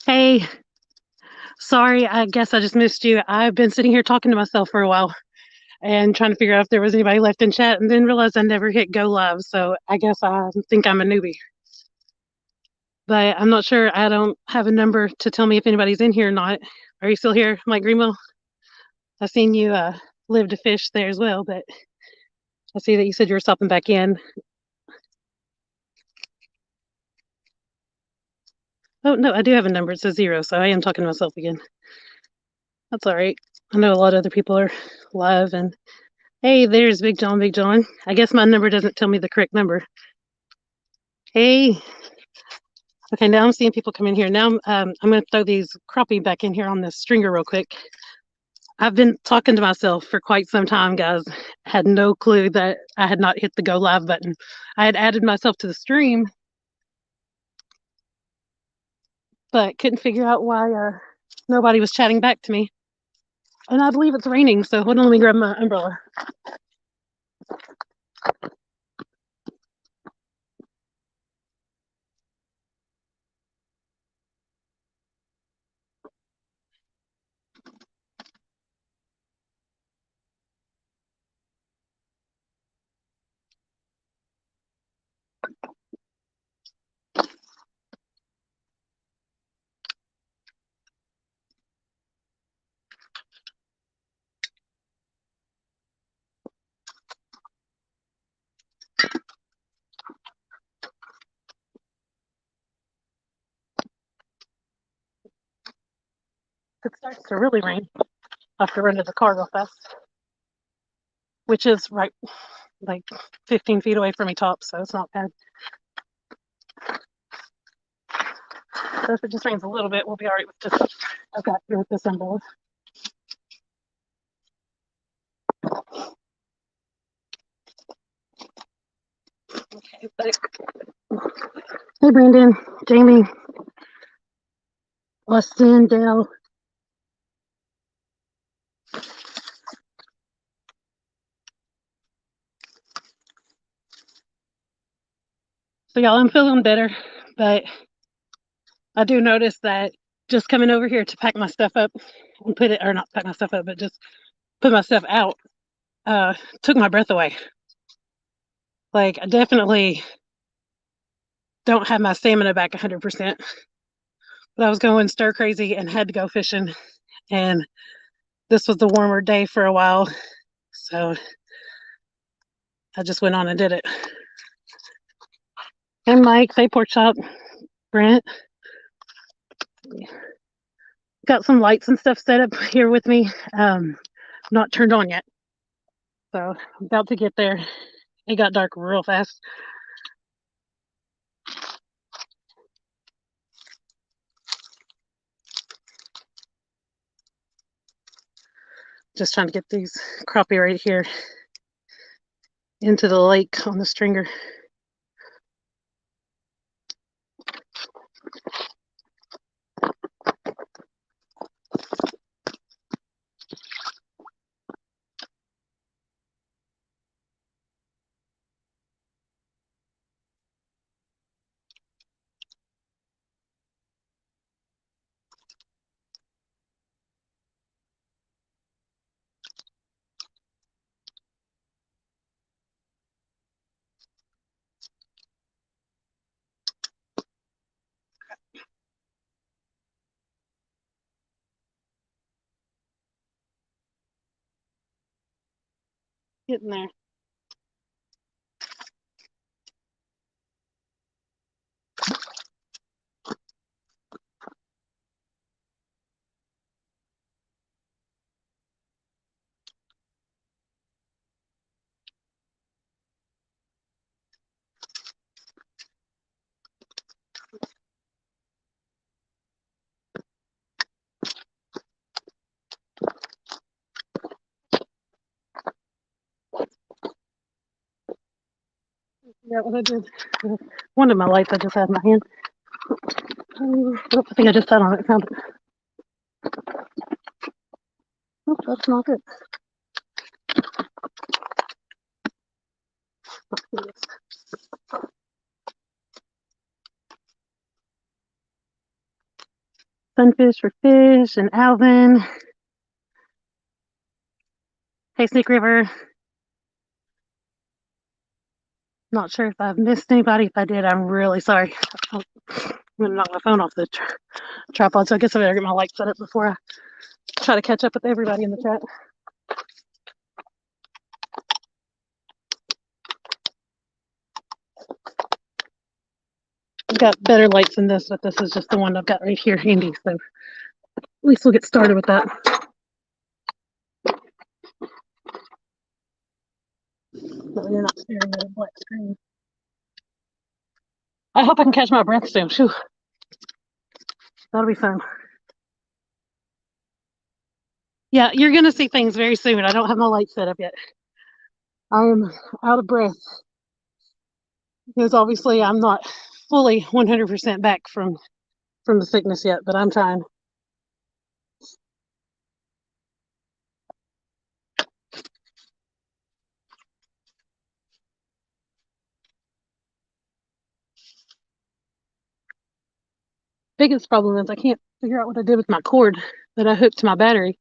Hey, sorry, I guess I just missed you. I've been sitting here talking to myself for a while and trying to figure out if there was anybody left in chat and then realized I never hit go live. So I guess I think I'm a newbie. But I'm not sure. I don't have a number to tell me if anybody's in here or not. Are you still here, Mike Greenwell? I seen you live to fish there as well, but I see that you said you were stopping back in. Oh, no, I do have a number. It says 0, so I am talking to myself again. That's all right. I know a lot of other people are live and hey, there's Big John, Big John. I guess my number doesn't tell me the correct number. Hey, okay, now I'm seeing people come in here. Now I'm going to throw these crappie back in here on this stringer real quick. I've been talking to myself for quite some time, guys. Had no clue that I had not hit the go live button. I had added myself to the stream, but couldn't figure out why nobody was chatting back to me. And I believe it's raining, so hold on, let me grab my umbrella. If it starts to really rain, I have to run to the car real fast, which is right like 15 feet away from me top, so it's not bad. So if it just rains a little bit, we'll be all right with just, I've got here with this umbrella. Okay, hey, Brandon, Jamie, Austin, Dale. So, y'all, I'm feeling better, but I do notice that just coming over here to pack my stuff up and put it, or not pack my stuff up, but just put my stuff out, took my breath away. Like, I definitely don't have my stamina back 100%. But I was going stir crazy and had to go fishing. And this was the warmer day for a while. So I just went on and did it. And Mike, say pork chop, Brent. Got some lights and stuff set up here with me. Not turned on yet. So I'm about to get there. It got dark real fast. Just trying to get these crappie right here into the lake on the stringer. Getting there. Yeah, what I did. One of my lights I just had in my hand. I think I just sat on it. Found it. Oh, that's not it. Sunfish for fish, and Alvin. Hey, Snake River. Not sure if I've missed anybody. If I did, I'm really sorry. I'm going to knock my phone off the tripod, so I guess I better get my light set up before I try to catch up with everybody in the chat. I've got better lights than this, but this is just the one I've got right here handy, so at least we'll get started with that. No, you're not staring at a black screen. I hope I can catch my breath soon. Whew. That'll be fun. Yeah, you're going to see things very soon. I don't have my light set up yet. I am out of breath because obviously I'm not fully 100% back from the sickness yet, but I'm trying. Biggest problem is I can't figure out what I did with my cord that I hooked to my battery.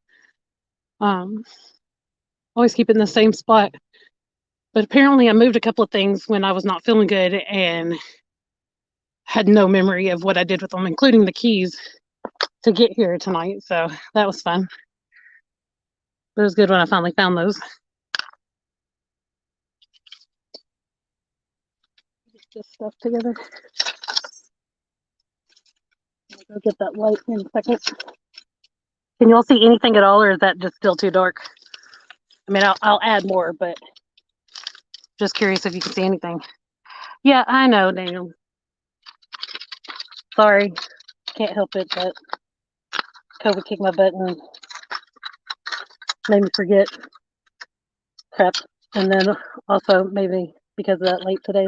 Always keep it in the same spot. But apparently I moved a couple of things when I was not feeling good and had no memory of what I did with them, including the keys to get here tonight. So that was fun. But it was good when I finally found those. Get this stuff together. I'll go get that light in a second. Can you all see anything at all, or is that just still too dark? I mean, I'll add more, but just curious if you can see anything. Yeah, I know, Daniel. Sorry, can't help it, but COVID kicked my butt and made me forget crap. And then also maybe because of that late today.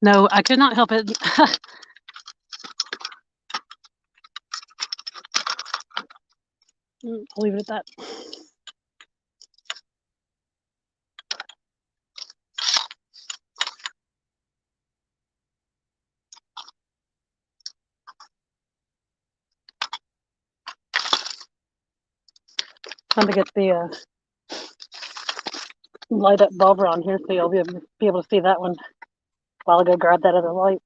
No, I could not help it. I'll leave it at that. Time to get the light up bulb on here so you'll be able to see that one while I go grab that other light.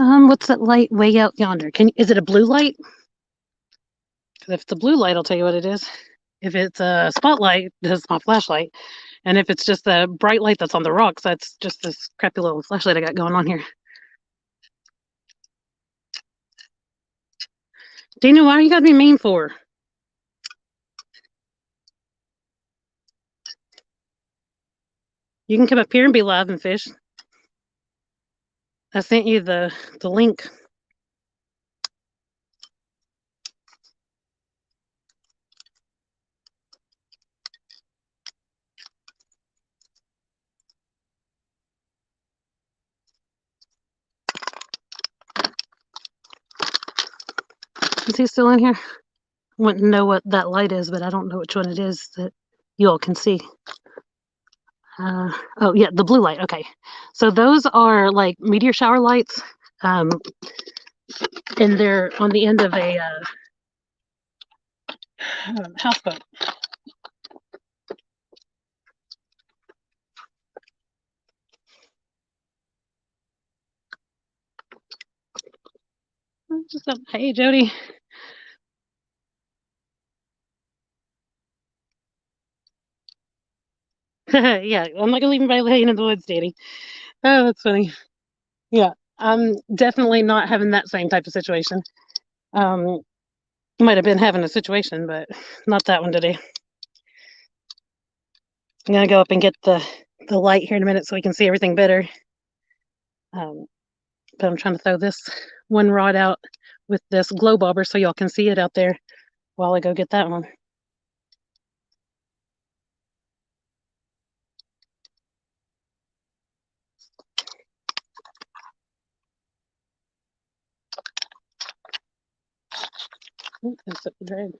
What's that light way out yonder? Is it a blue light? Because if it's a blue light, I'll tell you what it is. If it's a spotlight, that's my flashlight. And if it's just a bright light that's on the rocks, that's just this crappy little flashlight I got going on here. Dana, why you gotta be mean for? You can come up here and be live and fish. I sent you the link. Is he still in here? I want to know what that light is, but I don't know which one it is that you all can see. Oh, yeah, the blue light. Okay. So those are like meteor shower lights. And they're on the end of a houseboat. Hey, Jody. Yeah, I'm not gonna leave anybody laying in the woods, Danny. Oh, that's funny. Yeah, I'm definitely not having that same type of situation. Might have been having a situation, but not that one today. I'm gonna go up and get the light here in a minute so we can see everything better. But I'm trying to throw this one rod out with this glow bobber so y'all can see it out there while I go get that one. That's up the drag.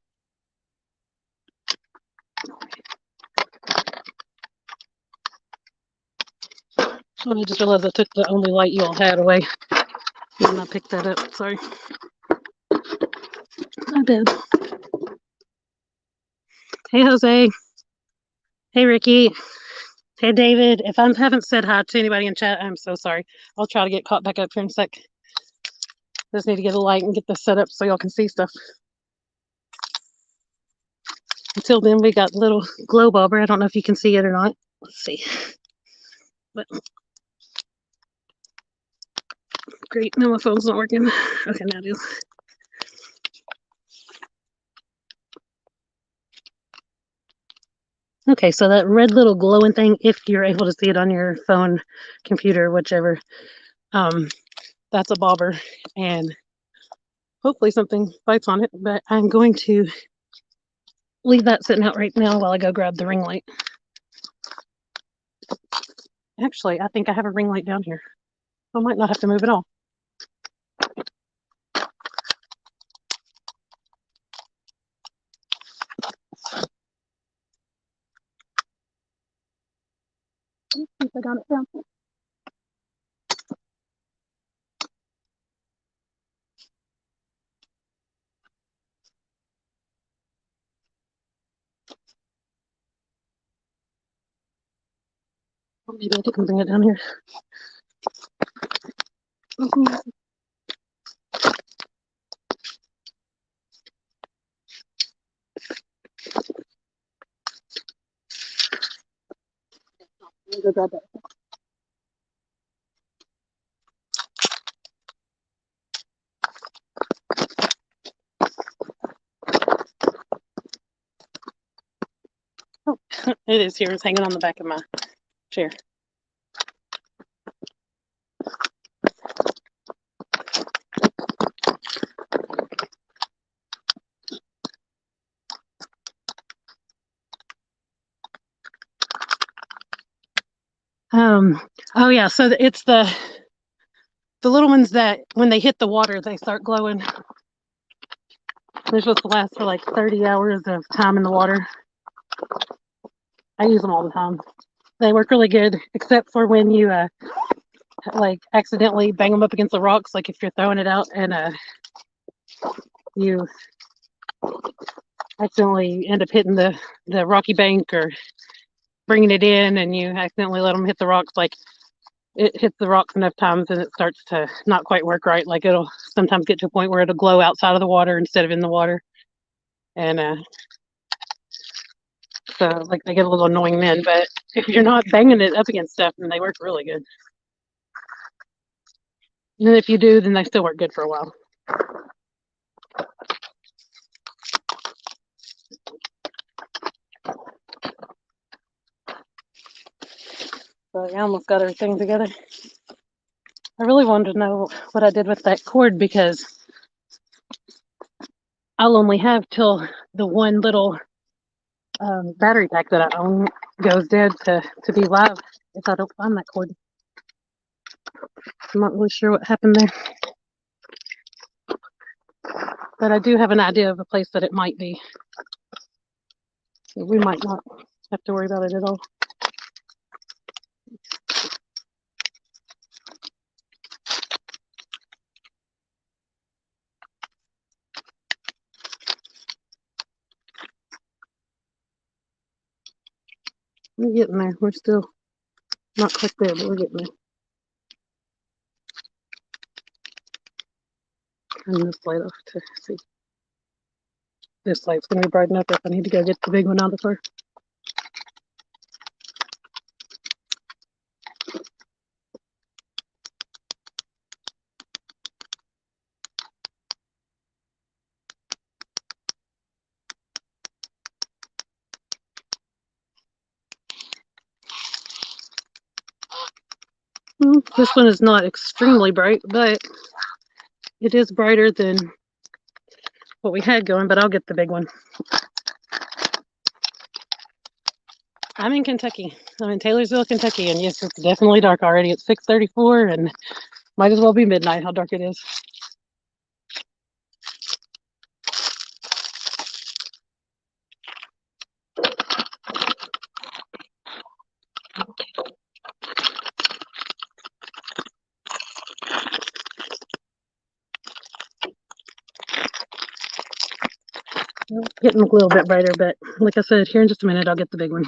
Oh, I just realized I took the only light you all had away when I picked that up. Sorry. I did. Hey, Jose. Hey, Ricky. Hey, David. If I haven't said hi to anybody in chat, I'm so sorry. I'll try to get caught back up here in a sec. Just need to get a light and get this set up so y'all can see stuff. Until then, we got little glow bobber. I don't know if you can see it or not. Let's see. But great. Now my phone's not working. Okay, now it is. Okay, so that red little glowing thing, if you're able to see it on your phone, computer, whichever, that's a bobber, and hopefully something bites on it. But I'm going to leave that sitting out right now while I go grab the ring light. Actually, I think I have a ring light down here. I might not have to move at all. Let's see if I got it down. Maybe I can bring it down here. Go grab that. Oh, it is here. It's hanging on the back of my chair. Oh yeah, so it's the little ones that when they hit the water, they start glowing. They're supposed to last for like 30 hours of time in the water. I use them all the time. They work really good, except for when you like accidentally bang them up against the rocks, like if you're throwing it out and you accidentally end up hitting the rocky bank or bringing it in and you accidentally let them hit the rocks, like it hits the rocks enough times and it starts to not quite work right. Like it'll sometimes get to a point where it'll glow outside of the water instead of in the water. And so like they get a little annoying then, but if you're not banging it up against stuff, then they work really good. And if you do, then they still work good for a while. So I almost got everything together. I really wanted to know what I did with that cord because I'll only have till the one little battery pack that I own goes dead to be live if I don't find that cord. I'm not really sure what happened there. But I do have an idea of a place that it might be. So we might not have to worry about it at all. We're getting there. We're still not quite there, but we're getting there. Turn this light off to see. This light's going to be bright enough if I need to go get the big one out of the car. This one is not extremely bright, but it is brighter than what we had going, but I'll get the big one. I'm in Kentucky. I'm in Taylorsville, Kentucky, and yes, it's definitely dark already. It's 6:34 and might as well be midnight how dark it is. Getting a little bit brighter, but like I said, here in just a minute, I'll get the big one.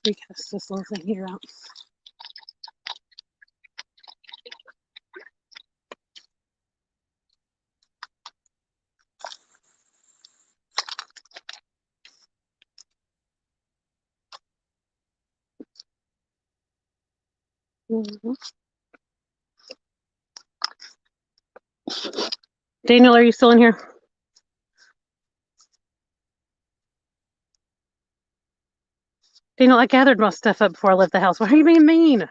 Recast this little thing here out. Daniel, are you still in here? Daniel, I gathered my stuff up before I left the house. Why are you being mean?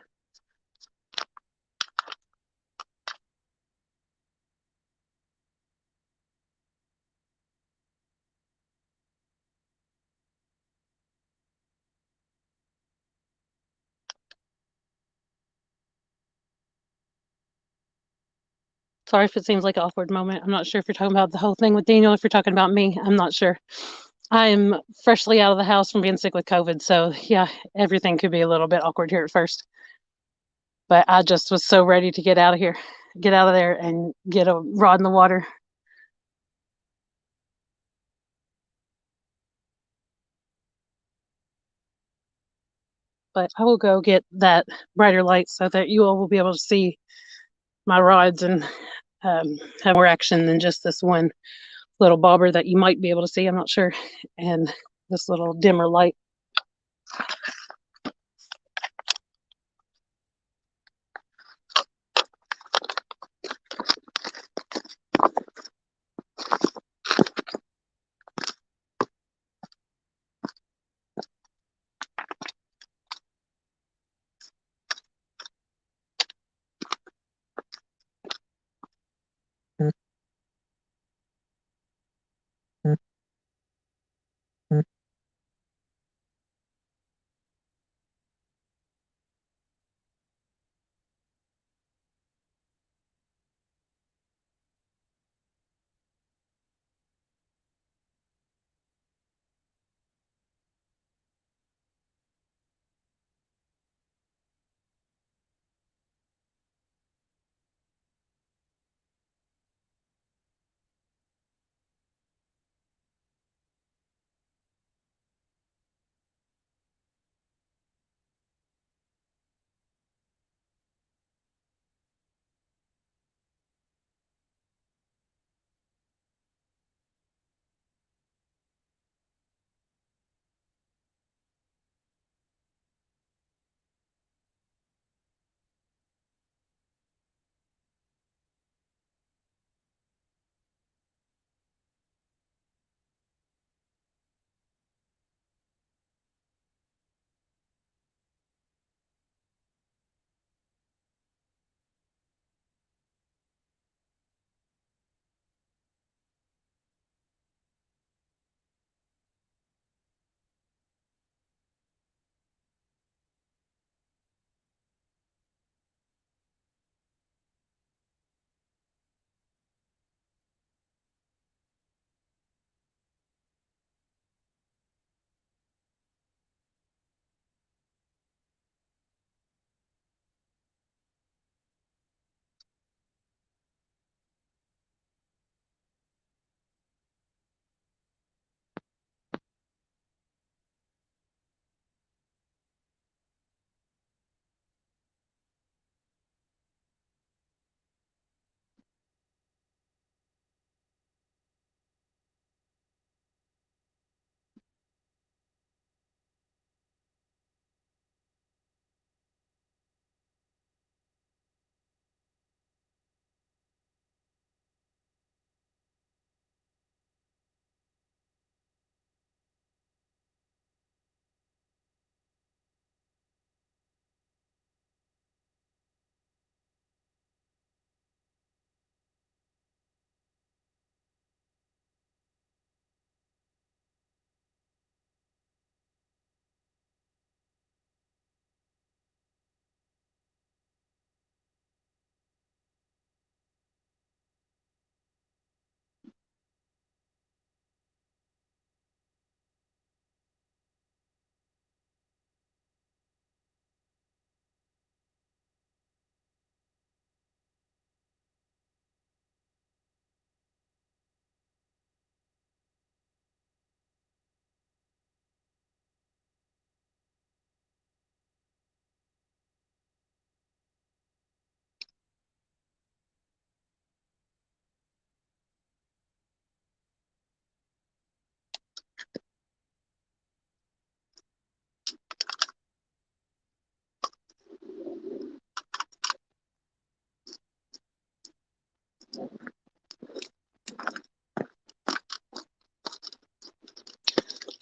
Sorry if it seems like an awkward moment. I'm not sure if you're talking about the whole thing with Daniel, if you're talking about me. I'm not sure. I'm freshly out of the house from being sick with COVID. So, yeah, everything could be a little bit awkward here at first. But I just was so ready to get out of here, get out of there and get a rod in the water. But I will go get that brighter light so that you all will be able to see my rods and have more action than just this one little bobber that you might be able to see. I'm not sure. And this little dimmer light.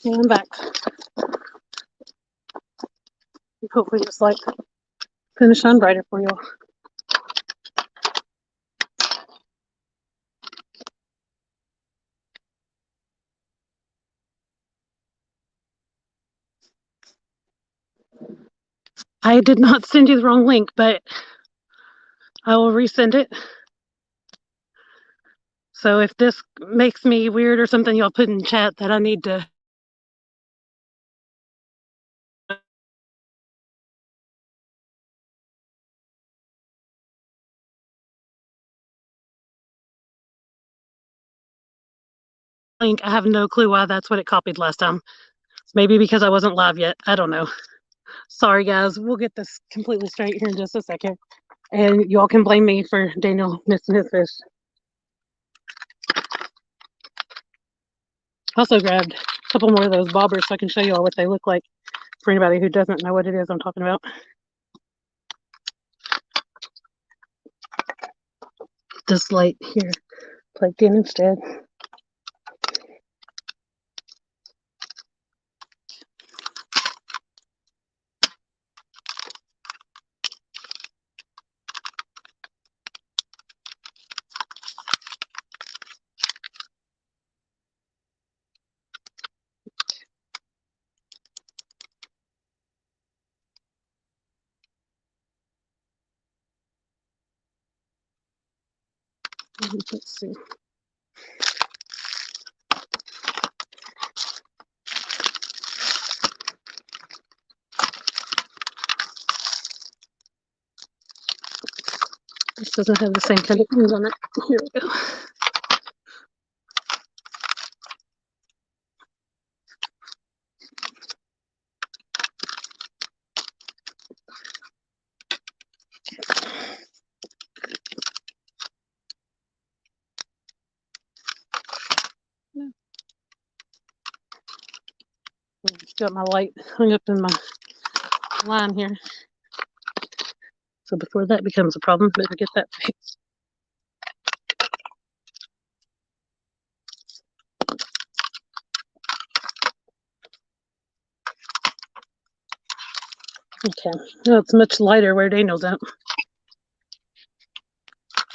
Yeah, I'm back. Hopefully this light gonna shine brighter for you. I did not send you the wrong link, but I will resend it. So if this makes me weird or something, y'all put in chat that I need to. Link. I have no clue why that's what it copied last time. Maybe because I wasn't live yet. I don't know. Sorry, guys. We'll get this completely straight here in just a second. And y'all can blame me for Daniel missing his fish. Also grabbed a couple more of those bobbers so I can show you all what they look like for anybody who doesn't know what it is I'm talking about. This light here plugged in instead. Let's see. This doesn't have the same kind of things on it. Here we go. Got my light hung up in my line here. So before that becomes a problem, better get that fixed. Okay. Oh, it's much lighter where Daniel's at.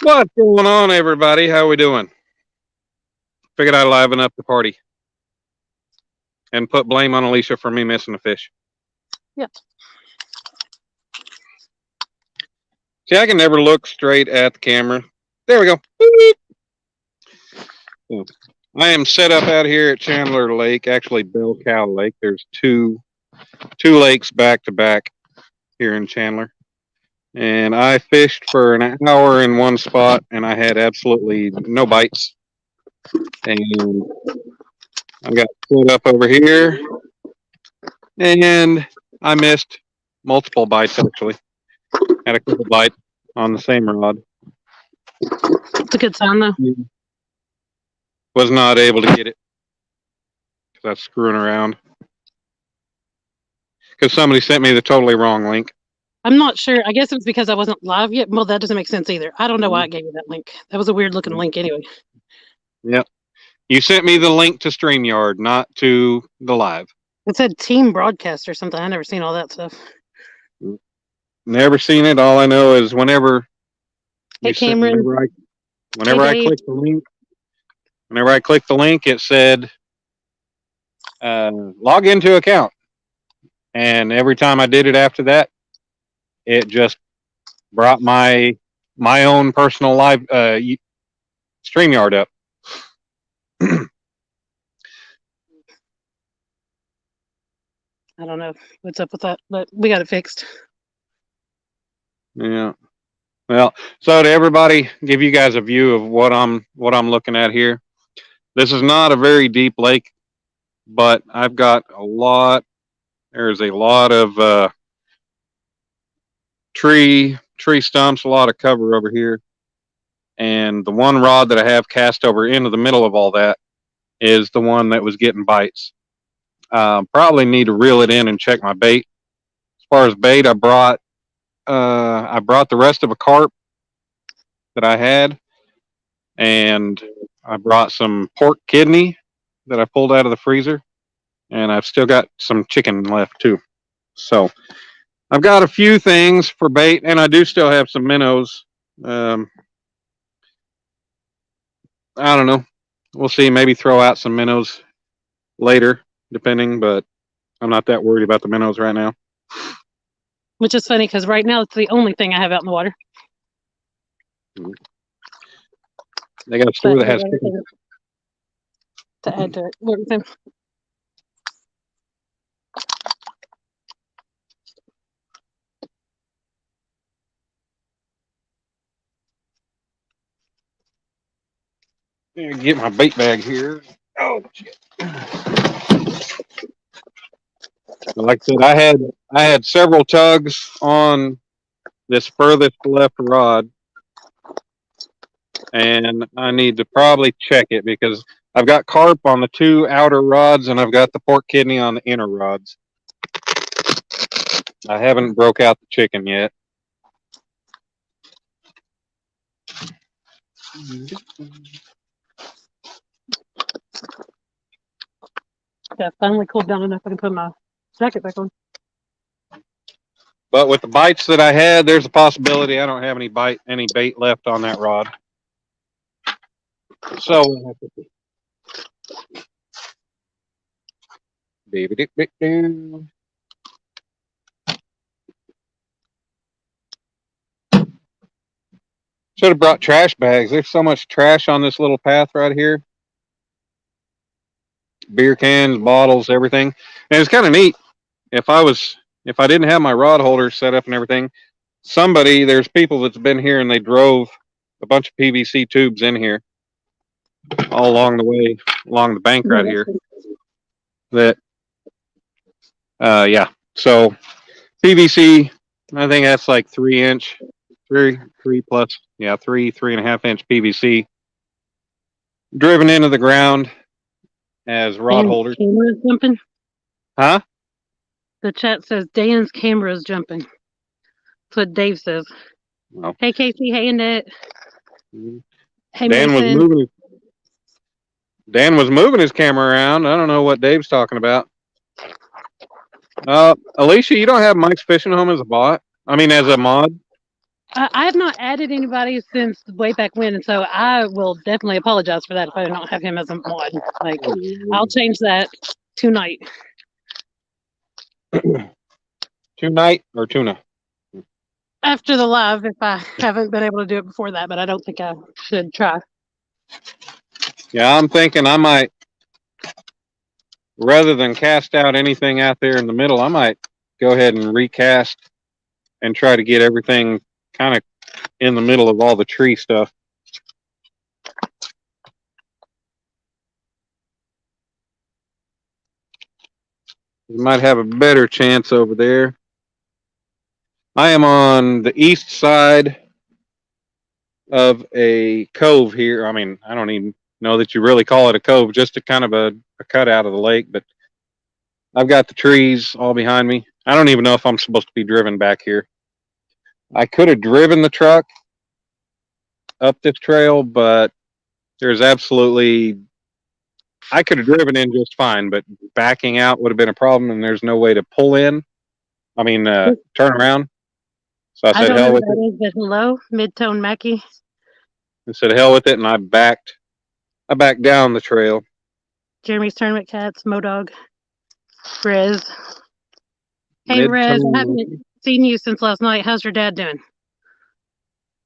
What's going on, everybody? How we doing? Figured I'd liven up the party and put blame on Alicia for me missing the fish. Yep. See, I can never look straight at the camera. There we go. I am set up out here at Chandler Lake, actually Bell Cow Lake. There's two lakes back to back here in Chandler. And I fished for an hour in one spot, and I had absolutely no bites. And I got pulled up over here, and I missed multiple bites, actually. Had a couple bites on the same rod. It's a good sign, though. Was not able to get it because I was screwing around. Because somebody sent me the totally wrong link. I'm not sure. I guess it was because I wasn't live yet. Well, that doesn't make sense either. I don't know why it gave you that link. That was a weird looking link anyway. Yep. You sent me the link to StreamYard, not to the live. It said team broadcast or something. I never seen all that stuff. Never seen it. All I know is whenever Hey, Cameron. Whenever I click the link, it said log into account. And every time I did it after that, it just brought my own personal live StreamYard up. I don't know what's up with that, but we got it fixed. Yeah. Well, so to everybody, give you guys a view of what I'm looking at here. This is not a very deep lake, but I've got there's a lot of tree stumps, a lot of cover over here. And the one rod that I have cast over into the middle of all that is the one that was getting bites. Probably need to reel it in and check my bait. As far as bait, I brought the rest of a carp that I had, and I brought some pork kidney that I pulled out of the freezer, and I've still got some chicken left too. So I've got a few things for bait, and I do still have some minnows. Um, I don't know. We'll see. Maybe throw out some minnows later, depending. But I'm not that worried about the minnows right now. Which is funny because right now it's the only thing I have out in the water. They got a store that has chicken. To add to it. What was it? Get my bait bag here. Oh shit! Like I said, I had several tugs on this furthest left rod, and I need to probably check it because I've got carp on the two outer rods, and I've got the pork kidney on the inner rods. I haven't broke out the chicken yet. Yeah, finally cooled down enough I can put my jacket back on. But with the bites that I had, there's a possibility I don't have any bait left on that rod. So we'll have to see. Baby dick dick down. Should have brought trash bags. There's so much trash on this little path right here. Beer cans, bottles, everything. And it's kind of neat. If I didn't have my rod holder set up and everything, there's people that's been here and they drove a bunch of PVC tubes in here all along the way, along the bank right here. Yeah. So PVC, I think that's like 3-inch, three plus, 3.5-inch PVC driven into the ground as rod holders. Camera's jumping. Huh? The chat says Dan's camera is jumping. That's what Dave says. Well, hey Casey, hey Annette. Hey Dan Mason. was moving his camera around. I don't know what Dave's talking about. Alicia, you don't have Mike's Fishing Home as a bot? I mean, as a mod? I have not added anybody since way back when, and so I will definitely apologize for that if I don't have him as a mod. Like, I'll change that tonight. Tonight or tuna? After the live, if I haven't been able to do it before that, but I don't think I should try. Yeah, I'm thinking I might, rather than cast out anything out there in the middle, I might go ahead and recast and try to get everything kind of in the middle of all the tree stuff. You might have a better chance over there. I am on the east side of a cove here. I mean, I don't even know that you really call it a cove, just a kind of a cutout of the lake, but I've got the trees all behind me. I don't even know if I'm supposed to be driven back here. I could have driven the truck up this trail, but there's absolutely, I could have driven in just fine, but backing out would have been a problem, and there's no way to pull in. I mean, turn around. So I said, hell with it. But hello, Midtone Mackie. I said, hell with it, and I backed down the trail. Jeremy's Tournament Cats, Modog, Rez. Hey, Rez, I haven't seen you since last night. How's your dad doing?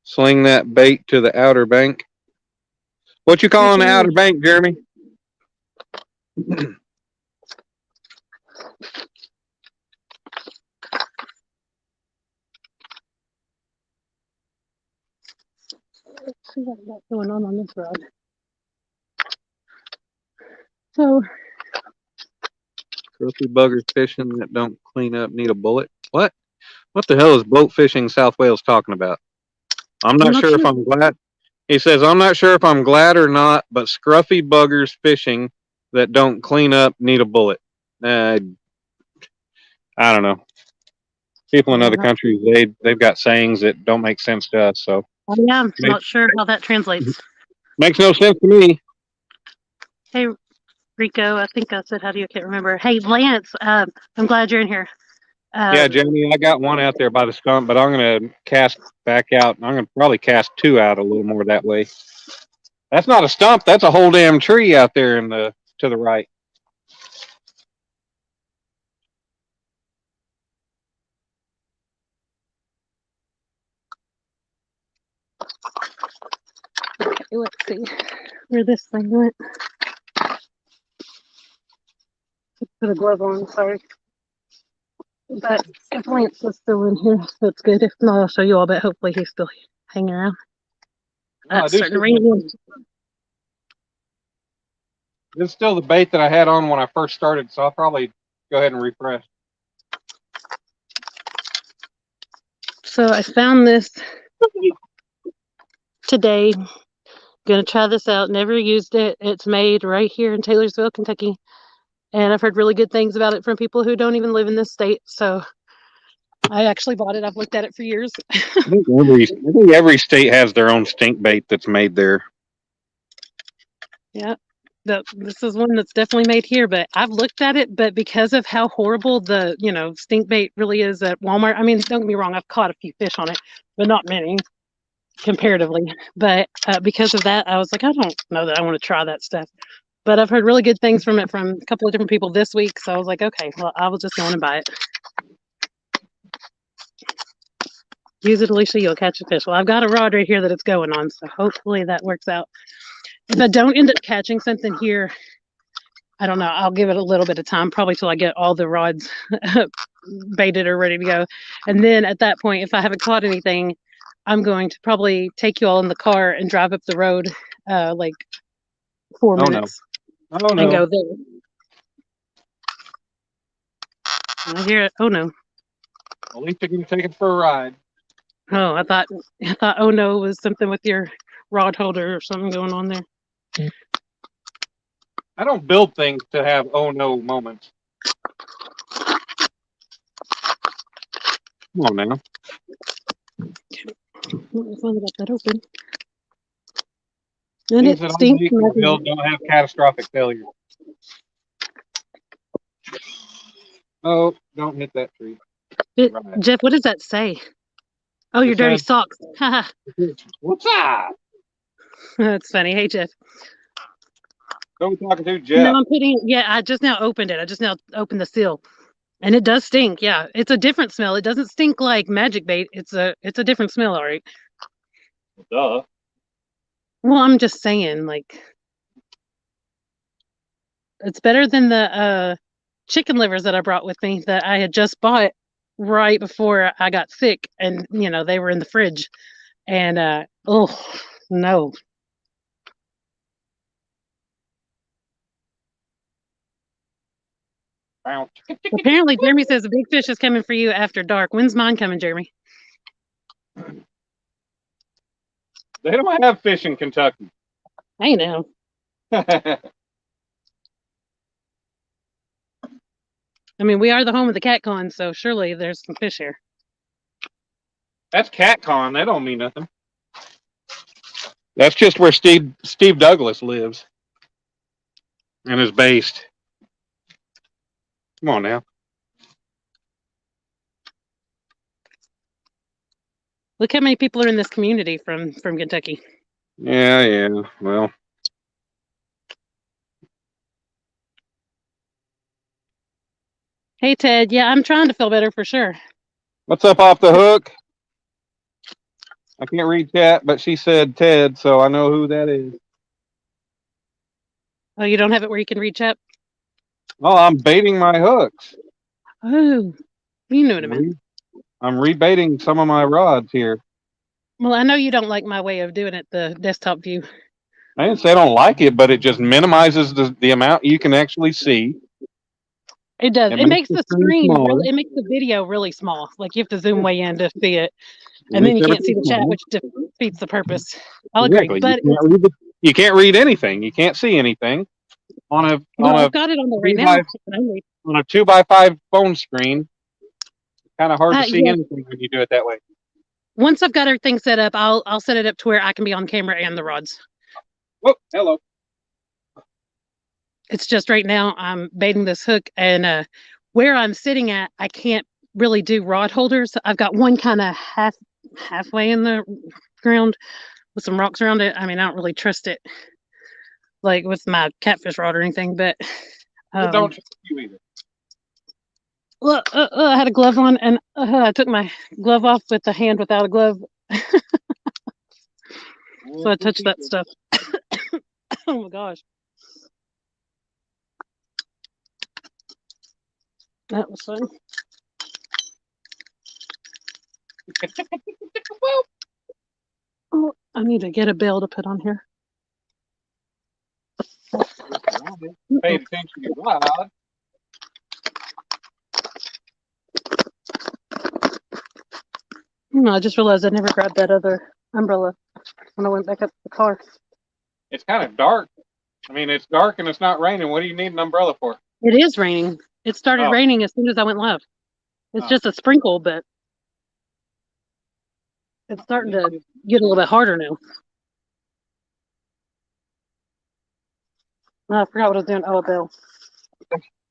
Sling that bait to the outer bank. What you calling the outer bank, Jeremy? Let's see what we got going on this rod. So, Trophy buggers fishing that don't clean up need a bullet. What? What the hell is boat fishing South Wales talking about? I'm not sure if I'm glad. He says, I'm not sure if I'm glad or not, but scruffy buggers fishing that don't clean up need a bullet. I don't know. People in other countries, they've got sayings that don't make sense to us. So yeah, I'm not sure how that translates. Makes no sense to me. Hey, Rico, I think I said how do you? I can't remember. Hey, Lance, I'm glad you're in here. Yeah, Jamie, I got one out there by the stump, but I'm gonna cast back out. I'm gonna probably cast two out a little more that way. That's not a stump. That's a whole damn tree out there to the right. Okay, let's see where this thing went. Put a glove on, sorry. But if Lance is still in here, that's good. If not, I'll show you all, but hopefully he's still hanging around. It's starting to rain. This is still the bait that I had on when I first started, so I'll probably go ahead and refresh. So I found this today. Gonna try this out. Never used it. It's made right here in Taylorsville, Kentucky. And I've heard really good things about it from people who don't even live in this state. So I actually bought it. I've looked at it for years. I think every state has their own stink bait that's made there. Yeah. This is one that's definitely made here, but I've looked at it, but because of how horrible the, stink bait really is at Walmart. I mean, don't get me wrong, I've caught a few fish on it, but not many comparatively. But because of that, I was like, I don't know that I want to try that stuff. But I've heard really good things from it from a couple of different people this week. So I was like, okay, well, I will just go on and buy it. Use it, Alicia, you'll catch a fish. Well, I've got a rod right here that it's going on, so hopefully that works out. If I don't end up catching something here, I don't know. I'll give it a little bit of time, probably till I get all the rods baited or ready to go. And then at that point, if I haven't caught anything, I'm going to probably take you all in the car and drive up the road like 4 minutes. No. Oh, no. And go there. I hear it. Oh, no. At least you're going to take it for a ride. Oh, I thought oh no was something with your rod holder or something going on there. I don't build things to have oh no moments. Come on now. Finally got that open. And things that I build don't have catastrophic failure. Oh, don't hit that tree. Right. Jeff, what does that say? Oh, your dirty socks. What's up? That's funny. Hey, Jeff. Who are we talking to, Jeff? No, I'm putting. Yeah, I just now opened it. I just now opened the seal, and it does stink. Yeah, it's a different smell. It doesn't stink like magic bait. It's a different smell, all right. Duh. Well, I'm just saying, like, it's better than the chicken livers that I brought with me that I had just bought right before I got sick, and they were in the fridge, and oh no. Apparently, Jeremy says a big fish is coming for you after dark. When's mine coming, Jeremy? They don't have fish in Kentucky. I know. I mean, we are the home of the CatCon, so surely there's some fish here. That's CatCon. That don't mean nothing. That's just where Steve Douglas lives and is based. Come on now. Look how many people are in this community from Kentucky. Yeah. Well. Hey, Ted. Yeah, I'm trying to feel better for sure. What's up off the hook? I can't read chat, but she said Ted, so I know who that is. Oh, you don't have it where you can reach up? Oh, I'm baiting my hooks. Oh, you know what I mean. I'm rebaiting some of my rods here. Well, I know you don't like my way of doing it, the desktop view. I didn't say I don't like it, but it just minimizes the amount you can actually see. It does. It makes the screen really, it makes the video really small. Like you have to zoom way in to see it. And then you can't see the chat, which defeats the purpose. I'll agree. But you can't read anything. You can't see anything. I've got it on the right now. On a 2x5 phone screen, it's kind of hard to see anything when you do it that way. Once I've got everything set up, I'll set it up to where I can be on camera and the rods. Oh, hello. It's just right now I'm baiting this hook, and where I'm sitting at, I can't really do rod holders. I've got one kind of halfway in the ground with some rocks around it. I mean, I don't really trust it like with my catfish rod or anything, but don't trust you either. Well, I had a glove on, and I took my glove off with the hand without a glove. So I touched that stuff. Oh my gosh. That was fun. Oh, I need to get a bell to put on here. Pay attention to your rod. No, I just realized I never grabbed that other umbrella when I went back up to the car. It's kind of dark. I mean, it's dark and it's not raining. What do you need an umbrella for? It is raining. It started raining as soon as I went live. It's just a sprinkle, but it's starting to get a little bit harder now. Oh, I forgot what I was doing. Oh, a bell.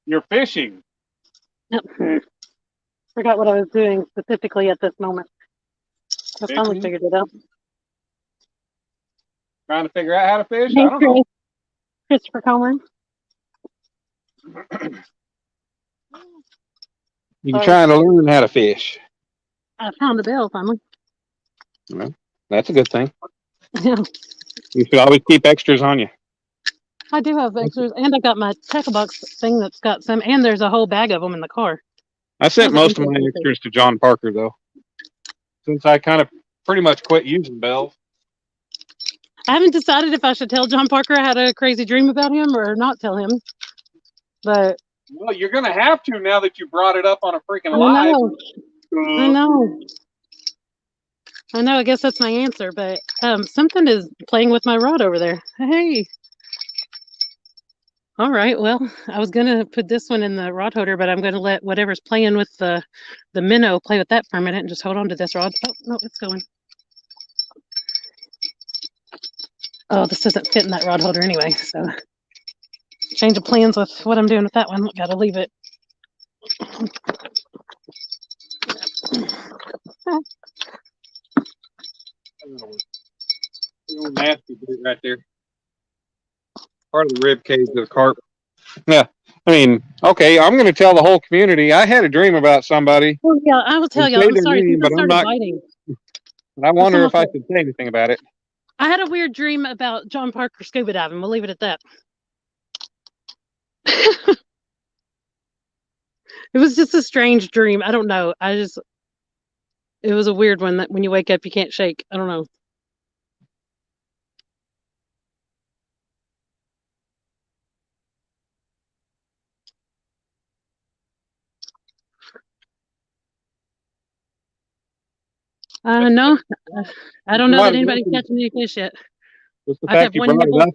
You're fishing. Yep. Forgot what I was doing specifically at this moment. I finally figured it out. Trying to figure out how to fish? Hey, I don't know. Christopher Coleman. You're trying to learn how to fish. I found the bell finally. Well, that's a good thing. Yeah. You should always keep extras on you. I do have extras, and I got my tackle box thing that's got some, and there's a whole bag of them in the car. I sent most of my extras to John Parker, though, since I kind of pretty much quit using bells. I haven't decided if I should tell John Parker I had a crazy dream about him or not tell him. But well, you're gonna have to now that you brought it up on a freaking live. I know. I guess that's my answer. But something is playing with my rod over there. Hey. All right. Well, I was gonna put this one in the rod holder, but I'm gonna let whatever's playing with the minnow play with that for a minute and just hold on to this rod. Oh no, it's going. Oh, this doesn't fit in that rod holder anyway, so change of plans with what I'm doing with that one. Gotta leave it. Nasty bit right there. Part of the rib cage of the carp. Yeah. I mean, okay, I'm going to tell the whole community. I had a dream about somebody. Well, yeah, I will tell you. I'm sorry, but I'm not. Biting. I wonder if I should say anything about it. I had a weird dream about John Parker scuba diving. We'll leave it at that. It was just a strange dream. I don't know. It was a weird one that when you wake up, you can't shake. I don't know. No, I don't know that anybody's catching any fish yet. Just the fact you brought it up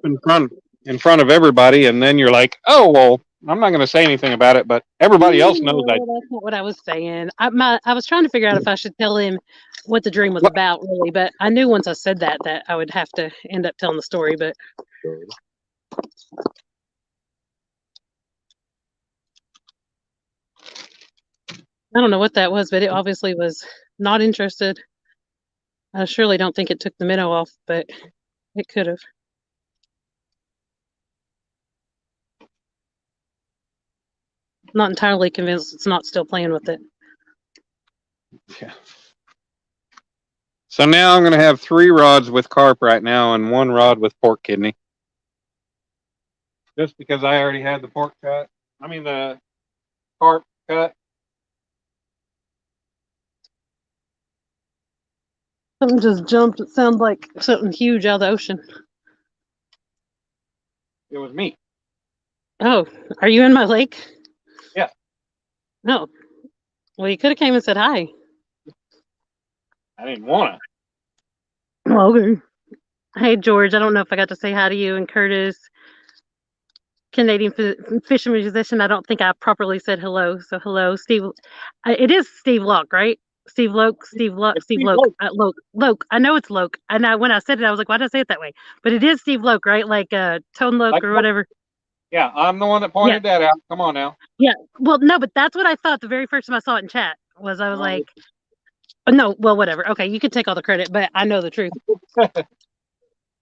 in front of everybody, and then you're like, "Oh well, I'm not going to say anything about it," but everybody else knows that. That's not what I was saying. I was trying to figure out if I should tell him what the dream was about, really, but I knew once I said that I would have to end up telling the story. But I don't know what that was, but it obviously was not interested. I surely don't think it took the minnow off, but it could have. Not entirely convinced it's not still playing with it. Yeah. So now I'm going to have 3 rods with carp right now and 1 rod with pork kidney. Just because I already had the pork cut. I mean the carp cut. Something just jumped. It sounded like something huge out of the ocean. It was me. Oh, are you in my lake? Yeah. No. Well, you could have came and said hi. I didn't want to. Well, okay. Hey, George. I don't know if I got to say hi to you and Curtis, Canadian fisherman musician. I don't think I properly said hello. So hello, Steve. It is Steve Locke, right? Steve Loke. Loke. I know it's Loke. And when I said it, I was like, why did I say it that way? But it is Steve Loke, right? Like Tone Loke or whatever. Yeah, I'm the one that pointed that out. Come on now. Yeah. Well, no, but that's what I thought the very first time I saw it in chat was I was Oh. like, oh, no, well, whatever. Okay, you can take all the credit, but I know the truth.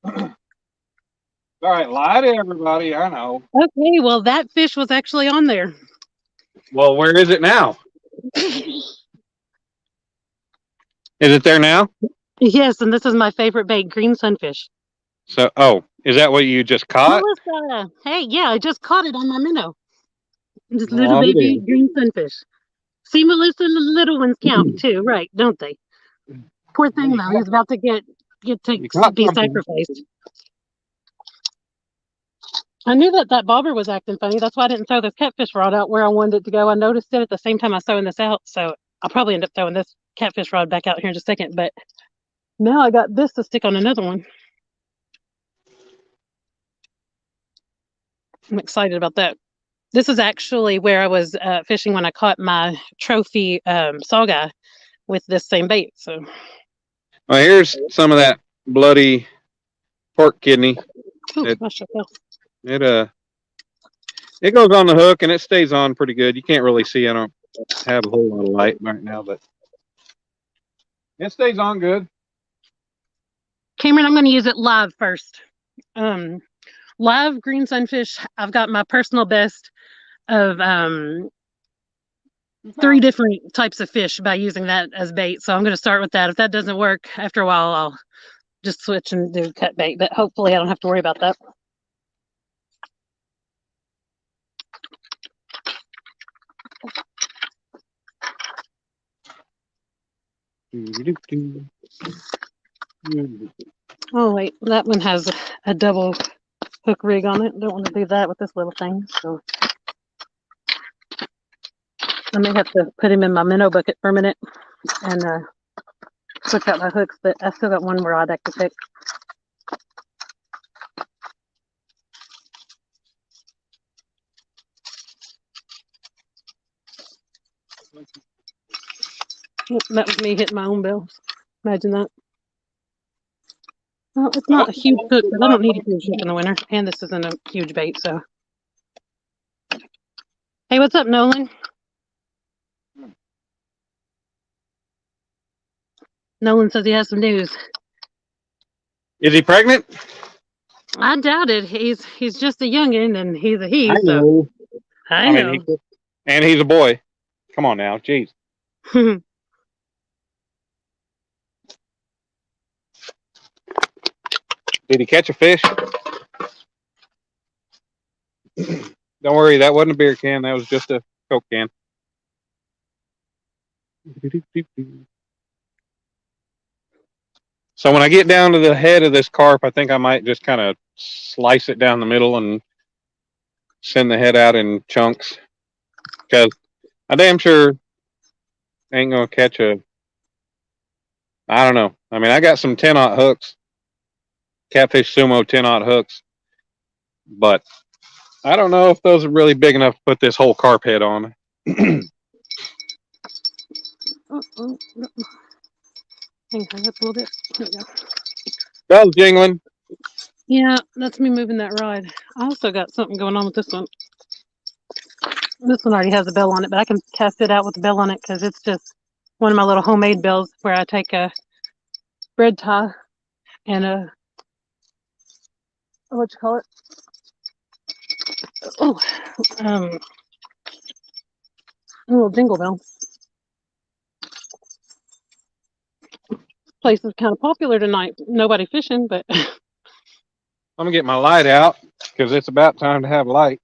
All right, lie to everybody. I know. Okay, well, that fish was actually on there. Well, where is it now? Is it there now? Yes, and this is my favorite bait, green sunfish. So, is that what you just caught? Melissa, hey, yeah, I just caught it on my minnow. This No, little I'll be baby damned. green sunfish. See, Melissa, the little ones count too, right? Don't they? Poor thing though, he's about to get You to caught be something. sacrificed. I knew that bobber was acting funny. That's why I didn't throw this catfish rod out where I wanted it to go. I noticed it at the same time I was throwing this out, so I'll probably end up throwing this catfish rod back out here in just a second. But now I got this to stick on another one. I'm excited about that. This is actually where I was fishing when I caught my trophy saugeye with this same bait. So, Well, here's some of that bloody pork kidney. ooh, It- I should go. It goes on the hook and it stays on pretty good. You can't really see. I don't have a whole lot of light right now, but it stays on good. Cameron, I'm going to use it live first. Live green sunfish. I've got my personal best of 3 different types of fish by using that as bait. So I'm going to start with that. If that doesn't work, after a while, I'll just switch and do cut bait. But hopefully, I don't have to worry about that. Oh wait, that one has a double hook rig on it. Don't want to do that with this little thing. So I may have to put him in my minnow bucket for a minute and switch out my hooks. But I still got one rod I can fix. That was me hitting my own bells. Imagine that. Well, it's not a huge hook, but I don't need a huge hook in the winter. And this isn't a huge bait, so. Hey, what's up, Nolan? Nolan says he has some news. Is he pregnant? I doubt it. He's just a youngin, and he's a he. I So know. I know. And he's a boy. Come on now, jeez. Did he catch a fish? Don't worry, that wasn't a beer can. That was just a Coke can. So when I get down to the head of this carp, I think I might just kind of slice it down the middle and send the head out in chunks. Because I damn sure ain't going to catch a... I don't know. I mean, I got some 10-aught hooks. Catfish Sumo 10-aught hooks. But I don't know if those are really big enough to put this whole carp head on. Hang up a little bit. There we go. Bells jingling. Yeah, that's me moving that rod. I also got something going on with this one. This one already has a bell on it, but I can cast it out with the bell on it because it's just one of my little homemade bells where I take a bread tie and a, what you call it? Oh, a little jingle bell. Place is kind of popular tonight. Nobody fishing, but I'm going to get my light out because it's about time to have light.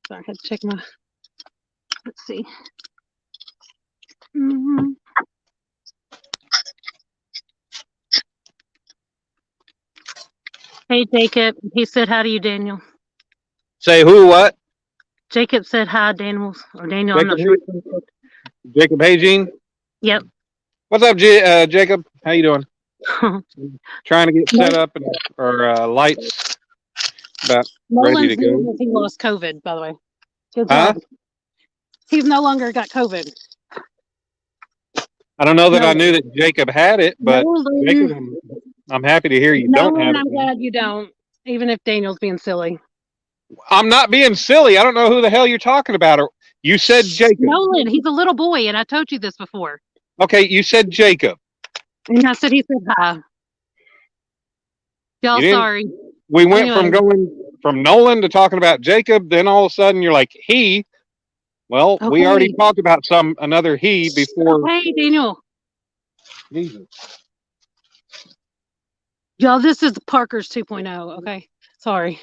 sorry, I had to check my, let's see. Mm-hmm. Hey, Jacob. He said hi to you, Daniel. Say who, what? Jacob said hi, Daniel. Or Daniel, Jacob, I'm not sure. Jacob Hagine. Yep. What's up, Jacob? How you doing? Trying to get set up and or lights about ready to go. He lost COVID, by the way. Good Huh? job. He's no longer got COVID. I don't know that I Nolan. knew that Jacob had it, but Jacob, I'm happy to hear you don't have Nolan, it. I'm glad you don't. Even if Daniel's being silly. I'm not being silly. I don't know who the hell you're talking about. You said Jacob. Nolan, he's a little boy, and I told you this before. Okay, you said Jacob. And I said he said hi. Y'all sorry. We went from going from Nolan to talking about Jacob, then all of a sudden you're like he. Well, we already talked about another he before. Hey, Daniel. Jesus. Y'all, this is Parker's 2.0, okay? Sorry.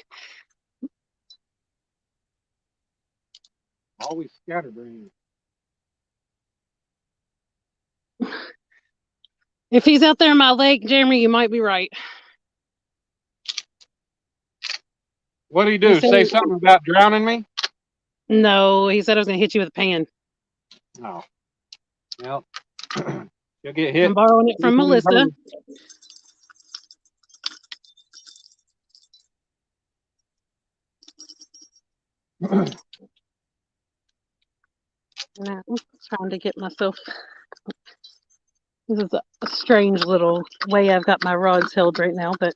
Always scatterbrained. If he's out there in my lake, Jeremy, you might be right. What did he do? Say something about drowning me? No, he said I was going to hit you with a pan. Oh. Well, you'll get hit. I'm borrowing it from Melissa. Now, I'm trying to get myself. This is a strange little way I've got my rods held right now, but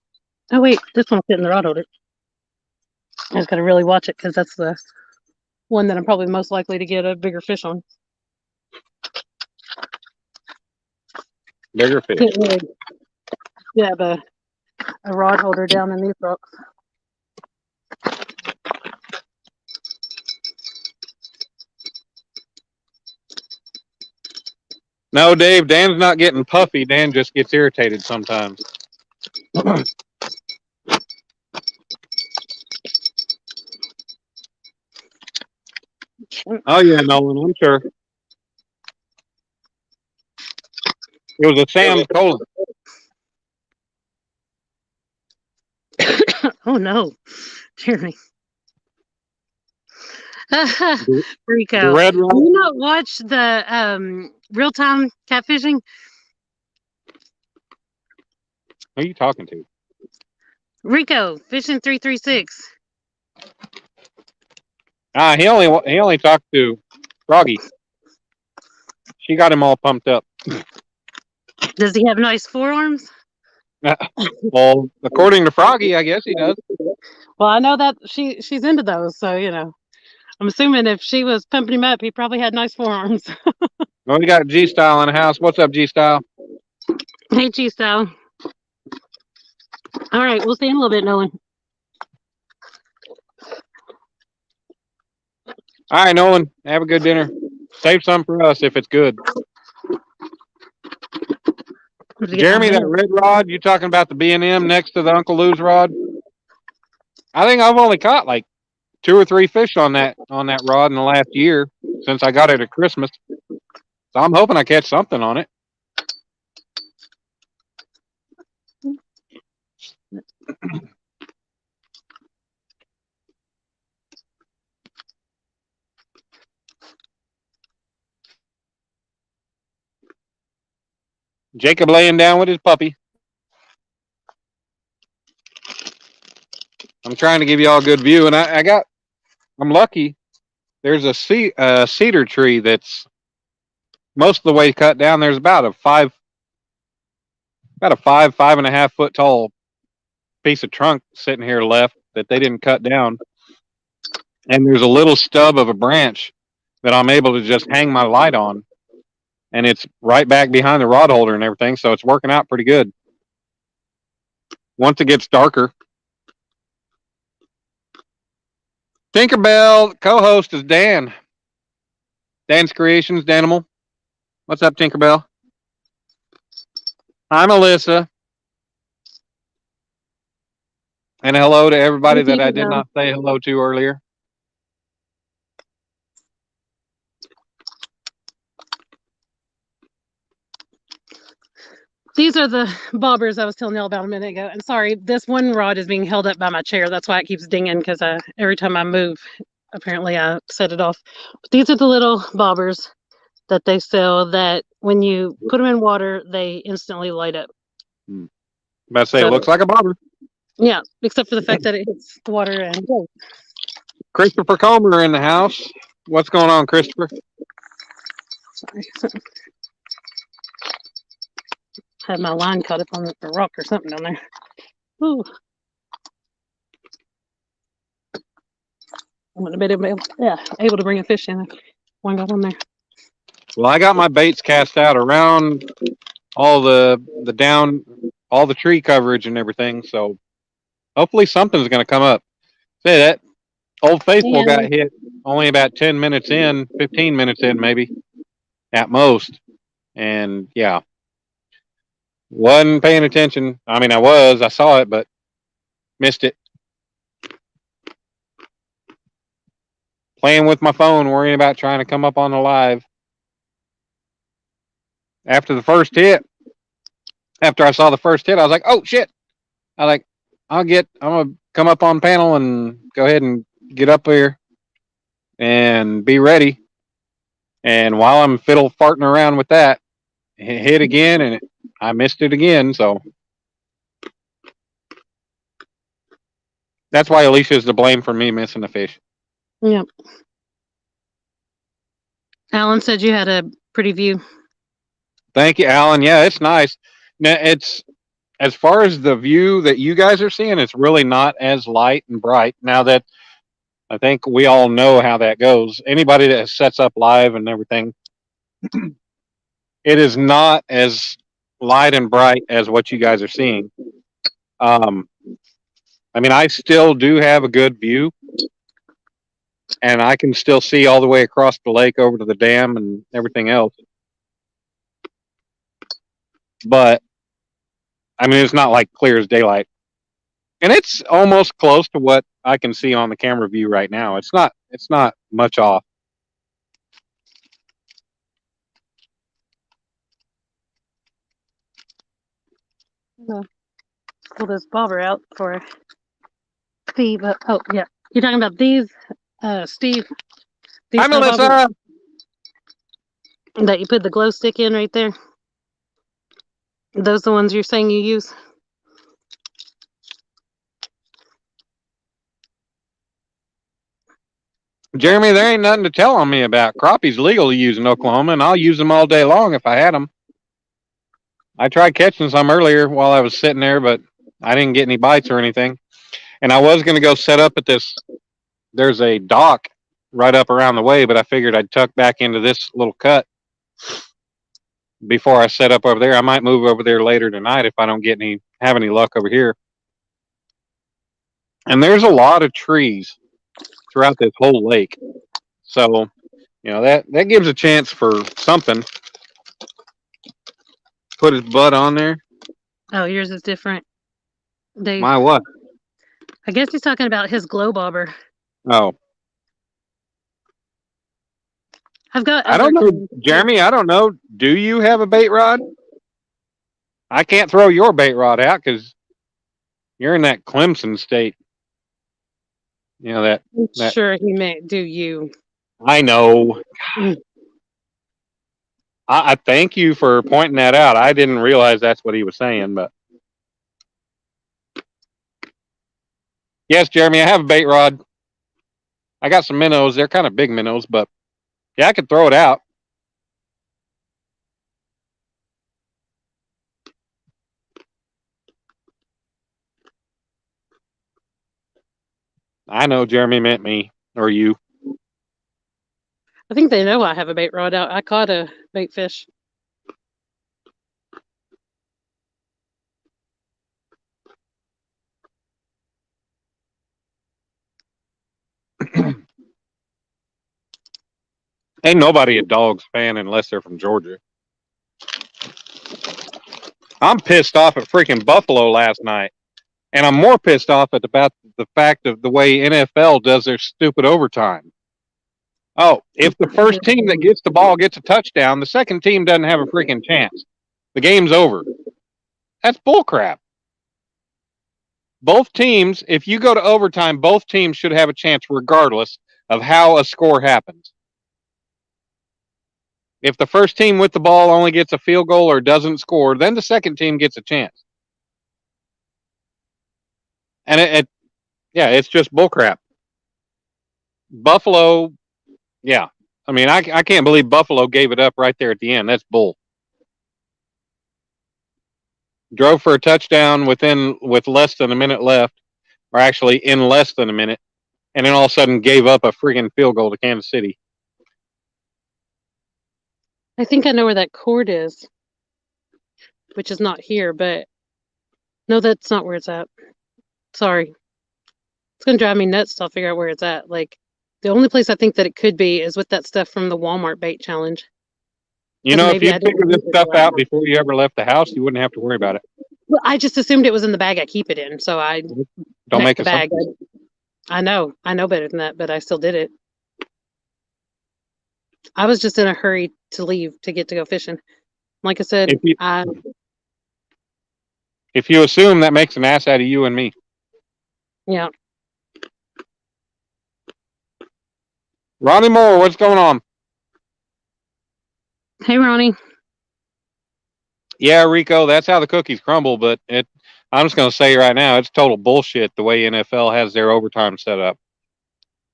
oh wait, this one's fitting the rod holder. I just got to really watch it because that's the one that I'm probably most likely to get a bigger fish on. Bigger fish. Yeah, a rod holder down in these rocks. No, Dave, Dan's not getting puffy. Dan just gets irritated sometimes. Oh, yeah, Nolan, I'm sure. It was a Sam Colon. Oh, no. Jeremy. Rico. The red rod? Do you not watch the real-time catfishing? Who are you talking to? Rico, Fishing 336. He only talked to Froggy. She got him all pumped up. Does he have nice forearms? Well, according to Froggy, I guess he does. Well, I know that she's into those, so I'm assuming if she was pumping him up, he probably had nice forearms. Well, we got G-Style in the house. What's up, G-Style? Hey, G-Style. All right, we'll see in a little bit, Nolan. All right, Nolan, have a good dinner. Save some for us if it's good. Jeremy, that red rod, you talking about the B&M next to the Uncle Lou's rod? I think I've only caught like 2 or 3 fish on that rod in the last year since I got it at Christmas. So I'm hoping I catch something on it. Jacob laying down with his puppy. I'm trying to give you all a good view, and I'm lucky. There's a cedar tree that's most of the way cut down. There's about a 5.5 foot tall piece of trunk sitting here left that they didn't cut down. And there's a little stub of a branch that I'm able to just hang my light on. And it's right back behind the rod holder and everything. So it's working out pretty good. Once it gets darker. Tinkerbell, co-host is Dan. Dan's Creations, Danimal. What's up, Tinkerbell? Hi, Melissa. And hello to everybody that I did not say hello to earlier. These are the bobbers I was telling y'all about a minute ago. And sorry, this one rod is being held up by my chair. That's why it keeps dinging, because every time I move, apparently I set it off. But these are the little bobbers that they sell that when you put them in water, they instantly light up. About to say, it looks like a bobber. Yeah, except for the fact that it hits the water and goes. Christopher Comer in the house. What's going on, Christopher? Sorry. Had my line caught up on the rock or something down there. Ooh. I wouldn't have been able to bring a fish in. One got on there. Well, I got my baits cast out around all the down, all the tree coverage and everything. So hopefully something's going to come up. Say that Old Faithful got hit only about 10 minutes in, 15 minutes in, maybe at most. And yeah, wasn't paying attention. I mean, I saw it, but missed it. Playing with my phone, worrying about trying to come up on the live. After the first hit, after I saw the first hit, I was like, oh shit. I'm going to come up on panel and go ahead and get up here and be ready. And while I'm fiddle farting around with that, it hit again and I missed it again. So that's why Alicia is to blame for me missing the fish. Yep. Alan said you had a pretty view. Thank you, Alan. Yeah, it's nice. Now, it's as far as the view that you guys are seeing, it's really not as light and bright. Now that I think we all know how that goes. Anybody that sets up live and everything, it is not as light and bright as what you guys are seeing. I mean, I still do have a good view, and I can still see all the way across the lake over to the dam and everything else. But I mean, it's not like clear as daylight, and it's almost close to what I can see on the camera view right now. It's not much off. Pull this bobber out for Steve. Oh yeah, you're talking about these, Steve. These Hi, Melissa. That you put the glow stick in right there. Those the ones you're saying you use? Jeremy, there ain't nothing to tell on me about. Crappie's legal to use in Oklahoma, and I'll use them all day long if I had them. I tried catching some earlier while I was sitting there, but I didn't get any bites or anything. And I was going to go set up at this. There's a dock right up around the way, but I figured I'd tuck back into this little cut before I set up over there. I might move over there later tonight if I don't have any luck over here. And there's a lot of trees throughout this whole lake. So, that gives a chance for something. Put his butt on there. Oh, yours is different. Dave. My what? I guess he's talking about his glow bobber. Oh. I don't know, Jeremy. I don't know. Do you have a bait rod? I can't throw your bait rod out because you're in that Clemson state. You know that. Sure, he meant do you. I know. I thank you for pointing that out. I didn't realize that's what he was saying, but yes, Jeremy, I have a bait rod. I got some minnows. They're kind of big minnows, but yeah, I could throw it out. I know Jeremy meant me or you. I think they know I have a bait rod out. I caught a bait fish. Ain't nobody a Dogs fan unless they're from Georgia. I'm pissed off at freaking Buffalo last night. And I'm more pissed off about the fact of the way NFL does their stupid overtime. Oh, if the first team that gets the ball gets a touchdown, the second team doesn't have a freaking chance. The game's over. That's bullcrap. Both teams, if you go to overtime, both teams should have a chance regardless of how a score happens. If the first team with the ball only gets a field goal or doesn't score, then the second team gets a chance. And it's just bullcrap. Buffalo, yeah. I mean, I can't believe Buffalo gave it up right there at the end. That's bull. drove for a touchdown with less than a minute left, or actually in less than a minute, and then all of a sudden gave up a friggin' field goal to Kansas City. I think I know where that cord is, which is not here, but no, that's not where it's at. Sorry. It's going to drive me nuts till I figure out where it's at. Like, the only place I think that it could be is with that stuff from the Walmart bait challenge. You 'Cause know, if maybe you I didn't figure this use it stuff the last out time. before you ever left the house, you wouldn't have to worry about it. Well, I just assumed it was in the bag I keep it in, so I Don't packed make the bag. assumptions. I know better than that, but I still did it. I was just in a hurry to leave to get to go fishing. Like I said, If you assume, that makes an ass out of you and me. yeah. Ronnie Moore, what's going on? Hey, Ronnie. Yeah, Rico, that's how the cookies crumble. But I'm just going to say right now, it's total bullshit the way NFL has their overtime set up,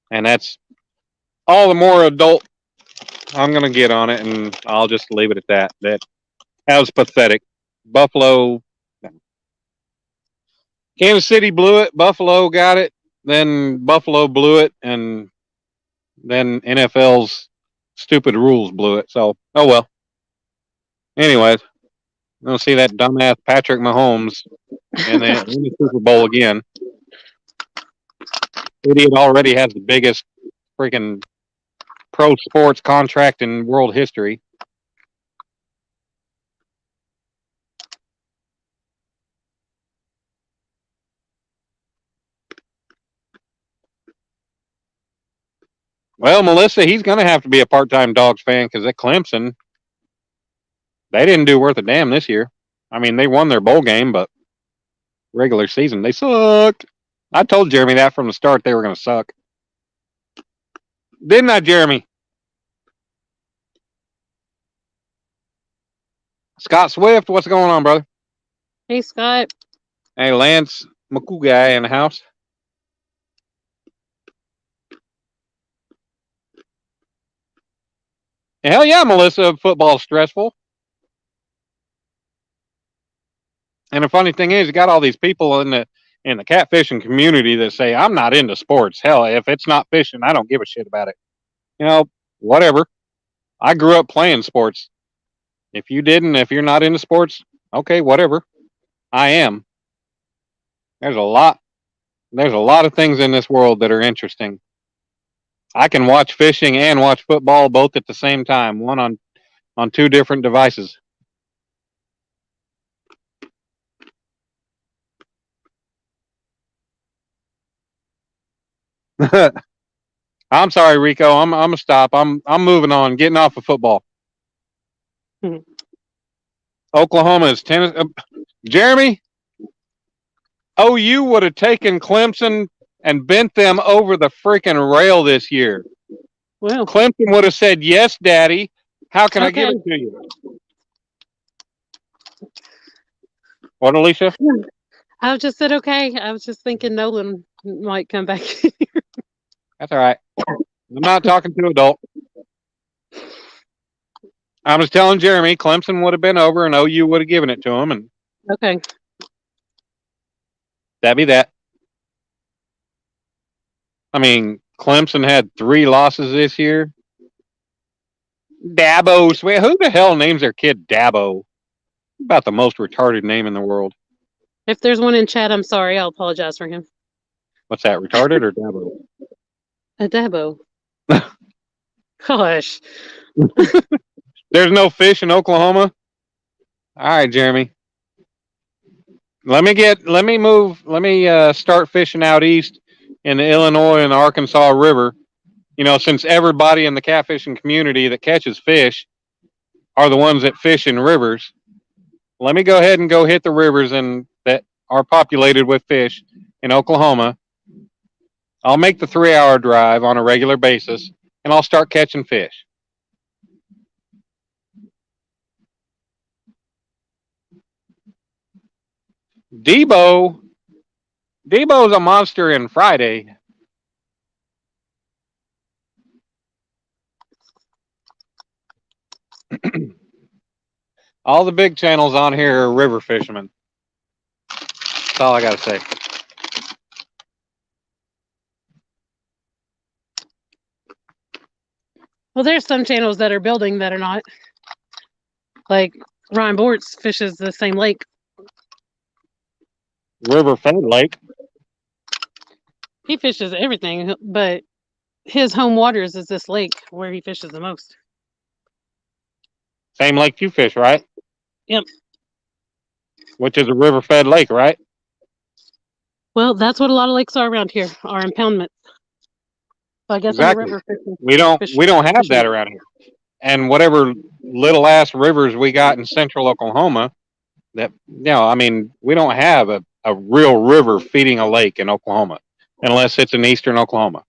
and that's all the more adult. I'm going to get on it, and I'll just leave it at that. That was pathetic. Buffalo, Kansas City blew it. Buffalo got it. Then Buffalo blew it, and then NFL's stupid rules blew it. So, oh well. Anyways, I'm gonna see that dumbass Patrick Mahomes in the Super Bowl again. Idiot already has the biggest freaking pro sports contract in world history. Well, Melissa, he's going to have to be a part-time Dogs fan because at Clemson, they didn't do worth a damn this year. I mean, they won their bowl game, but regular season, they sucked. I told Jeremy that from the start they were going to suck. Didn't I, Jeremy? Scott Swift, what's going on, brother? Hey, Scott. Hey, Lance McCoo guy in the house. Hell yeah, Melissa, football's stressful. And the funny thing is, you got all these people in the catfishing community that say, I'm not into sports. Hell, if it's not fishing, I don't give a shit about it. You know, whatever. I grew up playing sports. If you didn't, if you're not into sports, okay, whatever. I am. There's a lot of things in this world that are interesting. I can watch fishing and watch football both at the same time, one on two different devices. I'm sorry, Rico. I'm gonna stop. I'm moving on. Getting off of football. Mhm. Oklahoma is tennis. Jeremy, OU would have taken Clemson and bent them over the freaking rail this year. Well, Clemson would have said, "Yes, Daddy. How can I give it to you?" What, Alicia? I just said okay. I was just thinking Nolan might come back. That's all right. I'm not talking to adult. I was telling Jeremy Clemson would have been over and OU would have given it to him, and Okay. that'd be that. I mean, Clemson had 3 losses this year. Dabo, who the hell names their kid Dabo? About the most retarded name in the world. If there's one in chat, I'm sorry. I'll apologize for him. What's that, retarded or Dabo? A Dabo. Gosh. There's no fish in Oklahoma? All right, Jeremy. Let me start fishing out east in the Illinois and Arkansas River. You know, since everybody in the catfishing community that catches fish are the ones that fish in rivers, let me go ahead and go hit the rivers that are populated with fish in Oklahoma. I'll make the 3-hour drive on a regular basis, and I'll start catching fish. Debo's a monster in Friday. All the big channels on here are river fishermen. That's all I gotta say. Well, there's some channels that are building that are not. Like Ryan Bortz fishes the same lake. River fed lake. He fishes everything, but his home waters is this lake where he fishes the most. Same lake you fish, right? Yep. Which is a river fed lake, right? Well, that's what a lot of lakes are around here, are impoundments. So I guess Exactly. I'm a river fishing. We don't have that around here. And whatever little ass rivers we got in central Oklahoma, that I mean, we don't have a real river feeding a lake in Oklahoma, unless it's in eastern Oklahoma,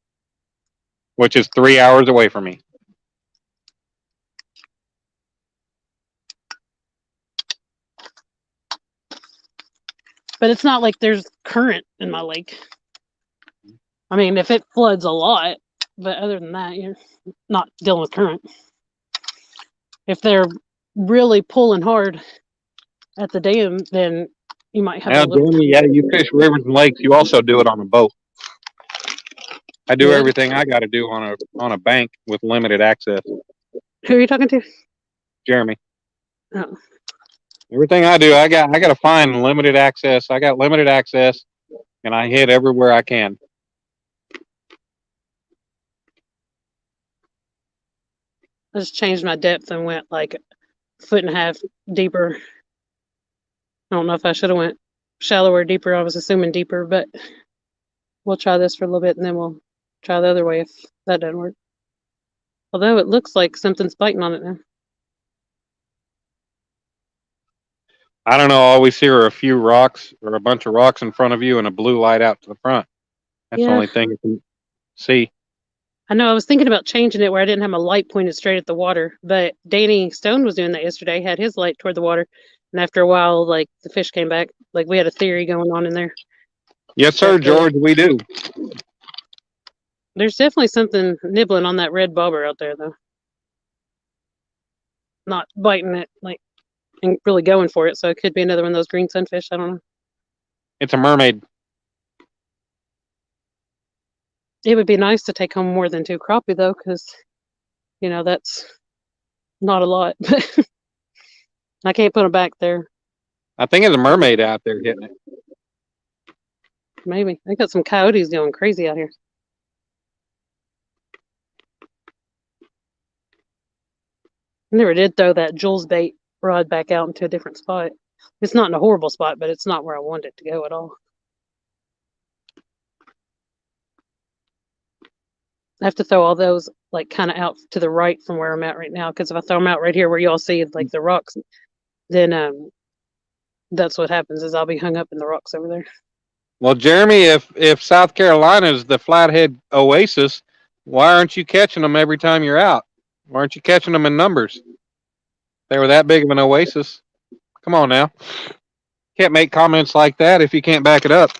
which is 3 hours away from me. But it's not like there's current in my lake. I mean, if it floods a lot, but other than that, you're not dealing with current. If they're really pulling hard at the dam, then you might have Now, a little. Jamie, yeah, you fish rivers and lakes. You also do it on a boat. I do everything I got to do on a bank with limited access. Who are you talking to? Jeremy. Oh. Everything I do, I got to find limited access. I got limited access, and I hit everywhere I can. I just changed my depth and went like a foot and a half deeper. I don't know if I should have went shallower, deeper. I was assuming deeper, but we'll try this for a little bit and then we'll try the other way if that doesn't work. Although it looks like something's biting on it now. I don't know. All we see are a few rocks or a bunch of rocks in front of you and a blue light out to the front. That's the only thing you can see. I know I was thinking about changing it where I didn't have my light pointed straight at the water, but Danny Stone was doing that yesterday, had his light toward the water. And after a while, like the fish came back. Like we had a theory going on in there. Yes, sir, George, we do. There's definitely something nibbling on that red bobber out there, though. Not biting it, like, and really going for it. So it could be another one of those green sunfish. I don't know. It's a mermaid. It would be nice to take home more than 2 crappie, though, because, you know, that's not a lot. I can't put them back there. I think it's a mermaid out there hitting it. Maybe. I got some coyotes going crazy out here. I never did throw that Jules bait rod back out into a different spot. It's not in a horrible spot, but it's not where I wanted it to go at all. I have to throw all those like kind of out to the right from where I'm at right now, because if I throw them out right here where y'all see like the rocks, then that's what happens is I'll be hung up in the rocks over there. Well, Jeremy, if South Carolina is the flathead oasis, why aren't you catching them every time you're out? Why aren't you catching them in numbers? They were that big of an oasis. Come on now. Can't make comments like that if you can't back it up.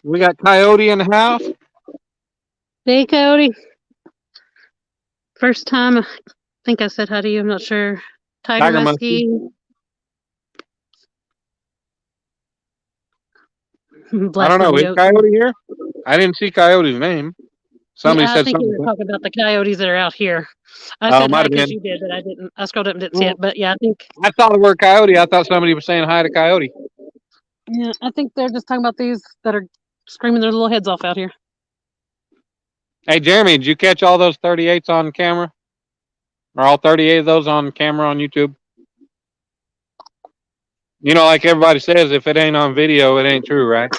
We got Coyote in the house. Hey, Coyote. First time, I think I said hi to you. I'm not sure. Tiger Muskie. I don't know. Is Coyote here? I didn't see Coyote's name. Somebody said something. I think you were talking about the coyotes that are out here. I said hi because you did, but I didn't. I scrolled up and didn't see it. But yeah, I think I saw the word coyote. I thought somebody was saying hi to Coyote. Yeah, I think they're just talking about these that are screaming their little heads off out here. Hey, Jeremy, did you catch all those 38s on camera? Or all 38 of those on camera on YouTube? You know, like everybody says, if it ain't on video, it ain't true, right?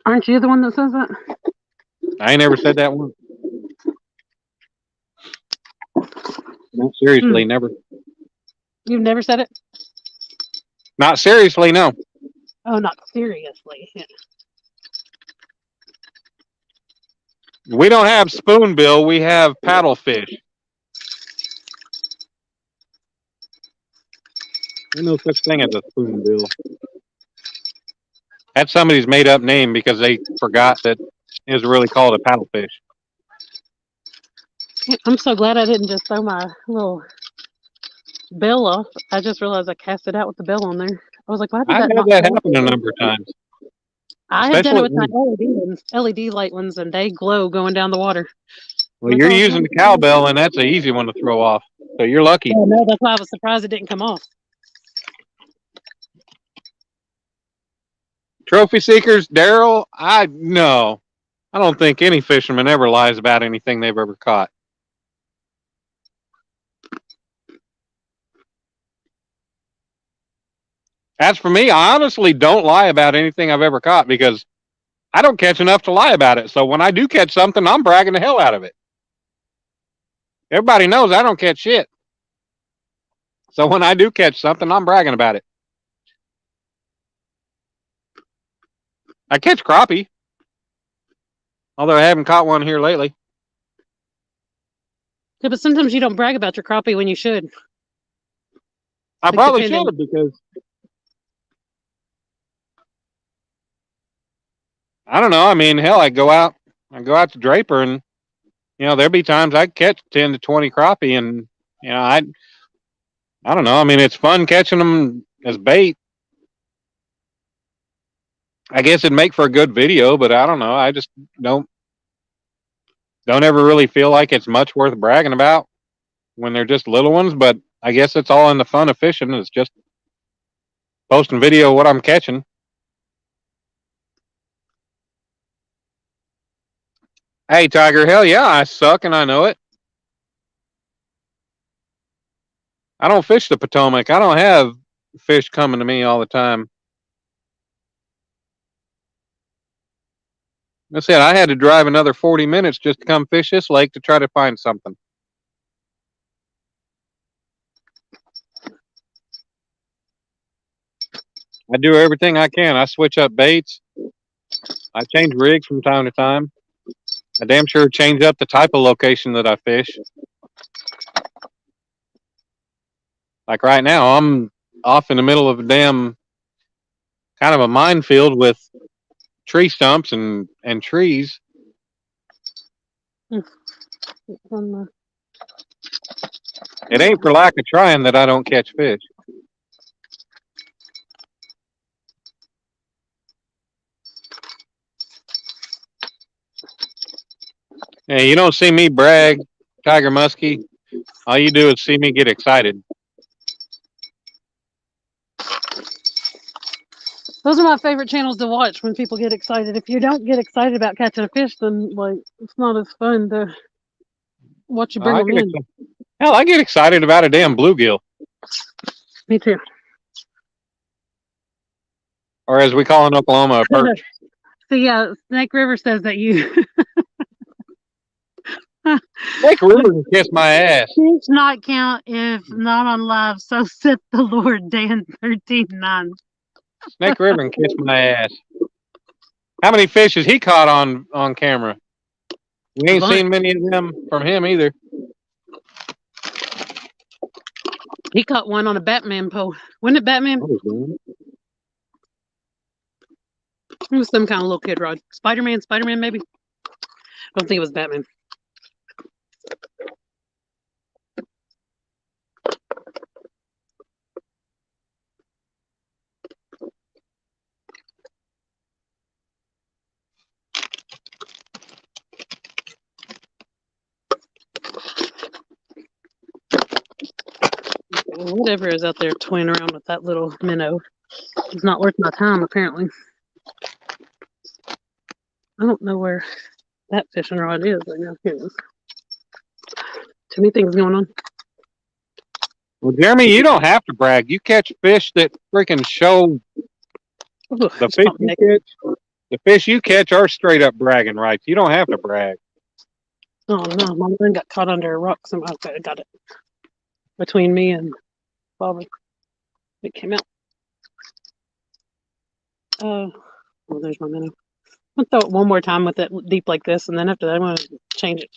Aren't you the one that says that? I ain't never said that one. Not seriously, never. You've never said it? Not seriously, no. Oh, not seriously. Yeah. We don't have spoonbill. We have paddlefish. There's no such thing as a spoonbill. That's somebody's made up name because they forgot that it was really called a paddlefish. I'm so glad I didn't just throw my little bell off. I just realized I cast it out with the bell on there. I was like, why did I've that had not that fall happen a off? number of times, I have done it especially with my LED light ones, and they glow going down the water. well, you're using the cowbell, and that's an easy one to throw off. So you're lucky. Oh, no, that's why I was surprised it didn't come off. Trophy seekers, Daryl, I don't think any fisherman ever lies about anything they've ever caught. As for me, I honestly don't lie about anything I've ever caught because I don't catch enough to lie about it. So when I do catch something, I'm bragging the hell out of it. Everybody knows I don't catch shit. So when I do catch something, I'm bragging about it. I catch crappie, although I haven't caught one here lately. Yeah, but sometimes you don't brag about your crappie when you should. I probably should because I don't know. I mean, hell, I go out to Draper, and there'll be times I catch 10 to 20 crappie, and I don't know. I mean, it's fun catching them as bait. I guess it'd make for a good video, but I don't know. I just don't ever really feel like it's much worth bragging about when they're just little ones. But I guess it's all in the fun of fishing. It's just posting video of what I'm catching. Hey, Tiger, hell yeah, I suck and I know it. I don't fish the Potomac. I don't have fish coming to me all the time. I said I had to drive another 40 minutes just to come fish this lake to try to find something. I do everything I can. I switch up baits. I change rigs from time to time. I damn sure change up the type of location that I fish. Like right now, I'm off in the middle of a damn kind of a minefield with tree stumps and trees. It ain't for lack of trying that I don't catch fish. Hey, you don't see me brag, Tiger Muskie. All you do is see me get excited. Those are my favorite channels to watch when people get excited. If you don't get excited about catching a fish, then it's not as fun to watch you bring them in. Hell, I get excited about a damn bluegill. Me too. Or as we call in Oklahoma, a perch. So yeah, Snake River says that you Snake River can kiss my ass. Fish not count if not on live, so said the Lord, Dan 13:9. Snake River can kiss my ass. How many fish has he caught on camera? We ain't seen many of them from him either. He caught one on a Batman pole. Wasn't it Batman? It was some kind of little kid rod. Spider-Man maybe? I don't think it was Batman. Whatever is out there toying around with that little minnow. It's not worth my time, apparently. I don't know where that fishing rod is right now. Here it is. Too many things going on. Well, Jeremy, you don't have to brag. You catch fish that freaking show the fish you catch. The fish you catch are straight up bragging rights. You don't have to brag. Oh no, my line got caught under a rock somehow. Okay, I got it. Between me and Bobby. It came out. Well, there's my minnow. I'll throw it one more time with it deep like this, and then after that, I'm going to change it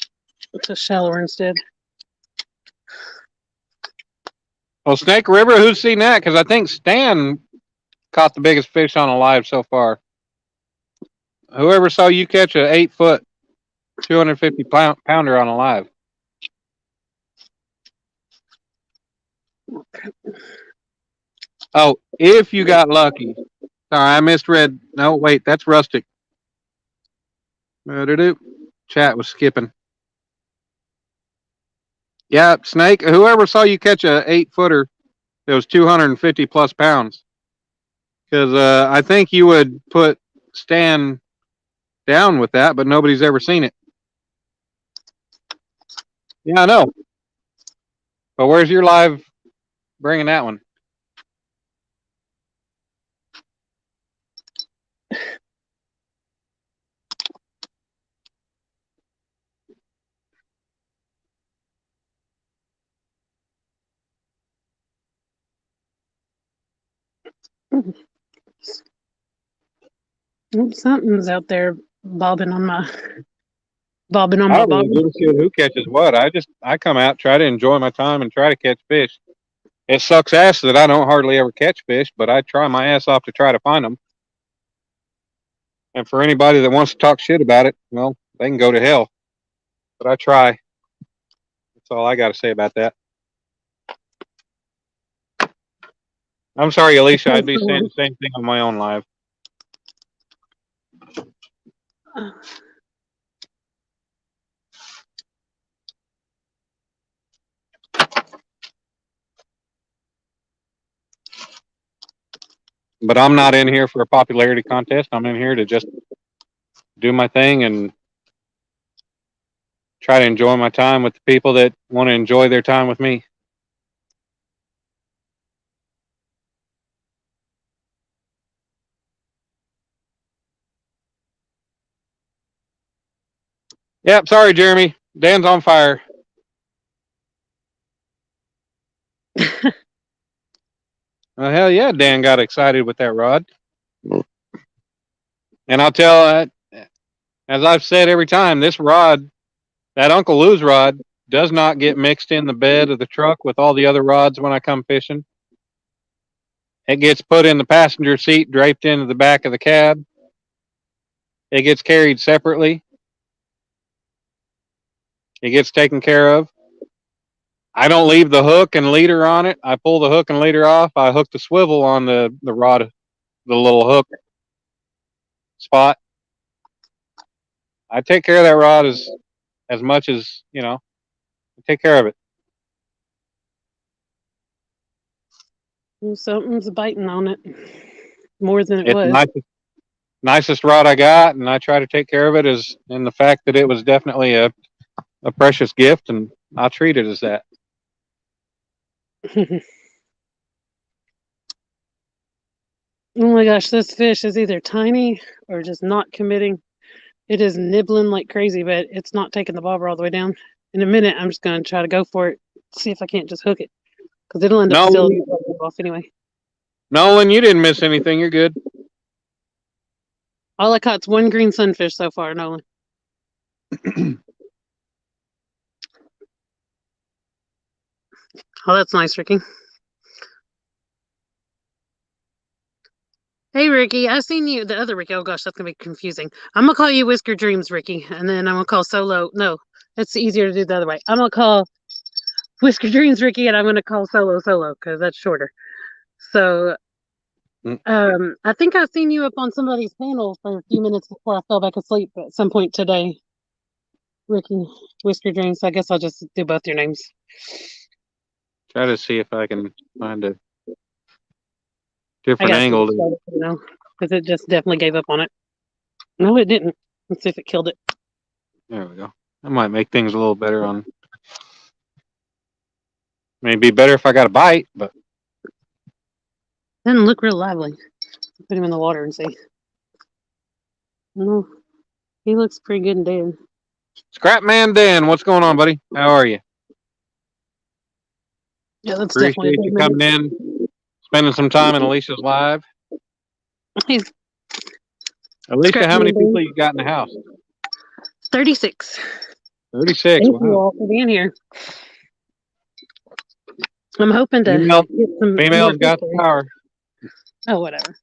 to shallower instead. Well, Snake River, who's seen that? Because I think Stan caught the biggest fish on a live so far. Whoever saw you catch a 8-foot, 250 pounder on a live? Oh, if you got lucky. Sorry, I misread. No, wait, that's rustic. Chat was skipping. Yeah, Snake. Whoever saw you catch a 8-footer that was 250 plus pounds, because I think you would put Stan down with that, but nobody's ever seen it. Yeah, I know. But where's your live bringing that one? Something's out there bobbing on my I don't really bobbin. give a shit who catches what. I come out, try to enjoy my time, and try to catch fish. It sucks ass that I don't hardly ever catch fish, but I try my ass off to try to find them. And for anybody that wants to talk shit about it, well, they can go to hell. But I try. That's all I got to say about that. I'm sorry, Alicia. I'd be saying the same thing on my own live. But I'm not in here for a popularity contest. I'm in here to just do my thing and try to enjoy my time with the people that want to enjoy their time with me. Yep, sorry, Jeremy. Dan's on fire. Well, hell yeah, Dan got excited with that rod. And I'll tell, as I've said every time, this rod, that Uncle Lou's rod, does not get mixed in the bed of the truck with all the other rods when I come fishing. It gets put in the passenger seat, draped into the back of the cab. It gets carried separately. It gets taken care of. I don't leave the hook and leader on it. I pull the hook and leader off. I hook the swivel on the rod, the little hook spot. I take care of that rod as much as, I take care of it. Something's biting on it more than it It's was. the nicest rod I got, and I try to take care of it as in the fact that it was definitely a precious gift, and I'll treat it as that. Oh my gosh, this fish is either tiny or just not committing. It is nibbling like crazy, but it's not taking the bobber all the way down. In a minute, I'm just going to try to go for it, see if I can't just hook it, because it'll end up still off anyway. Nolan, you didn't miss anything. You're good. All I caught's one green sunfish so far, Nolan. Oh, that's nice, Ricky. Hey, Ricky, I seen you. The other Ricky. Oh gosh, that's gonna be confusing. I'm gonna call you Whisker Dreams, Ricky, and then I'm gonna call Solo. No, it's easier to do the other way. I'm gonna call Whisker Dreams, Ricky, and I'm gonna call Solo because that's shorter. So, I think I've seen you up on somebody's panel for a few minutes before I fell back asleep at some point today. Ricky, Whisker Dreams. I guess I'll just do both your names. Try to see if I can find a different angle. Because it just definitely gave up on it. No, it didn't. Let's see if it killed it. There we go. That might make things a little better on. Maybe better if I got a bite, but Doesn't look real lively. Put him in the water and see. No, he looks pretty good and dead. Scrapman Dan, what's going on, buddy? How are you? Yeah, that's appreciate you coming in, spending some time in Alicia's live. Alicia, how many people you got in the house? 36. 36. Thank wow. you all for being here. I'm hoping to get some females got the power. Oh, whatever.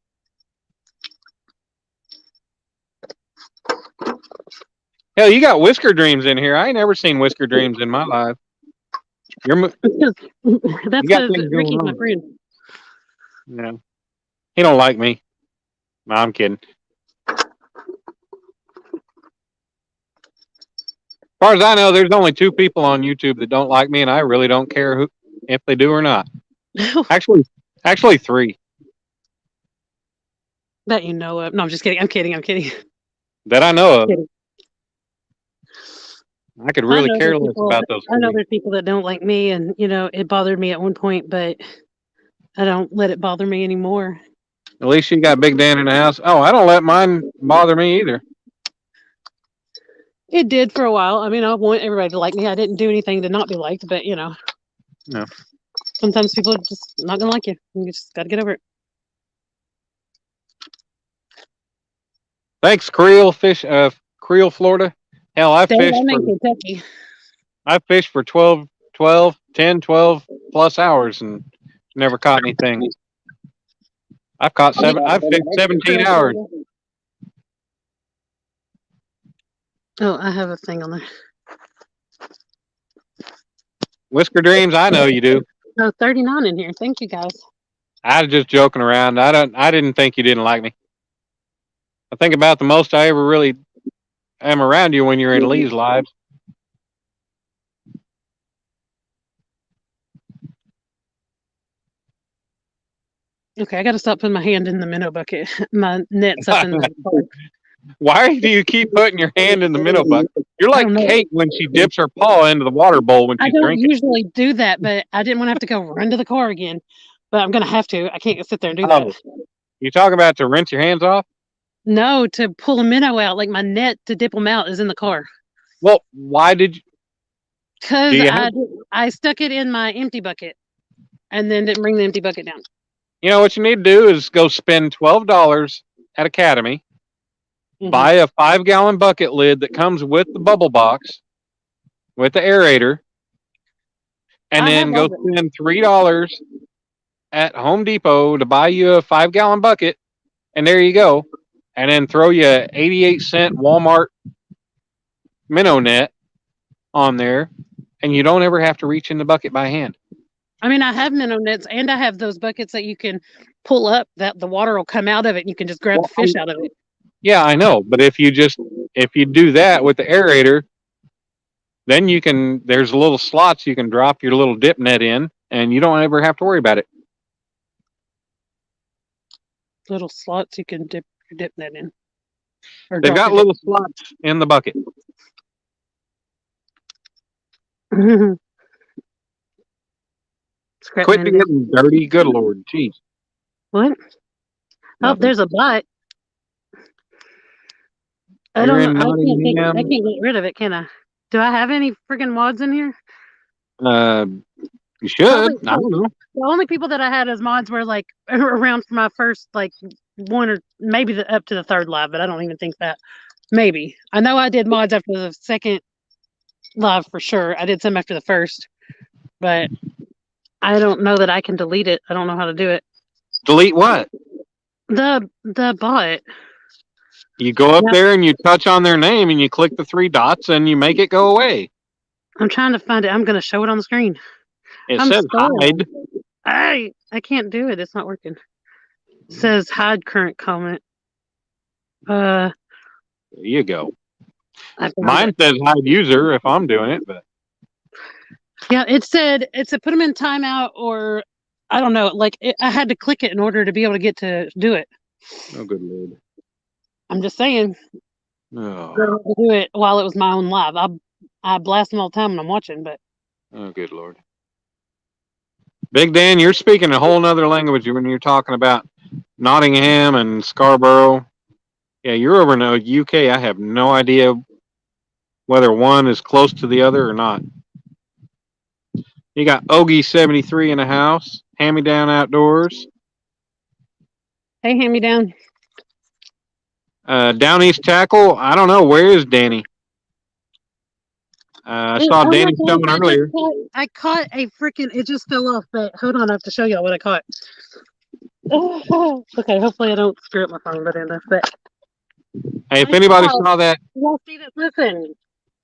Hell, you got Whisker Dreams in here. I ain't never seen Whisker Dreams in my life. That's because Ricky's my friend. No, he don't like me. No, I'm kidding. As far as I know, there's only 2 people on YouTube that don't like me, and I really don't care who if they do or not. Actually 3 That you know of. No, I'm just kidding. I'm kidding. I'm kidding. that I know of. Kidding. I could really care less people, about those I know 3. there's people that don't like me, and it bothered me at one point, but I don't let it bother me anymore. At least you got Big Dan in the house. Oh, I don't let mine bother me either. It did for a while. I mean, I want everybody to like me. I didn't do anything to not be liked, but No. sometimes people are just not gonna like you. You just got to get over it. Thanks, Creel Fish, Creel, Florida. Hell, I fished I'm for in Kentucky. I fished for 10, 12 plus hours and never caught anything. I've caught I've fished 17 hours. Oh, I have a thing on there. Whisker Dreams, I know you do. Oh, 39 in here. Thank you, guys. I was just joking around. I didn't think you didn't like me. I think about the most I ever really am around you when you're in Lee's live. Okay, I got to stop putting my hand in the minnow bucket. My net's up in the park. Why do you keep putting your hand in the minnow bucket? You're like Kate when she dips her paw into the water bowl when she's drinking. I don't usually do that, but I didn't want to have to go run to the car again. But I'm going to have to. I can't sit there and do that. You talk about to rinse your hands off? No, to pull a minnow out. Like my net to dip them out is in the car. Well, why did you? Because I stuck it in my empty bucket and then didn't bring the empty bucket down. You know what you need to do is go spend $12 at Academy, buy a 5-gallon bucket lid that comes with the bubble box, with the aerator, and then go spend $3 at Home Depot to buy you a 5-gallon bucket, and there you go. And then throw you an 88-cent Walmart minnow net on there, and you don't ever have to reach in the bucket by hand. I mean, I have minnow nets, and I have those buckets that you can pull up that the water will come out of it, and you can just grab the fish out of it. Yeah, I know. But if you do that with the aerator, then there's little slots you can drop your little dip net in, and you don't ever have to worry about it. Little slots you can dip your dip net in. They've got little slots in the bucket. Quit getting dirty. Good Lord. Jeez. What? Oh, there's a bot. I don't know. I can't get rid of it, can I? Do I have any freaking mods in here? You should. I don't know. The only people that I had as mods were like around for my first one or maybe up to the 3rd live, but I don't even think that. Maybe. I know I did mods after the 2nd live for sure. I did some after the 1st, but I don't know that I can delete it. I don't know how to do it. Delete what? The bot. You go up there and you touch on their name and you click the 3 dots and you make it go away. I'm trying to find it. I'm going to show it on the screen. It says hide. I can't do it. It's not working. It says hide current comment. There you go. Mine says hide user if I'm doing it, but yeah, it said put them in timeout or I don't know. I had to click it in order to be able to get to do it. Oh, good Lord. I'm just saying. Oh. To do it while it was my own live. I blast them all the time when I'm watching, but. Oh, good Lord. Big Dan, you're speaking a whole nother language when you're talking about Nottingham and Scarborough. Yeah, you're over in the UK. I have no idea whether one is close to the other or not. You got Ogie73 in the house. Hand-me-down outdoors. Hey, hand-me-down. Down East Tackle. I don't know. Where is Danny? I saw Danny Stone earlier. I caught a freaking. It just fell off. But hold on, I have to show y'all what I caught. Okay, hopefully I don't screw up my phone, but hey, if anybody saw that, you all see this? Listen,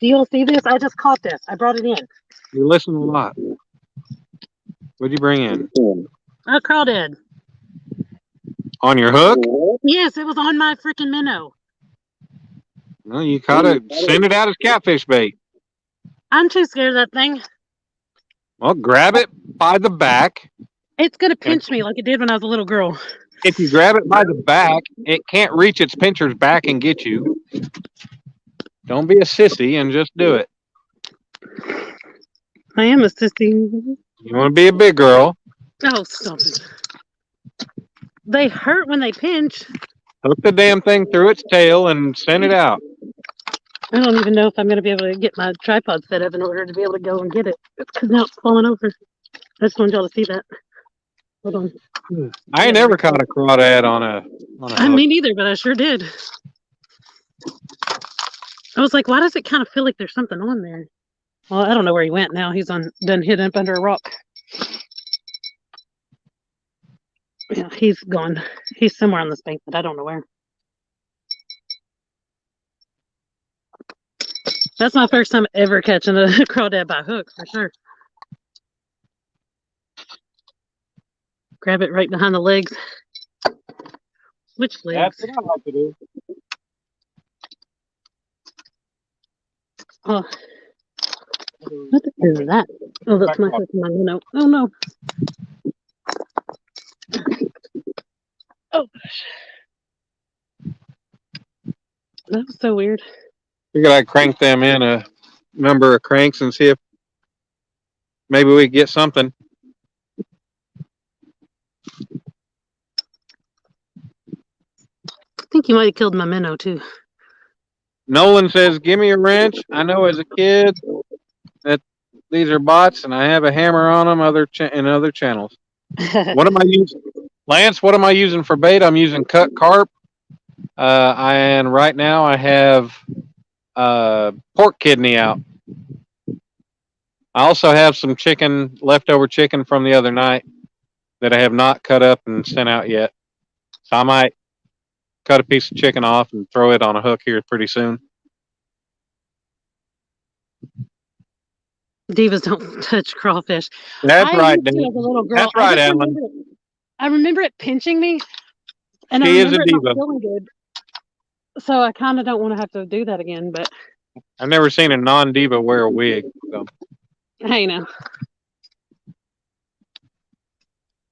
do you all see this? I just caught this. I brought it in. You listen a lot. What'd you bring in? A crawdad. On your hook? Yes, it was on my freaking minnow. Well, you gotta send it out as catfish bait. I'm too scared of that thing. Well, grab it by the back. It's gonna pinch me like it did when I was a little girl. If you grab it by the back, it can't reach its pincher's back and get you. Don't be a sissy and just do it. I am a sissy. You want to be a big girl. Oh, stop it. They hurt when they pinch. Hook the damn thing through its tail and send it out. I don't even know if I'm going to be able to get my tripod set up in order to be able to go and get it. Because now it's falling over. I just wanted y'all to see that. Hold on. I ain't never caught a crawdad on a hook. Me neither, but I sure did. I was like, why does it kind of feel like there's something on there? Well, I don't know where he went now. He's done hidden up under a rock. Yeah, he's gone. He's somewhere on this bank, but I don't know where. That's my first time ever catching a crawdad by hook, for sure. Grab it right behind the legs. Which legs? That's what I like to do. Oh, what is that? Oh, that's my hook. My minnow. Oh no. Oh gosh. That was so weird. Figured I'd crank them in a number of cranks and see if maybe we could get something. I think you might have killed my minnow too. Nolan says, "Give me a wrench. I know as a kid that these are bots, and I have a hammer on them in other channels." What am I using, Lance? What am I using for bait? I'm using cut carp, and right now I have pork kidney out. I also have some leftover chicken from the other night that I have not cut up and sent out yet. So I might cut a piece of chicken off and throw it on a hook here pretty soon. Divas don't touch crawfish. That's right, Dave. As a little girl, that's right, Alan. I remember it pinching me, and she I remember is a it diva. not feeling good. So I kind of don't want to have to do that again. But I've never seen a non-diva wear a wig. So. Hey, now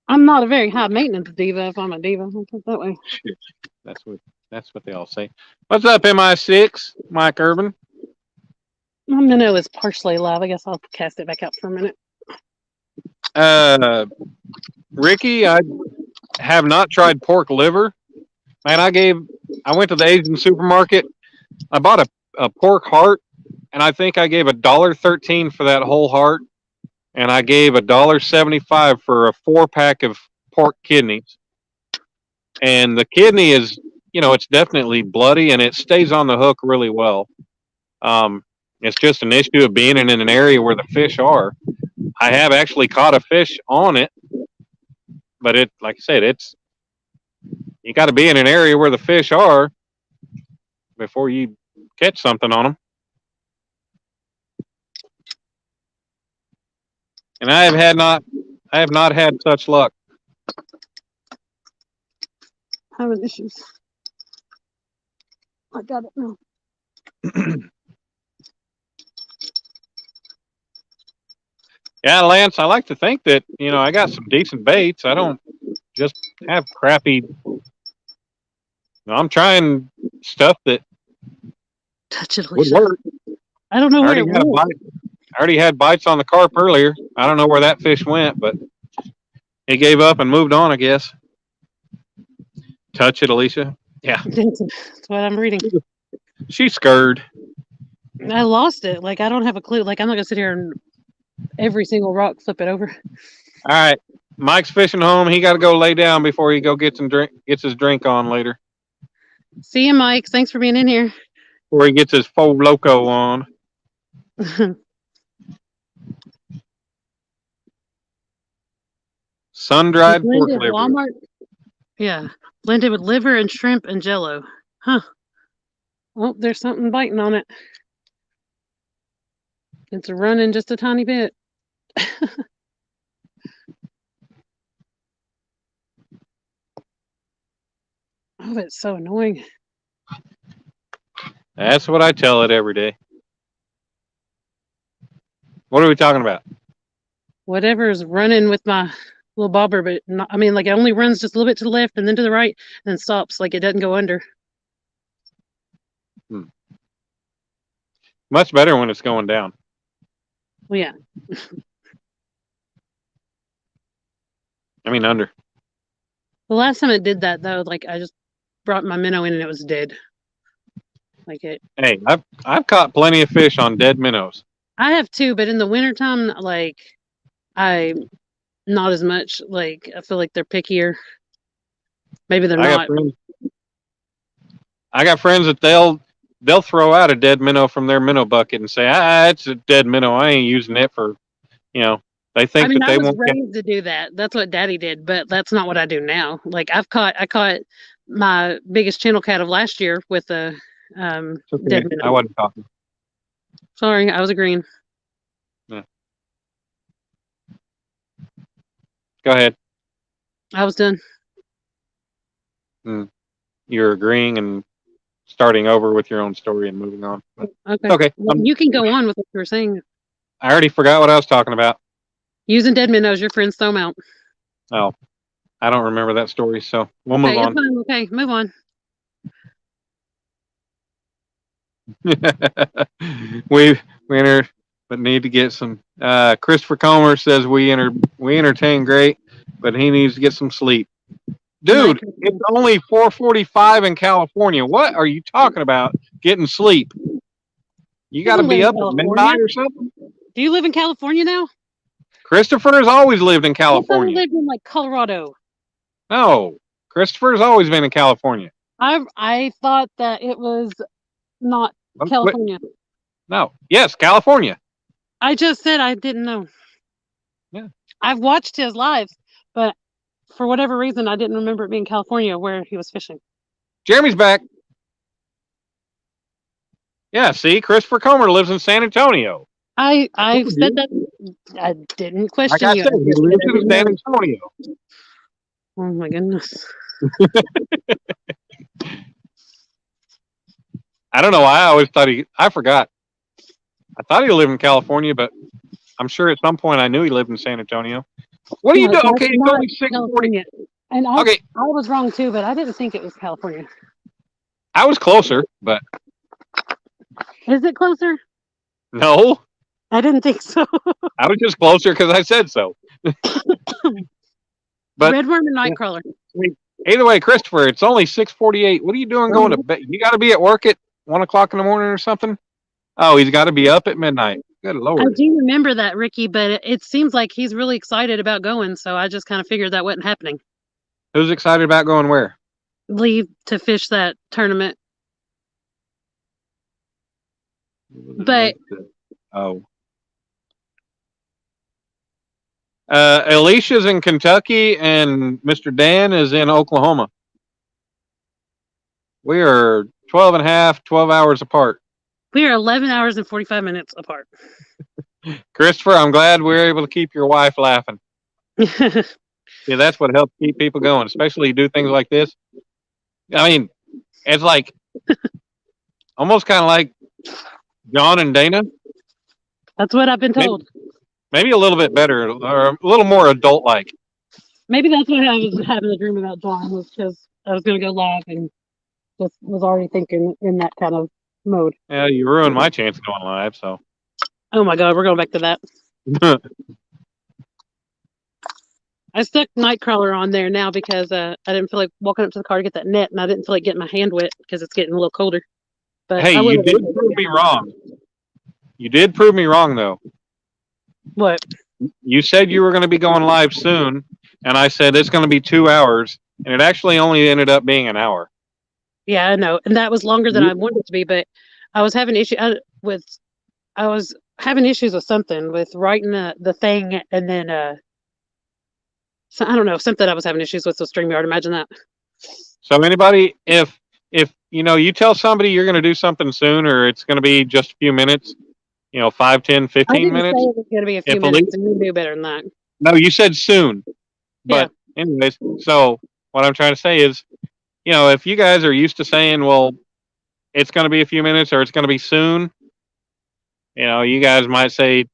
I'm not a very high maintenance diva. If I'm a diva, I'll put it that way. That's what they all say. What's up, MI6? Mike Urban. My minnow is partially alive. I guess I'll cast it back out for a minute. Ricky, I have not tried pork liver. Man, I went to the Asian supermarket. I bought a pork heart, and I think I gave $1.13 for that whole heart, and I gave $1.75 for a 4-pack of pork kidneys. And the kidney is, it's definitely bloody, and it stays on the hook really well. It's just an issue of being in an area where the fish are. I have actually caught a fish on it, but like I said, you got to be in an area where the fish are before you catch something on them. And I have not had such luck. Having issues. I got it now. Yeah, Lance, I like to think that, I got some decent baits. I don't just have crappy. I'm trying stuff that Touch it, would Alicia. work. I don't know where it went. I already had bites on the carp earlier. I don't know where that fish went, but he gave up and moved on, I guess. Touch it, Alicia. Yeah. That's what I'm reading. She's scared. I lost it. Like, I don't have a clue. Like, I'm not going to sit here and every single rock flip it over. All right. Mike's fishing home. He got to go lay down before he gets his drink on later. See you, Mike. Thanks for being in here. Before he gets his Faux Loco on. Sun-dried pork liver. Walmart. Yeah. Blended with liver and shrimp and jello. Huh. Oh, there's something biting on it. It's running just a tiny bit. of it's so annoying. That's what I tell it every day. What are we talking about? Whatever's running with my little bobber, but not, I mean, like it only runs just a little bit to the left and then to the right, and then stops. Like it doesn't go under. Much better when it's going down. Well, yeah. I mean under. The last time it did that though, like I just brought my minnow in and it was dead. Like it. Hey, I've caught plenty of fish on dead minnows. I have too, but in the wintertime, like I not as much. Like I feel like they're pickier. Maybe they're not. I got friends that they'll throw out a dead minnow from their minnow bucket and say, it's a dead minnow. I ain't using it for, they think that they won't. I was raised to do that. That's what Daddy did, but that's not what I do now. Like I caught my biggest channel cat of last year with a dead minnow. I wasn't talking. Sorry, I was agreeing. Yeah. Go ahead. I was done. You're agreeing and starting over with your own story and moving on. Okay. Well, you can go on with what you were saying. I already forgot what I was talking about. Using dead minnows, your friends throw them out. Oh, I don't remember that story, so we'll move on. Okay, move on. we enter, but need to get some. Christopher Comer says we entertain great, but he needs to get some sleep. Dude, it's only 4:45 in California. What are you talking about? Getting sleep? You got to be up at midnight or something. Do you live in California now? Christopher's always lived in California. I lived in like Colorado. No, Christopher's always been in California. I thought that it was not California. No, yes, California. I just said I didn't know. Yeah, I've watched his lives, but for whatever reason, I didn't remember it being California where he was fishing. Jeremy's back. Yeah, see, Christopher Comer lives in San Antonio. I said that. I didn't question like I said, he lives in San Antonio. Oh my goodness. I don't know why I always thought I forgot. I thought he lived in California, but I'm sure at some point I knew he lived in San Antonio. What are you doing? Okay, it's only 6:40. And I was wrong too, but I didn't think it was California. I was closer, but. Is it closer? No. I didn't think so. I was just closer because I said so. But redworm and nightcrawler. Either way, Christopher, it's only 6:48. What are you doing going to bed? You got to be at work at 1:00 in the morning or something? Oh, he's got to be up at midnight. Good Lord. I do remember that, Ricky, but it seems like he's really excited about going, so I just kind of figured that wasn't happening. Who's excited about going where? Leave to fish that tournament. But Alicia's in Kentucky and Mr. Dan is in Oklahoma. We are 12 hours apart. We are 11 hours and 45 minutes apart. Christopher, I'm glad we're able to keep your wife laughing. See, that's what helps keep people going, especially you do things like this. I mean, it's like almost kind of like John and Dana. That's what I've been told. Maybe a little bit better or a little more adult-like. Maybe that's why I was having a dream about John, was because I was going to go live and just was already thinking in that kind of mode. Yeah, you ruined my chance of going live, so. Oh my God, we're going back to that. I stuck Nightcrawler on there now because I didn't feel like walking up to the car to get that net, and I didn't feel like getting my hand wet because it's getting a little colder. But hey, you did prove me wrong. You did prove me wrong, though. What? You said you were going to be going live soon, and I said it's going to be 2 hours, and it actually only ended up being an hour. Yeah, I know, and that was longer than I wanted it to be. But I was having issues with something with writing the thing, and then so I don't know, something I was having issues with StreamYard. Imagine that. So anybody, if you tell somebody you're going to do something soon, or it's going to be just a few minutes, 5, 10, 15 minutes. I didn't say it was going to be a few minutes, and you do better than that. No, you said soon. But anyways, so what I'm trying to say is, if you guys are used to saying, well, it's going to be a few minutes or it's going to be soon, you guys might say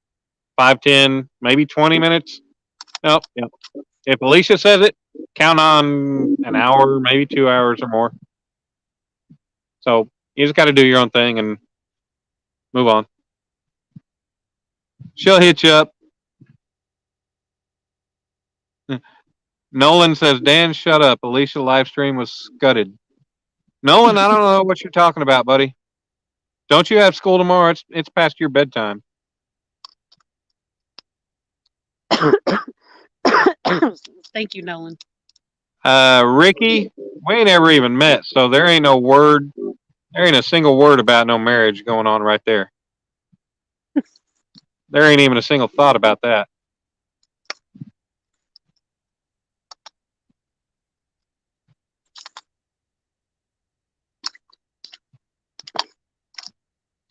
5, 10, maybe 20 minutes. Nope. If Alicia says it, count on an hour, maybe 2 hours or more. So you just got to do your own thing and move on. She'll hit you up. Nolan says, Dan, shut up. Alicia live stream was scudded. Nolan, I don't know what you're talking about, buddy. Don't you have school tomorrow? It's past your bedtime. Thank you, Nolan. Ricky, we ain't ever even met, so there ain't no word. There ain't a single word about no marriage going on right there. There ain't even a single thought about that.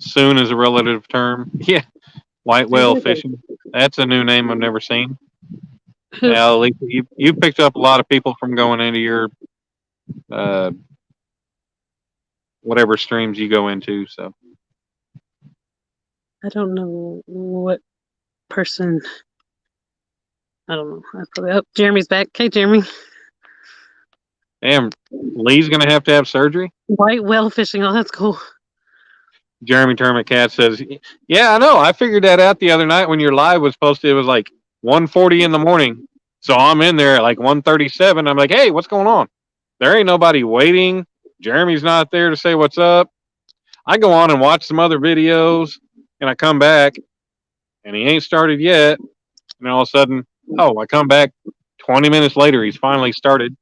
Soon is a relative term. Yeah. White whale fishing. That's a new name I've never seen. Now, Lisa, you picked up a lot of people from going into your whatever streams you go into. So I don't know what person. I don't know. Oh, Jeremy's back. Okay, Jeremy. damn, Lee's gonna have to have surgery. White whale fishing. Oh, that's cool. Jeremy Termit Cat says, "Yeah, I know. I figured that out the other night when your live was posted. It was like 1:40 in the morning. So I'm in there at like 1:37. I'm like, hey, what's going on? There ain't nobody waiting. Jeremy's not there to say what's up. I go on and watch some other videos, and I come back, and he ain't started yet. And all of a sudden, I come back 20 minutes later. He's finally started.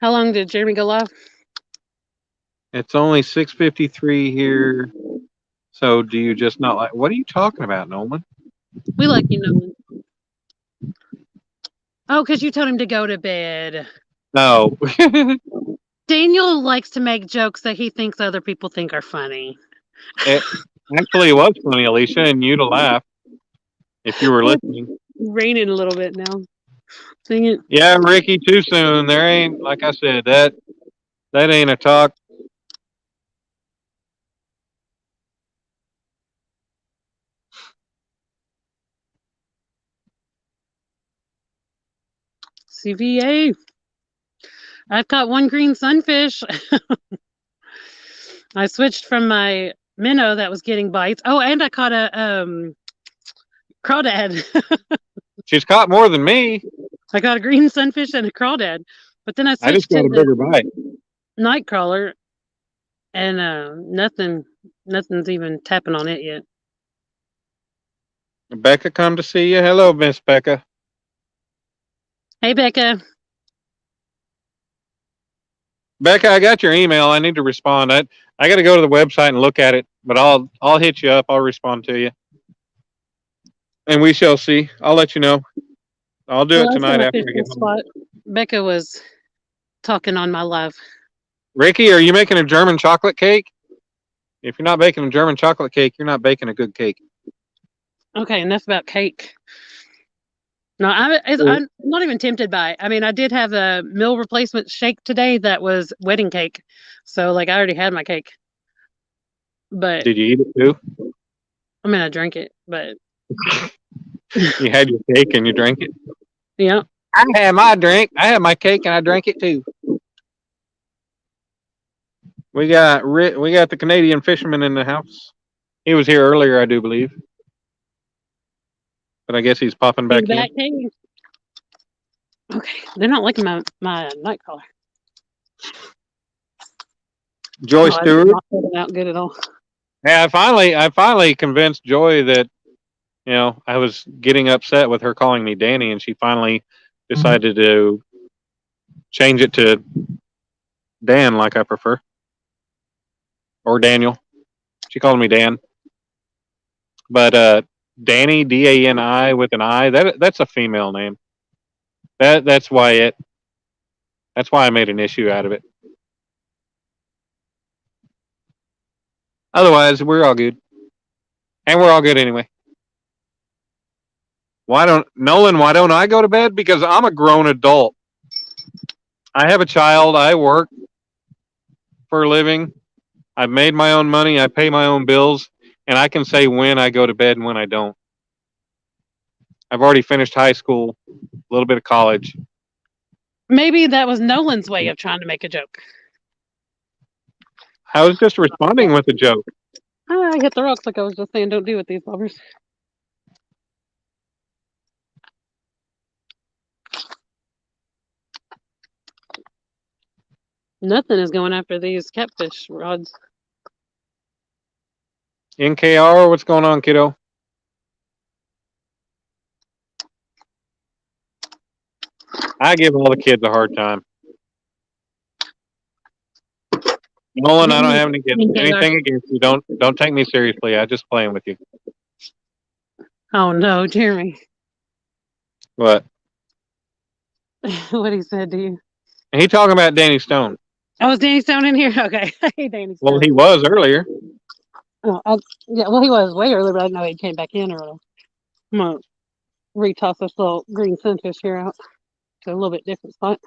How long did Jeremy go live? It's only 6:53 here. So do you just not like? What are you talking about, Nolan? We like you, Nolan. Oh, because you told him to go to bed. No. Daniel likes to make jokes that he thinks other people think are funny. Actually, it was funny, Alicia, and you to laugh if you were listening. Raining a little bit now. Sing it. Yeah, Ricky, too soon. There ain't, like I said, that ain't a talk. CVA. I've caught one green sunfish. I switched from my minnow that was getting bites. Oh, and I caught a crawdad. She's caught more than me. I got a green sunfish and a crawdad, but then I I just switched got to a bigger bite. night crawler, and nothing's even tapping on it yet. Becca come to see you. Hello, Miss Becca. Hey, Becca. Becca, I got your email. I need to respond. I got to go to the website and look at it, but I'll hit you up. I'll respond to you, and we shall see. I'll let you know. I'll do it tonight after I get home. Becca was talking on my live. Ricky, are you making a German chocolate cake? If you're not baking a German chocolate cake, you're not baking a good cake. Okay, enough about cake. No, I'm not even tempted by it. I mean, I did have a meal replacement shake today that was wedding cake. So, like, I already had my cake. But did you eat it too? I mean, I drank it, but you had your cake and you drank it? Yeah. I had my drink. I had my cake and I drank it too. We got the Canadian fisherman in the house. He was here earlier, I do believe. But I guess he's popping back in. Hey. Okay, they're not liking my night collar. Joy Stewart. Not putting out good at all. Yeah, I finally convinced Joy that I was getting upset with her calling me Danny, and she finally decided to change it to Dan, like I prefer, or Daniel. She called me Dan, but Danny, Dani with an I. That's a female name. That's why I made an issue out of it. Otherwise, we're all good, and we're all good anyway. Why don't I go to bed? Because I'm a grown adult. I have a child. I work for a living. I've made my own money. I pay my own bills, and I can say when I go to bed and when I don't. I've already finished high school, a little bit of college. Maybe that was Nolan's way of trying to make a joke. I was just responding with a joke. I hit the rocks like I was just saying, don't do with these lovers. Nothing is going after these catfish rods. NKR, what's going on, kiddo? I give all the kids a hard time. Nolan, I don't have anything against you. Don't take me seriously. I'm just playing with you. Oh no, Jeremy. What? What he said to you? He talking about Danny Stone. Oh, is Danny Stone in here? Okay. Hey, Danny Stone. Well, he was earlier. Oh, yeah, well, he was way earlier, but I know he came back in early. I'm going to retoss this little green sunfish here out to a little bit different spot.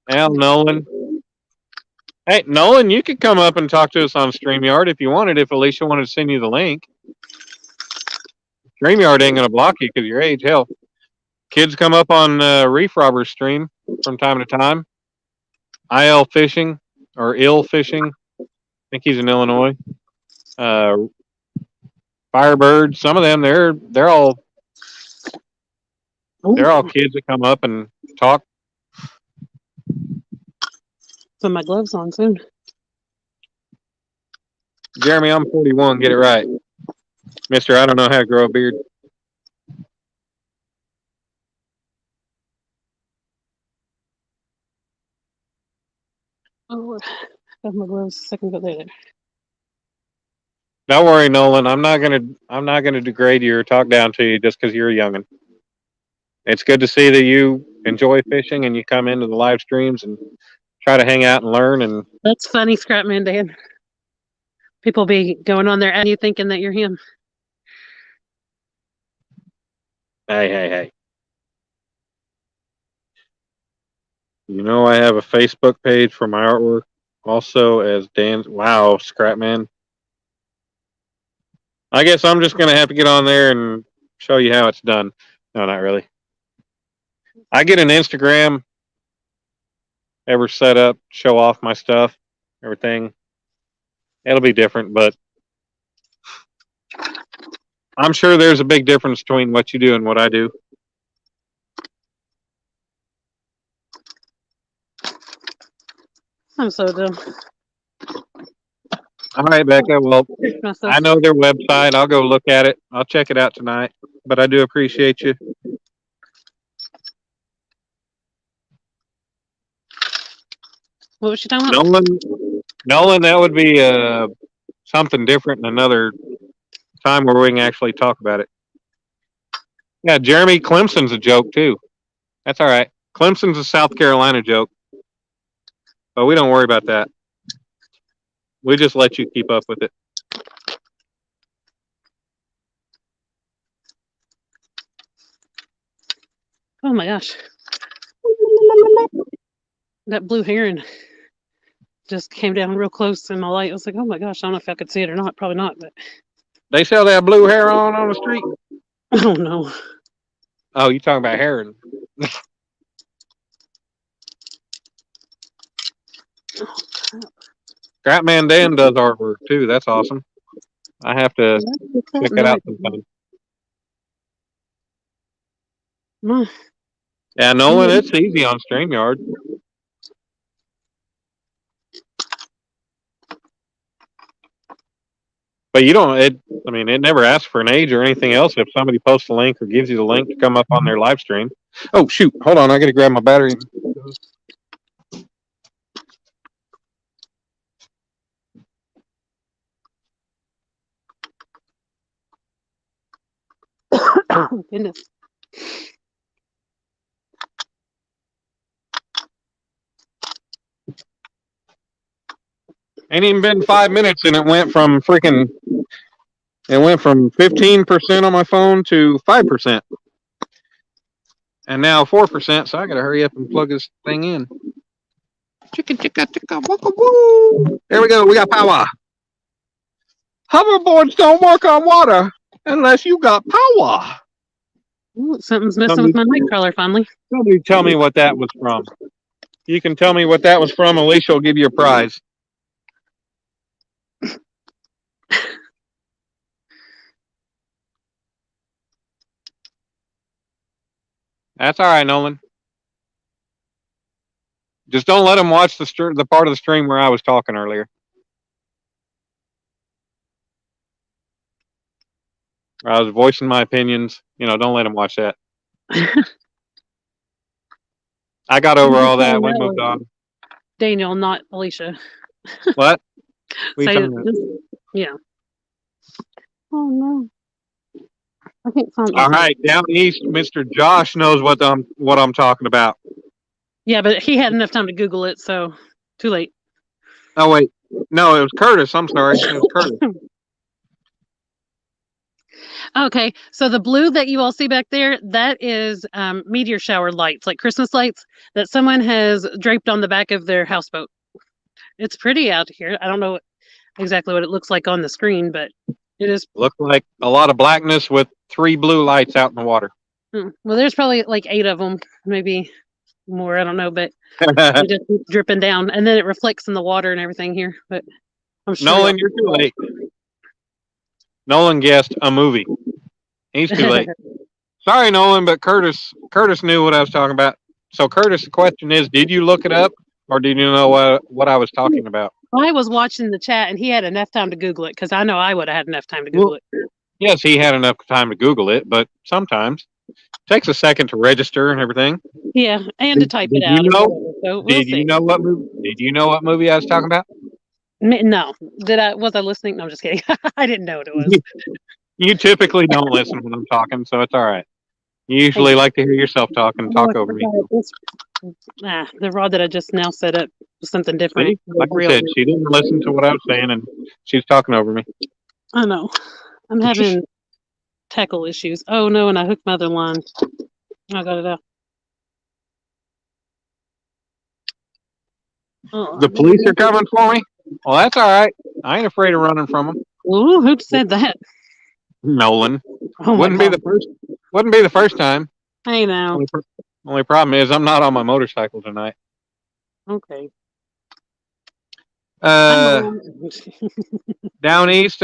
Al Nolan. Hey, Nolan, you could come up and talk to us on StreamYard if you wanted, if Alicia wanted to send you the link. StreamYard ain't going to block you because of your age. Hell, kids come up on Reef Robbers stream from time to time. IL Fishing or Ill Fishing. I think he's in Illinois. Firebird. Some of them, they're all kids that come up and talk. Put my gloves on soon. Jeremy, I'm 41. Get it right. Mister, I don't know how to grow a beard. Oh, got my gloves a second ago there. Don't worry, Nolan. I'm not gonna degrade you or talk down to you just because you're a youngin'. It's good to see that you enjoy fishing and you come into the live streams and try to hang out and learn. And that's funny, Scrapman Dan. People be going on there and you thinking that you're him. Hey. You know I have a Facebook page for my artwork, also as Dan's. Wow, Scrapman. I guess I'm just gonna have to get on there and show you how it's done. No, not really. I get an Instagram ever set up, show off my stuff, everything. It'll be different, but I'm sure there's a big difference between what you do and what I do. I'm so dumb. All right, Becca. Well, I know their website. I'll go look at it. I'll check it out tonight. But I do appreciate you. What was she talking about? Nolan, that would be something different and another time where we can actually talk about it. Yeah, Jeremy, Clemson's a joke too. That's all right. Clemson's a South Carolina joke. But we don't worry about that. We just let you keep up with it. Oh my gosh. That blue heron just came down real close in my light. I was like, oh my gosh, I don't know if I could see it or not. Probably not, but they sell that blue heron on the street? I don't know. Oh, you talking about heron. Scrapman Dan does artwork too. That's awesome. I have to check it out sometime. Yeah, Nolan, it's easy on StreamYard. But you don't, it never asks for an age or anything else if somebody posts a link or gives you the link to come up on their live stream. Oh, shoot. Hold on. I got to grab my battery. Oh, goodness. Ain't even been 5 minutes and it went from freaking It went from 15% on my phone to 5%. And now 4%, so I gotta hurry up and plug this thing in. Chicka, chicka, chicka, waka, woo. There we go, we got power. Hoverboards don't work on water unless you got power. Ooh, something's messing with my nightcrawler finally. Somebody tell me what that was from. You can tell me what that was from, Alicia will give you a prize. That's all right, Nolan. Just don't let him watch the part of the stream where I was talking earlier. I was voicing my opinions. Don't let him watch that. I got over all that. We moved on. Daniel, not Alicia. What? Yeah. Oh no. I can't find. All right, down east, Mr. Josh knows what I'm talking about. Yeah, but he had enough time to Google it, so too late. Oh wait, no, it was Curtis. I'm sorry, it was Curtis. Okay, so the blue that you all see back there, that is meteor shower lights, like Christmas lights that someone has draped on the back of their houseboat. It's pretty out here. I don't know exactly what it looks like on the screen, but it is. Looks like a lot of blackness with 3 blue lights out in the water. Well, there's probably like 8 of them, maybe more. I don't know, but they just keep dripping down, and then it reflects in the water and everything here. But I'm sure Nolan, you're too late. Nolan guessed a movie. He's too late. Sorry, Nolan, but Curtis knew what I was talking about. So, Curtis, the question is, did you look it up, or did you know what I was talking about? I was watching the chat, and he had enough time to Google it, because I know I would have had enough time to Google it. Yes, he had enough time to Google it, but sometimes it takes a second to register and everything. Yeah, and to type it out. Did you know what movie I was talking about? No. Was I listening? No, I'm just kidding. I didn't know what it was. You typically don't listen when I'm talking, so it's all right. You usually like to hear yourself talk and talk over me. The rod that I just now set up was something different. See? Like I said, she didn't listen to what I was saying, and she's talking over me. I know. I'm having tackle issues. Oh, no, and I hooked my other line. I got it out. The police are coming for me? Well, that's all right. I ain't afraid of running from them. Ooh, who said that? Nolan. Wouldn't be the first time. I know. Only problem is I'm not on my motorcycle tonight. Okay. Down east,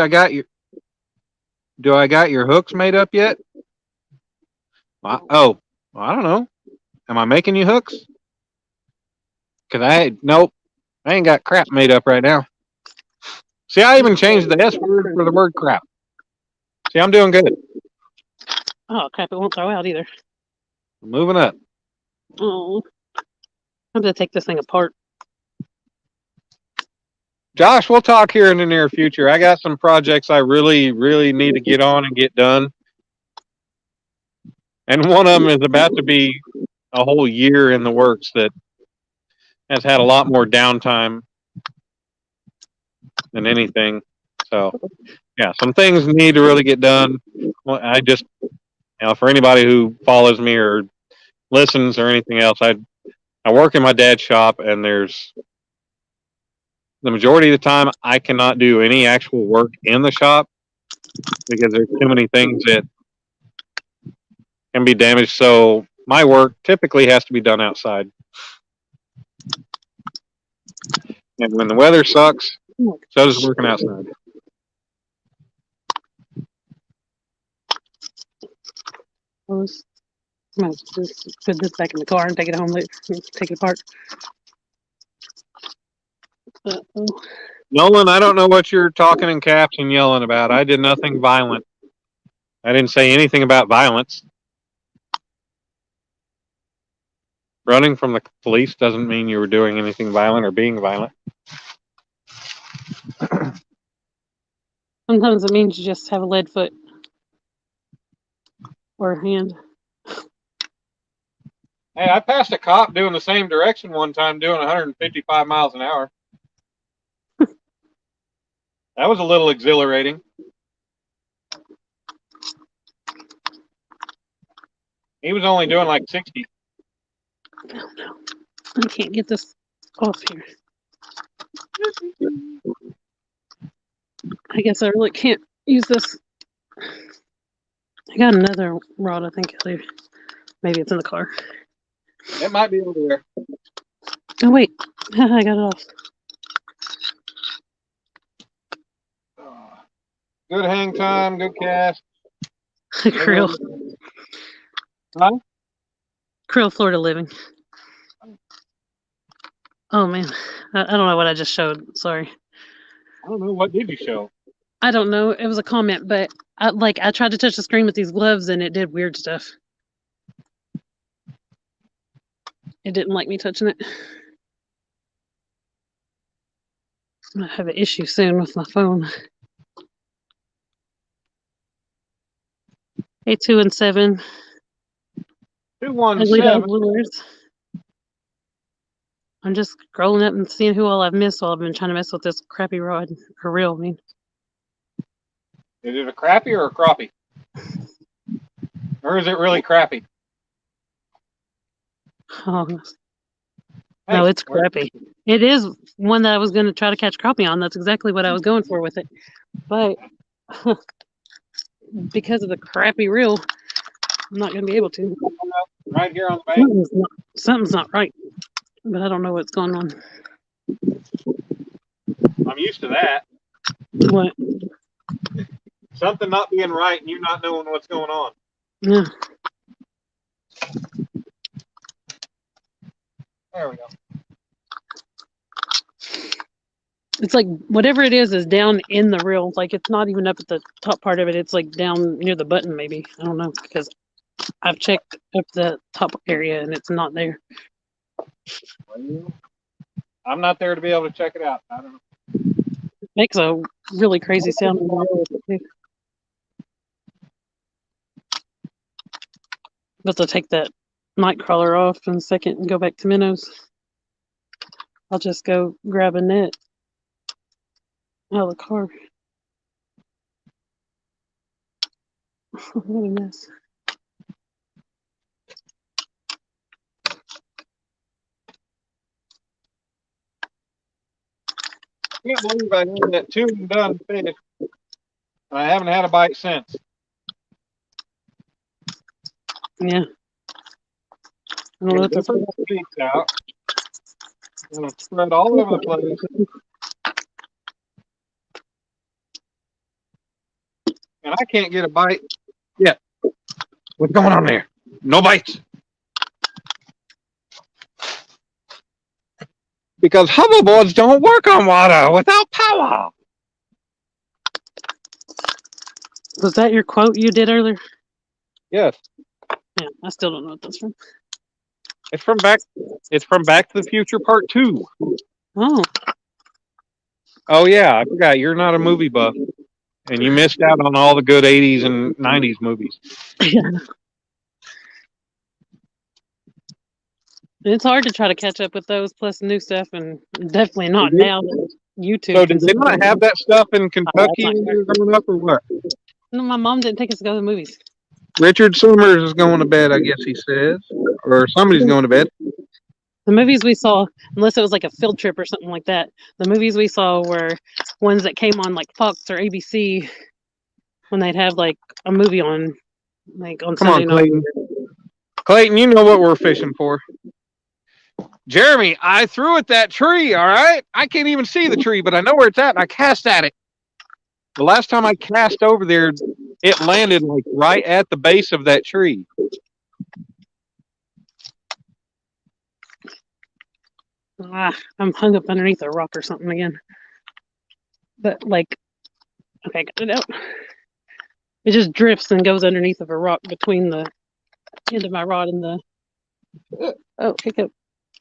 do I got your hooks made up yet? I don't know. Am I making you hooks? Nope. I ain't got crap made up right now. See, I even changed the S word for the word crap. See, I'm doing good. Oh, crap, it won't throw out either. I'm moving up. Oh. I'm going to take this thing apart. Josh, we'll talk here in the near future. I got some projects I really, really need to get on and get done. And one of them is about to be a whole year in the works that has had a lot more downtime than anything. So, yeah, some things need to really get done. Well, I just, for anybody who follows me or listens or anything else, I work in my dad's shop, and there's the majority of the time I cannot do any actual work in the shop because there's too many things that can be damaged. So my work typically has to be done outside. And when the weather sucks, so does working outside. Just put this back in the car and take it home. Take it apart. Nolan, I don't know what you're talking in caps and yelling about. I did nothing violent. I didn't say anything about violence. Running from the police doesn't mean you were doing anything violent or being violent. Sometimes it means you just have a lead foot or a hand. Hey, I passed a cop doing the same direction one time, doing 155 miles an hour. That was a little exhilarating. He was only doing like 60. Oh no, I can't get this off here. I guess I really can't use this. I got another rod, I think. Maybe it's in the car. It might be over there. Oh, wait. I got it off. Good hang time, good cast. Krill. Huh? Krill, Florida living. Oh, man. I don't know what I just showed. Sorry. I don't know. What did you show? I don't know. It was a comment, but I tried to touch the screen with these gloves and it did weird stuff. It didn't like me touching it. I'm going to have an issue soon with my phone. 8, 2, and 7. 217. I'm just scrolling up and seeing who all I've missed while I've been trying to mess with this crappy rod. For real, I mean. Is it a crappie or a crappie? Or is it really crappie? Oh, no, it's crappie. It is one that I was going to try to catch crappie on. That's exactly what I was going for with it. But because of the crappy reel, I'm not going to be able to. Right here on the bank? Something's not right. But I don't know what's going on. I'm used to that. What? Something not being right and you not knowing what's going on. Yeah. There we go. It's like whatever it is down in the reel. Like it's not even up at the top part of it. It's like down near the button, maybe. I don't know because I've checked up the top area and it's not there. Well, I'm not there to be able to check it out. I don't know. It makes a really crazy sound in the reel. But to take that night crawler off in a second and go back to minnows. I'll just go grab a net out of the car. What a mess. I can't believe I had that 2 and done fish. And I haven't had a bite since. Yeah. I don't know what that's about. Out. I'm going to spread all over the place. And I can't get a bite yet. What's going on there? No bites. Because hoverboards don't work on water without power. Was that your quote you did earlier? Yes. Yeah, I still don't know what that's from. It's from Back to the Future Part 2. Oh. Oh yeah, I forgot. You're not a movie buff. And you missed out on all the good 80s and 90s movies. Yeah. It's hard to try to catch up with those plus new stuff, and definitely not now that YouTube. So did they not have that stuff in Kentucky when you were growing up, or what? No, my mom didn't take us to go to the movies. Richard Summers is going to bed, I guess he says. Or somebody's going to bed. The movies we saw, unless it was like a field trip or something like that, the movies we saw were ones that came on like Fox or ABC when they'd have like a movie on, like on Sunday night. Clayton, you know what we're fishing for. Jeremy, I threw at that tree, all right? I can't even see the tree, but I know where it's at, and I cast at it. The last time I cast over there, it landed like right at the base of that tree. I'm hung up underneath a rock or something again. But like, okay, got it out. It just drifts and goes underneath of a rock between the end of my rod and the hiccup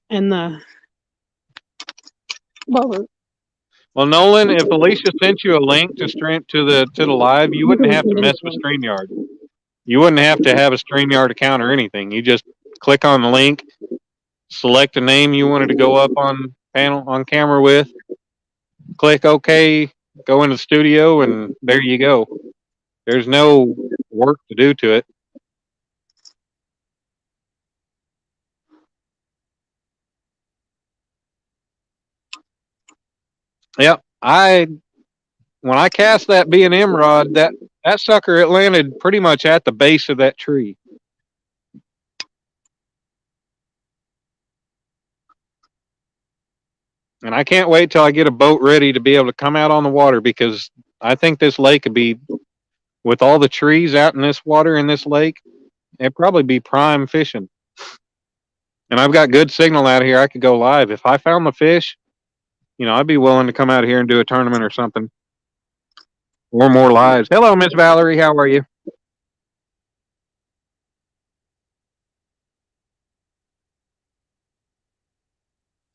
and the bobber. Well, Nolan, if Alicia sent you a link to the live, you wouldn't have to mess with StreamYard. You wouldn't have to have a StreamYard account or anything. You just click on the link, select a name you wanted to go up on camera with, click OK, go into the studio, and there you go. There's no work to do to it. Yep. When I cast that B&M rod, that sucker, it landed pretty much at the base of that tree. And I can't wait till I get a boat ready to be able to come out on the water, because I think this lake could be, with all the trees out in this water in this lake, it'd probably be prime fishing. And I've got good signal out here. I could go live. If I found the fish, I'd be willing to come out here and do a tournament or something. Or more lives. Hello, Miss Valerie. How are you?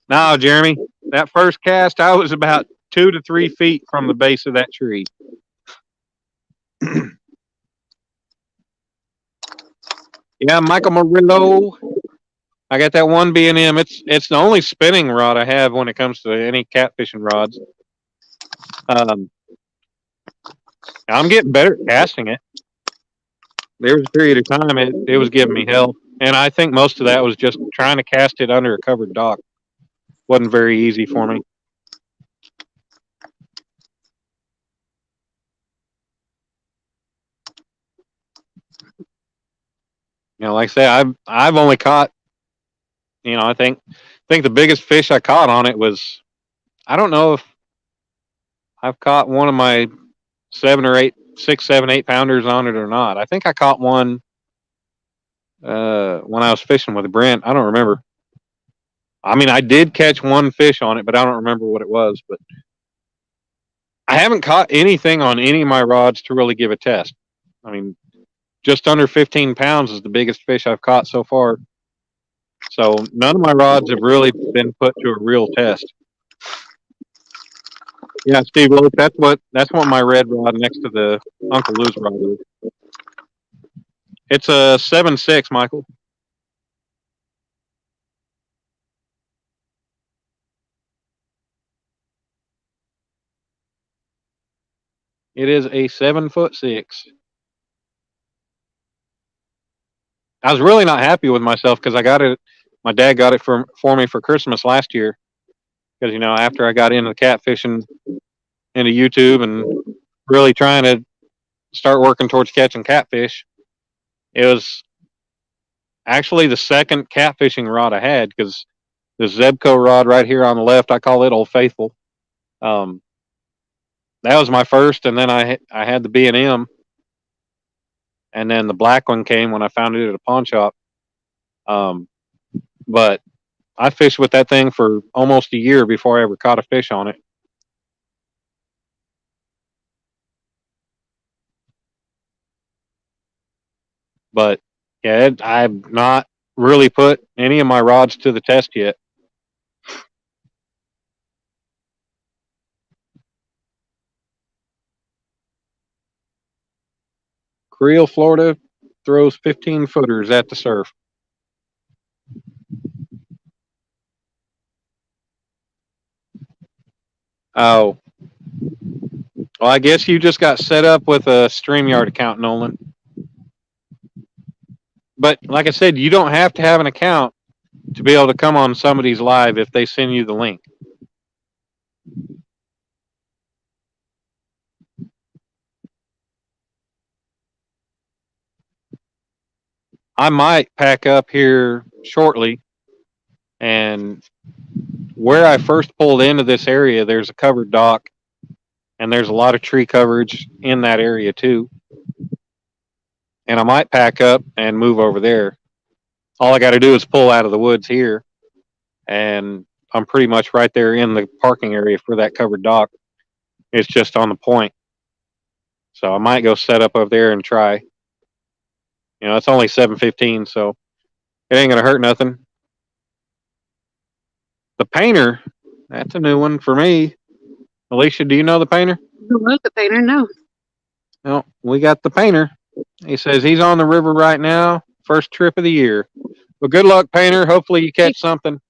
No, Jeremy. That first cast, I was about 2 to 3 feet from the base of that tree. Yeah, Michael Murillo. I got that one B&M. It's the only spinning rod I have when it comes to any catfishing rods. I'm getting better at casting it. There was a period of time it was giving me hell, and I think most of that was just trying to cast it under a covered dock. Wasn't very easy for me. Like I say, I've only caught, I think the biggest fish I caught on it was, I don't know if I've caught one of my 7 or 8, 6, 7, 8 pounders on it or not. I think I caught one when I was fishing with Brent. I don't remember. I mean, I did catch one fish on it, but I don't remember what it was. But I haven't caught anything on any of my rods to really give a test. I mean, just under 15 pounds is the biggest fish I've caught so far. So none of my rods have really been put to a real test. Yeah, Steve, look, that's what my red rod next to the Uncle Lou's rod is. It's a 7.6, Michael. It is a 7'6". I was really not happy with myself because I got it. My dad got it for me for Christmas last year. Because after I got into catfishing, into YouTube, and really trying to start working towards catching catfish, it was actually the second catfishing rod I had, because the Zebco rod right here on the left, I call it Old Faithful. That was my first, and then I had the B&M, and then the black one came when I found it at a pawn shop. But I fished with that thing for almost a year before I ever caught a fish on it. But yeah, I've not really put any of my rods to the test yet. Creel, Florida throws 15 footers at the surf. Oh. Well, I guess you just got set up with a StreamYard account, Nolan. But like I said, you don't have to have an account to be able to come on somebody's live if they send you the link. I might pack up here shortly, and where I first pulled into this area, there's a covered dock, and there's a lot of tree coverage in that area too. And I might pack up and move over there. All I got to do is pull out of the woods here, and I'm pretty much right there in the parking area for that covered dock. It's just on the point. So I might go set up over there and try. It's only 7:15, so it ain't gonna hurt nothing. The painter, that's a new one for me. Alicia, do you know the painter? Who was the painter? No. No, we got the painter. He says he's on the river right now. First trip of the year. Well, good luck, painter. Hopefully you catch something.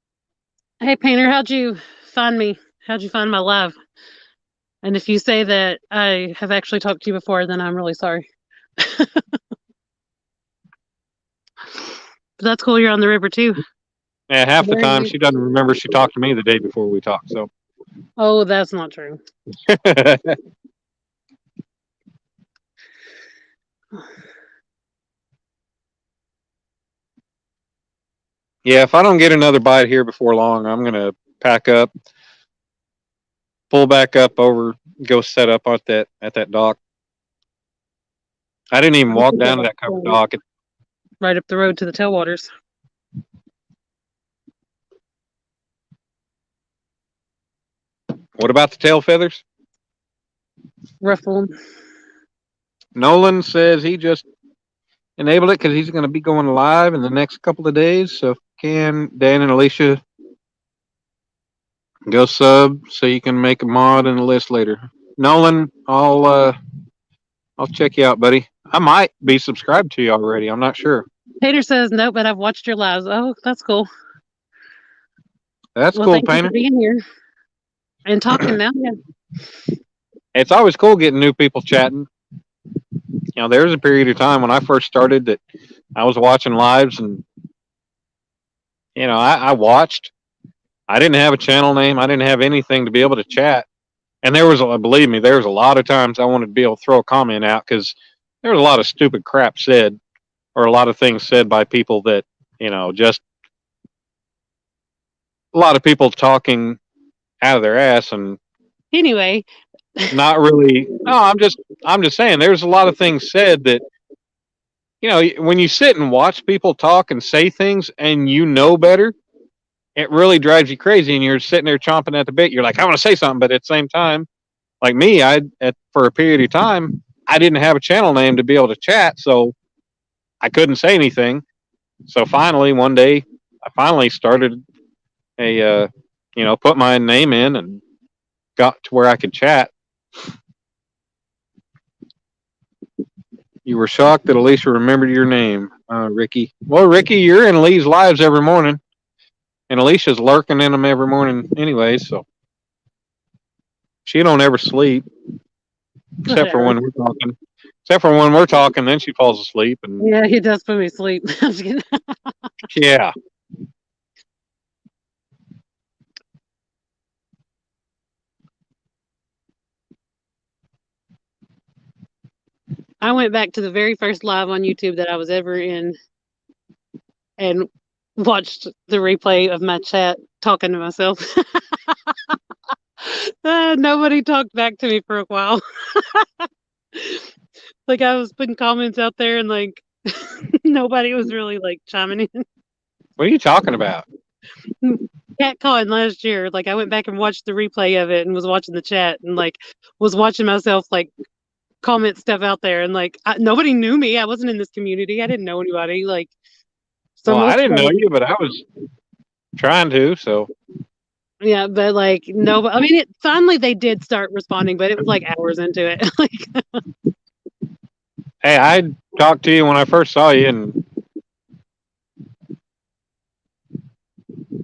Hey, painter, how'd you find me? How'd you find my live? And if you say that I have actually talked to you before, then I'm really sorry. But that's cool. You're on the river too. Yeah, half the time she doesn't remember she talked to me the day before we talked. So Oh, that's not true. Yeah, if I don't get another bite here before long, I'm gonna pack up, pull back up over, go set up at that dock. I didn't even walk down to that covered dock. Right up the road to the tailwaters. What about the tail feathers? Ruffle 'em. Nolan says he just enabled it because he's going to be going live in the next couple of days. So if you can, Dan and Alicia, go sub so you can make a mod in the list later. Nolan, I'll check you out, buddy. I might be subscribed to you already. I'm not sure. Painter says no, but I've watched your lives. Oh, that's cool. That's Well, cool, thank you Painter. for being here and talking now. Yeah. It's always cool getting new people chatting. You know, there was a period of time when I first started that I was watching lives and, you know, I watched. I didn't have a channel name. I didn't have anything to be able to chat. And there was, believe me, there was a lot of times I wanted to be able to throw a comment out because there was a lot of stupid crap said or a lot of things said by people that, you know, just a lot of people talking out of their ass and Anyway, not really. No, I'm just saying there's a lot of things said that, you know, when you sit and watch people talk and say things and you know better, it really drives you crazy and you're sitting there chomping at the bit. You're like, I want to say something, but at the same time, like me, for a period of time, I didn't have a channel name to be able to chat, so I couldn't say anything. So finally, one day, I finally started you know, put my name in and got to where I could chat. You were shocked that Alicia remembered your name, Ricky. Well, Ricky, you're in Lee's lives every morning, and Alicia's lurking in them every morning anyway, so she don't ever sleep except for when we're talking. Except for when we're talking, then she falls asleep. And yeah, he does put me to sleep. yeah, I went back to the very first live on YouTube that I was ever in and watched the replay of my chat talking to myself. Nobody talked back to me for a while. Like I was putting comments out there and like nobody was really like chiming in. what are you talking about? Cat calling last year. Like I went back and watched the replay of it and was watching the chat and like was watching myself like comment stuff out there and like nobody knew me. I wasn't in this community. I didn't know anybody. Like so Well, I most didn't know people, you, but I was trying to. So yeah, but like no, I mean it finally they did start responding, but it was like hours into it. Like hey, I talked to you when I first saw you, and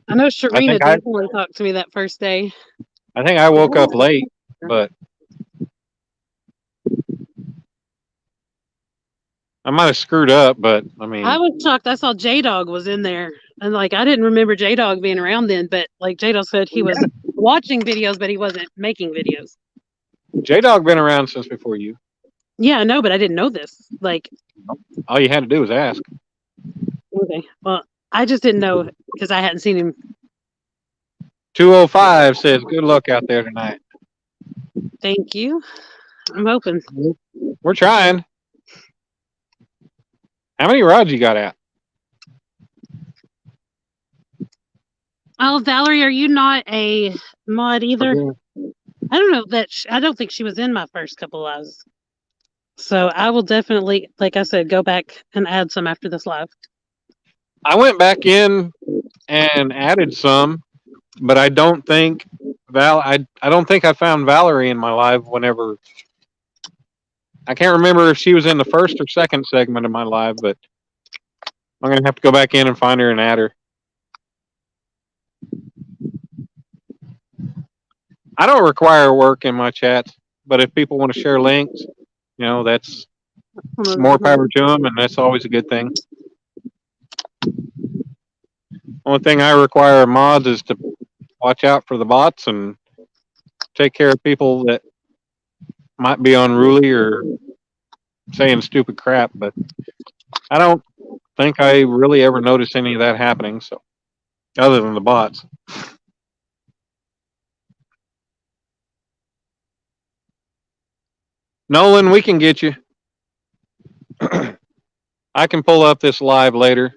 I know I Sharina think I definitely talked to me that first day. I think I woke up late, but I might have screwed up. But I mean, I was shocked. I saw J Dog was in there, and like I didn't remember J Dog being around then. But like J Dog said, he was watching videos, but he wasn't making videos. J Dog been around since before you. Yeah, I know, but I didn't know this. Like, All you had to do was ask. okay, well, I just didn't know because I hadn't seen him. 205 says, "Good luck out there tonight." Thank you. I'm hoping. We're trying. How many rods you got out? Oh, Valerie, are you not a mod either? I don't know that. I don't think she was in my first couple lives. So I will definitely, like I said, go back and add some after this live. I went back in and added some, but I don't think I don't think I found Valerie in my live whenever. I can't remember if she was in the first or second segment of my live, but I'm gonna have to go back in and find her and add her. I don't require work in my chats, but if people want to share links, you know, that's more power to them, and that's always a good thing. Only thing I require mods is to watch out for the bots and take care of people that might be unruly or saying stupid crap, but I don't think I really ever noticed any of that happening. So, other than the bots. Nolan, we can get you. I can pull up this live later.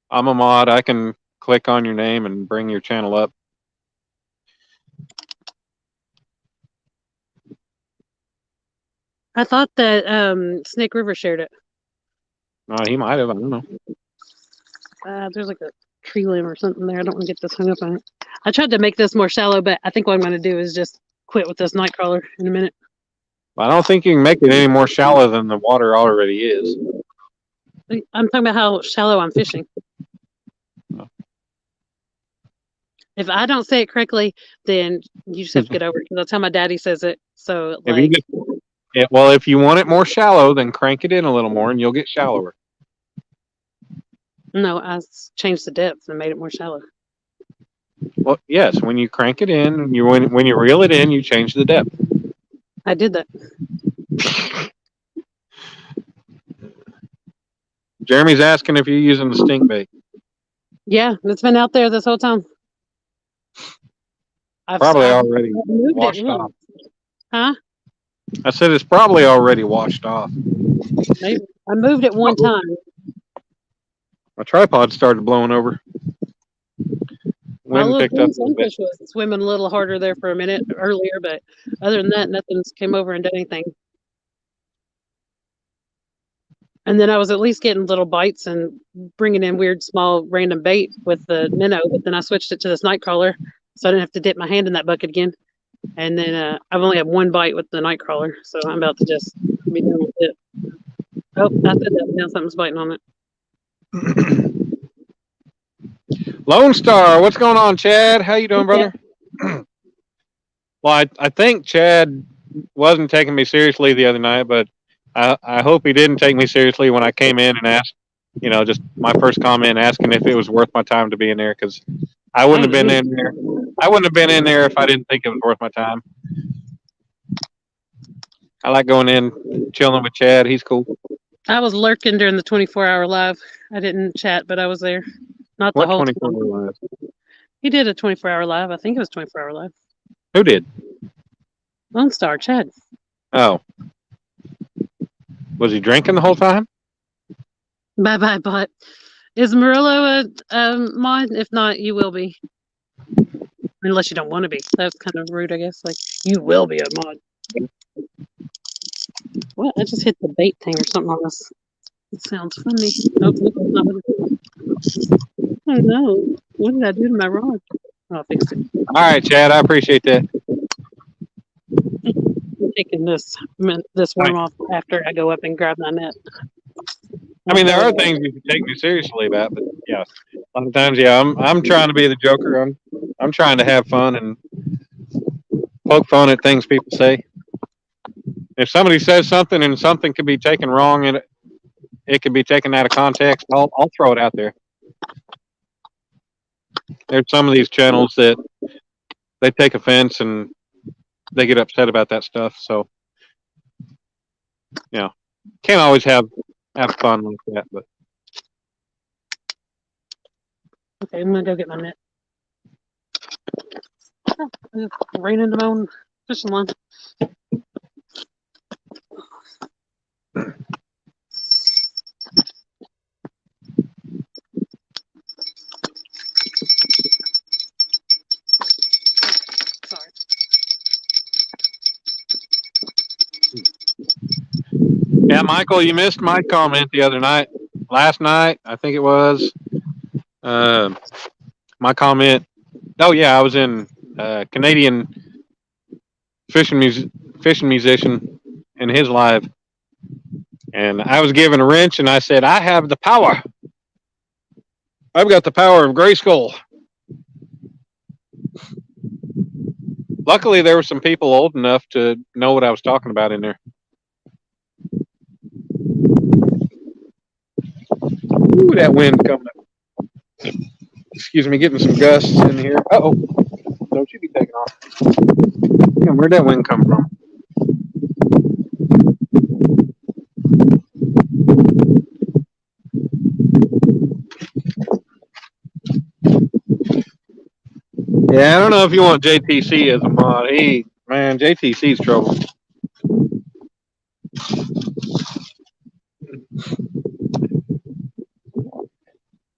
I'm a mod. I can click on your name and bring your channel up. I thought that Snake River shared it. He might have. I don't know. There's like a tree limb or something there. I don't want to get this hung up on it. I tried to make this more shallow, but I think what I'm going to do is just quit with this nightcrawler in a minute. I don't think you can make it any more shallow than the water already is. I'm talking about how shallow I'm fishing. If I don't say it correctly, then you just have to get over it because that's how my daddy says it. So, like, if you want it more shallow, then crank it in a little more, and you'll get shallower. No, I changed the depth and made it more shallow. Well, yes, when you crank it in, when you reel it in, you change the depth. I did that. Jeremy's asking if you're using the stink bait. Yeah, it's been out there this whole time. I've already moved washed it off. Huh? I said it's probably already washed off. Maybe. I moved it one time. My tripod started blowing over. Wind picked up a little bit. Sunfish was swimming a little harder there for a minute earlier, but other than that, nothing's came over and done anything. And then I was at least getting little bites and bringing in weird, small, random bait with the minnow. But then I switched it to this night crawler, so I didn't have to dip my hand in that bucket again. And then I've only had one bite with the night crawler, so I'm about to just be done with it. Oh, I said that. Now something's biting on it. Lone Star, what's going on, Chad? How you doing, brother? Well, I think Chad wasn't taking me seriously the other night, but I hope he didn't take me seriously when I came in and asked, just my first comment asking if it was worth my time to be in there, because I wouldn't have been in there. I wouldn't have been in there if I didn't think it was worth my time. I like going in, chilling with Chad. He's cool. I was lurking during the 24-hour live. I didn't chat, but I was there. Not the whole 24-hour live? He did a 24-hour live. I think it was 24-hour live. Who did? Lone Star, Chad. Oh. Was he drinking the whole time? Bye-bye, bot. Is Murillo a mod? If not, you will be. Unless you don't want to be. That's kind of rude, I guess. Like, you will be a mod. What? I just hit the bait thing or something on this. It sounds funny. Nope, it's not funny. Oh no. What did I do to my rod? Oh, I fixed it. All right, Chad. I appreciate that. I'm taking this worm off after I go up and grab my net. I mean, there are things you can take me seriously about, but yeah, a lot of times, yeah, I'm trying to be the joker. I'm trying to have fun and poke fun at things people say. If somebody says something and something can be taken wrong and it can be taken out of context, I'll throw it out there. There's some of these channels that they take offense and they get upset about that stuff. So, can't always have fun like that. But okay, I'm gonna go get my net. Oh, I just ran into my own fishing line. Sorry. yeah, Michael, you missed my comment the other night. Last night, I think it was. My comment. Oh yeah, I was in Canadian fishing musician in his live, and I was given a wrench, and I said, "I have the power. I've got the power of Grayskull." Luckily, there were some people old enough to know what I was talking about in there. Ooh, that wind coming up. Excuse me, getting some gusts in here. Uh-oh. Don't you be taking off. Yeah, where'd that wind come from? Yeah, I don't know if you want JTC as a mod. Man, JTC's trouble.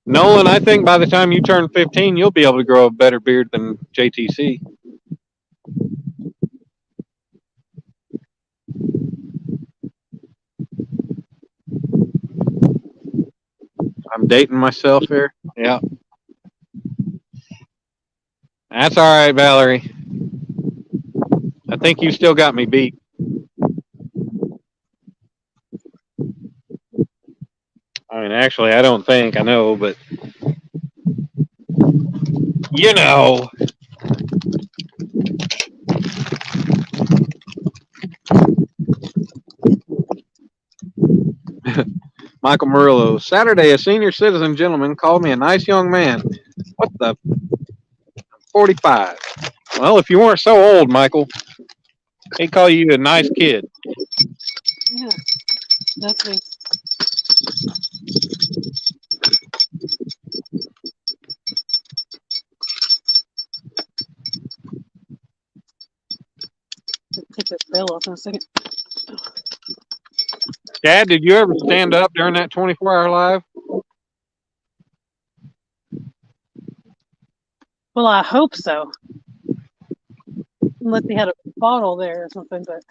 Nolan, I think by the time you turn 15, you'll be able to grow a better beard than JTC. I'm dating myself here. Yeah. That's all right, Valerie. I think you still got me beat. I mean, actually, I don't think. I know, but you know. Michael Murillo. Saturday, a senior citizen gentleman called me a nice young man. What the? 45. Well, if you weren't so old, Michael, he'd call you a nice kid. Yeah, that's me. Take this bell off in a second. Dad, did you ever stand up during that 24-hour live? Well, I hope so. Unless he had a bottle there or something, but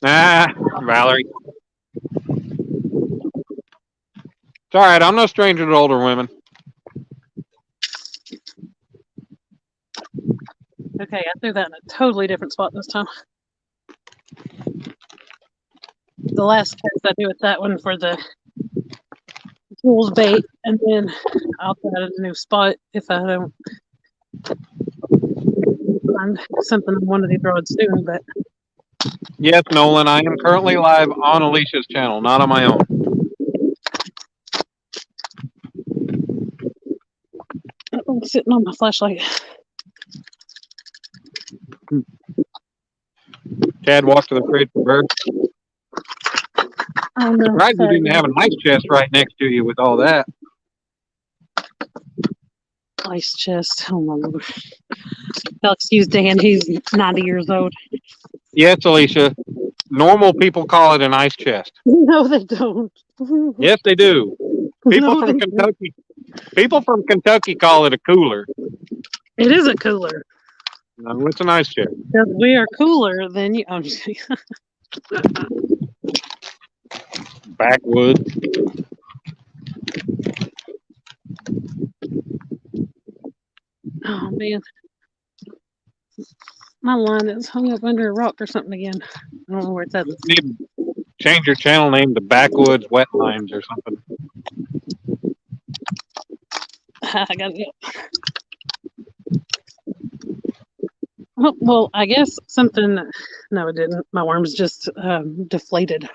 Nah, Valerie. It's all right. I'm no stranger to older women. okay, I threw that in a totally different spot this time. The last test I do with that one for the tools bait, and then I'll put it in a new spot if I don't find something I wanted to throw it soon. But Yes, Nolan, I am currently live on Alicia's channel, not on my own. I'm sitting on my flashlight. Chad walked to the fridge for birds. Oh no! Surprised you Sorry. didn't have an ice chest right next to you with all that. Ice chest. Oh my lord! I'll excuse Dan. He's 90 years old. Yes, Alicia. Normal people call it an ice chest. No, they don't. Yes, they do. People No, from they Kentucky. People from Kentucky call it a cooler. It is a cooler. No, it's an ice chest. Because we are cooler than you. I'm just kidding. Backwoods. Oh man, my line is hung up under a rock or something again. I don't know where it's at. You need to change your channel name to Backwoods Wetlines or something. I got it. Oh, well, I guess something. No, it didn't. My worm's just deflated.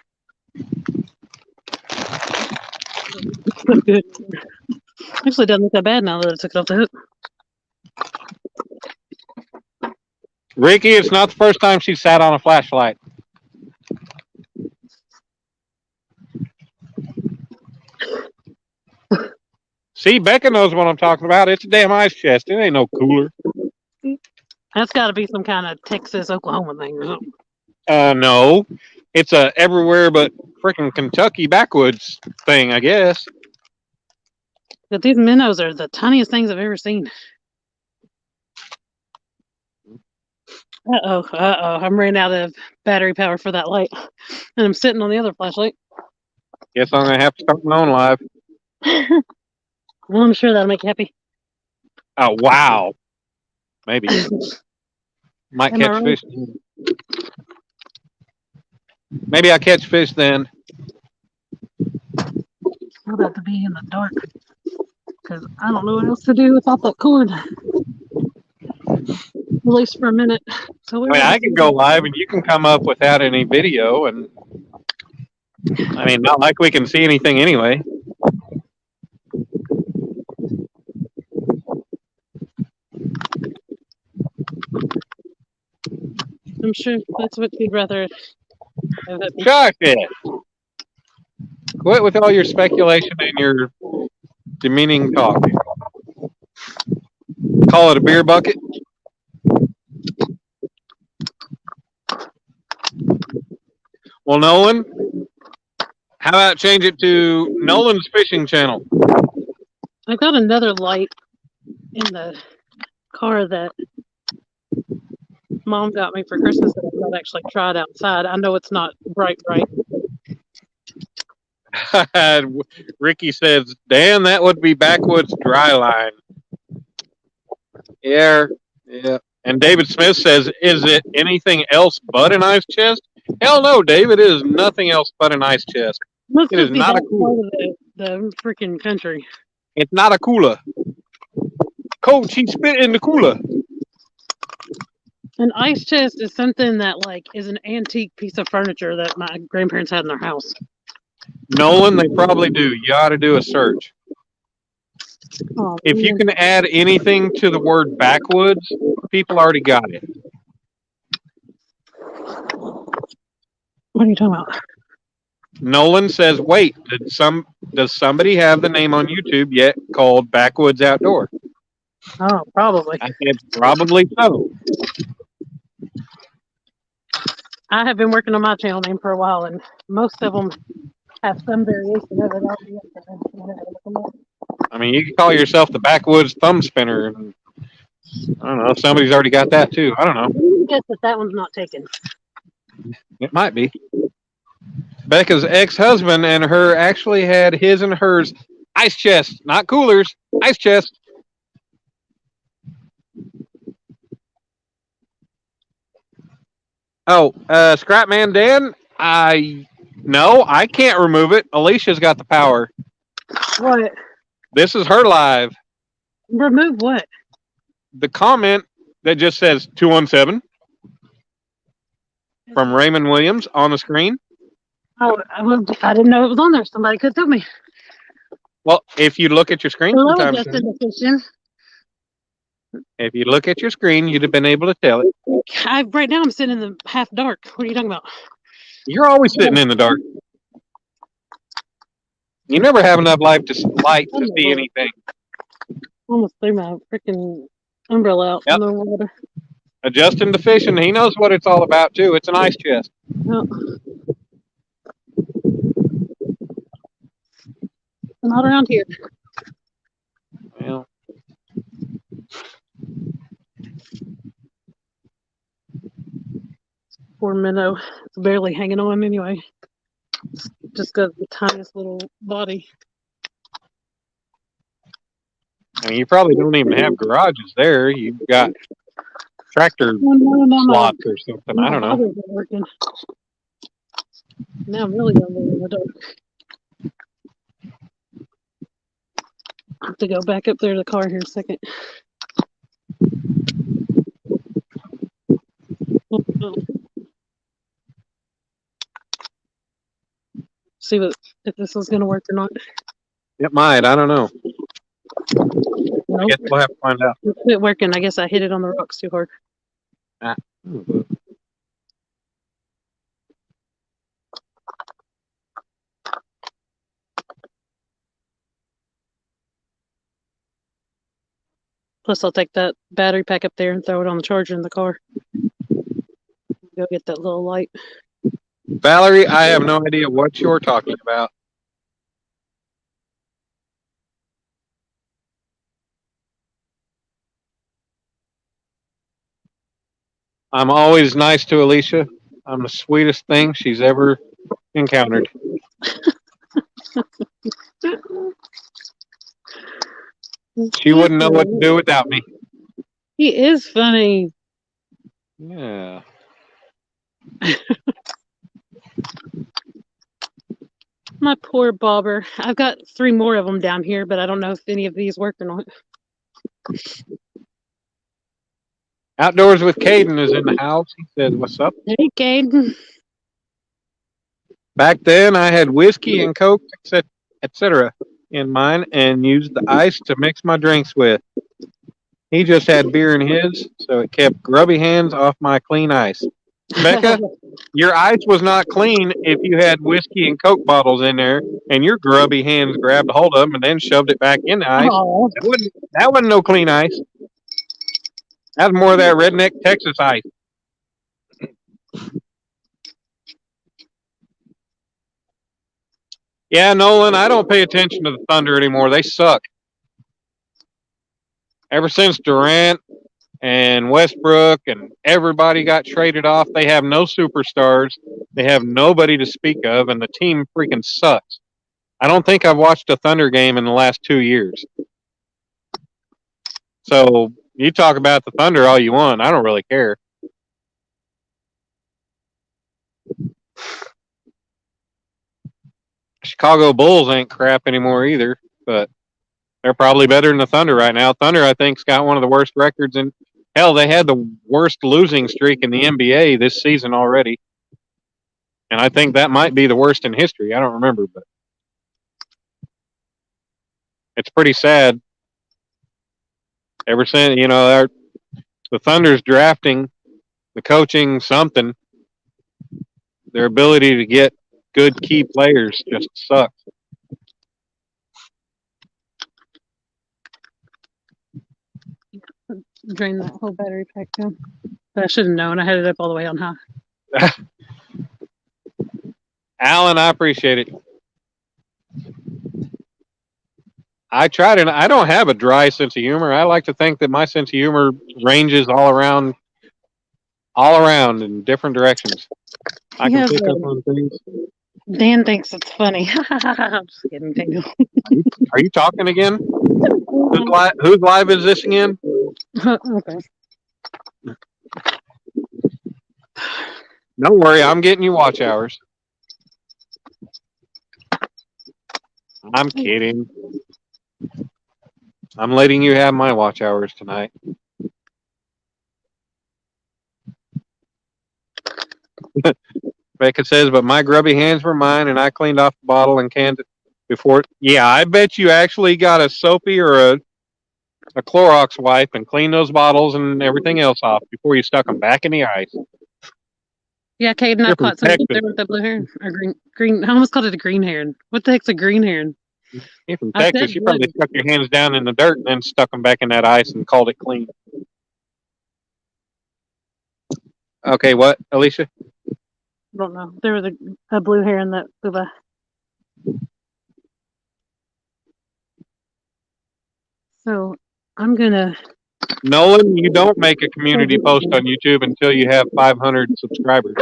Good. Actually, doesn't look that bad now that I took it off the hook. Ricky, it's not the first time she sat on a flashlight. See, Becca knows what I'm talking about. It's a damn ice chest. It ain't no cooler. That's got to be some kind of Texas, Oklahoma thing or something. No. It's a everywhere but freaking Kentucky backwoods thing, I guess. But these minnows are the tiniest things I've ever seen. Uh-oh. I'm running out of battery power for that light. And I'm sitting on the other flashlight. Guess I'm going to have to start my own live. Well, I'm sure that'll make you happy. Oh, wow. Maybe. Might Am I catch wrong? fish. Maybe I catch fish then. I'll have to be in the dark. Because I don't know what else to do without that cord. At least for a minute. So I can go live and you can come up without any video. And I mean, not like we can see anything anyway. I'm sure that's what you'd rather have it be. Shuck it. Quit with all your speculation and your demeaning talk. Call it a beer bucket. Well, Nolan, how about change it to Nolan's Fishing Channel? I got another light in the car that Mom got me for Christmas that I've not actually tried outside. I know it's not bright. Ricky says, Dan, that would be Backwoods Dry Line. Yeah. And David Smith says, is it anything else but an ice chest? Hell no, David. It is nothing else but an ice chest. Must It is just be not that a cooler. part of the freaking country. It's not a cooler. Coach, he spit in the cooler. An ice chest is something that like is an antique piece of furniture that my grandparents had in their house. Nolan, they probably do. You ought to do a search. Oh, If you can add anything to the word backwoods, people already got it. What are you talking about? Nolan says, wait, does somebody have the name on YouTube yet called Backwoods Outdoor? Oh, probably. I said, probably so. I have been working on my channel name for a while, and most of them have some variation of it. I mean, you can call yourself the Backwoods Thumb Spinner. And, I don't know. Somebody's already got that too. I don't know. I guess that one's not taken. It might be. Becca's ex-husband and her actually had his and hers ice chest, not coolers, ice chest. Oh, Scrapman Dan, no, I can't remove it. Alicia's got the power. What? This is her live. Remove what? The comment that just says 217 from Raymond Williams on the screen. Oh, I didn't know it was on there. Somebody could tell me. Well, if you look at your screen, Hello, sometimes, Justin the Fishing. if you look at your screen, you'd have been able to tell it. Right now I'm sitting in the half dark. What are you talking about? You're always sitting in the dark. You never have enough light to see anything. Almost threw my freaking umbrella out Yep. in the water. Adjusting to fishing, he knows what it's all about too. It's an ice chest. Oh. Not around here. Well, Poor minnow. It's barely hanging on anyway. Just got the tiniest little body. I mean, you probably don't even have garages there. You've got tractor slots or something. I don't know. Working. Now I'm really going in the dark. I have to go back up there to the car here in a second. See if this was going to work or not. It might. I don't know. Nope. I guess we'll have to find out. It quit working. I guess I hit it on the rocks too hard. Plus, I'll take that battery pack up there and throw it on the charger in the car. Go get that little light. Valerie, I have no idea what you're talking about. I'm always nice to Alicia. I'm the sweetest thing she's ever encountered. She wouldn't know what to do without me. He is funny. Yeah. My poor bobber. I've got 3 more of them down here, but I don't know if any of these work or not. Outdoors with Caden is in the house. He says, what's up? Hey, Caden. Back then, I had whiskey and Coke, etc. in mine and used the ice to mix my drinks with. He just had beer in his, so it kept grubby hands off my clean ice. Becca, your ice was not clean if you had whiskey and Coke bottles in there, and your grubby hands grabbed a hold of them and then shoved it back in the ice. Oh, That wasn't no clean ice. That was more of that redneck Texas ice. Yeah, Nolan, I don't pay attention to the Thunder anymore. They suck. Ever since Durant and Westbrook and everybody got traded off, they have no superstars. They have nobody to speak of, and the team freaking sucks. I don't think I've watched a Thunder game in the last 2 years. So you talk about the Thunder all you want. I don't really care. Chicago Bulls ain't crap anymore either, but they're probably better than the Thunder right now. Thunder, I think, has got one of the worst records. And hell, they had the worst losing streak in the NBA this season already. And I think that might be the worst in history. I don't remember, but it's pretty sad. Ever since, the Thunder's drafting, the coaching, something, their ability to get good key players just sucks. drain that whole battery pack down. But I should have known. I had it up all the way on high. Alan, I appreciate it. I try to. I don't have a dry sense of humor. I like to think that my sense of humor ranges all around in different directions. I can pick up on things. Dan thinks it's funny. I'm just kidding, Daniel. Are you talking again? Whose live is this again? Okay. Don't worry, I'm getting you watch hours. I'm kidding. I'm letting you have my watch hours tonight. Becca says, but my grubby hands were mine, and I cleaned off the bottle and canned it before. Yeah, I bet you actually got a soapy or a Clorox wipe and cleaned those bottles and everything else off before you stuck them back in the ice. Yeah, Caden, I caught something there with the blue heron or green. I almost called it a green heron. What the heck's a green heron? You're from Texas. You probably stuck your hands down in the dirt and then stuck them back in that ice and called it clean. Okay, what, Alicia? I don't know. There was a blue heron that flew by. So I'm gonna. Nolan, you don't make a community post on YouTube until you have 500 subscribers.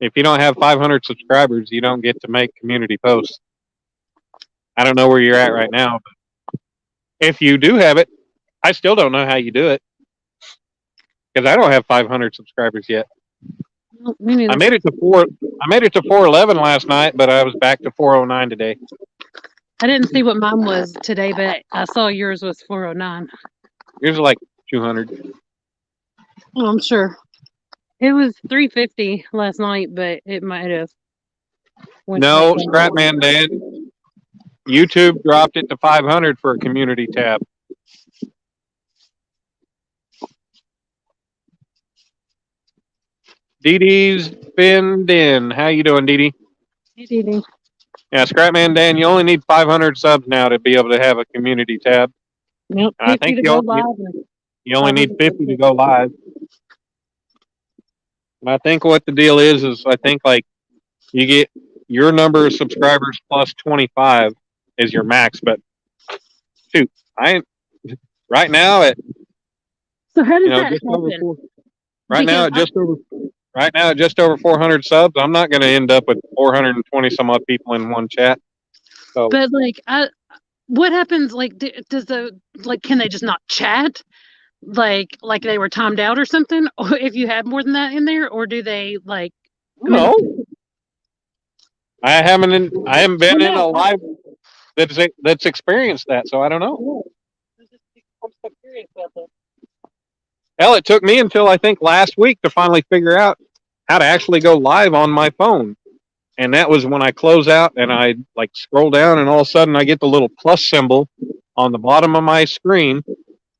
If you don't have 500 subscribers, you don't get to make community posts. I don't know where you're at right now, but if you do have it, I still don't know how you do it because I don't have 500 subscribers yet. Well, I made it to 411 last night, but I was back to 409 today. I didn't see what mine was today, but I saw yours was 409. Yours is like 200. Oh, I'm sure. It was 350 last night, but it might have. No, Scrapman Dan. YouTube dropped it to 500 for a community tab. Dee Dee's been in. How you doing, Dee Dee? Hey, Dee Dee. Yeah, Scrapman Dan, you only need 500 subs now to be able to have a community tab. Yep, I think you only need 50 to go live. And I think what the deal is I think like you get your number of subscribers plus 25 is your max. But shoot, right now at so how does that happen? Right now at just over 400 subs, I'm not going to end up with 420 some odd people in one chat. So, but like, what happens? Like, can they just not chat? Like they were timed out or something? Or if you have more than that in there, or do they like? No, I haven't been in a live that's experienced that, so I don't know. Hell, it took me until I think last week to finally figure out how to actually go live on my phone. And that was when I close out and I like scroll down and all of a sudden I get the little plus symbol on the bottom of my screen,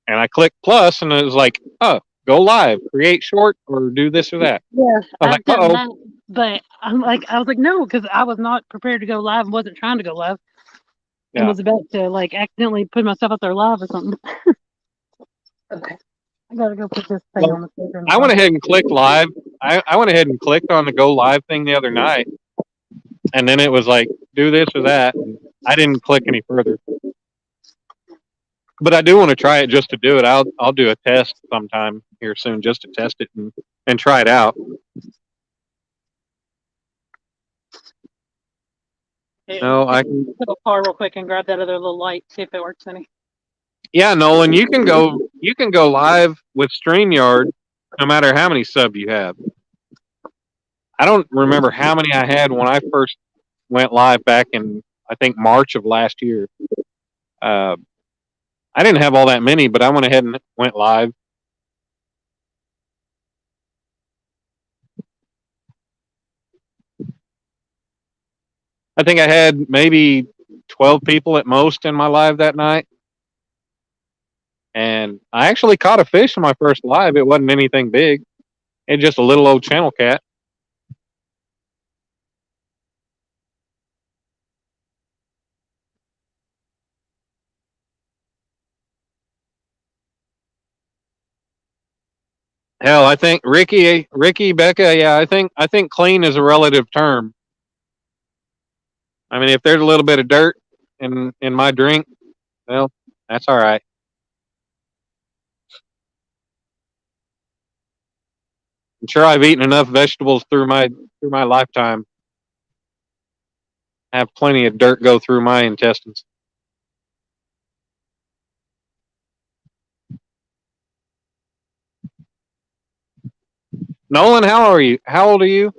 and I clicked plus, and it was like, oh, go live, create short, or do this or that. Yeah, I was like, I've done oh, that, but I was like, no, because I was not prepared to go live and wasn't trying to go live, and yeah. was about to like accidentally put myself out there live or something. Okay, I gotta go put this thing Well, on the speaker in the I went car. ahead and clicked live. I went ahead and clicked on the go live thing the other night, and then it was like, do this or that. And I didn't click any further. But I do want to try it just to do it. I'll do a test sometime here soon just to test it and try it out. No, I can. Put the car real quick and grab that other little light, see if it works any. Yeah, Nolan, you can go live with StreamYard no matter how many subs you have. I don't remember how many I had when I first went live back in I think March of last year. I didn't have all that many, but I went ahead and went live. I think I had maybe 12 people at most in my live that night. And I actually caught a fish in my first live. It wasn't anything big. It's just a little old channel cat. Hell, I think Ricky, Becca, yeah, I think clean is a relative term. I mean, if there's a little bit of dirt in my drink, well, that's all right. I'm sure I've eaten enough vegetables through my lifetime. I have plenty of dirt go through my intestines. Nolan, how are you? How old are you?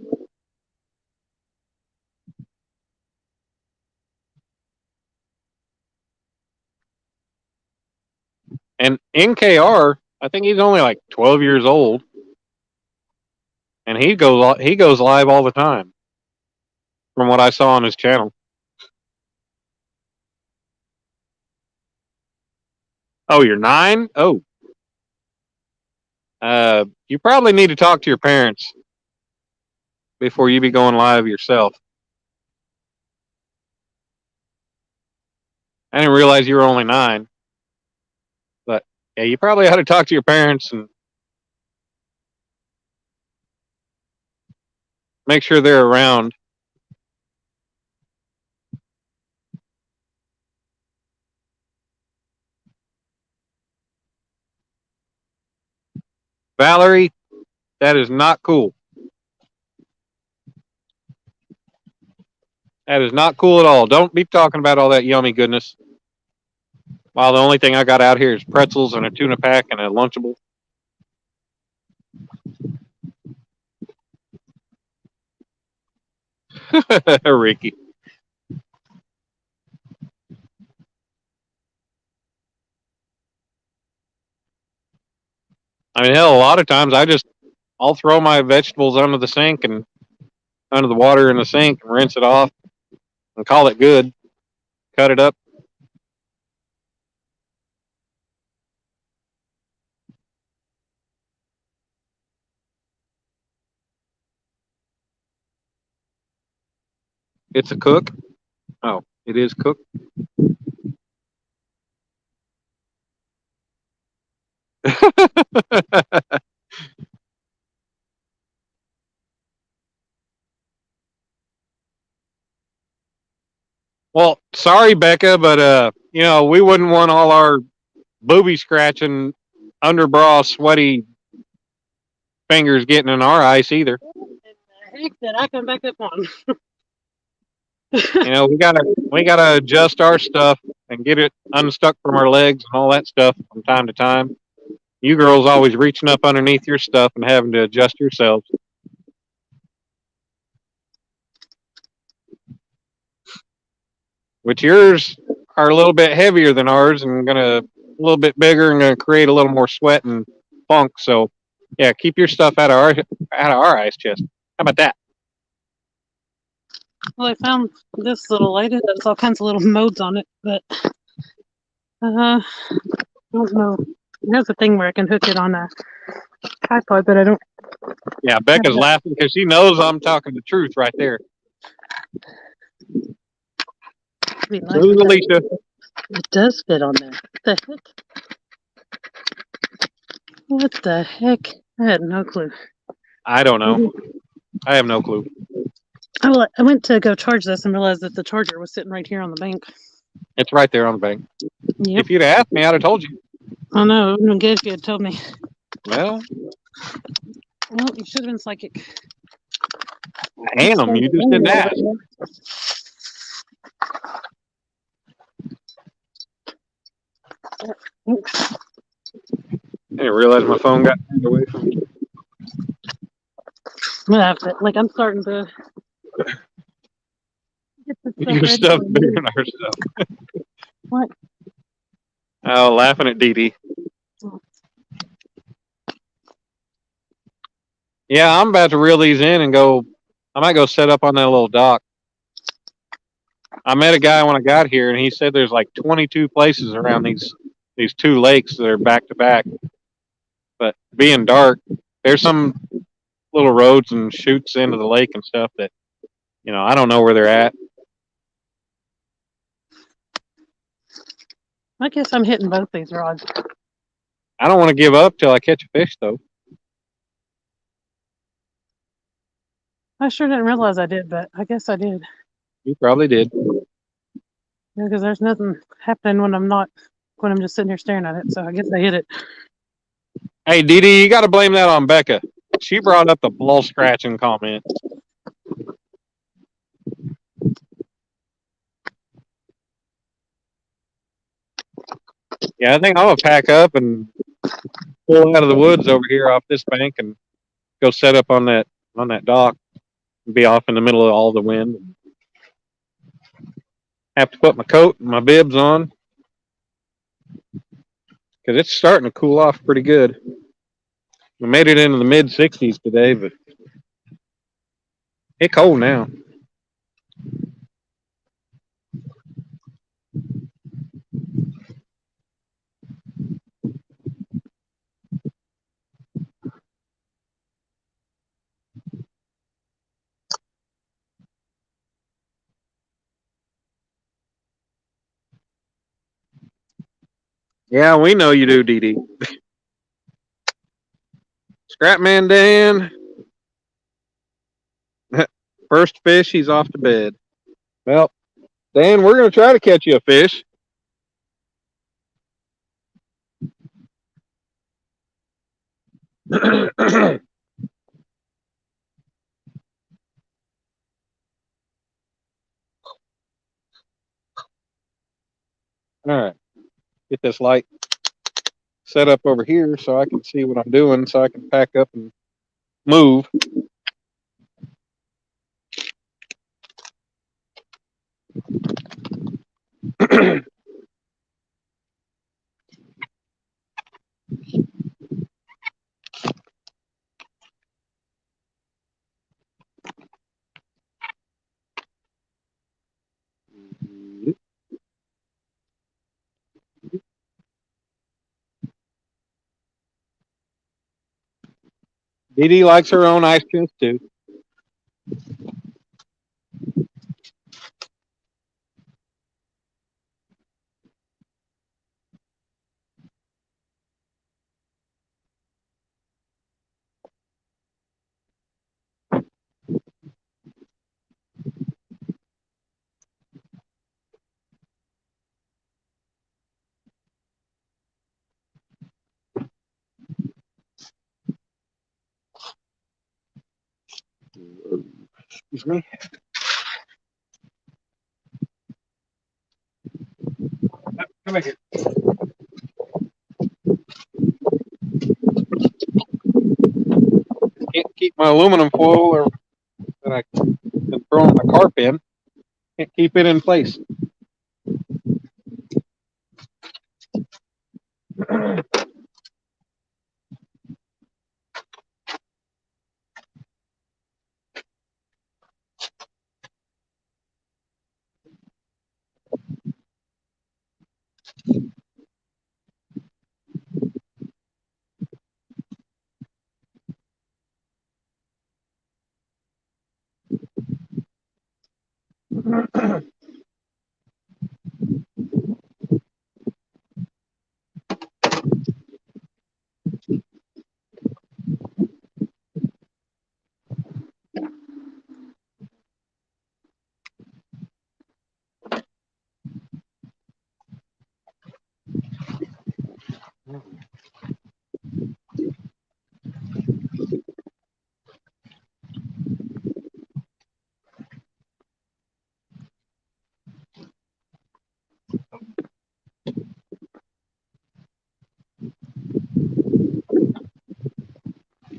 And NKR, I think he's only like 12 years old, and he goes live all the time, from what I saw on his channel. Oh, you're 9? Oh, you probably need to talk to your parents before you be going live yourself. I didn't realize you were only 9, but yeah, you probably ought to talk to your parents and make sure they're around. Valerie, that is not cool. That is not cool at all. Don't be talking about all that yummy goodness. While the only thing I got out here is pretzels and a tuna pack and a Lunchable. Ricky. I mean, hell, a lot of times I'll throw my vegetables under the sink and under the water in the sink and rinse it off and call it good. Cut it up. It's a cook. Oh, it is cooked. Well, sorry, Becca, but we wouldn't want all our booby scratching, underbra sweaty fingers getting in our ice either. Heck, did I come back up on? We gotta adjust our stuff and get it unstuck from our legs and all that stuff from time to time. You girls always reaching up underneath your stuff and having to adjust yourselves. Which yours are a little bit heavier than ours and a little bit bigger and gonna create a little more sweat and funk. So yeah, keep your stuff out of our ice chest. How about that? Well, I found this little light. There's all kinds of little modes on it, but I don't know. It has a thing where I can hook it on a tripod, but I don't. Yeah, Becca's laughing because she knows I'm talking the truth right there. Be nice So if is that- Alicia. It does fit on there. What the heck? What the heck? I had no clue. I don't know. I have no clue. I went to go charge this and realized that the charger was sitting right here on the bank. It's right there on the bank. Yep. If you'd asked me, I'd have told you. I know. It would have been good if you had told me. Well, Well, you should have been psychic. I am. You just didn't ask. I didn't realize my phone got turned away from me. I'm gonna have to, I'm starting to get this stuff Your ready stuff's for bigger you. than our stuff. What? Oh, laughing at Dee Dee. Yeah, I'm about to reel these in and go. I might go set up on that little dock. I met a guy when I got here, and he said there's like 22 places around these two lakes that are back to back. But being dark, there's some little roads and chutes into the lake and stuff that, I don't know where they're at. I guess I'm hitting both these rods. I don't want to give up till I catch a fish, though. I sure didn't realize I did, but I guess I did. You probably did. Yeah, because there's nothing happening when I'm just sitting here staring at it. So I guess I hit it. Hey, Dee Dee, you got to blame that on Becca. She brought up the ball scratching comment. Yeah, I think I'm gonna pack up and pull out of the woods over here off this bank and go set up on that dock and be off in the middle of all the wind. Have to put my coat and my bibs on because it's starting to cool off pretty good. We made it into the mid 60s today, but it's cold now. Yeah, we know you do, Dee Dee. Scrapman Dan. First fish, he's off to bed. Well, Dan, we're going to try to catch you a fish. All right. Get this light set up over here so I can see what I'm doing so I can pack up and move. Dee Dee likes her own ice chest too. Excuse me. Come here. Can't keep my aluminum foil or that I been throwing my carp in. Can't keep it in place.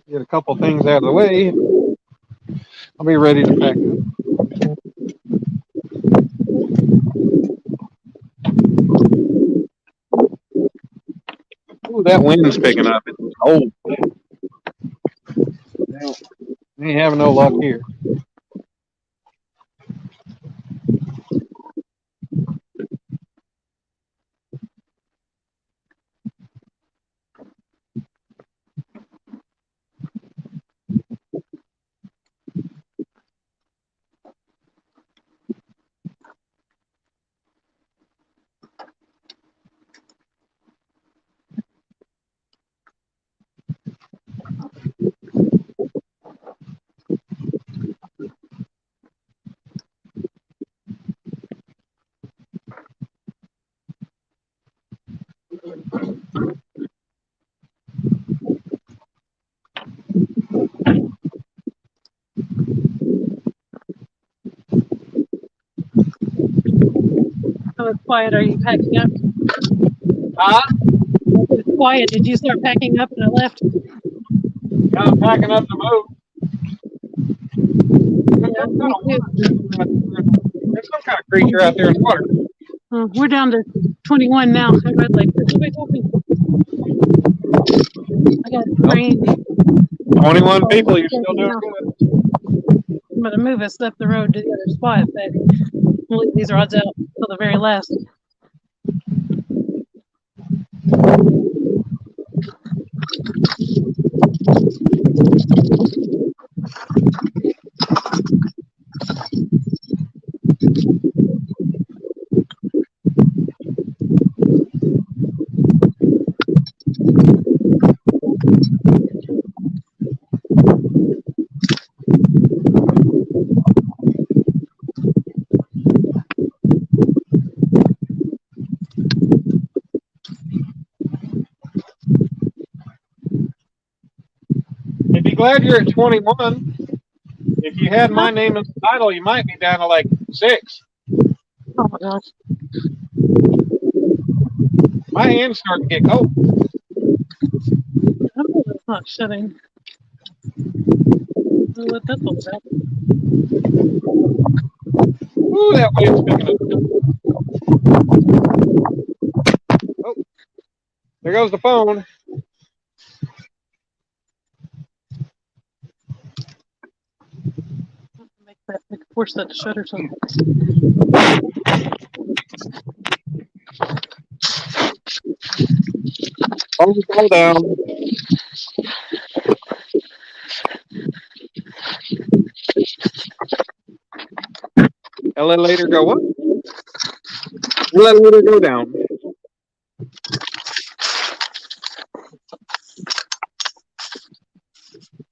Get a couple things out of the way. I'll be ready to pack up. Ooh, that wind's picking up. It's cold. We ain't having no luck here. How quiet are you packing up? It's quiet. Did you start packing up and I left? Yeah, I'm packing up the boat. Yeah, me too. There's some kind of creature out there in the water. We're down to 21 now at Red Lake. Is anybody talking? I got rain. 21 people, you're still doing good. I'm going to move us up the road to the other spot, but we'll leave these rods out till the very last. You'd be glad you're at 21. If you had my name as the title, you might be down to like 6. Oh my gosh. My hand's starting to get cold. I hope it's not shutting. I'll let that all out. Ooh, that wind's picking up. Oh, there goes the phone. Force that to shut or something. Phone's all down. Elevator go up. Elevator go down.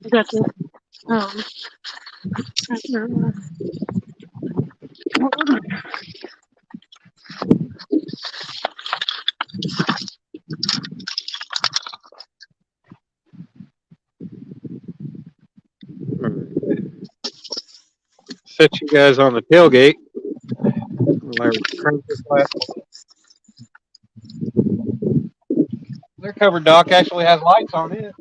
I got the Set you guys on the tailgate. Their covered dock actually has lights on it.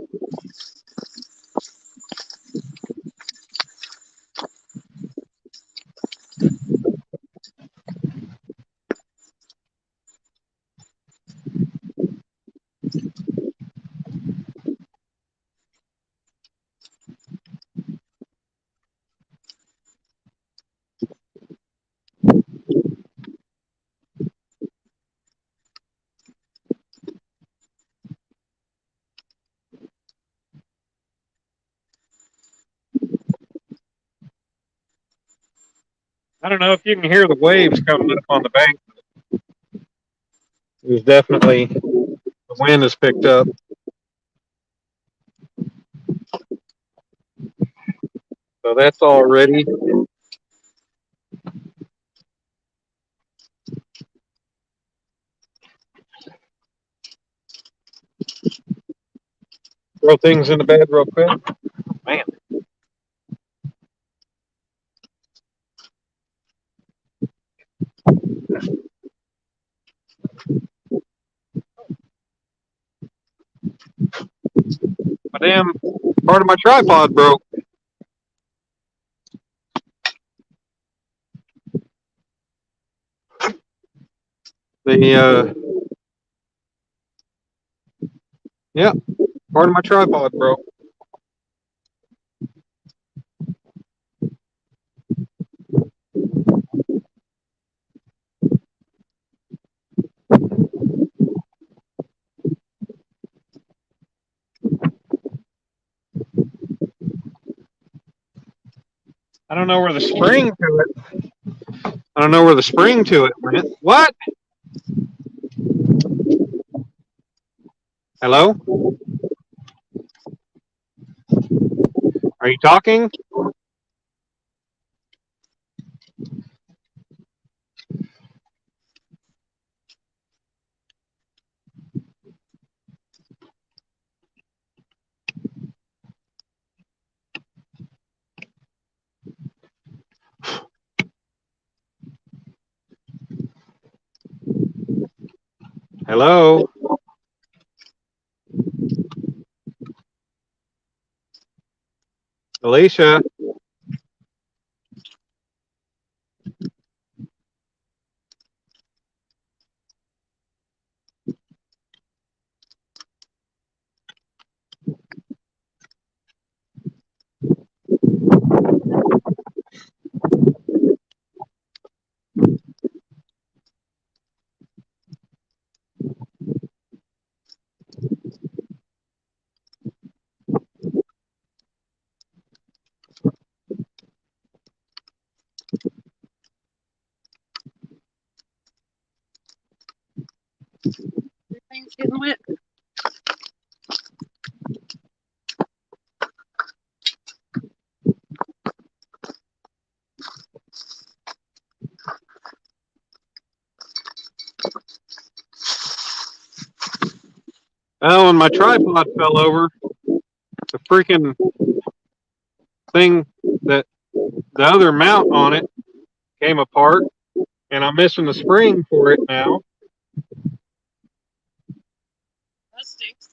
I don't know if you can hear the waves coming up on the bank. There's definitely the wind has picked up. So that's all ready. Throw things in the bed real quick. Man. My damn part of my tripod broke. The yeah, part of my tripod broke. I don't know where the spring to it. I don't know where the spring to it went. What? Hello? Are you talking? Hello? Alicia? Everything's getting wet. Oh, and my tripod fell over. The freaking thing that the other mount on it came apart, and I'm missing the spring for it now. That stinks.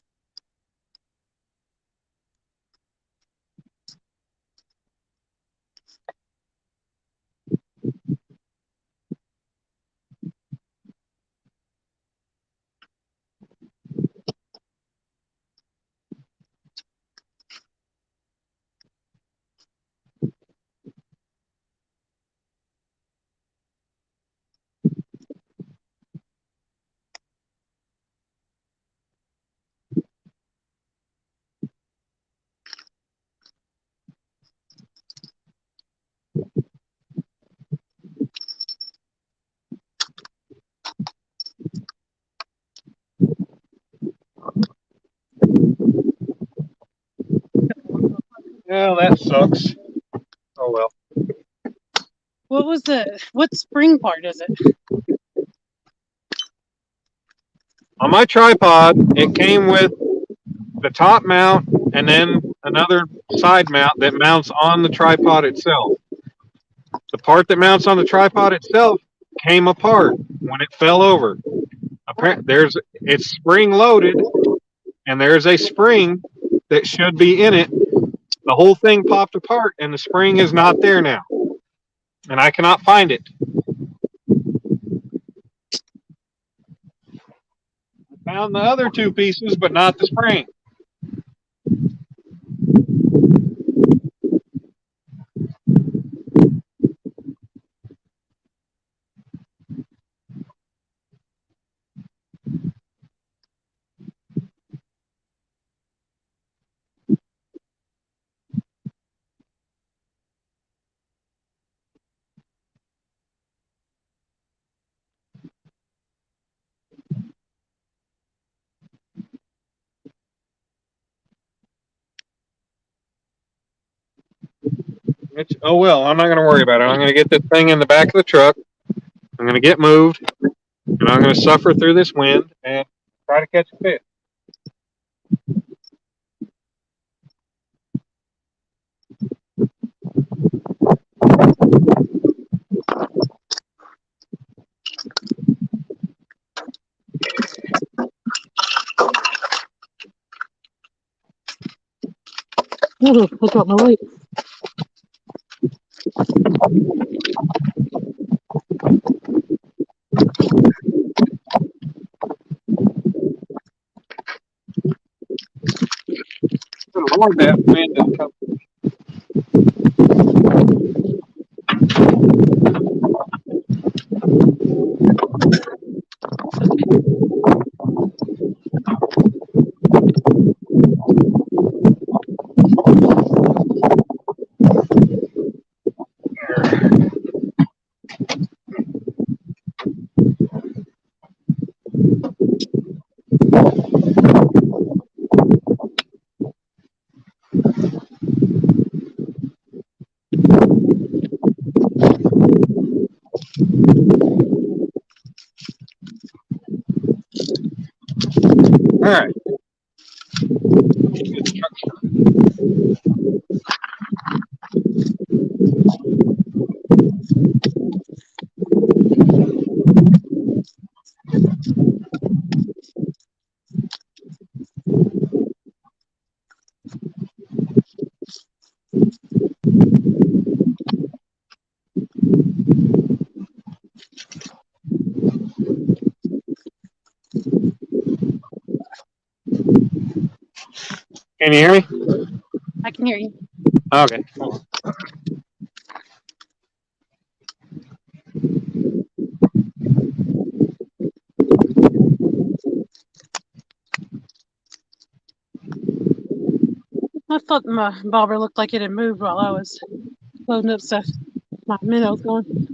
Yeah, that sucks. Oh well. What spring part is it? On my tripod, it came with the top mount and then another side mount that mounts on the tripod itself. The part that mounts on the tripod itself came apart when it fell over. It's spring loaded, and there's a spring that should be in it. The whole thing popped apart, and the spring is not there now, and I cannot find it. I found the other two pieces, but not the spring. Oh well, I'm not going to worry about it. I'm going to get this thing in the back of the truck. I'm going to get moved, and I'm going to suffer through this wind and try to catch a fish. Oh, I got my weight. Lord, that wind is coming. All right. Can you hear me? I can hear you. Okay. I thought my bobber looked like it had moved while I was loading up stuff. My minnows going.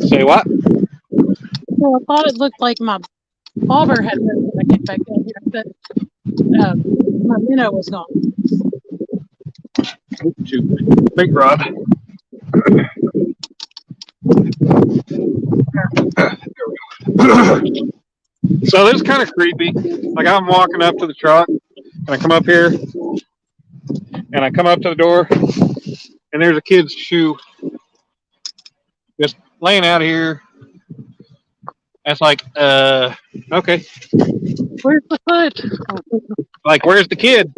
Say what? Well, I thought it looked like my bobber had moved when I came back down here, but my minnow was gone. Shoot. Big rod. So this is kind of creepy. Like I'm walking up to the truck, and I come up here, and I come up to the door, and there's a kid's shoe just laying out here. That's like, okay. Where's the foot? Like, where's the kid?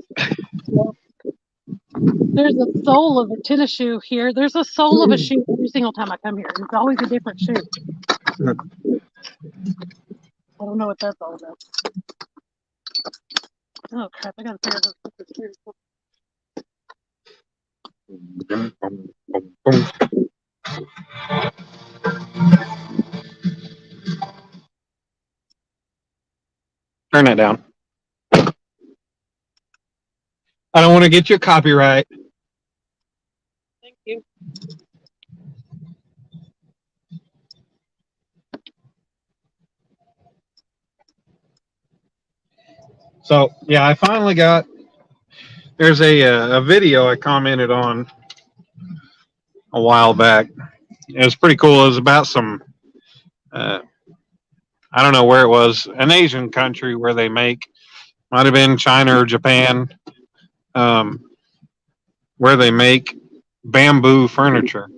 There's a sole of a tennis shoe here. There's a sole of a shoe every single time I come here. And it's always a different shoe. I don't know what that's all about. Oh crap! I gotta figure out what this is. Turn that down. I don't want to get you a copyright. Thank you. So yeah, I finally got. There's a video I commented on a while back. It was pretty cool. It was about some. I don't know where it was, an Asian country where they make, might have been China or Japan, um, where they make bamboo furniture.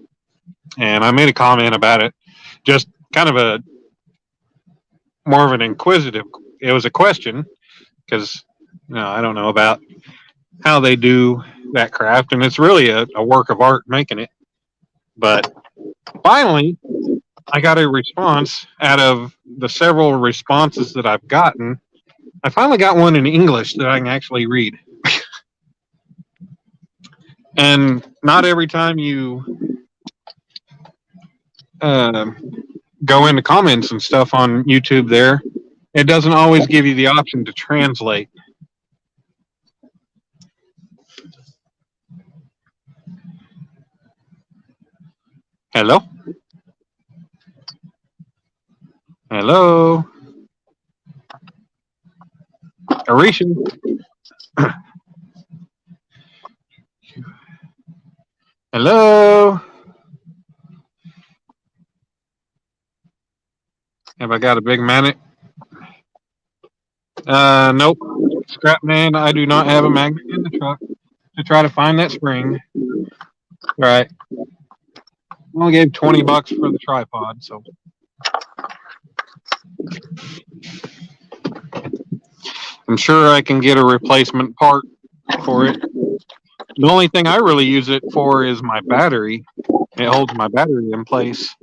And I made a comment about it, just kind of a more of an inquisitive. It was a question because I don't know about how they do that craft, and it's really a work of art making it. But finally, I got a response out of the several responses that I've gotten. I finally got one in English that I can actually read. And not every time you go into comments and stuff on YouTube there, it doesn't always give you the option to translate. Hello? Hello. Arisha. Hello. Have I got a big magnet? Nope. Scrap man, I do not have a magnet in the truck to try to find that spring. All right. I only gave $20 for the tripod, so I'm sure I can get a replacement part for it. The only thing I really use it for is my battery. It holds my battery in place.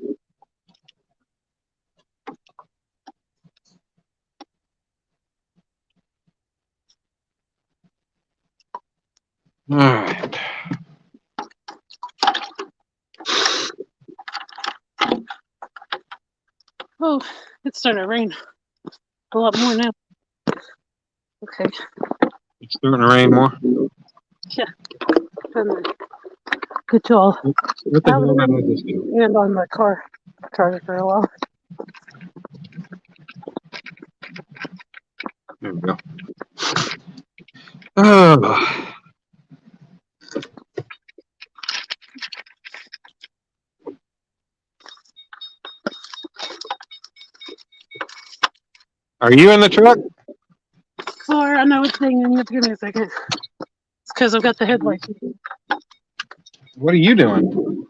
All right. Oh, it's starting to rain a lot more now. Okay. It's starting to rain more. Yeah. Good to all. What the hell did I just do? And on my car charger for a while. There we go. Oh. Are you in the truck? Or I know it's singing. Give me a second. It's because I've got the headlights. What are you doing?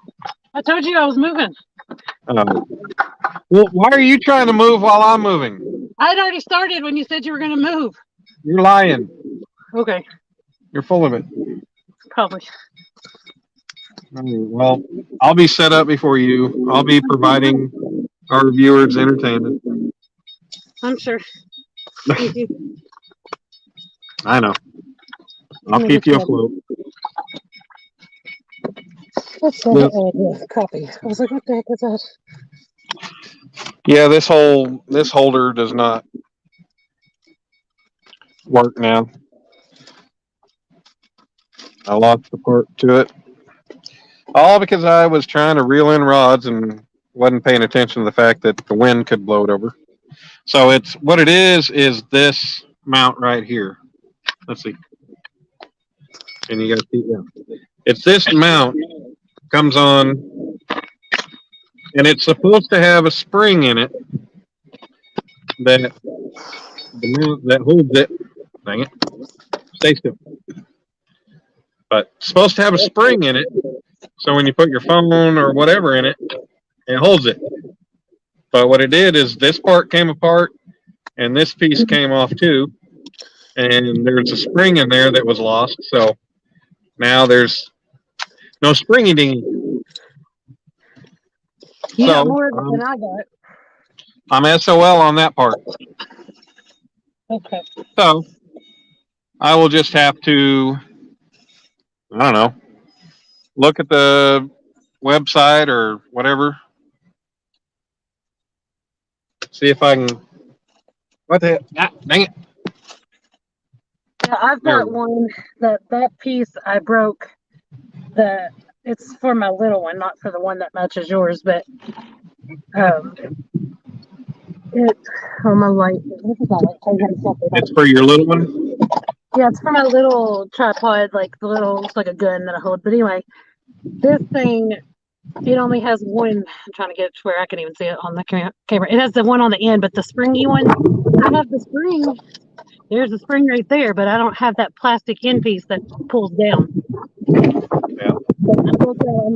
I told you I was moving. Well, why are you trying to move while I'm moving? I'd already started when you said you were going to move. You're lying. Okay. You're full of it. Probably. Well, I'll be set up before you. I'll be providing our viewers entertainment. I'm sure. Thank you. I know. I'll keep you afloat. What's that? Yep. Oh, yeah, copy. I was like, what the heck is that? Yeah, this holder does not work now. I lost the part to it. All because I was trying to reel in rods and wasn't paying attention to the fact that the wind could blow it over. So it's what it is this mount right here. Let's see. Can you guys see? Yeah. It's this mount comes on, and it's supposed to have a spring in it that the mount that holds it. Dang it! Stay still. But it's supposed to have a spring in it, so when you put your phone or whatever in it, it holds it. But what it did is this part came apart, and this piece came off too, and there's a spring in there that was lost. So now there's no springy dingy. You got more than I got. I'm SOL on that part. Okay. So I will just have to, I don't know, look at the website or whatever. See if I can. What the heck? Ah, dang it. Yeah, I've got one that piece I broke. It's for my little one, not for the one that matches yours, but my light. It's for your little one? Yeah, it's for my little tripod, like the little, looks like a gun that I hold. But anyway, this thing, it only has one. I'm trying to get it to where I can even see it on the camera. It has the one on the end, but the springy one, I have the spring. There's a spring right there, but I don't have that plastic end piece that pulls down. Yeah. I broke that on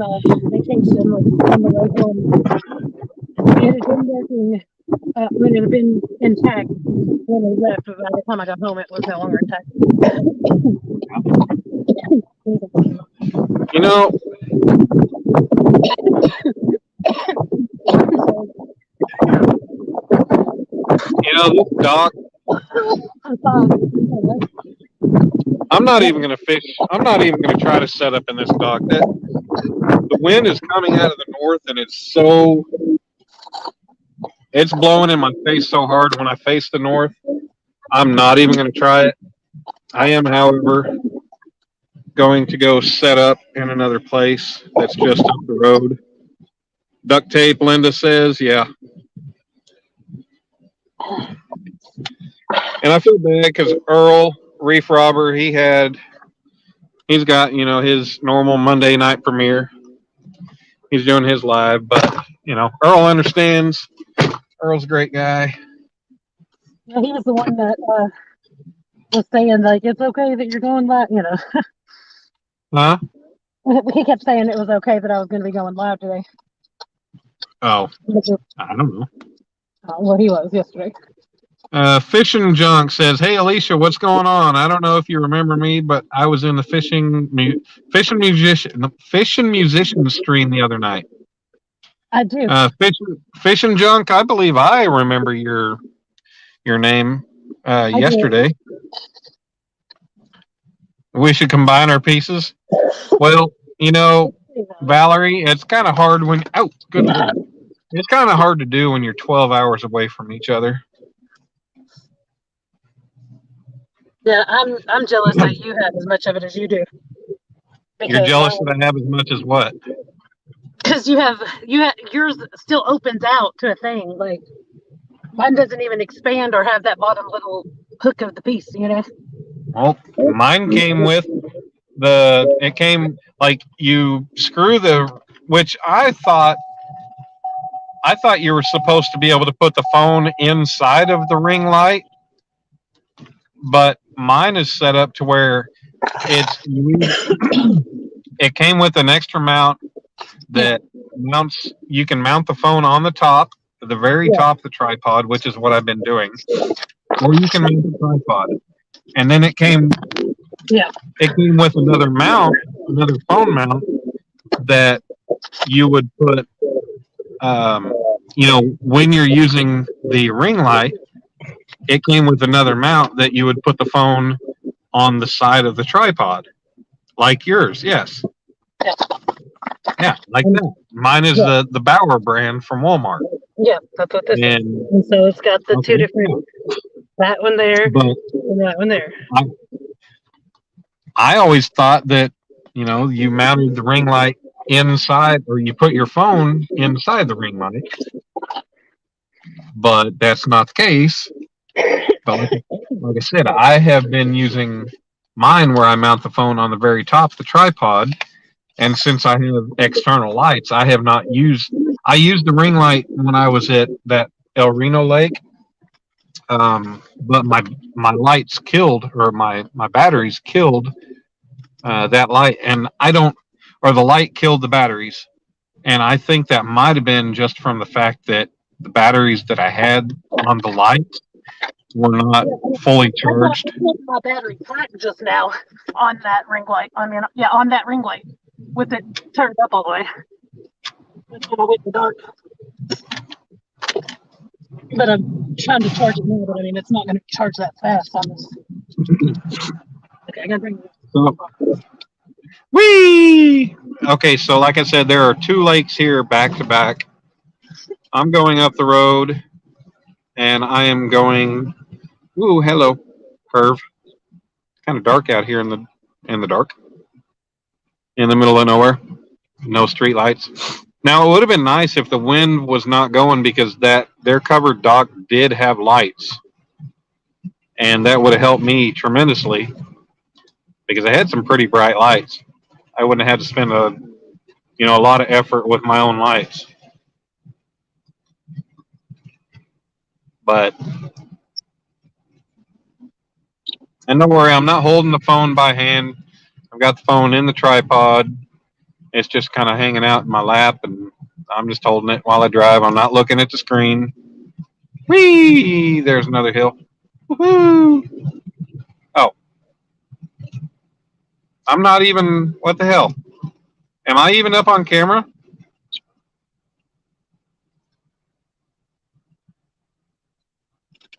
vacation, like on the way home. It had been working. It had been intact when we left, but by the time I got home, it was no longer intact. You know, this dock, I'm not even going to fish. I'm not even going to try to set up in this dock. The wind is coming out of the north, and it's blowing in my face so hard when I face the north. I'm not even going to try it. I am, however, going to go set up in another place that's just up the road. Duct tape, Linda says, yeah. And I feel bad because Earl, Reef Robber, he's got, his normal Monday night premiere. He's doing his live, but, Earl understands. Earl's a great guy. Yeah, he was the one that was saying, like, it's okay that you're going live, Huh? He kept saying it was okay that I was going to be going live today. Oh, I don't know. Well, he was yesterday. Fishing Junk says, "Hey Alicia, what's going on? I don't know if you remember me, but I was in the fishing musician stream the other night." I do. Fishing Junk, I believe I remember your name yesterday. We should combine our pieces. Well, Valerie, it's kind of hard when. Oh, good Lord. It's kind of hard to do when you're 12 hours away from each other. Yeah, I'm jealous that you have as much of it as you do. You're jealous that I have as much as what? Because you have yours still opens out to a thing. Like mine doesn't even expand or have that bottom little hook of the piece. Well, mine came with it came like you screw which I thought you were supposed to be able to put the phone inside of the ring light, but mine is set up to where it came with an extra mount that you can mount the phone on the top, the very top of the tripod, which is what I've been doing, or you can mount the tripod. And then it came with another phone mount that you would put, when you're using the ring light, it came with another mount that you would put the phone on the side of the tripod, like yours. Yes. Yeah, like that. Mine is the Bauer brand from Walmart. Yeah, that's what this is. And so it's got the two different, that one there and that one there. I always thought that, you mounted the ring light inside, or you put your phone inside the ring light. But that's not the case. But like I said, I have been using mine where I mount the phone on the very top of the tripod. And since I have external lights, I have not used. I used the ring light when I was at that El Reno Lake, but my lights killed, or my batteries killed that light, and the light killed the batteries, and I think that might have been just from the fact that the batteries that I had on the lights were not fully charged. My battery cracked just now on that ring light. On that ring light with it turned up all the way. That's when I went in the dark. But I'm trying to charge it now, but it's not going to charge that fast on this. Okay, I got to bring it. Whee! Okay, so like I said, there are two lakes here back to back. I'm going up the road, and I am going. Ooh, hello, curve. Kind of dark out here in the dark, in the middle of nowhere. No street lights. Now it would have been nice if the wind was not going, because their covered dock did have lights, and that would have helped me tremendously, because I had some pretty bright lights. I wouldn't have had to spend a lot of effort with my own lights. But, and don't worry, I'm not holding the phone by hand. I've got the phone in the tripod. It's just kind of hanging out in my lap, and I'm just holding it while I drive. I'm not looking at the screen. Whee! There's another hill. Woohoo! Oh. I'm not even, what the hell? Am I even up on camera?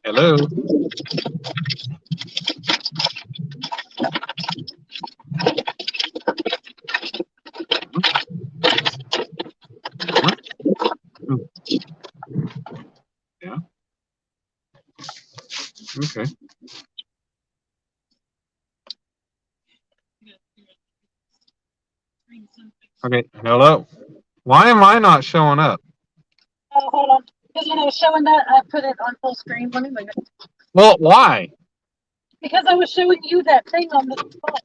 Hello? Yeah. Okay. Okay. Hello. Why am I not showing up? Oh, hold on. Because when I was showing that, I put it on full screen. Let me move it. Well, why? Because I was showing you that thing on the spot.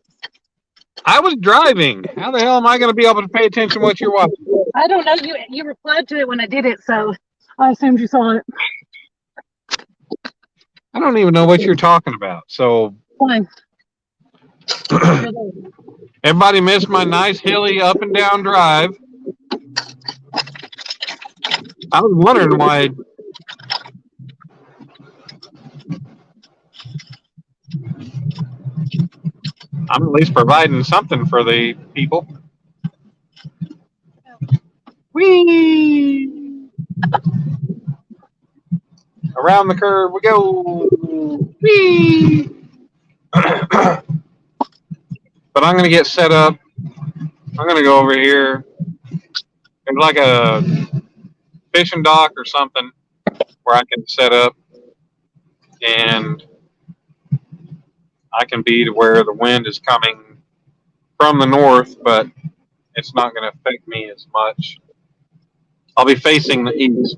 I was driving. How the hell am I going to be able to pay attention to what you're watching? I don't know. You replied to it when I did it, so I assumed you saw it. I don't even know what you're talking about. So Fine. everybody missed my nice hilly up and down drive. I was wondering why. I'm at least providing something for the people. Whee! Around the curve we go. Whee! But I'm going to get set up. I'm going to go over here. There's like a fishing dock or something where I can set up, and I can be to where the wind is coming from the north, but it's not going to affect me as much. I'll be facing the east.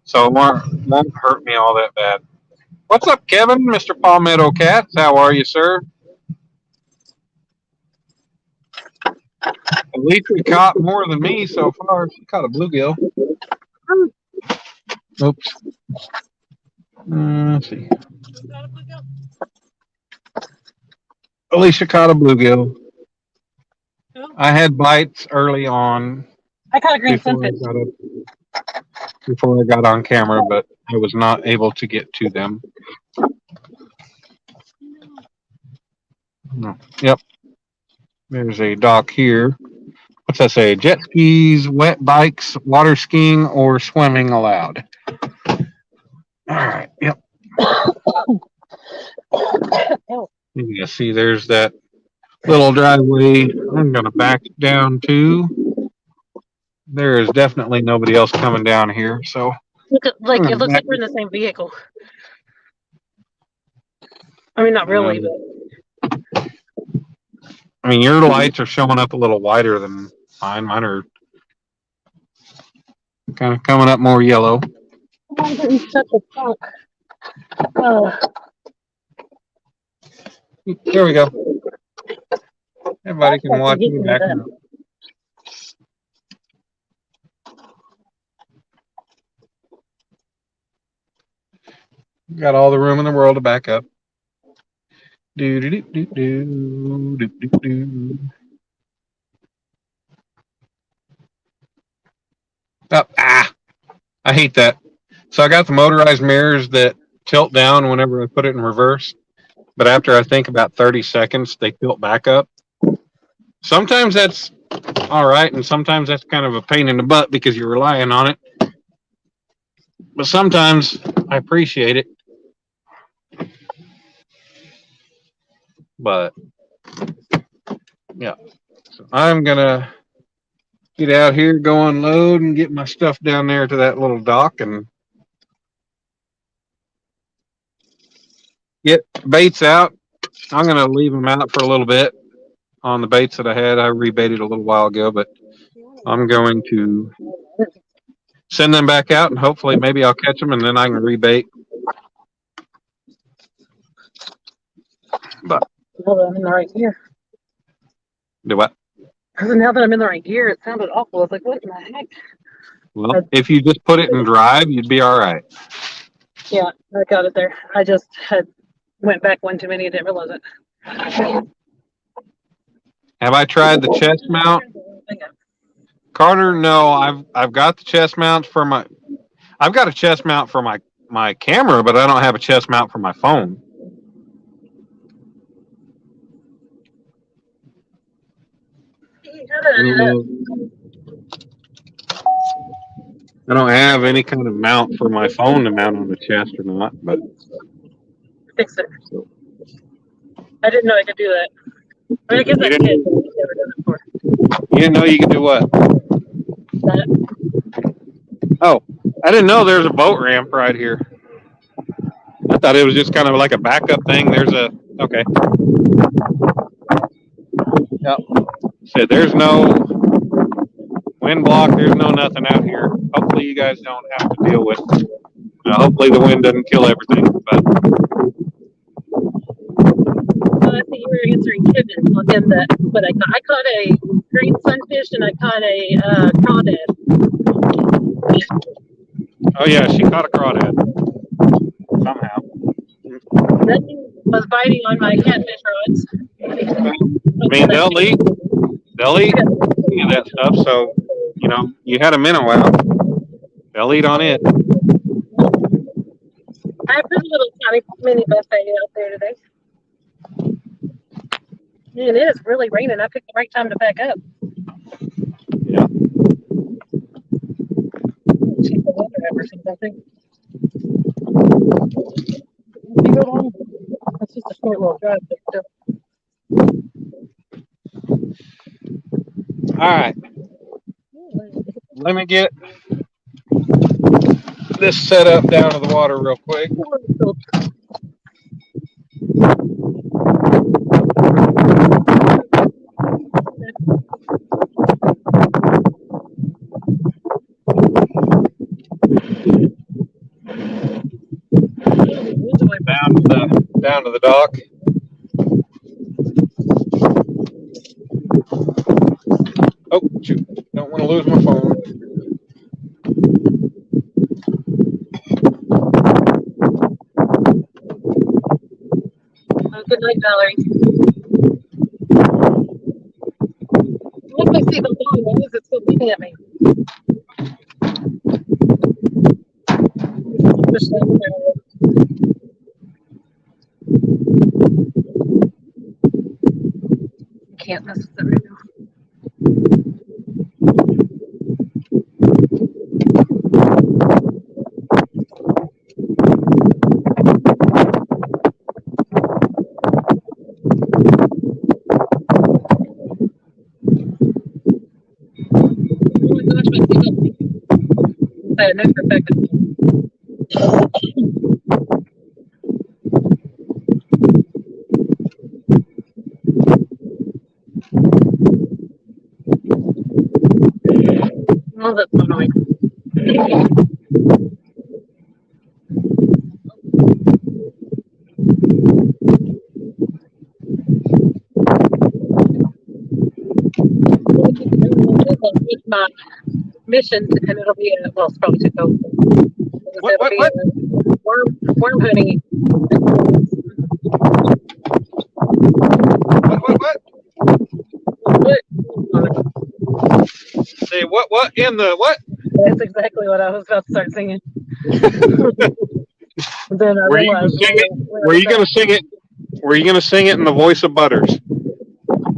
So it won't hurt me all that bad. What's up, Kevin? Mr. Palmetto Cats. How are you, sir? At least we caught more than me so far. She caught a bluegill. Oops. Let's see. Alicia caught a bluegill. I had bites early on. I caught a green sunfish. Before I got on camera, but I was not able to get to them. No. Yep. There's a dock here. What's that say? Jet skis, wet bikes, water skiing, or swimming allowed. All right. Yep. You can see there's that little driveway I'm going to back down to. There is definitely nobody else coming down here, so it looks like we're in the same vehicle. I mean, not really, but I mean, your lights are showing up a little wider than mine. Mine are kind of coming up more yellow. I'm getting such a funk. There we go. Everybody can watch me back now. Got all the room in the world to back up. Do do do do do do do do. Oh, I hate that. So I got the motorized mirrors that tilt down whenever I put it in reverse, but after I think about 30 seconds, they tilt back up. Sometimes that's all right, and sometimes that's kind of a pain in the butt because you're relying on it. But sometimes I appreciate it. But yeah, so I'm gonna get out here, go unload, and get my stuff down there to that little dock and get baits out. I'm gonna leave them out for a little bit on the baits that I had. I rebaited a little while ago, but I'm going to send them back out and hopefully maybe I'll catch them and then I can rebait. But now that I'm in the right gear. Do what? Because now that I'm in the right gear, it sounded awful. I was like, what in the heck? Well, if you just put it in drive, you'd be all right. Yeah, I got it there. I just went back one too many and didn't realize it. Have I tried the chest mount? Carter, no. I've got the chest mount for my. I've got a chest mount for my camera, but I don't have a chest mount for my phone. I don't have any kind of mount for my phone to mount on the chest or not, but fix it. I didn't know I could do that. I mean, I guess I did. I've never done it before. You didn't know you could do what? That. Oh, I didn't know there's a boat ramp right here. I thought it was just kind of like a backup thing. There's a okay. Yep. Said there's no wind block. There's no nothing out here. Hopefully you guys don't have to deal with. Hopefully the wind doesn't kill everything. But I think you were answering Kevin on him that, but I caught a green sunfish and I caught a crawdad. oh yeah, she caught a crawdad somehow. Nothing was biting on my catfish rods. I mean, they'll eat any of that stuff. So, you know, you had a minnow out. They'll eat on it. I put a little tiny mini buffet out there today. And it is really raining. I picked the right time to back up. Yeah. Check the weather app or something, I think. That's just a short little drive, but still. All right. Let me get this set up down to the water real quick. Down to the dock. Oh, shoot. Don't want to lose my phone. Good night, Valerie. Look, I see the line. Why is it still looking at me? Can't mess with it right now. Oh my gosh, my seatbelt. I know for a fact. Oh, that's so annoying. It's my mission, and it'll be well, it's probably too cold. What? Worm hunting. What? Say what in the what? That's exactly what I was about to start singing. Then I Were you realized. Were you gonna sing it? Were you gonna sing it in the voice of Butters?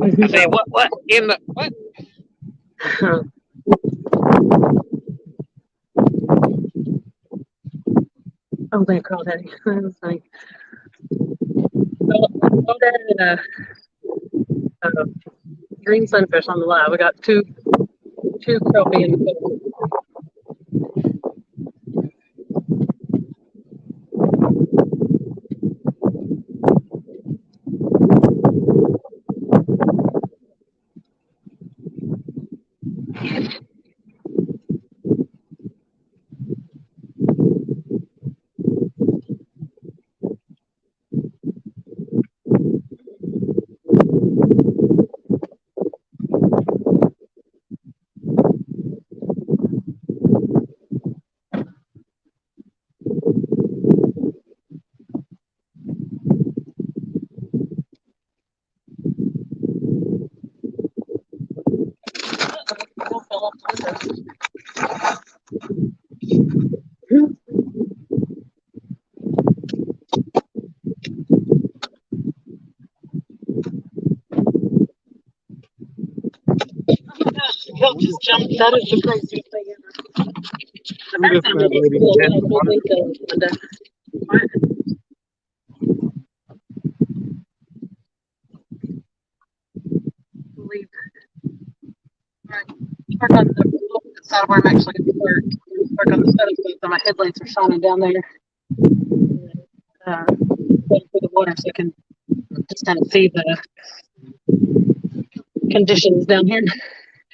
I say what in the what? Oh, they called that. That was funny. Crawdad and a green sunfish on the live. We got two crappie in the boat. He'll just jump. That is the craziest thing ever. The first time it was cool. Leave. Alright. Park on the side where I'm actually going to park on the side of the, so my headlights are shining down there. Wait for the water so I can just kind of see the conditions down here.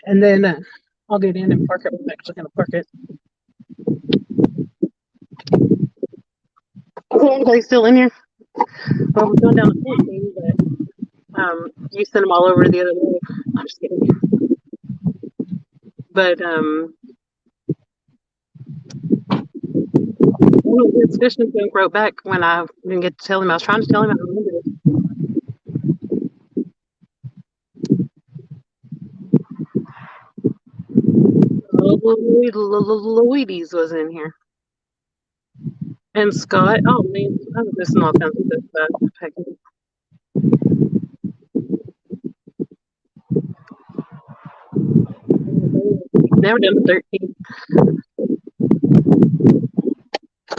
And then I'll get in and park it. I'm actually going to park it. Is anybody still in here? Well, we're going down the 14, but you sent them all over the other way. I'm just kidding. But one of his fishing folk wrote back when I didn't get to tell him. I was trying to tell him I remembered it. Louides was in here. And Scott. Oh man, I was missing all kinds of good stuff. Never done the 13.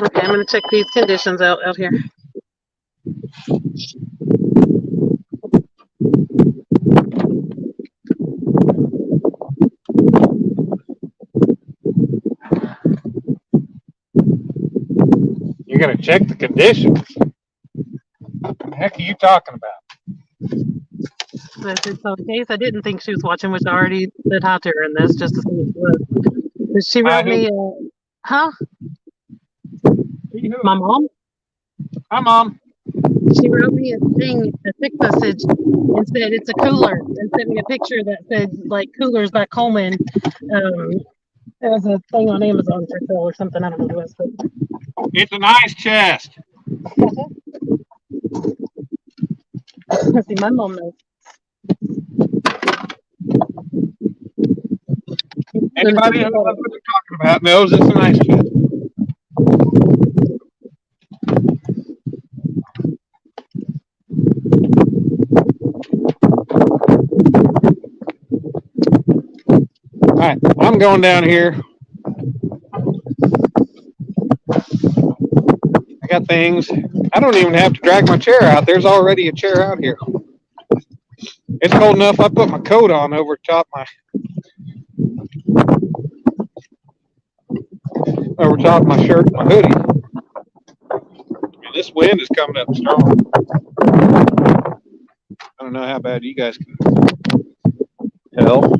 Okay, I'm gonna check these conditions out here. You're gonna check the conditions. What the heck are you talking about? So in case I didn't think she was watching, which I already said hi to her in this just to see if she was. She wrote me, huh? My mom? Hi, Mom. She wrote me a text message and said it's a cooler and sent me a picture that said like coolers by Coleman. There was a thing on Amazon for sale or something. I don't know what it was. But... It's an ice chest. See, my mom knows. Anybody who knows what they're talking about knows it's an ice chest. All right, I'm going down here. I got things. I don't even have to drag my chair out. There's already a chair out here. It's cold enough. I put my coat on over top my shirt and my hoodie. And this wind is coming up strong. I don't know how bad you guys can tell.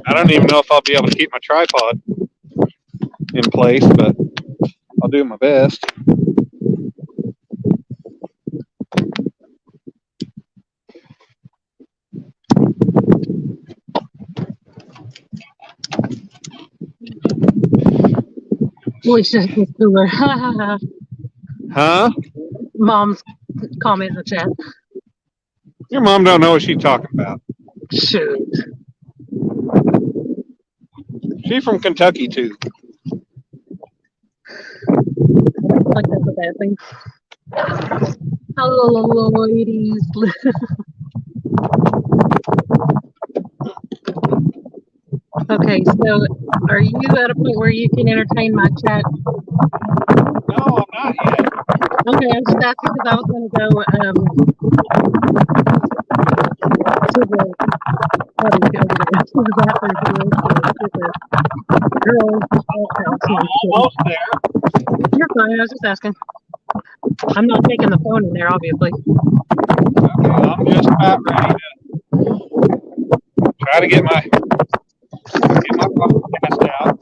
I don't even know if I'll be able to keep my tripod in place, but I'll do my best. Voice just was cooler. Huh? Mom's comment in the chat. Your mom don't know what she's talking about. Shoot. She's from Kentucky too. Like that's a bad thing. Hello, ladies. Okay, so are you at a point where you can entertain my chat? No, I'm not yet. Okay, I'm just asking because I was going to go to the girls. I'm almost there. You're fine. I was just asking. I'm not taking the phone in there, obviously. Okay, I'm just about ready to try to get my podcast out.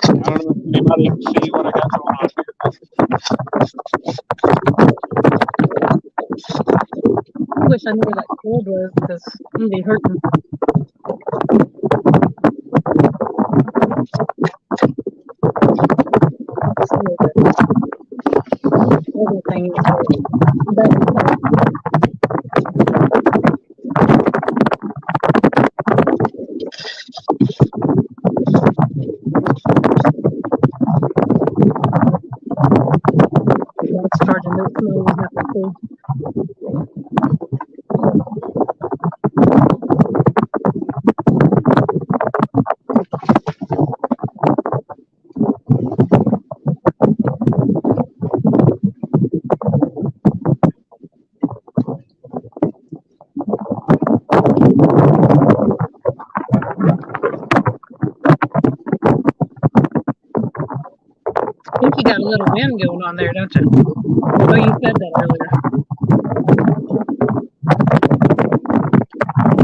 I don't know if anybody can see what I got going on here. I wish I knew where that cold was because I'm be hurting. Everything is better. Charging this snow was not cool. a little wind going on there, don't you? Oh, you said that earlier.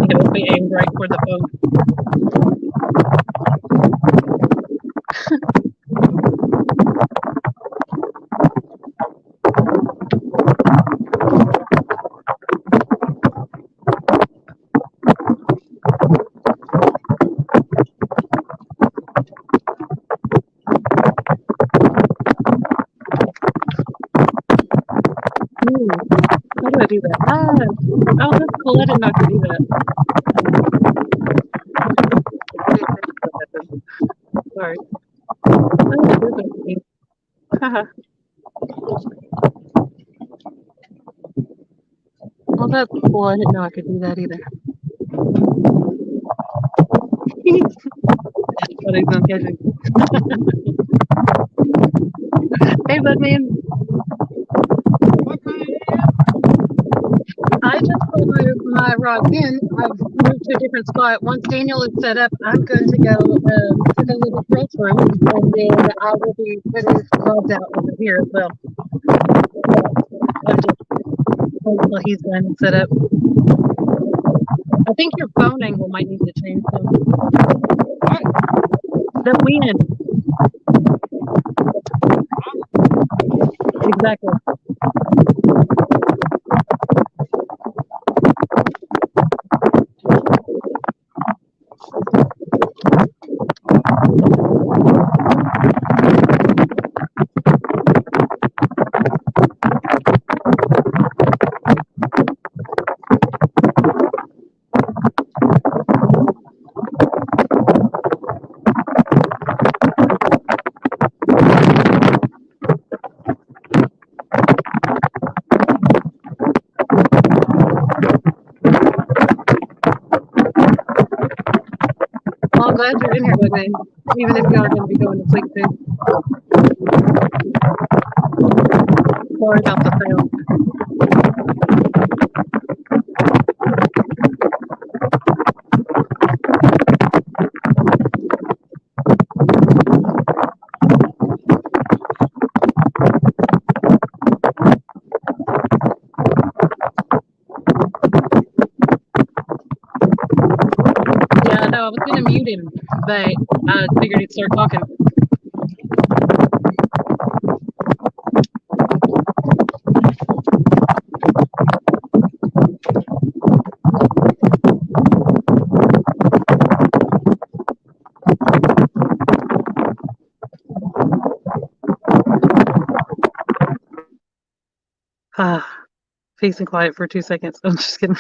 It will be aimed right for the phone. How do I do that? Oh, that's cool. I didn't know I could do that. Sorry. Haha. Well, that's cool. I didn't know I could do that either. But he's not catching. Hey, Budman. I just moved my rods in. I've moved to a different spot. Once Daniel is set up, I'm going to go to the little press room, and then I will be putting rods out over here as well. I'm just waiting until he's done and set up. I think your phone angle might need to change though. What? The wind. Exactly. Well, I'm glad you're in here with me, even if y'all are going to be going to sleep soon. Sorry about the sound. Yeah, no, I was going to mute him, but I figured he'd start talking. Peace and quiet for 2 seconds. I'm just kidding.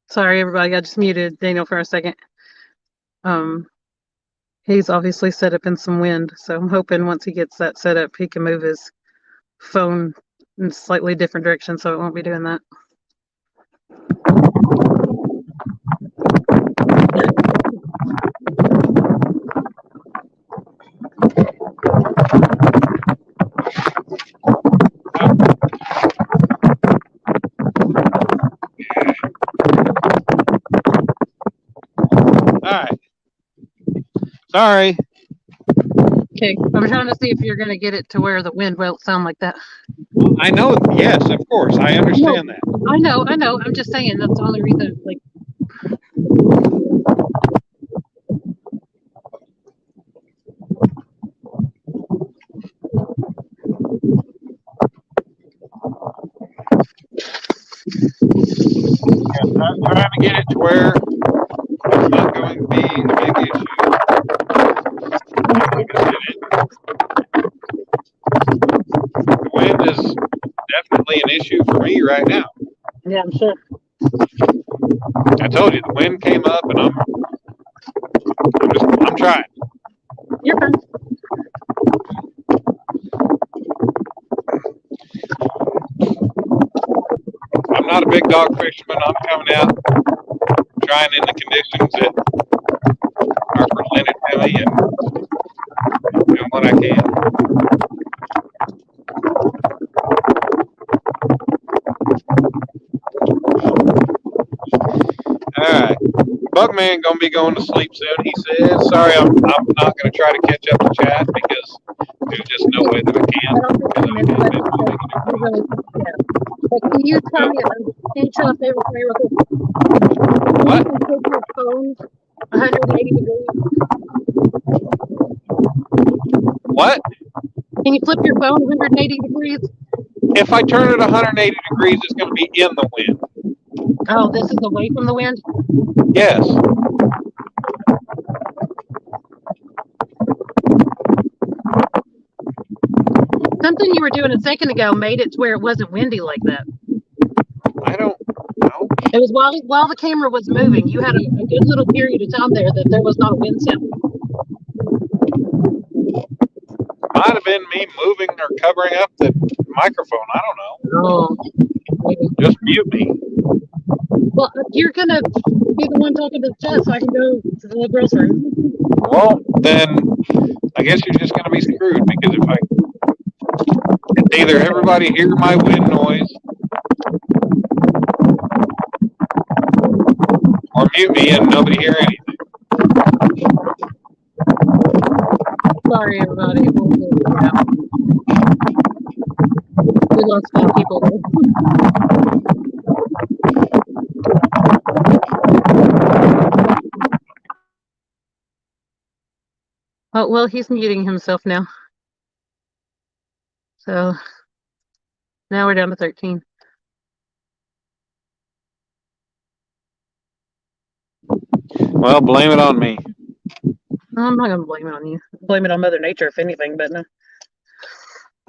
Sorry, everybody. I just muted Daniel for a second. He's obviously set up in some wind, so I'm hoping once he gets that set up, he can move his phone in a slightly different direction, so it won't be doing that. All right. Sorry. Okay, I'm trying to see if you're going to get it to where the wind won't sound like that. I know. Yes, of course. I understand that. I know. I'm just saying that's the only reason. Like, I'm trying to get it to where it's not going to be a big issue. Like I said, the wind is definitely an issue for me right now. yeah, I'm sure. I told you the wind came up, and I'm trying. You're fine. I'm not a big dog fisherman. I'm coming out, trying in the conditions that are presented to me, and doing what I can. Buckman gonna be going to sleep soon. He says, "Sorry, I'm not gonna try to catch up to chat because there's just no way that I I can." don't think you meant what you said. You really, yeah. But can you tell me, can you tell a favor for me real quick? What? Can you flip your phone 180 degrees? What? Can you flip your phone 180 degrees? If I turn it 180 degrees, it's gonna be in the wind. Oh, this is away from the wind? Yes. Something you were doing a second ago made it to where it wasn't windy like that. I don't know. It was while the camera was moving, you had a good little period of time there that there was not a wind sound. Might have been me moving or covering up the microphone. I don't know. Oh, maybe. Just mute me. Well, you're gonna be the one talking to the chat, so I can go to the little girl's room. Well, then I guess you're just gonna be screwed because if either everybody hear my wind noise or mute me and nobody hear anything. Sorry, everybody. Yeah. We lost 5 people there. Oh, well, he's muting himself now. So now we're down to 13. Well, blame it on me. I'm not gonna blame it on you. Blame it on Mother Nature, if anything, but no.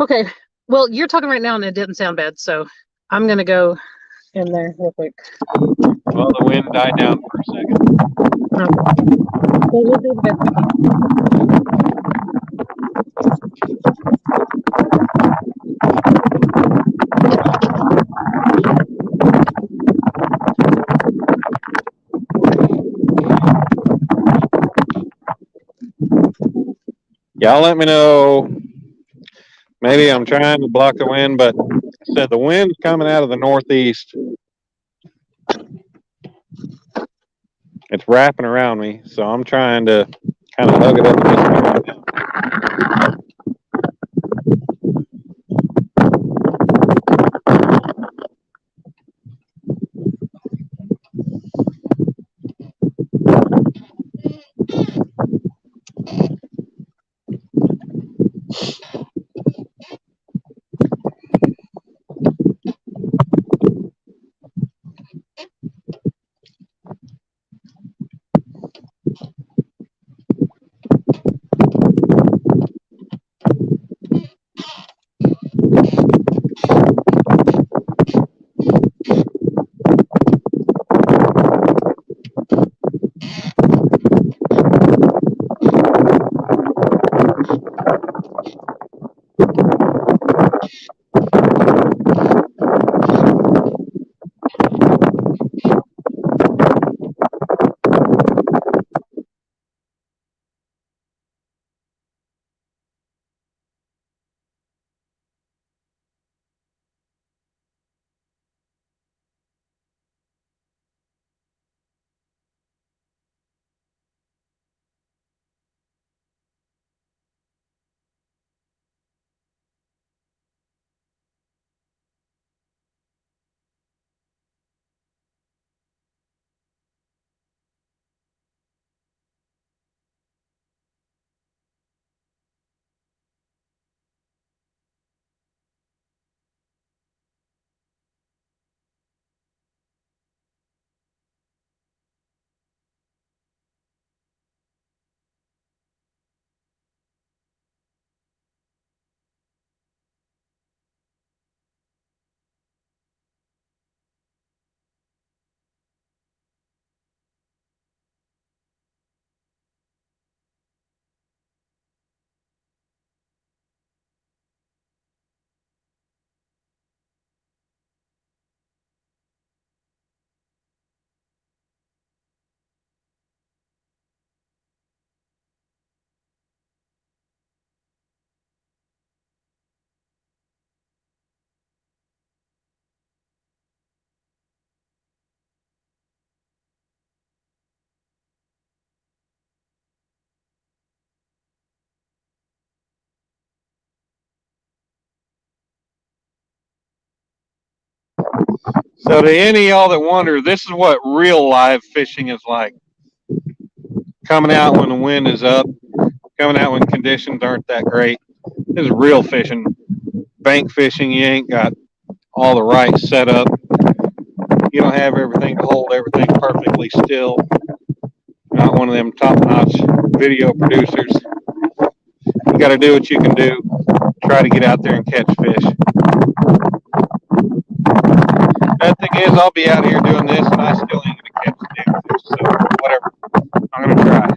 Okay. Well, you're talking right now and it didn't sound bad, so I'm gonna go in there real quick. Well, the wind died down for a second. Okay. Well, we'll do the best we can. Y'all let me know. Maybe I'm trying to block the wind, but I said the wind's coming out of the northeast. It's wrapping around me, so I'm trying to kind of hug it up against me right now. So to any of y'all that wonder, this is what real live fishing is like. Coming out when the wind is up, coming out when conditions aren't that great. This is real fishing. Bank fishing, you ain't got all the right setup. You don't have everything to hold everything perfectly still. Not one of them top-notch video producers. You got to do what you can do. Try to get out there and catch fish. That thing is, I'll be out here doing this, and I still ain't gonna catch the damn fish. So whatever, I'm gonna try.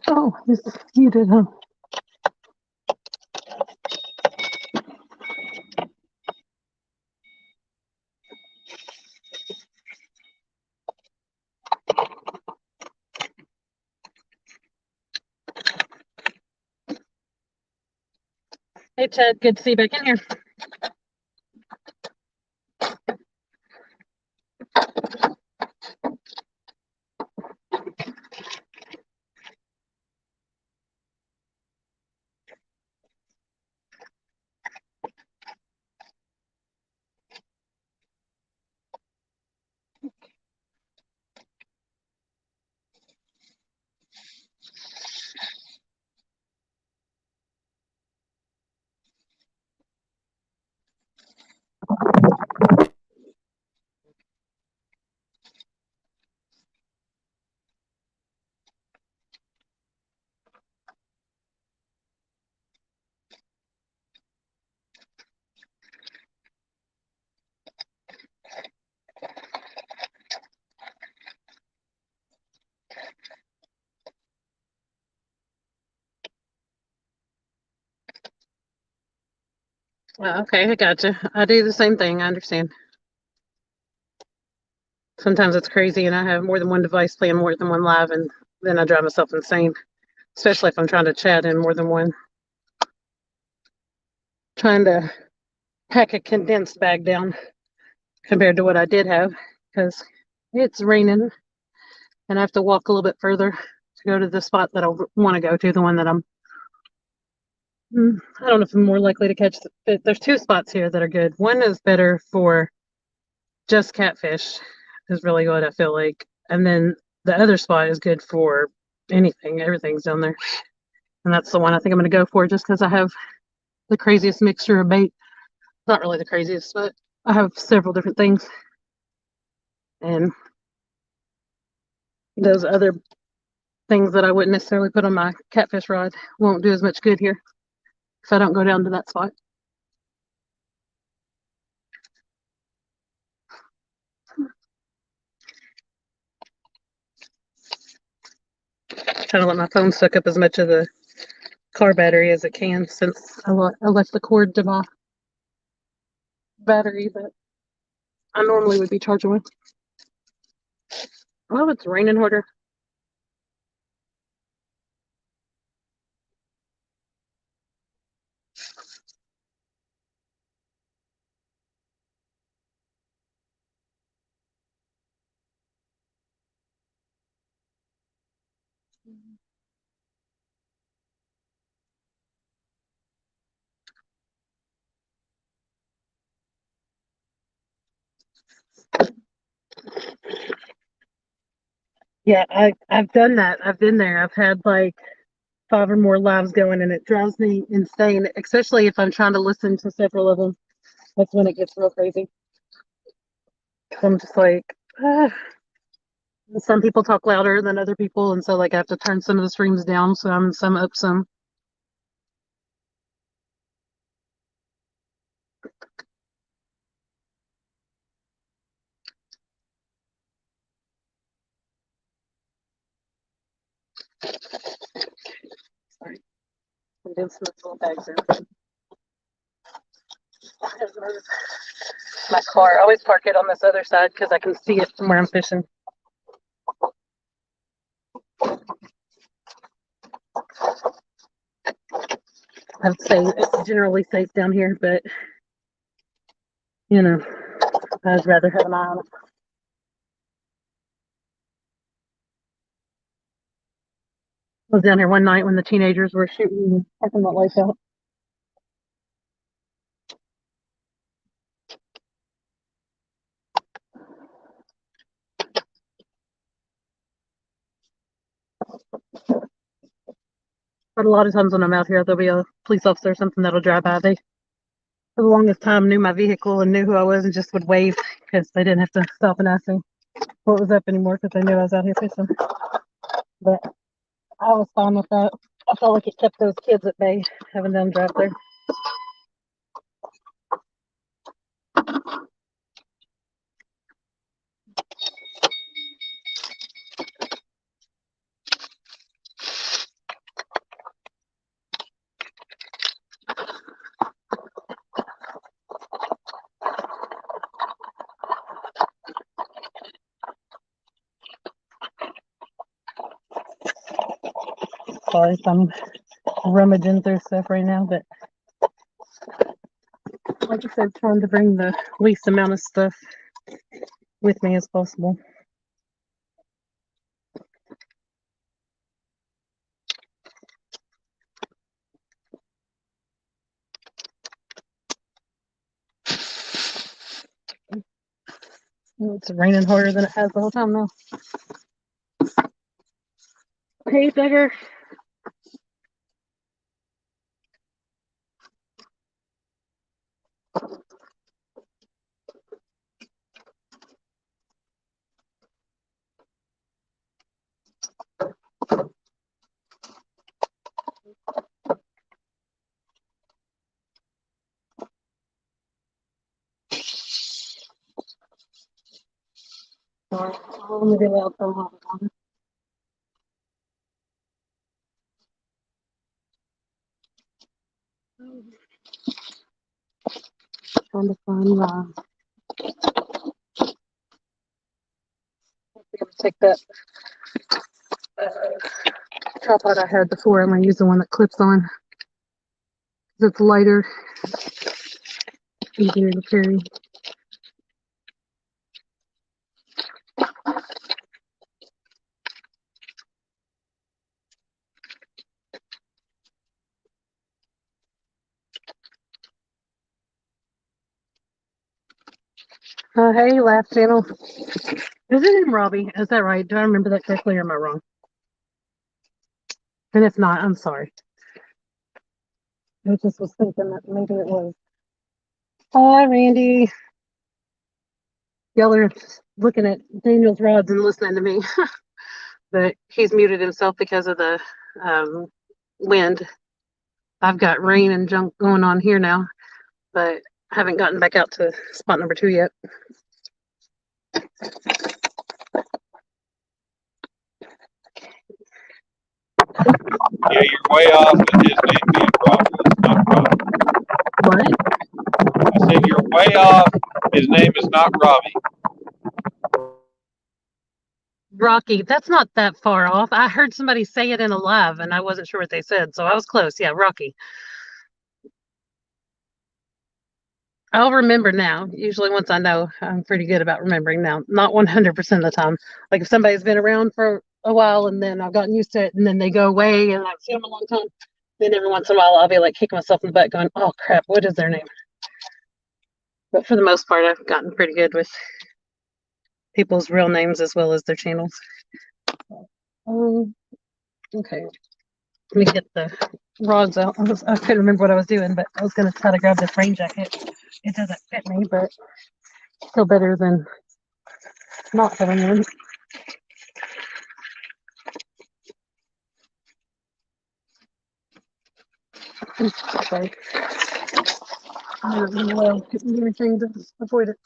Oh, you did, huh? Hey, Chad, good to see you back in here. Okay, I gotcha. I do the same thing. I understand. Sometimes it's crazy, and I have more than one device playing more than one live, and then I drive myself insane, especially if I'm trying to chat in more than one. Trying to pack a condensed bag down compared to what I did have because it's raining and I have to walk a little bit further to go to the spot that I want to go to, the one that I don't know if I'm more likely to catch. There's two spots here that are good. One is better for just catfish is really what I feel like. And then the other spot is good for anything. Everything's down there. And that's the one I think I'm going to go for just because I have the craziest mixture of bait. Not really the craziest, but I have several different things. And those other things that I wouldn't necessarily put on my catfish rod won't do as much good here if I don't go down to that spot. Trying to let my phone suck up as much of the car battery as it can since I left the cord to my battery that I normally would be charging with. Oh, it's raining harder. Yeah, I've done that. I've been there. I've had like 5 or more lives going, and it drives me insane, especially if I'm trying to listen to several of them. That's when it gets real crazy. I'm just like, ah. Some people talk louder than other people, and so like I have to turn some of the streams down, some up some. Sorry, I'm doing some little bags in. My car. I always park it on this other side because I can see it from where I'm fishing. I'd say it's generally safe down here, but you know, I'd rather have an eye on it. I was down here one night when the teenagers were shooting parking lot lights out. But a lot of times when I'm out here, there'll be a police officer or something that'll drive by. They, for the longest time, knew my vehicle and knew who I was and just would wave because they didn't have to stop and ask me what was up anymore because they knew I was out here fishing. But I was fine with that. I felt like it kept those kids at bay having them drive there. Sorry if I'm rummaging through stuff right now, but like I said, trying to bring the least amount of stuff with me as possible. It's raining harder than it has the whole time now. Hey, Duggar. Sorry, I'll only be allowed for a while. Trying to find take that tripod I had before. I'm going to use the one that clips on. It's lighter, easier to carry. Hey, Laugh Channel. Is it in Robbie? Is that right? Do I remember that correctly or am I wrong? And if not, I'm sorry. I just was thinking that maybe it was. Hi, Randy. Y'all are looking at Daniel's rods and listening to me, but he's muted himself because of the um, wind. I've got rain and junk going on here now, but I haven't gotten back out to spot number 2 yet. Yeah, you're way off with his name being Robbie. It's not Robbie. What? I said you're way off. His name is not Robbie. Rocky. That's not that far off. I heard somebody say it in a live and I wasn't sure what they said, so I was close. Yeah, Rocky. I'll remember now. Usually, once I know, I'm pretty good about remembering now. Not 100% of the time. Like if somebody's been around for a while and then I've gotten used to it and then they go away and I've seen them a long time, then every once in a while I'll be like kicking myself in the butt going, oh crap, what is their name? But for the most part, I've gotten pretty good with people's real names as well as their channels. Okay. Let me get the rods out. I couldn't remember what I was doing, but I was going to try to grab this rain jacket. It doesn't fit me, but still better than not having one. Sorry. I don't know why I'm getting everything to avoid it.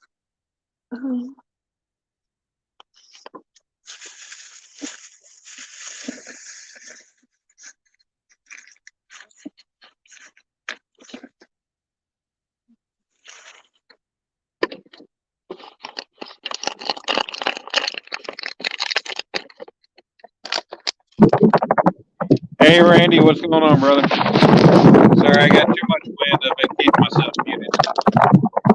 Hey, Randy, what's going on, brother? Sorry, I got too much wind. I've been keeping myself muted.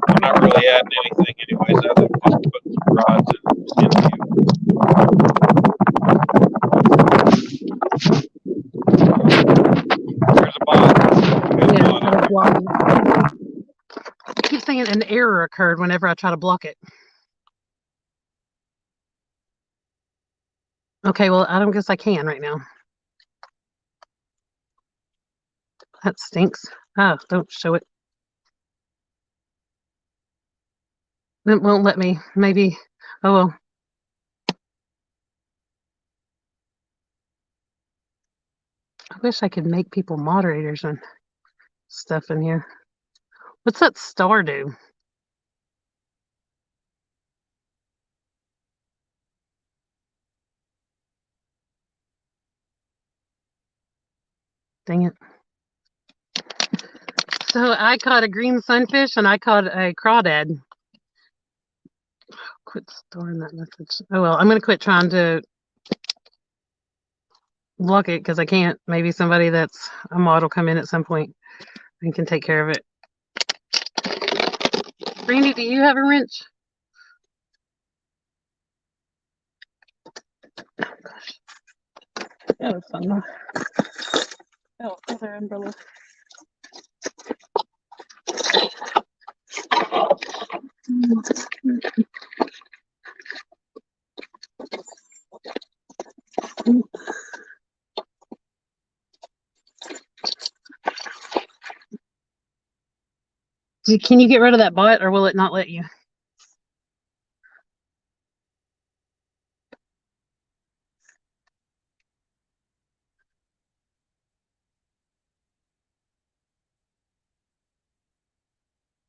I'm not really adding anything anyways, other than just putting some rods in view. There's a bot. Yeah, I was blocking it. I keep saying an error occurred whenever I try to block it. Okay, well, I don't guess I can right now. That stinks. Oh, don't show it. It won't let me. Maybe. Oh, well. I wish I could make people moderators and stuff in here. What's that star do? Dang it. So I caught a green sunfish and I caught a crawdad. Quit storing that message. Oh, well, I'm going to quit trying to block it because I can't. Maybe somebody that's a mod will come in at some point and can take care of it. Randy, do you have a wrench? Oh, gosh. That was fun. Oh, other umbrella. Can you get rid of that bot or will it not let you?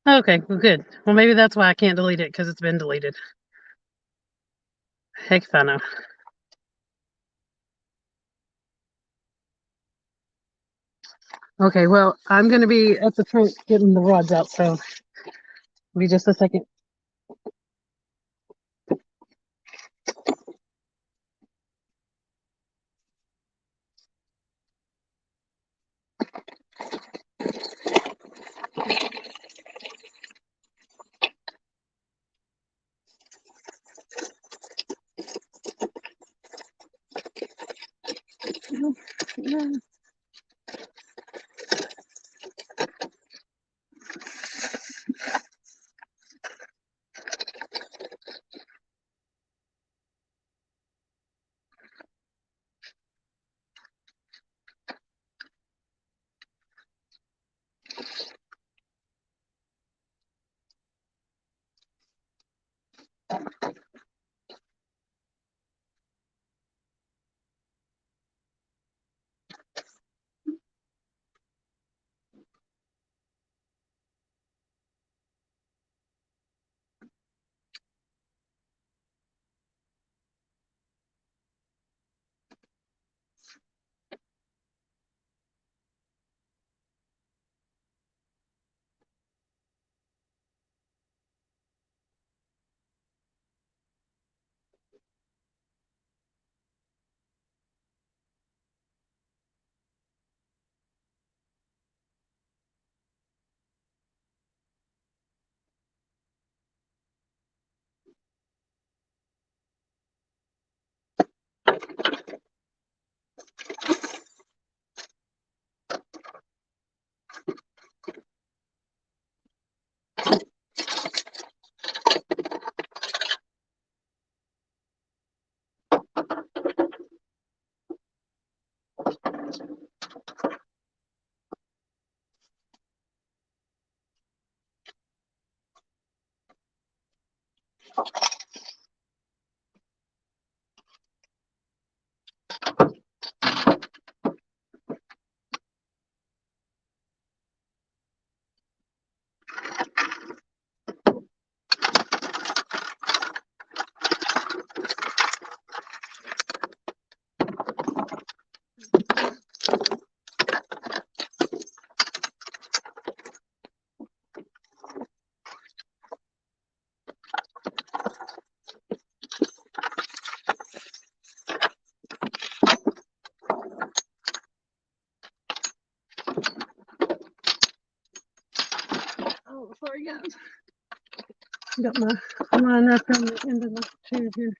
Okay, well, good. Well, maybe that's why I can't delete it because it's been deleted. Heck if I know. Okay, well, I'm going to be at the trunk getting the rods out, so be just a second. guys. Got my line up on the end of the tube here.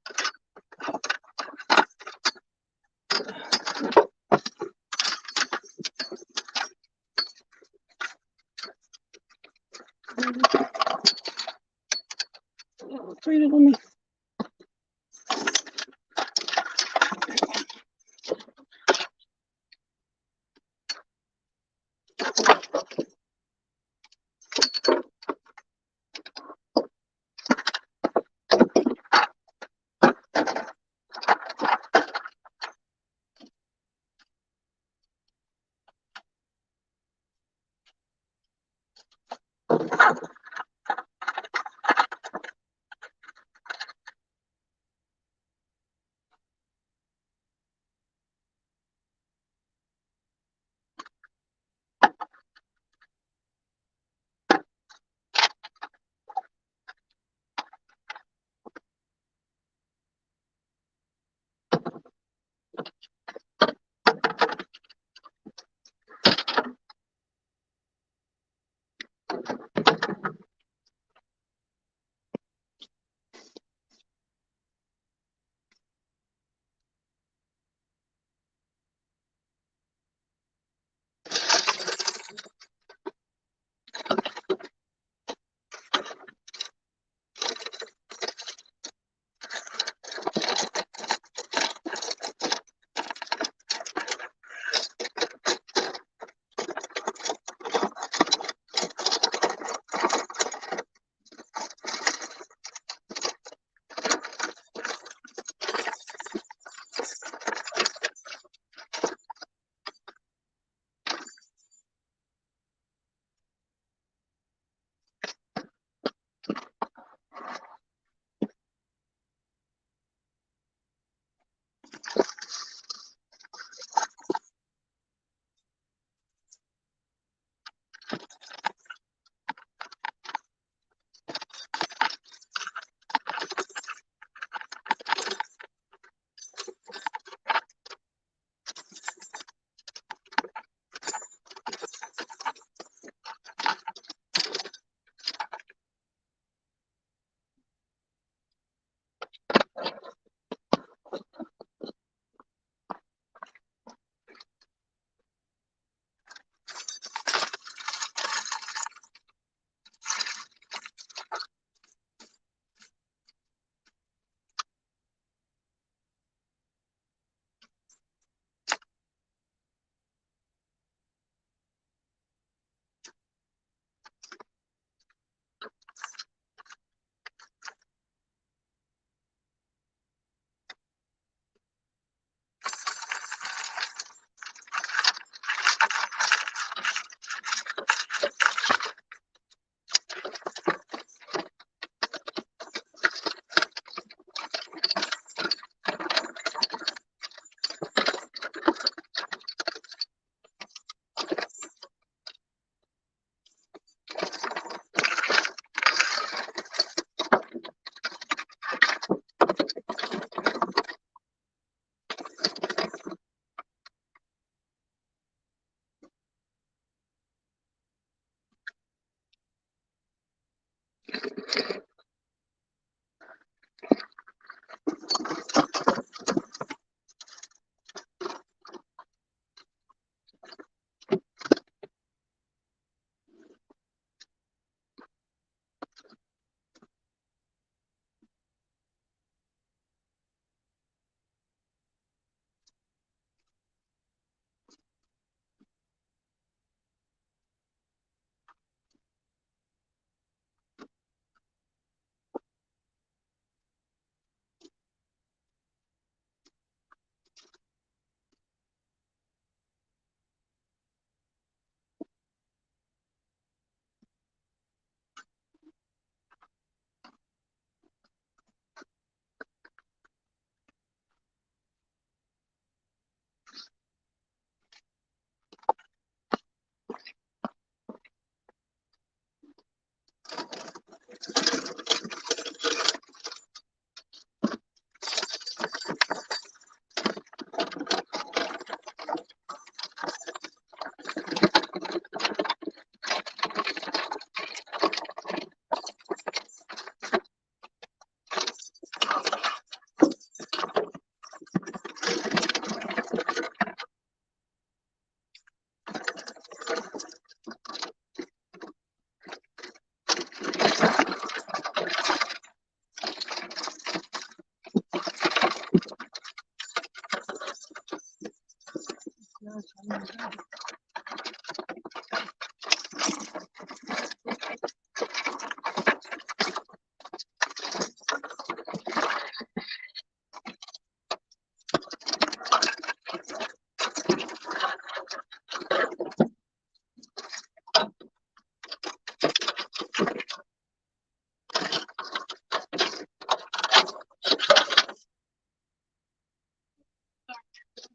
Read it on me.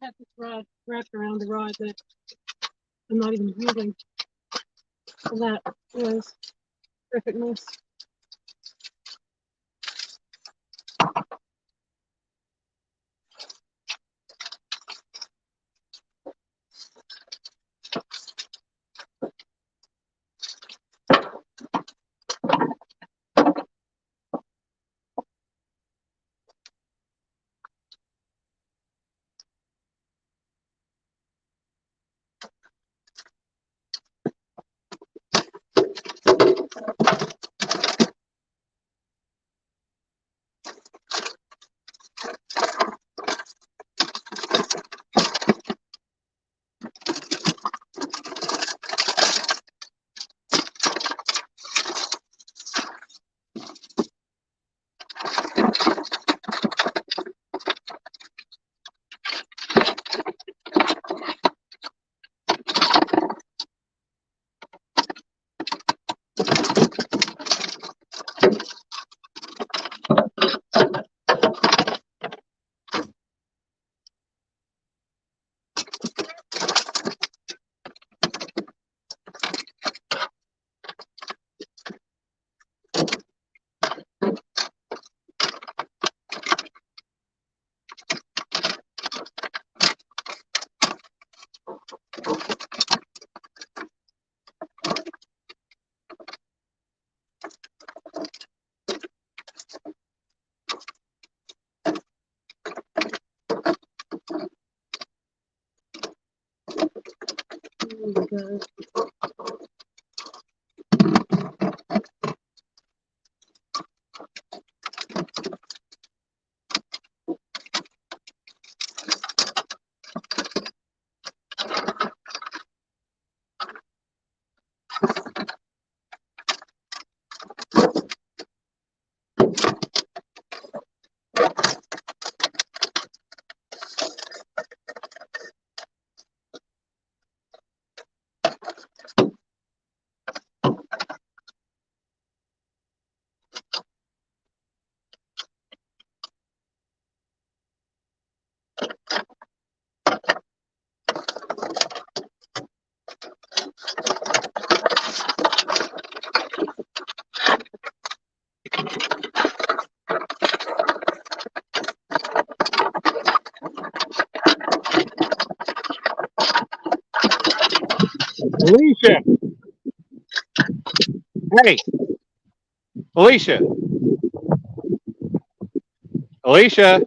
have this rod wrapped around the rod that I'm not even using. And that was perfect mess. Oh my God. Alicia, hey, Alicia, Alicia,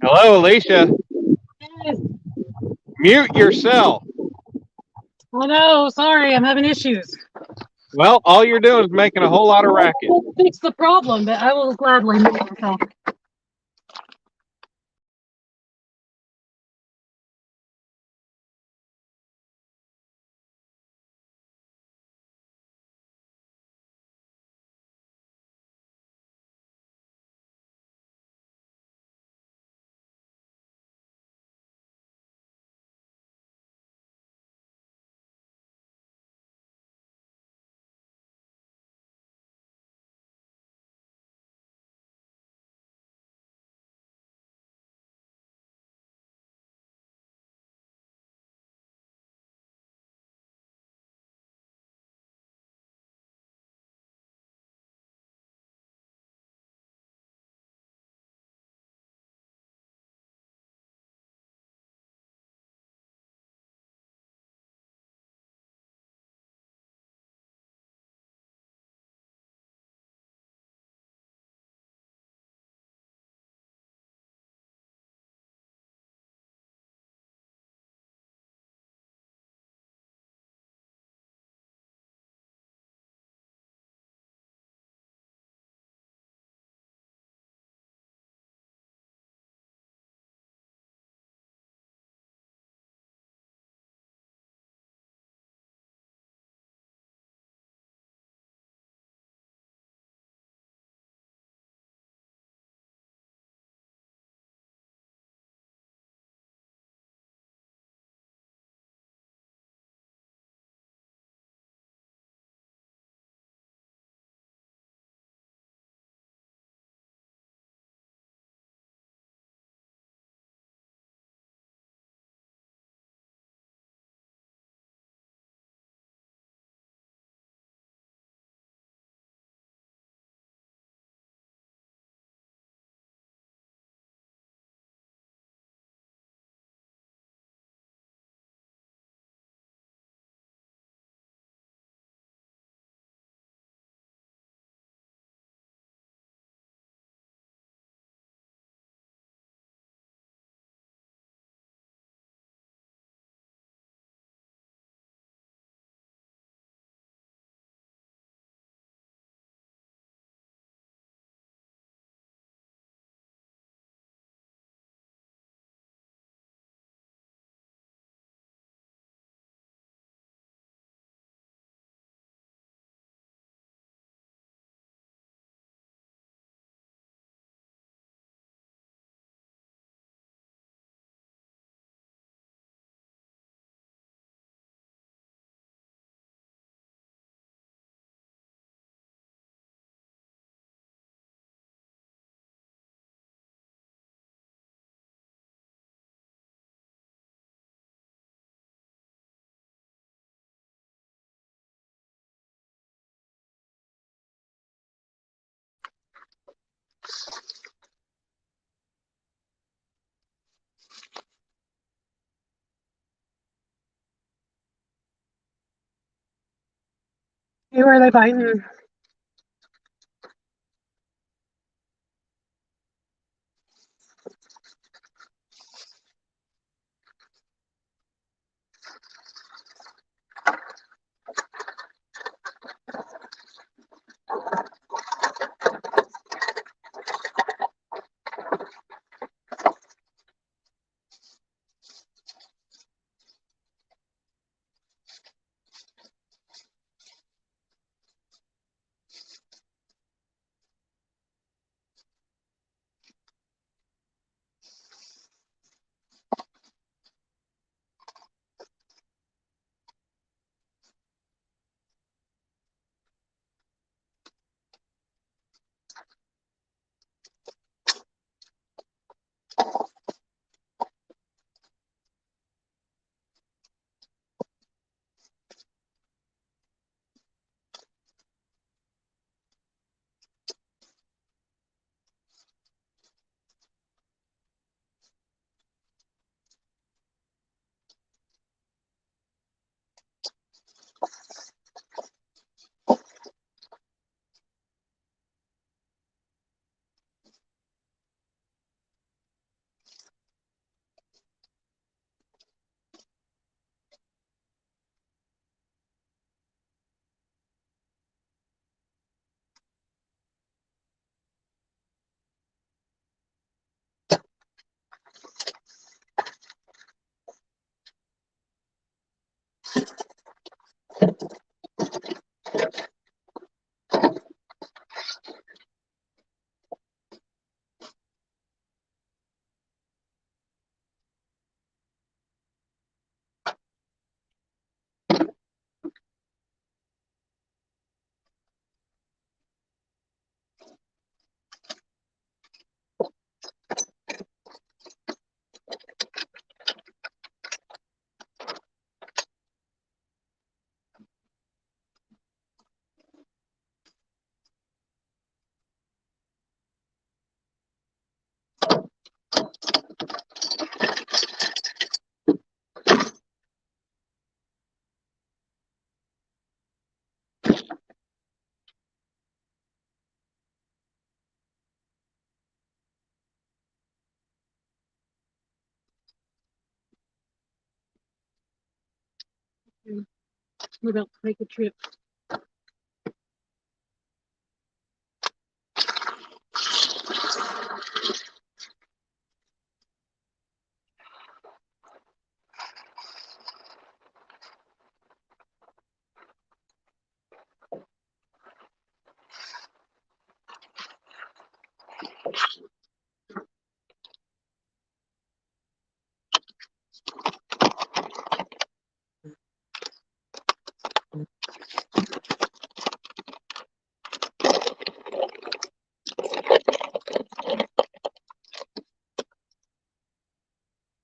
hello, Alicia, Yes, mute yourself. I know. Sorry, I'm having issues. Well, all you're doing is making a whole lot of I racket. will fix the problem, but I will gladly mute myself. Hey, where are they biting? We're about to make a trip. It's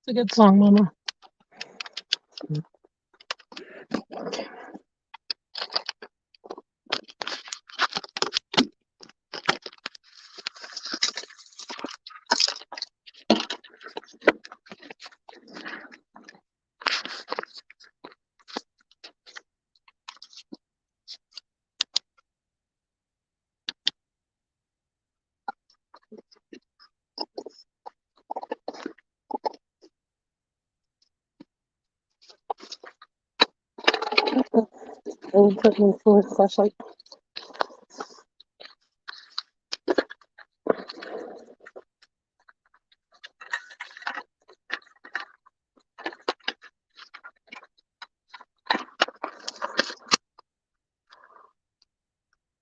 a good song, Mama. Oh, put me for a flashlight.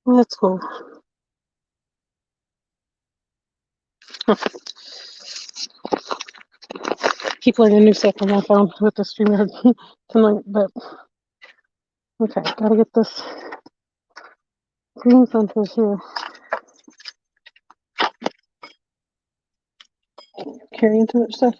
Oh, that's cool. Keep learning new stuff on my phone with the streamer tonight, but okay, gotta get this green sunfish here. Carrying too much stuff.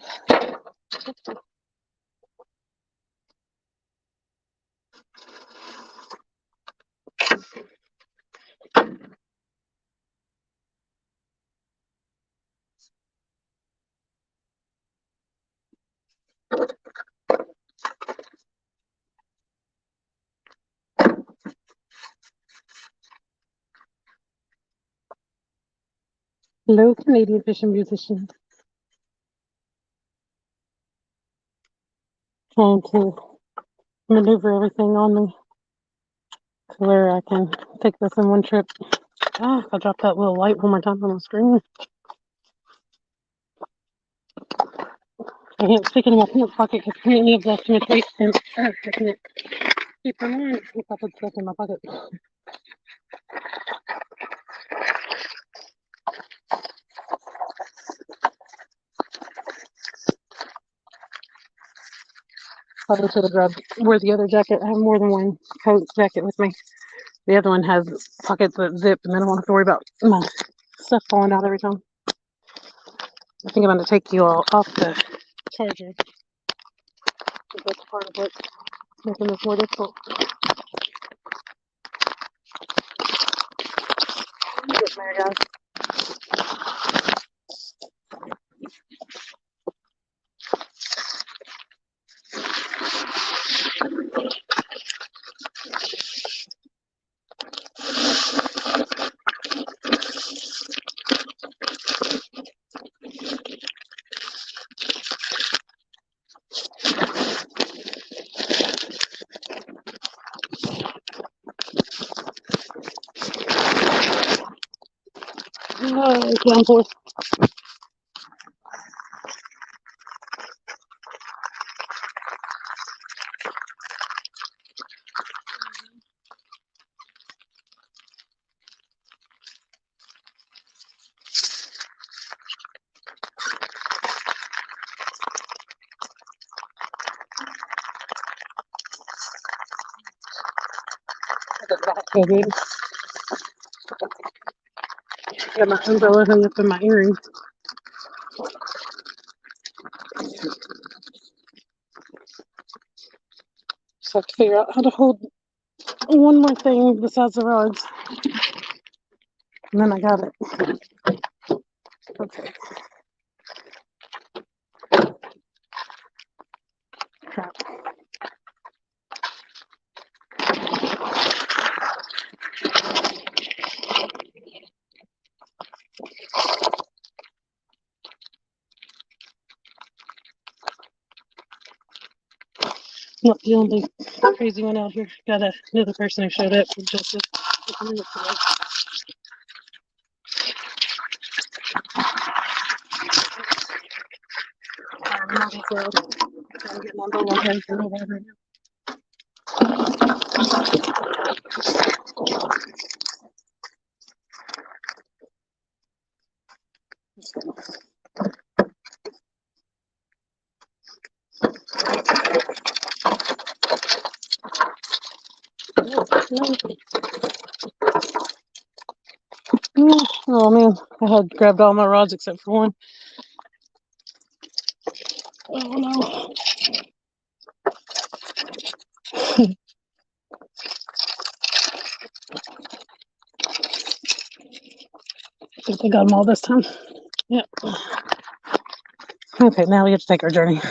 Hello, Canadian fishing musician. Trying to maneuver everything on me to where I can take this in one trip. Ah, I dropped that little light one more time on the screen. I can't stick it in my pants pocket because apparently I've lost too much weight and I can't keep them on if I put stuff in my pocket. Probably should have grabbed where the other jacket. I have more than one coat jacket with me. The other one has pockets that zip, and then I don't have to worry about my stuff falling out every time. I think I'm going to take you all off the charger. That's part of what's making this more difficult. Get there, guys. Down forth. So good. Got my umbrella hung up in my earring. Just have to figure out how to hold one more thing besides the rods. And then I got it. Okay. Crap. Not the only crazy one out here. Got another person who showed up from just a couple minutes ago. Might as well try to get my umbrella hung for nobody right now. Oh man, I had grabbed all my rods except for one. Oh no. I think I got them all this time. Yep. Okay, now we get to take our journey.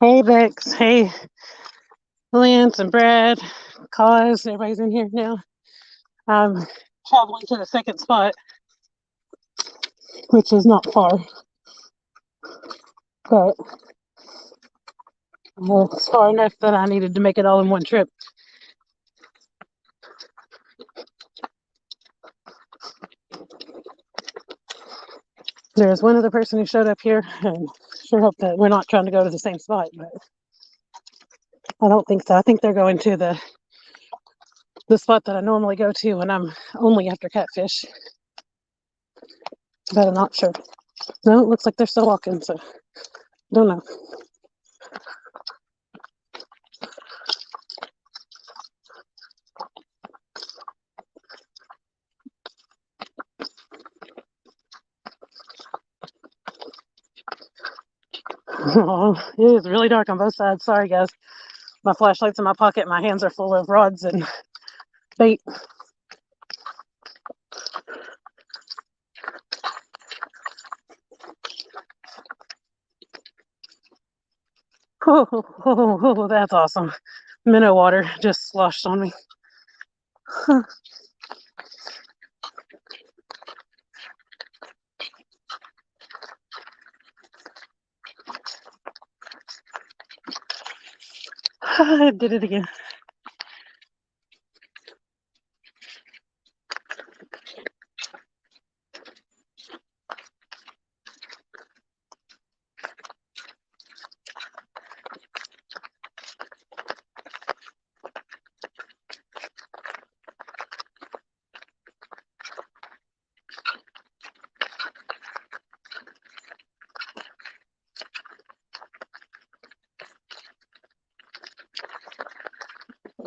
Hey Bex, hey Lance and Brad, Cause, everybody's in here now. I'm traveling to the second spot, which is not far, but it's far enough that I needed to make it all in one trip. There's one other person who showed up here, and sure hope that we're not trying to go to the same spot, but I don't think so. I think they're going to the spot that I normally go to when I'm only after catfish, but I'm not sure. No, it looks like they're still walking, so don't know. Oh, it is really dark on both sides. Sorry, guys. My flashlight's in my pocket. My hands are full of rods and bait. Oh, that's awesome. minnow water just sloshed on me. I did it again.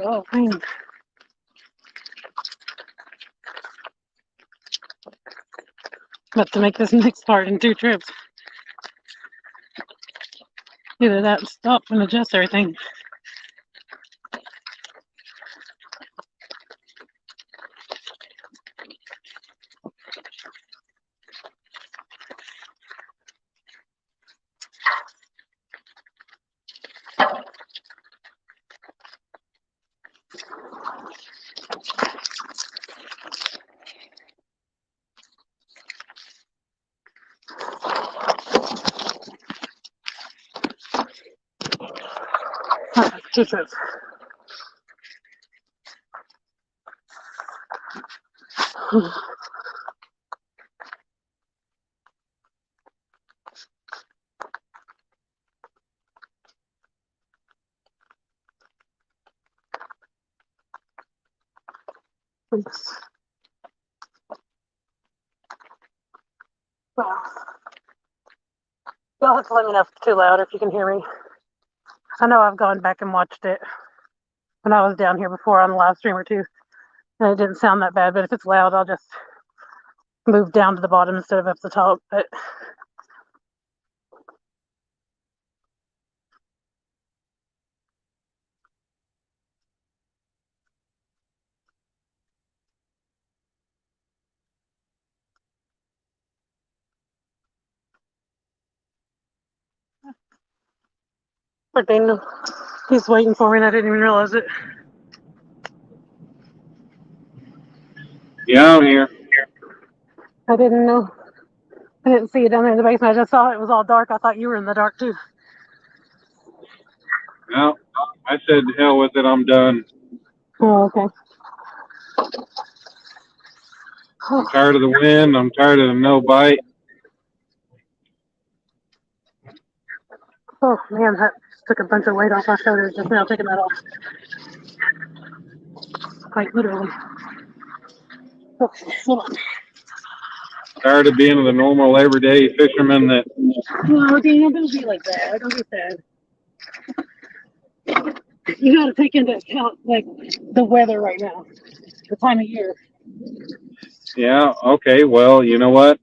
Oh, man. About to make this next part in 2 trips. Either that and stop and adjust everything. Alright, 2 trips. Oops. Wow. Y'all have to let me know if it's too loud, if you can hear me. I know I've gone back and watched it when I was down here before on the live stream or two, and it didn't sound that bad, but if it's loud, I'll just move down to the bottom instead of up the top. But poor Daniel, he's waiting for me and I didn't even realize it. Yeah, I'm here. I didn't know. I didn't see you down there in the basement. I just saw it was all dark. I thought you were in the dark too. No, I said to hell with it. I'm done. Oh, okay. I'm tired of the wind. I'm tired of the no bite. Oh man, that took a bunch of weight off my shoulders just now taking that off. Quite literally. Okay, hold on. Tired of being the normal everyday fisherman that. No, Daniel, don't be like that. Don't be sad. You got to take into account like the weather right now, the time of year. Yeah. Okay. Well, you know what?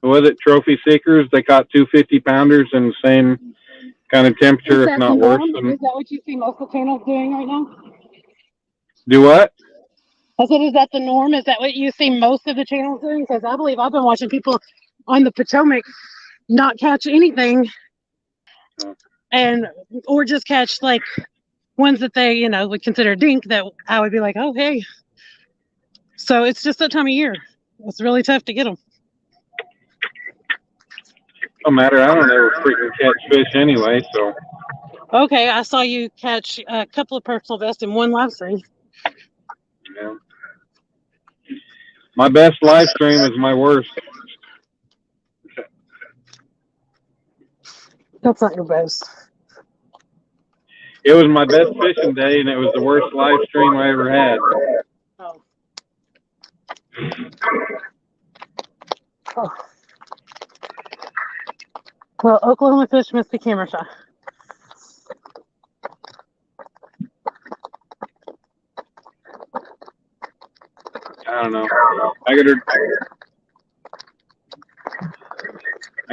Was it trophy seekers? They caught 250-pounders in the same kind of temperature, if not worse. Is that what you see most of the channels doing right now? Do what? I said, is that the norm? Is that what you see most of the channels doing? Because I believe I've been watching people on the Potomac not catch anything, and or just catch like ones that they would consider dink. That I would be like, oh hey. So it's just that time of year. It's really tough to get them. No matter. I don't ever freaking catch fish anyway. So. Okay, I saw you catch a couple of personal bests in one live stream. Yeah. My best live stream is my worst. That's not your best. It was my best fishing day, and it was the worst live stream I ever had. Oh. Oh. Well, Oklahoma fish must be camera shy. I don't know. I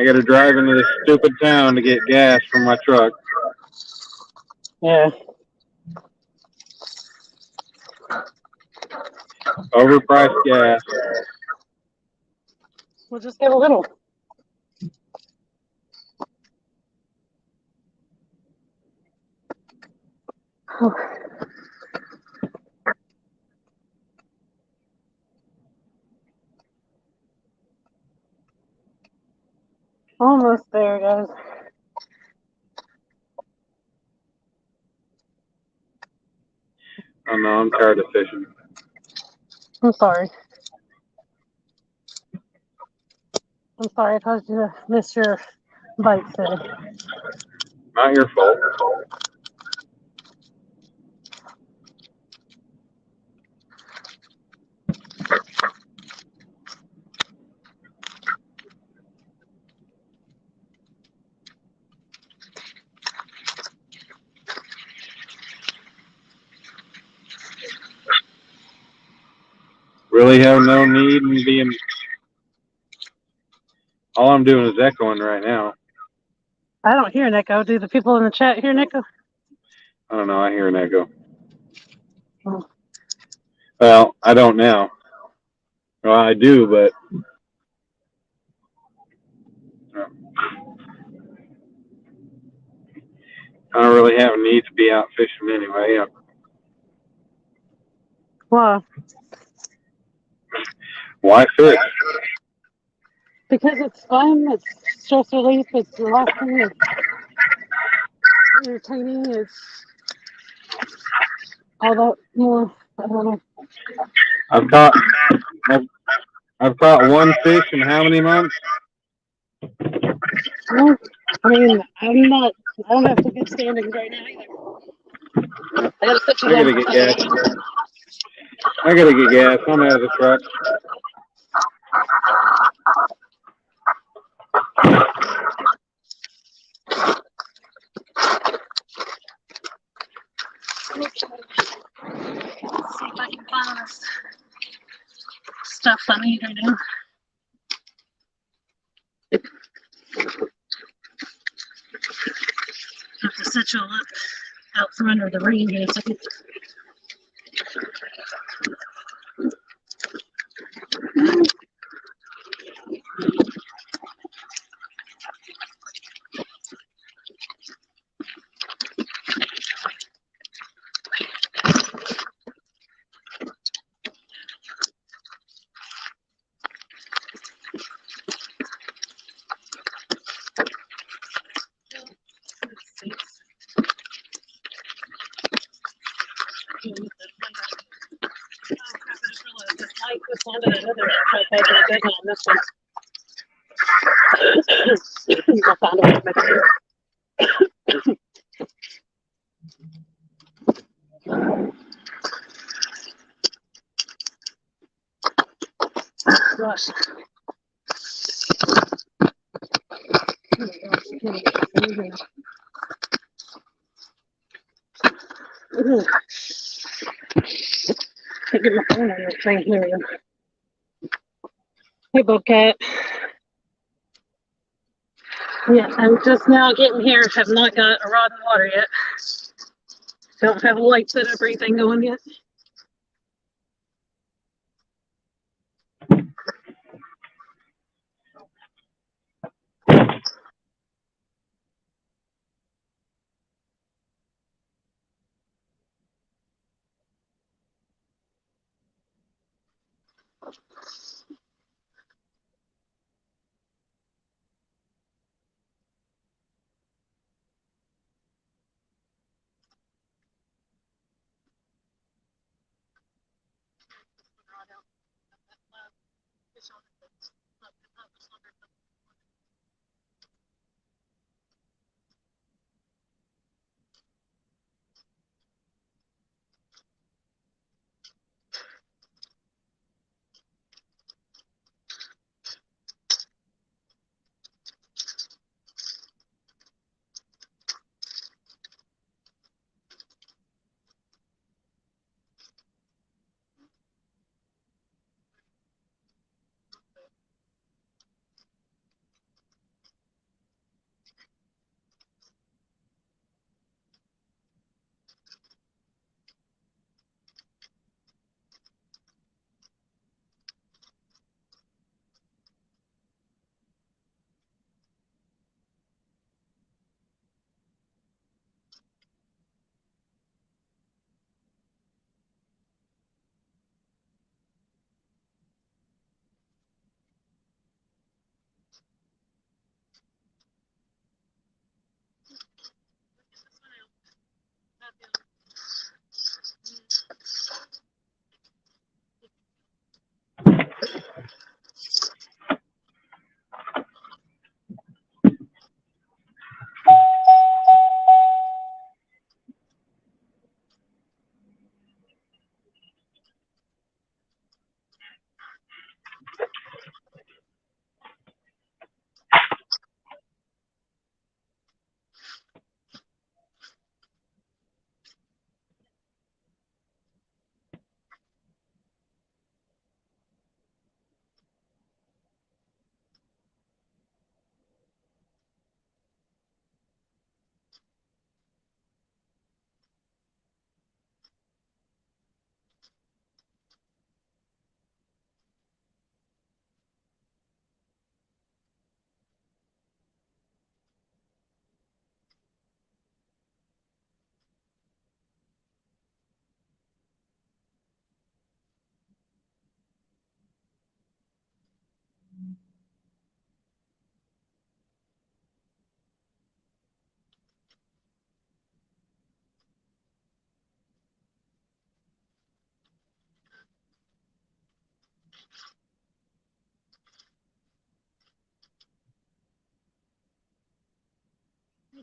gotta drive into this stupid town to get gas for my truck. Yeah. Overpriced gas. We'll just get a little. Almost there, guys. Oh no, I'm tired of fishing. I'm sorry. I'm sorry I caused you to miss your bite today. Not your fault. Really have no need in being. All I'm doing is echoing right now. I don't hear an echo. Do the people in the chat hear an echo? I don't know. I hear an echo. Oh. Well, I don't now. Well, I do, but I don't really have a need to be out fishing anyway. Why? Why fish? Because it's fun, it's stress relief, it's relaxing, it's entertaining, it's all that more. I don't know. I've caught one fish in how many months? Well, I mean, I don't have to good standings right now either. I got such a I gotta get gas. I gotta get gas. I'm out of the truck. Let's see if I can find this stuff I need right now. I have to set you all up out from under the ring in a second. I'll find a way to make it. Gosh. Can't get my phone on this thing. Here we go. Hey, Bobcat. Yeah, I'm just now getting here. Have not got a rod in water yet. Don't have a light set up or anything going yet.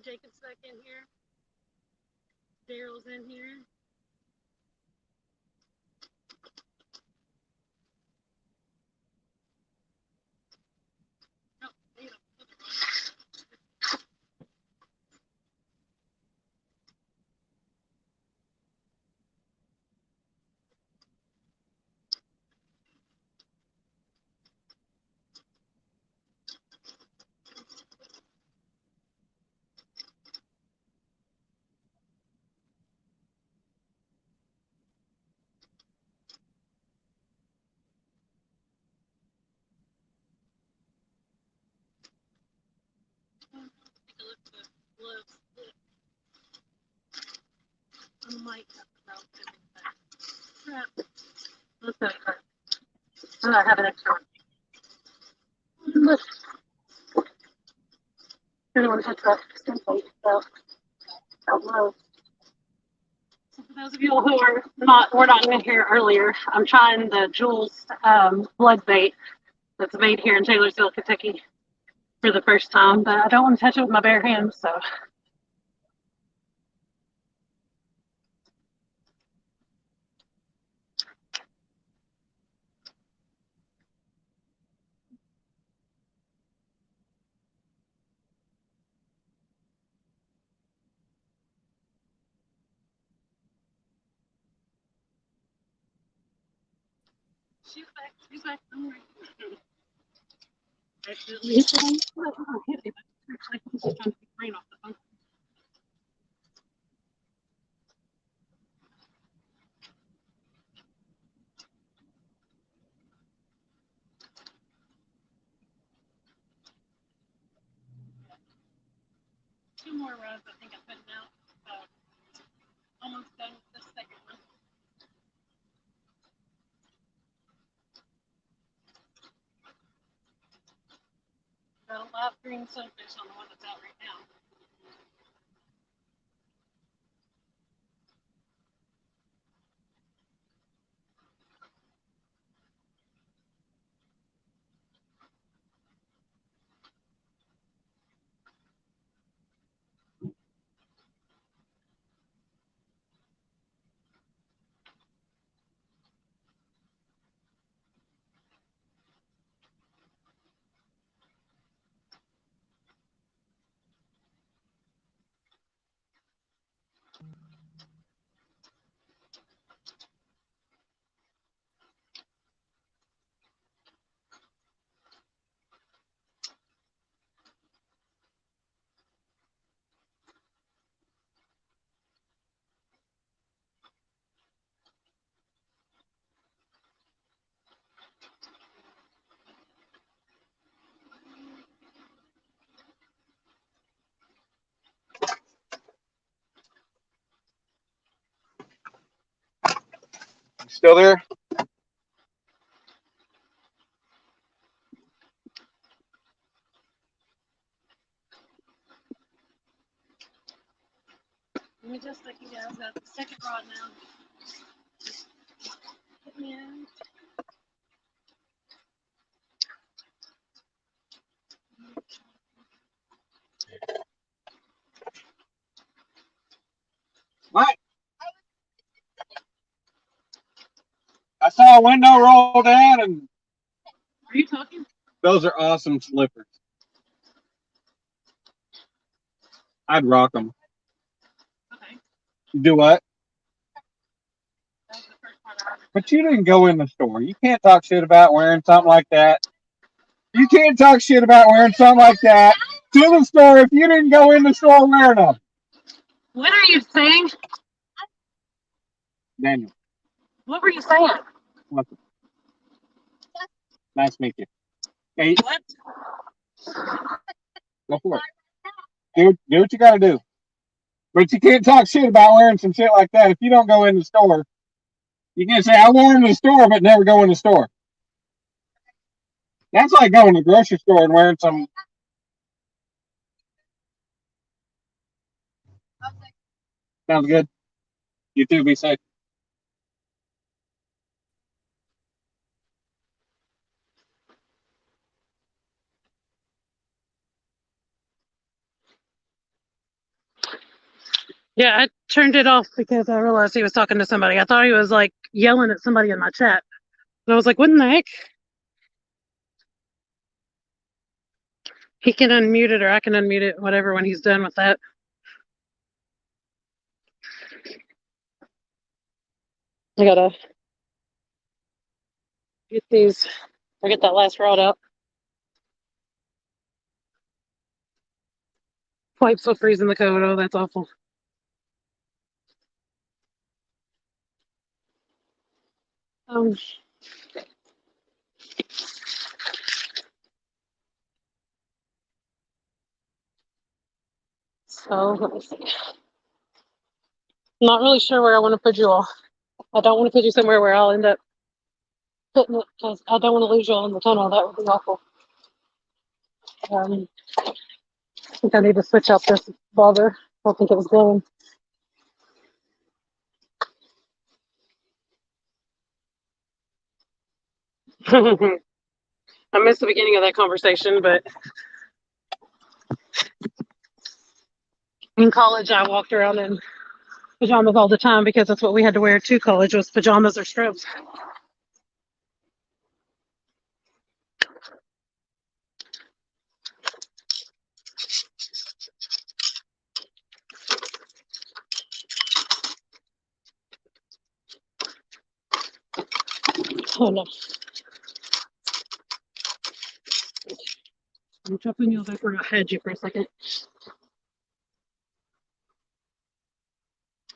Jacob's back in here. Daryl's in here. Take a look at the gloves. I might have to melt it. Let's go. I have an extra one. Look, I don't want to touch that skin plate, so I'll blow. So for those of you who are we're not in here earlier, I'm trying the Jules blood bait that's made here in Taylorsville, Kentucky for the first time, but I don't want to touch it with my bare hands, so. She's back. She's back. Don't worry. Accidentally hit the one. Oh, hit it. Actually, I'm just trying to keep rain off the phone. Two more rows, I think I'm putting out. Almost done with the second one. Got a lot of green sunfish on the one that's out right now. You still there? Let me just stick you guys out the second rod now. Yeah. What? I saw a window roll down, and Are you talking? those are awesome slippers. I'd rock them. Okay. You do what? That was the first part I heard. But you didn't go in the store. You can't talk shit about wearing something like that. You can't talk shit about wearing something like that to the store if you didn't go in the store wearing them. What are you saying? Daniel, What were you saying? listen. Nice to meet you. Hey, What? go for it. Do what you got to do. But you can't talk shit about wearing some shit like that if you don't go in the store. You can't say, I wore them in the store, but never go in the store. That's like going to the grocery store and wearing some. Sounds good. You too. Be safe. Yeah, I turned it off because I realized he was talking to somebody. I thought he was like yelling at somebody in my chat. And I was like, what in the heck? He can unmute it or I can unmute it, whatever, when he's done with that. I gotta get these, or get that last rod out. Pipes will freeze in the code. Oh, that's awful. So let me see. I'm not really sure where I want to put you all. I don't want to put you somewhere where I'll end up putting it because I don't want to lose you all in the tunnel. That would be awful. I think I need to switch out this bobber. I don't think it was glowing. I missed the beginning of that conversation, but in college I walked around in pajamas all the time because that's what we had to wear to college was pajamas or stripes. Oh no. I'm jumping you over. I had you for a second.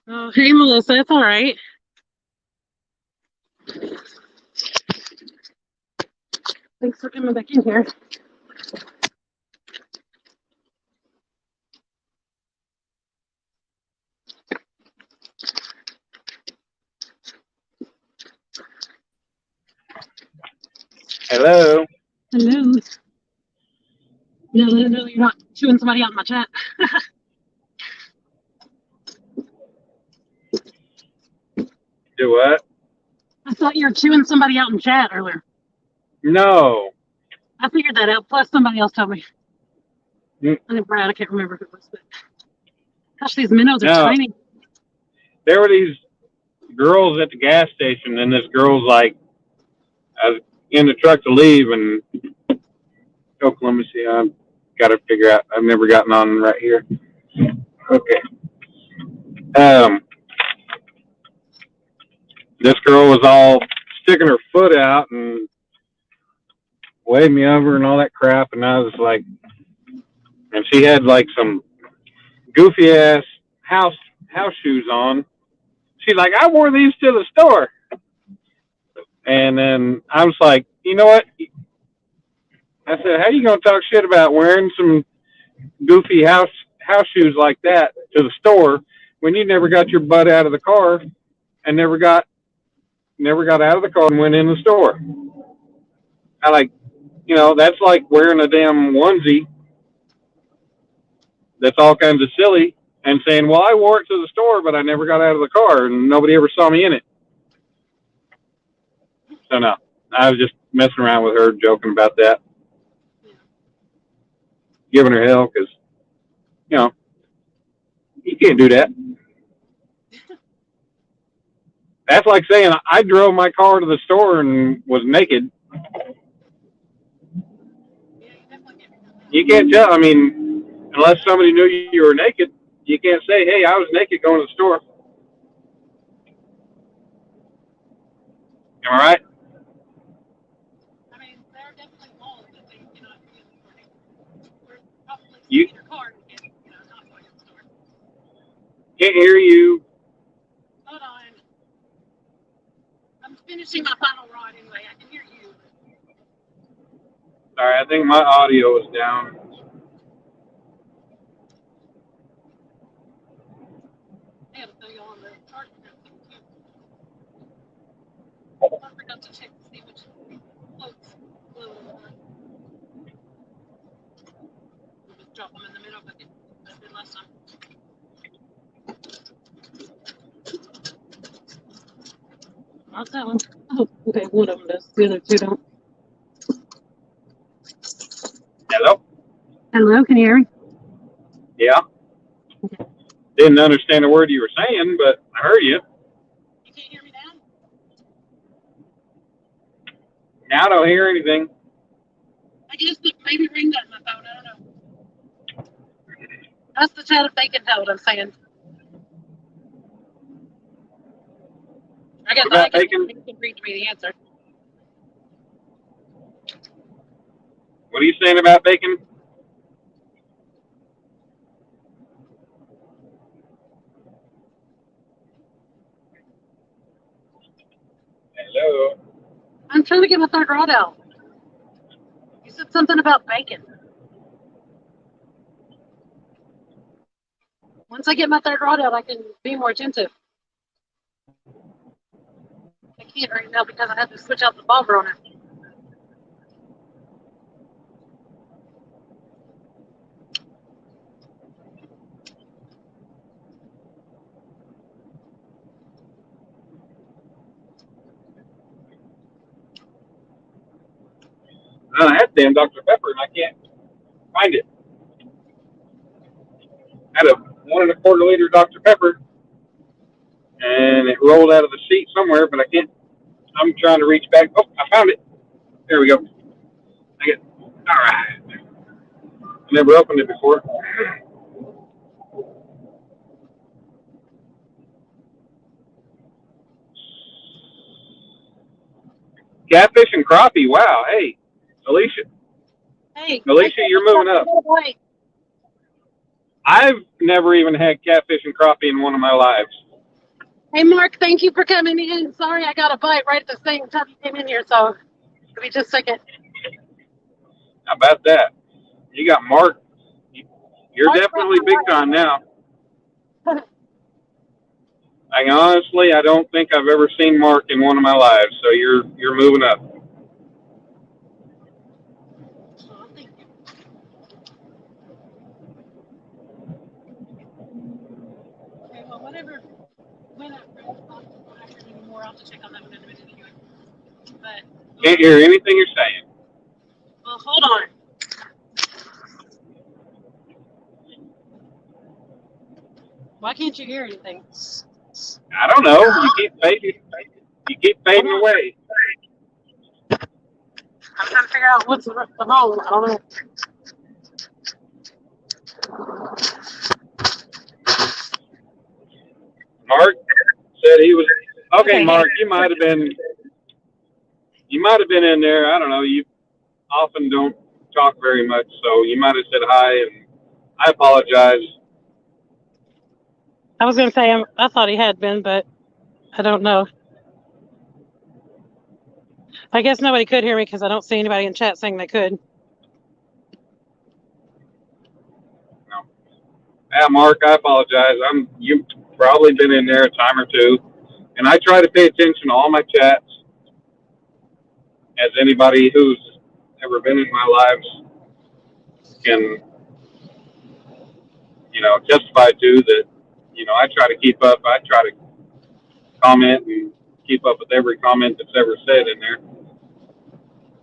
Oh, hey Melissa, it's all right. Thanks for coming back in here. Hello. Hello. No, you're not chewing somebody out in my chat. Do what? I thought you were chewing somebody out in chat earlier. No. I figured that out. Plus, somebody else told me. Mm. I think Brad. I can't remember who it was. But gosh, these minnows are No. tiny. There were these girls at the gas station, and this girl's like, I was in the truck to leave, and let me see. I've got to figure out. I've never gotten on right here. Okay. This girl was all sticking her foot out and waved me over and all that crap, and I was like, and she had like some goofy ass house shoes on. She's like, I wore these to the store, and then I was like, you know what? I said, how you gonna talk shit about wearing some goofy house shoes like that to the store when you never got your butt out of the car and never got out of the car and went in the store? I like, that's like wearing a damn onesie that's all kinds of silly and saying, well, I wore it to the store, but I never got out of the car and nobody ever saw me in it. So no, I was just messing around with her, joking about that, giving her hell because, you can't do that. That's like saying I drove my car to the store and was naked. You can't tell. I mean, unless somebody knew you were naked, you can't say, hey, I was naked going to the store. Am I right? I mean, there are definitely laws that say you cannot be in the store. We're probably You in your car and not going to the store. can't hear you. Hold on. I'm finishing my final rod anyway. I can hear you. Sorry, I think my audio is down. I gotta tell you on the chart. I forgot to check to see which floats blew in the front. We'll just drop them in the middle bucket. I did last time. Not that one. Oh, okay, one of them does. The other two don't. Hello? Hello, can you hear me? Yeah. Okay. Didn't understand a word you were saying, but I heard you. You can't hear me now? Now I don't hear anything. I guess it maybe ring that in my phone. I don't know. That's the chat if they can tell what I'm saying. I guess I can read me the answer. What are you saying about bacon? Hello. I'm trying to get my third rod out. You said something about bacon. Once I get my third rod out, I can be more attentive. I can't right now because I have to switch out the bobber on it. I had damn Dr. Pepper and I can't find it. I had a 1 1/4 liter Dr. Pepper and it rolled out of the seat somewhere, but I can't. I'm trying to reach back. Oh, I found it. There we go. I get. All right. I never opened it before. Catfish and crappie. Wow. Hey, Alicia. Hey, Alicia, you're moving up. I've never even had catfish and crappie in one of my lives. Hey, Mark, thank you for coming in. Sorry, I got a bite right at the same time you came in here, so give me just a second. How about that? You got Mark. You're definitely big time now. I don't think I've ever seen Mark in one of my lives, so you're moving up. Okay, well, whatever. I'll have to check on that one in a minute anyway. But Can't hear anything you're saying. well, hold on. Why can't you hear anything? I don't know. You keep fading. You keep fading away. I'm trying to figure out what's the wrong. I don't know. Mark said he was okay. Mark, you might have been in there. I don't know. You often don't talk very much, so you might have said hi, and I apologize. I was going to say I thought he had been, but I don't know. I guess nobody could hear me because I don't see anybody in chat saying they could. No. Yeah, Mark, I apologize. You've probably been in there a time or two, and I try to pay attention to all my chats, as anybody who's ever been in my lives can, testify to that. I try to keep up. I try to comment and keep up with every comment that's ever said in there.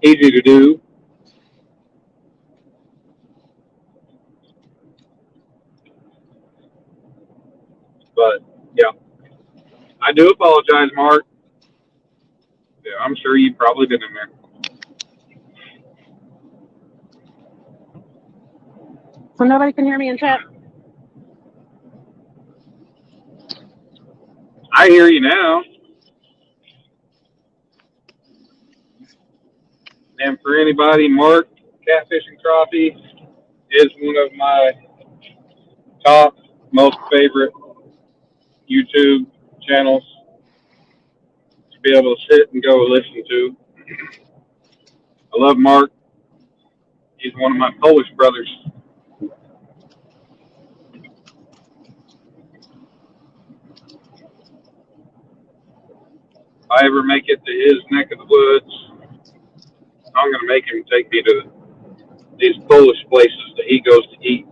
Easy to do. But, yeah. I do apologize, Mark. Yeah, I'm sure you've probably been in there. So nobody can hear me in chat? I hear you now. And for anybody, Mark, Catfish and Crappie is one of my top, most favorite YouTube channels to be able to sit and go listen to. I love Mark. He's one of my Polish brothers. If I ever make it to his neck of the woods, I'm going to make him take me to these Polish places that he goes to eat.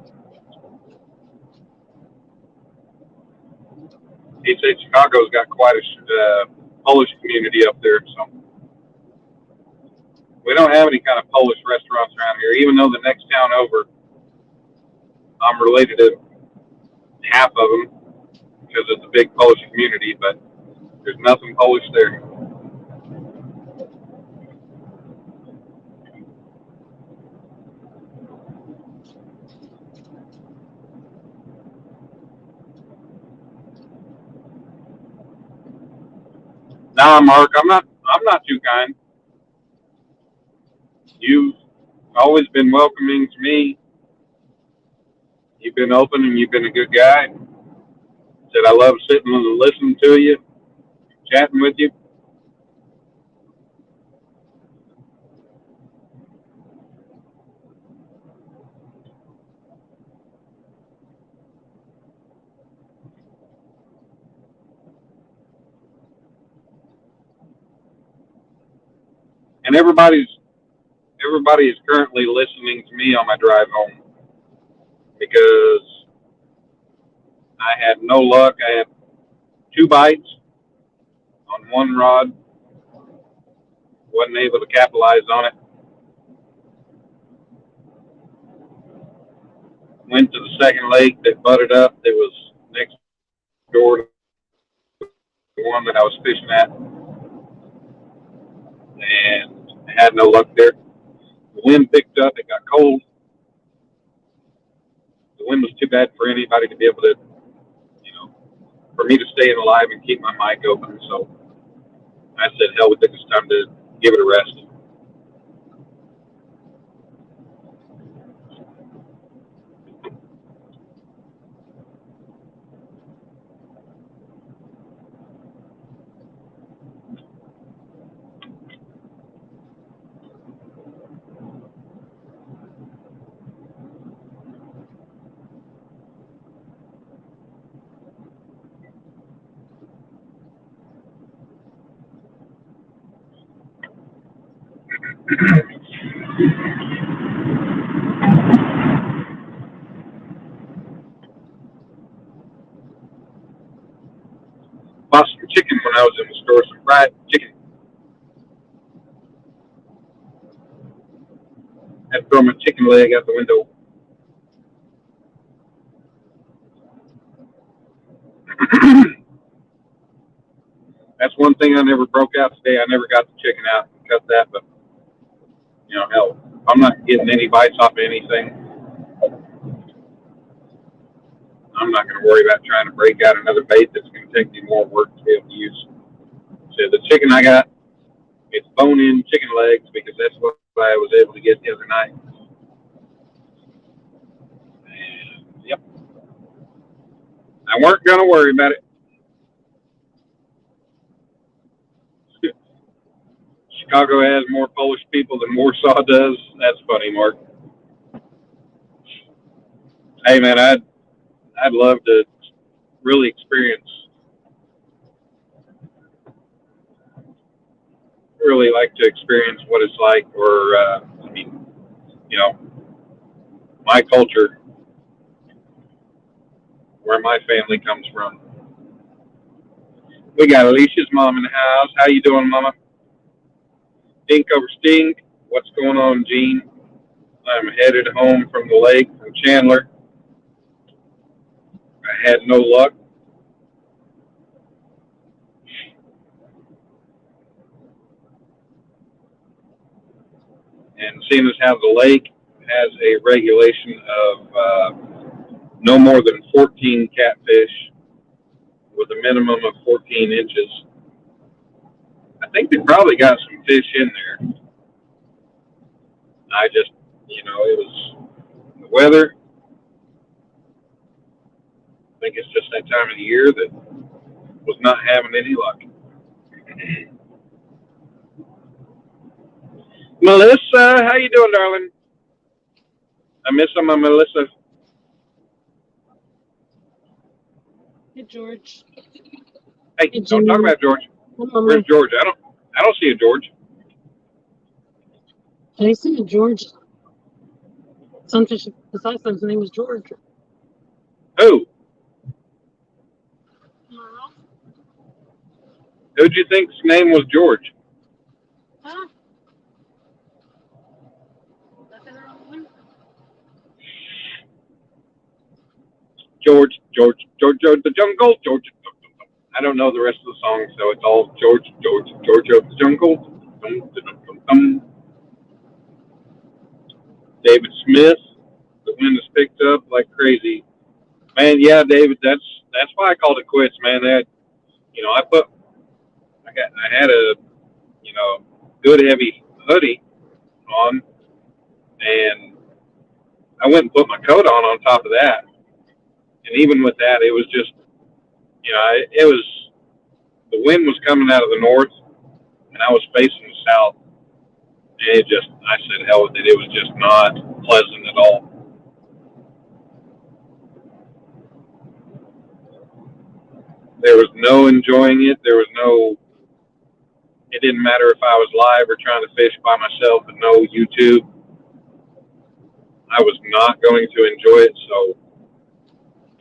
He said Chicago's got quite a Polish community up there, so we don't have any kind of Polish restaurants around here, even though the next town over, I'm related to half of them because it's a big Polish community, but there's nothing Polish there. Nah, Mark, I'm not too kind. You've always been welcoming to me. You've been open and you've been a good guy. Said I love sitting and listening to you, chatting with you. And everybody is currently listening to me on my drive home because I had no luck. I had 2 bites on one rod. Wasn't able to capitalize on it. Went to the second lake that butted up. That was next door to the one that I was fishing at, and had no luck there. The wind picked up. It got cold. The wind was too bad for anybody to be able to, for me to stay alive and keep my mic open. So I said, hell with it. It's time to give it a rest. Bought some chicken when I was in the store, some fried chicken. Had to throw my chicken leg out the window. That's one thing I never broke out today. I never got the chicken out and cut that, but hell, I'm not getting any bites off of anything. I'm not going to worry about trying to break out another bait that's going to take me more work to be able to use. So the chicken I got, it's bone-in chicken legs because that's what I was able to get the other night. And, yep. I weren't going to worry about it. Chicago has more Polish people than Warsaw does. That's funny, Mark. Hey, man, I'd love to really really like to experience what it's like, or my culture, where my family comes from. We got Alicia's mom in the house. How you doing, Mama? Stink over stink. What's going on, Gene? I'm headed home from the lake from Chandler. I had no luck. And seeing as how the lake has a regulation of no more than 14 catfish with a minimum of 14 inches, I think they probably got some fish in there. I just, it was the weather. I think it's just that time of the year that was not having any luck. Melissa, how you doing, darling? I miss my Melissa. Hey, George. Hey, Hey, don't talk about George. Where's George? I don't see a George. I see a George. Sunfish besides his name is George. Who? Who'd you think's name was George? Huh? George, the jungle, George. I don't know the rest of the song, so it's all George of the jungle. David Smith, the wind has picked up like crazy. Man, yeah, David, that's why I called it quits, man. That I had a good heavy hoodie on, and I went and put my coat on top of that, and even with that, it was just it was the wind was coming out of the north, and I was facing the south, and I said hell with it. It was just not pleasant at all. There was no enjoying it. It didn't matter if I was live or trying to fish by myself with no YouTube. I was not going to enjoy it, so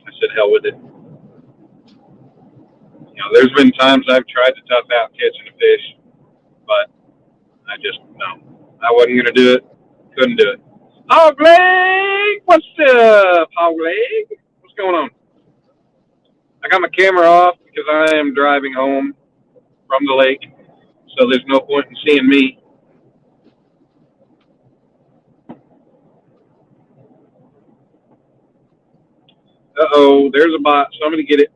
I said hell with it. There's been times I've tried to tough out catching a fish, but no. I wasn't going to do it. Couldn't do it. Hog leg! What's up, hog leg? What's going on? I got my camera off because I am driving home from the lake, so there's no point in seeing me. Uh-oh, there's a bot. Somebody get it.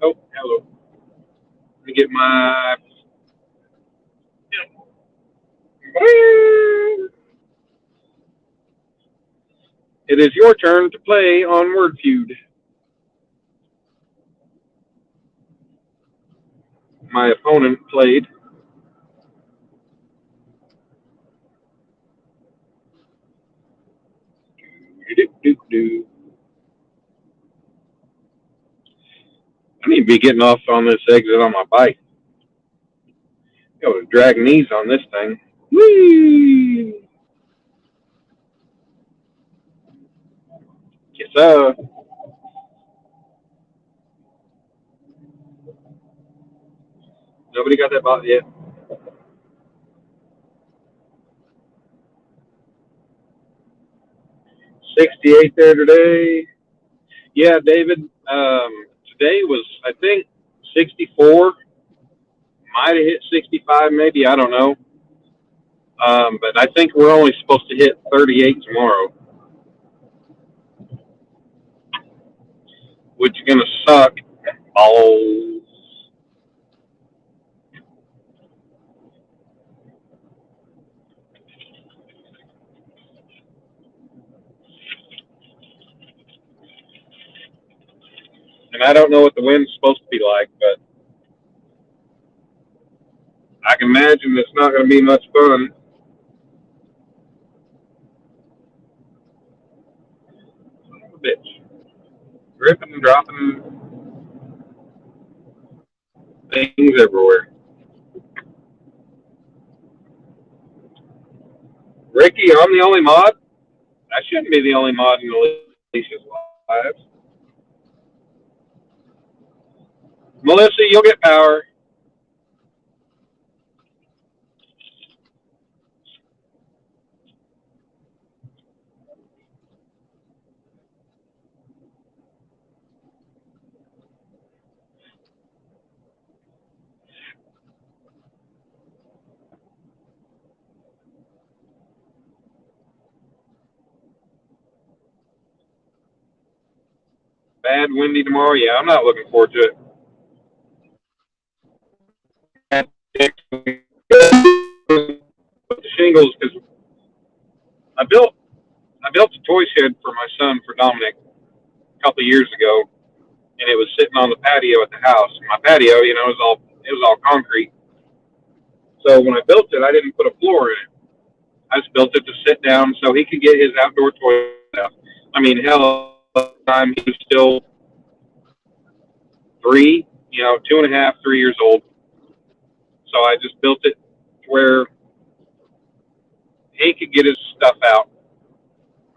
Oh, hello. Let me get my... It is your turn to play on Word Feud. My opponent played. I need to be getting off on this exit on my bike. Go to drag knees on this thing. Whee! Yes, sir. Nobody got that bot yet. $68 there today. Yeah, David. Today was, I think, 64. Might have hit 65, maybe. I don't know. But I think we're only supposed to hit 38 tomorrow, which is going to suck balls. And I don't know what the wind's supposed to be like, but I can imagine it's not going to be much fun. Son of a bitch. Ripping and dropping things everywhere. Ricky, I'm the only mod? I shouldn't be the only mod in Alicia's live. Melissa, you'll get power. Bad windy tomorrow. Yeah, I'm not looking forward to it. With the shingles, because I built a toy shed for my son, for Dominic, a couple of years ago, and it was sitting on the patio at the house. My patio, it was all concrete. So when I built it, I didn't put a floor in it. I just built it to sit down so he could get his outdoor toy stuff. I mean, hell, at the time he was still 3, 2.5, 3 years old. So I just built it to where he could get his stuff out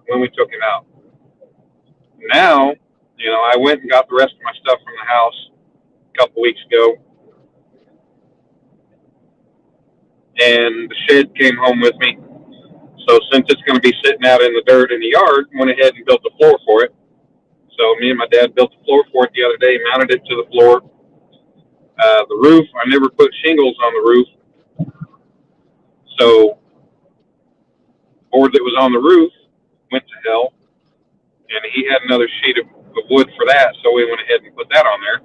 when we took him out. Now, I went and got the rest of my stuff from the house a couple weeks ago, and the shed came home with me. So since it's going to be sitting out in the dirt in the yard, went ahead and built a floor for it. So me and my dad built the floor for it the other day, mounted it to the floor. The roof, I never put shingles on the roof. So board that was on the roof went to hell. And he had another sheet of wood for that, so we went ahead and put that on there.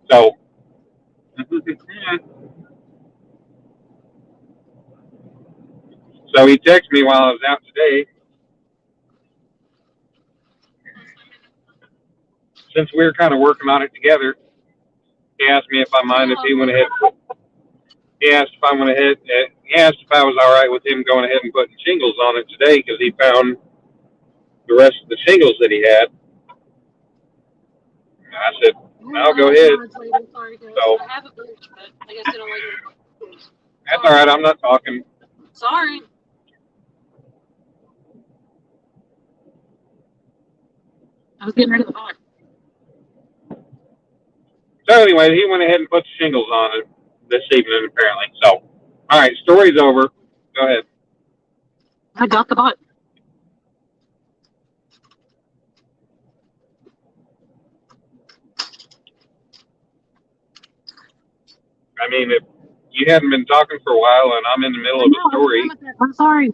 So, so he texted me while I was out today. Since we were kind of working on it together, he asked me if I mind if he went ahead. He asked if I went ahead. He asked if I was all right with him going ahead and putting shingles on it today because he found the rest of the shingles that he had. And I said, "I'll go ahead." So that's all right. I'm not talking. Sorry. I was getting rid of the box. So anyway, he went ahead and put the shingles on it this evening, apparently. So, all right, story's over. Go ahead. I got the box. I mean, if you hadn't been talking for a while and I'm in the middle of a story. I'm sorry.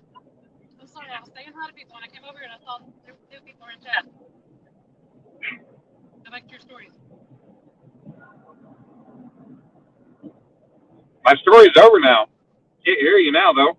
I'm sorry. I was saying hi to people when I came over and I saw there were 2 people in chat. Go back to your stories. My story's over now. Can't hear you now, though.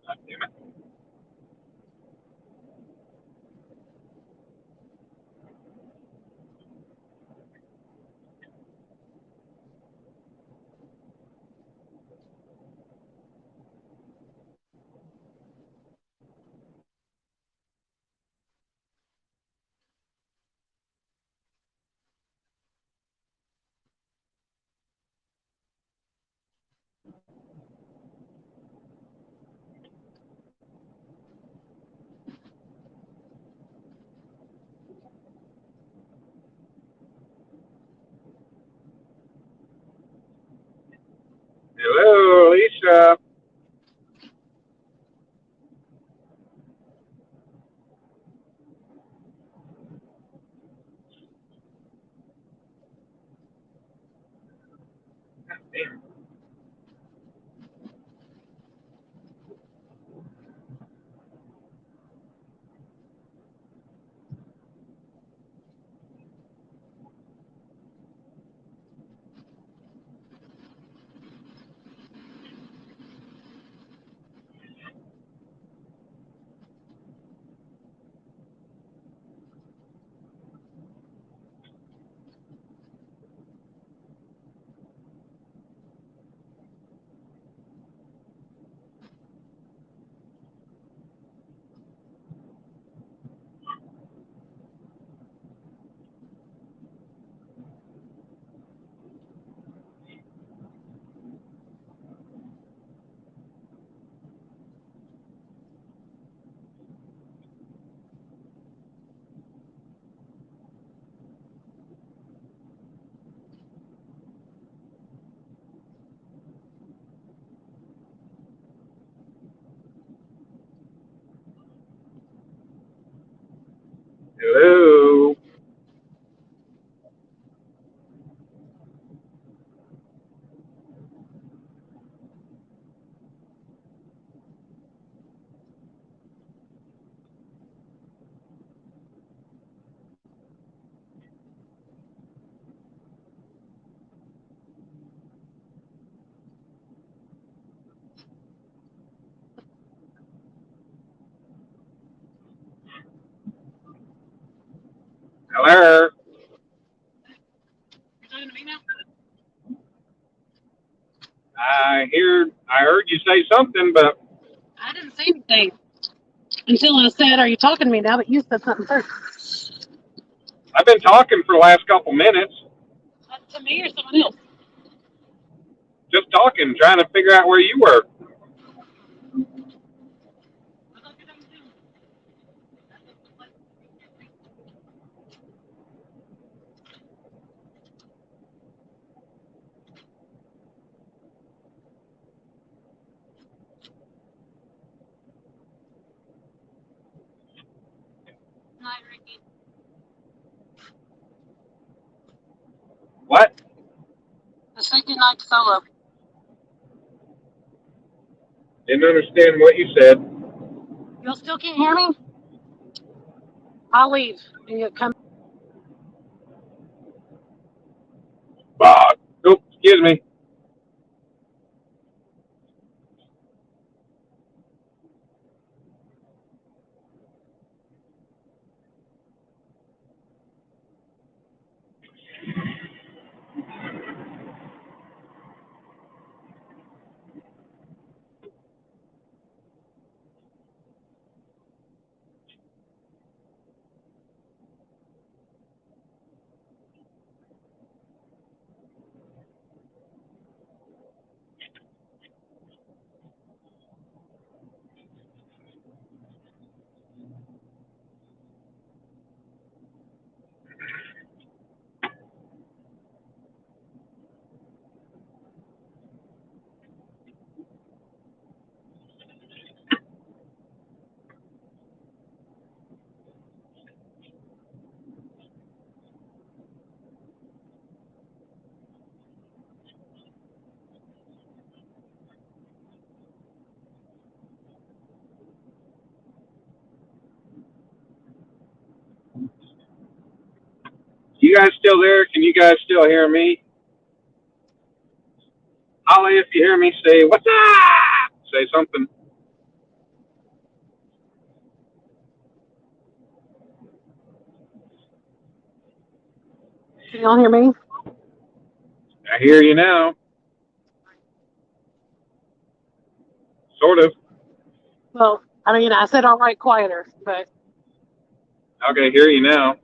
God damn it. Hello, Alicia. God damn. Hello. Hello. You're talking to me now? I heard you say something, but I say until I said, "Are you talking to me now?" But you said something first. I've been talking for the last couple minutes. To me or someone else? Just talking, trying to figure out where you were. Night, Ricky. What? I said good night to Solo. Didn't understand what you said. You still can't hear me? I'll leave and you'll come. Oh, excuse me. You guys still there? Can you guys still hear me? Holly, if you hear me, say, what's up? Say something. Can y'all hear me? I hear you now. Sort of. Well, I mean, I said all right quieter, but Okay, hear you now.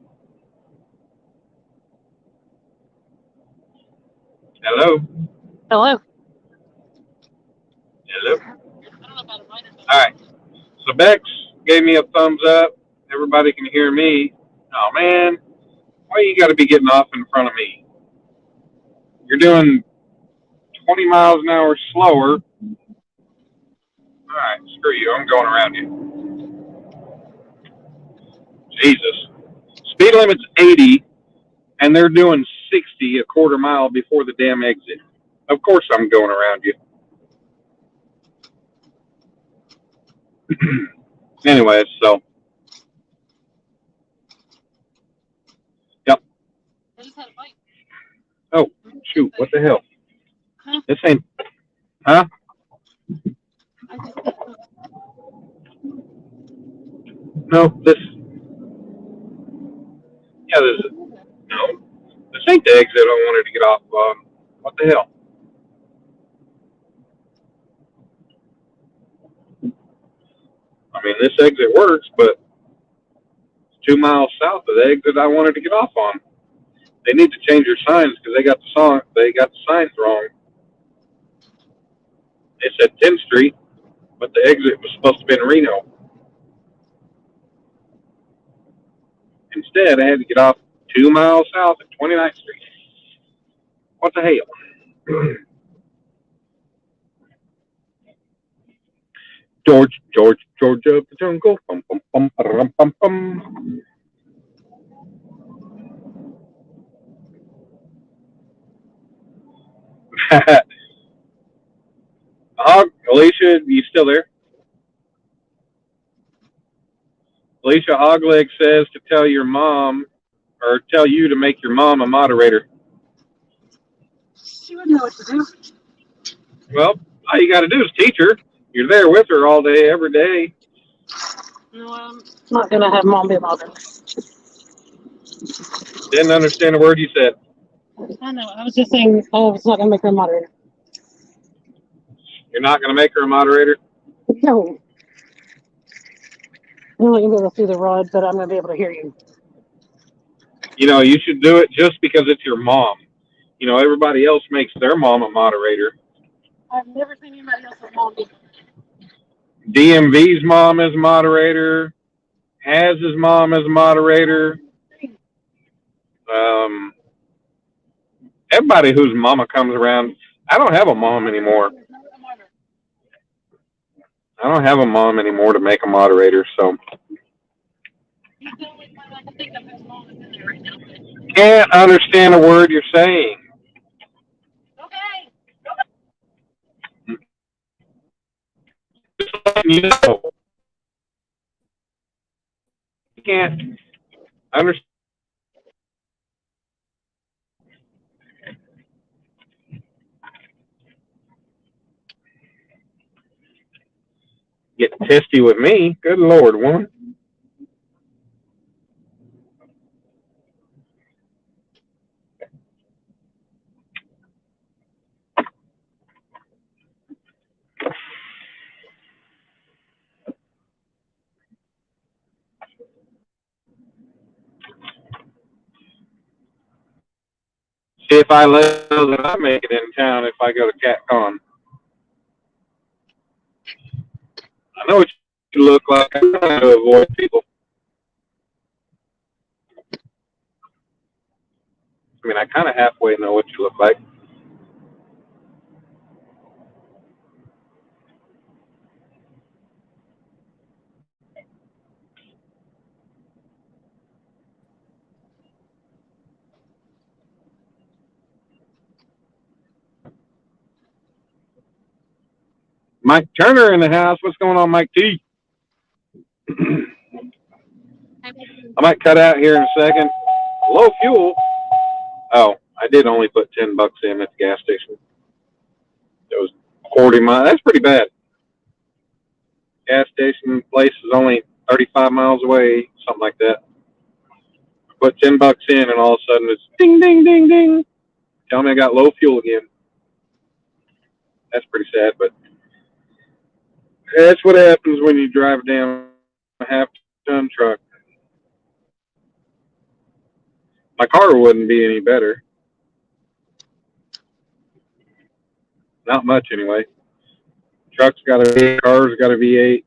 Hello? hello. Hello? I don't know about a minor. All right. So Bex gave me a thumbs up. Everybody can hear me. Oh, man. Why you got to be getting off in front of me? You're doing 20 miles an hour slower. All right, screw you. I'm going around you. Jesus. Speed limit's 80, and they're doing 60 a quarter mile before the damn exit. Of course I'm going around you. Anyways, so. Yep. I just had a bite. Oh, shoot. What the hell? Huh? This ain't. Huh? No, this. Yeah, this is. No. This ain't the exit I wanted to get off of. What the hell? I mean, this exit works, but it's 2 miles south of the exit I wanted to get off on. They need to change their signs because they got the signs wrong. They said 10th Street, but the exit was supposed to be in Reno. Instead, I had to get off 2 miles south at 29th Street. What the hell? George of the jungle. Bum, bum, bum, bum, bum, bum. Alicia, you still there? Alicia Hogleg says to tell your mom, or tell you to make your mom a moderator. She wouldn't know what to do. Well, all you got to do is teach her. You're there with her all day, every day. No, I'm not gonna have mom be a moderator. Didn't understand a word you said. I know. I was just saying. Oh, it's not gonna make her a moderator. You're not going to make her a moderator? No. I'm not gonna be able to see the rod, but I'm gonna be able to hear you. You know, you should do it just because it's your mom. You know, everybody else makes their mom a moderator. I've never seen anybody else's mom be. DMV's mom is a moderator. Haz's mom is a moderator. Everybody whose mama comes around. I don't have a mom anymore. I don't have a mom anymore to make a moderator, so. Can't understand a word you're saying. Okay. Just letting you know. You can't understand. Get testy with me. Good Lord, woman. See if I let know that I make it in town if I go to CatCon. I know what you look like. I'm trying to avoid people. I mean, I kind of halfway know what you look like. Mike Turner in the house. What's going on, Mike T? I might cut out here in a second. Low fuel. Oh, I did only put $10 in at the gas station. It was 40 miles. That's pretty bad. Gas station place is only 35 miles away, something like that. Put $10 in, and all of a sudden it's ding, ding, ding, ding. Tell me I got low fuel again. That's pretty sad, but that's what happens when you drive down a half-ton truck. My car wouldn't be any better. Not much, anyway. Truck's got a V8, car's got a V8.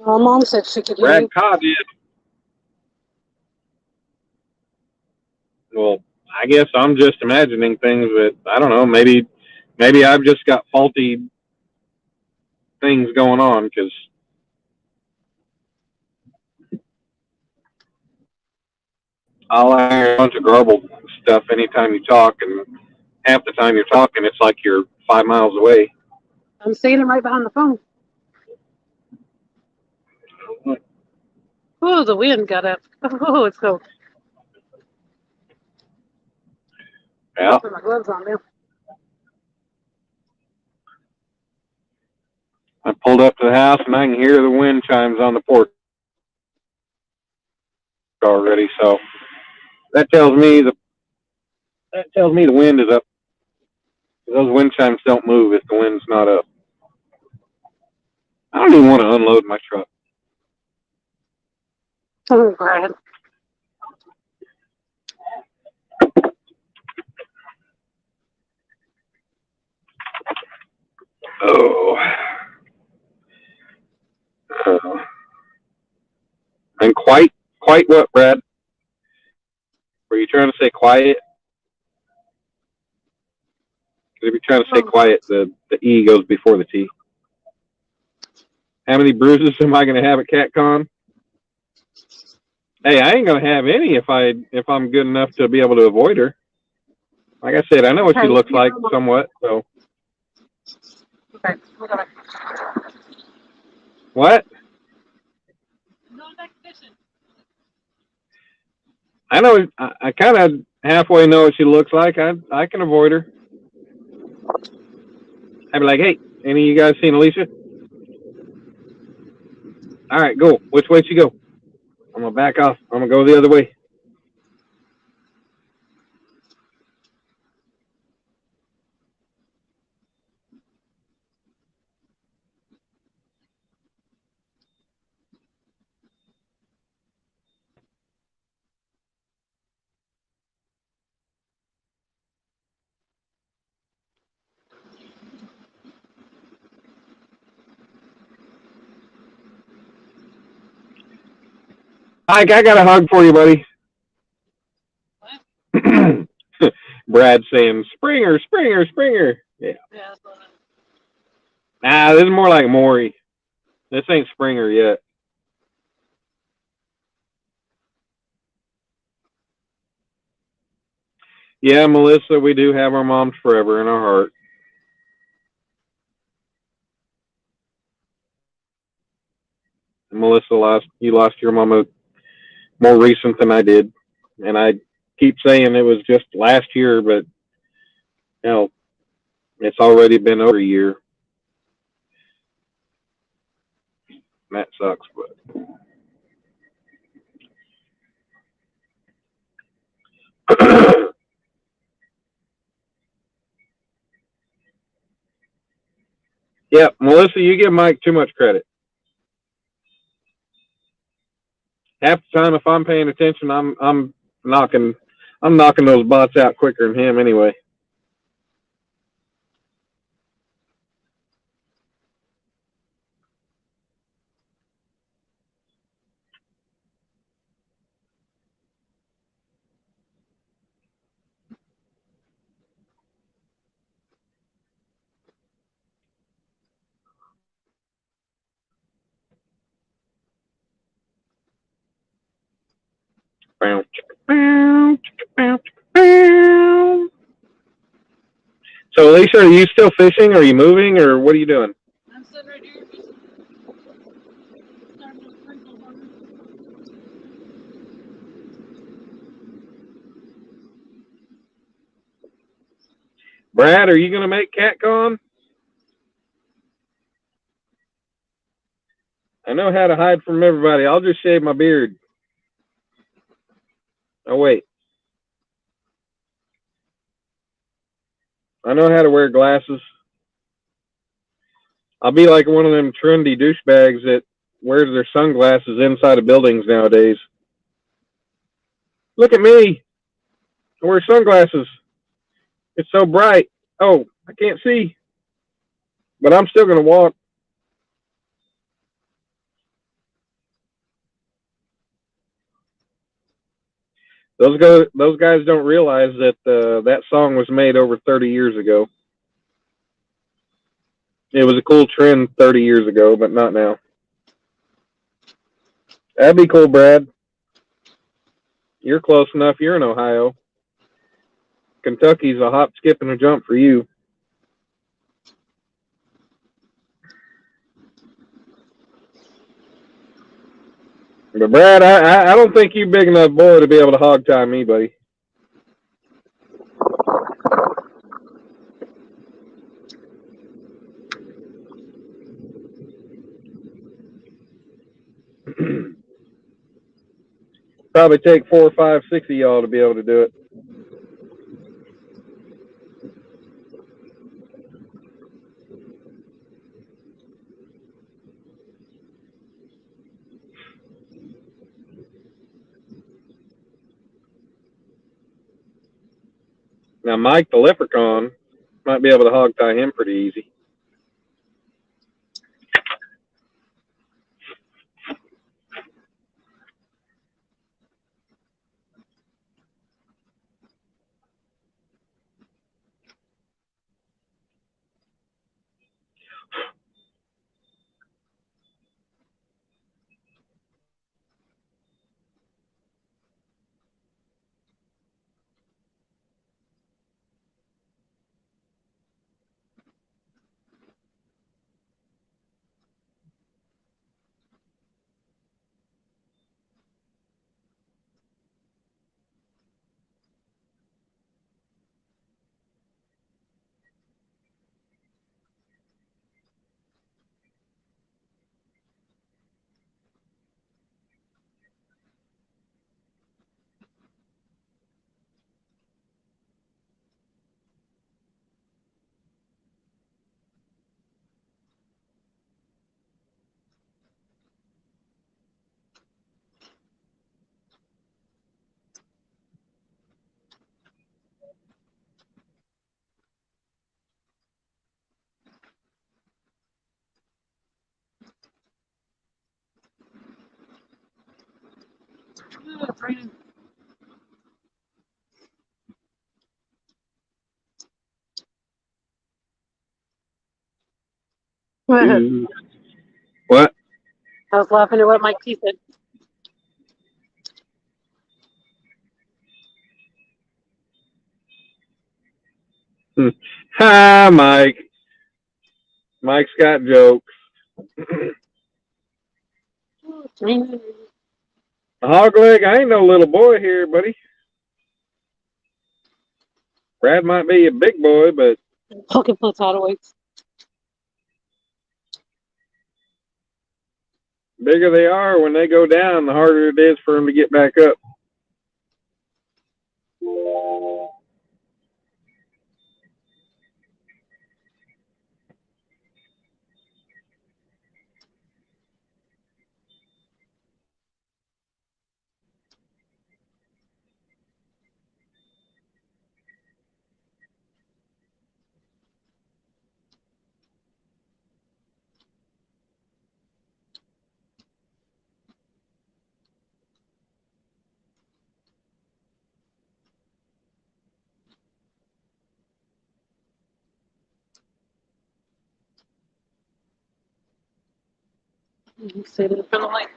My mom said she could hear Brad you. Cobb did. Well, I guess I'm just imagining things, but I don't know. Maybe I've just got faulty things going on because I'll hear a bunch of garbled stuff anytime you talk, and half the time you're talking, it's like you're 5 miles away. I'm seeing him right behind the phone. Oh, the wind got up. Oh, it's cold. Yeah. Put my gloves on now. I pulled up to the house and I can hear the wind chimes on the porch already. So that tells me the wind is up. Those wind chimes don't move if the wind's not up. I don't even want to unload my truck. Oh, Brad. Oh. And quite what, Brad? Were you trying to say quiet? Because if you're trying to say quiet, the E goes before the T. How many bruises am I going to have at CatCon? Hey, I ain't going to have any if I'm good enough to be able to avoid her. Like I said, I know what she looks like somewhat. So. Okay. What? I know. I kind of halfway know what she looks like. I can avoid her. I'd be like, hey, any of you guys seen Alicia? All right, go. Which way she go? I'm going to back off. I'm going to go the other way. Ike, I got a hug for you, buddy. Brad saying, Springer, Springer, Springer. Yeah. Nah, this is more like Maury. This ain't Springer yet. Yeah, Melissa, we do have our moms forever in our heart. Melissa, you lost your mama more recent than I did. And I keep saying it was just last year, but it's already been over a year. That sucks, but yeah, Melissa, you give Mike too much credit. Half the time, if I'm paying attention, I'm knocking those bots out quicker than him anyway. So, Alicia, are you still fishing? Are you moving, or what are you doing? I'm sitting right here. Brad, are you going to make CatCon? I know how to hide from everybody. I'll just shave my beard. Oh, wait. I know how to wear glasses. I'll be like one of them trendy douchebags that wears their sunglasses inside of buildings nowadays. Look at me. I wear sunglasses. It's so bright. Oh, I can't see. But I'm still going to walk. Those guys don't realize that that song was made over 30 years ago. It was a cool trend 30 years ago, but not now. That'd be cool, Brad. You're close enough. You're in Ohio. Kentucky's a hop, skip, and a jump for you. But Brad, I don't think you're big enough boy to be able to hog tie me, buddy. Probably take 4, 5, 6 of y'all to be able to do it. Now, Mike the leprechaun might be able to hog tie him pretty easy. it's raining. I What? was laughing at what Mike T said. Hi, Mike. Mike's got jokes. It's raining. Hog leg, I ain't no little boy here, buddy. Brad might be a big boy, but Poking puts out of weights. bigger they are, when they go down, the harder it is for them to get back up. Sit in front of light.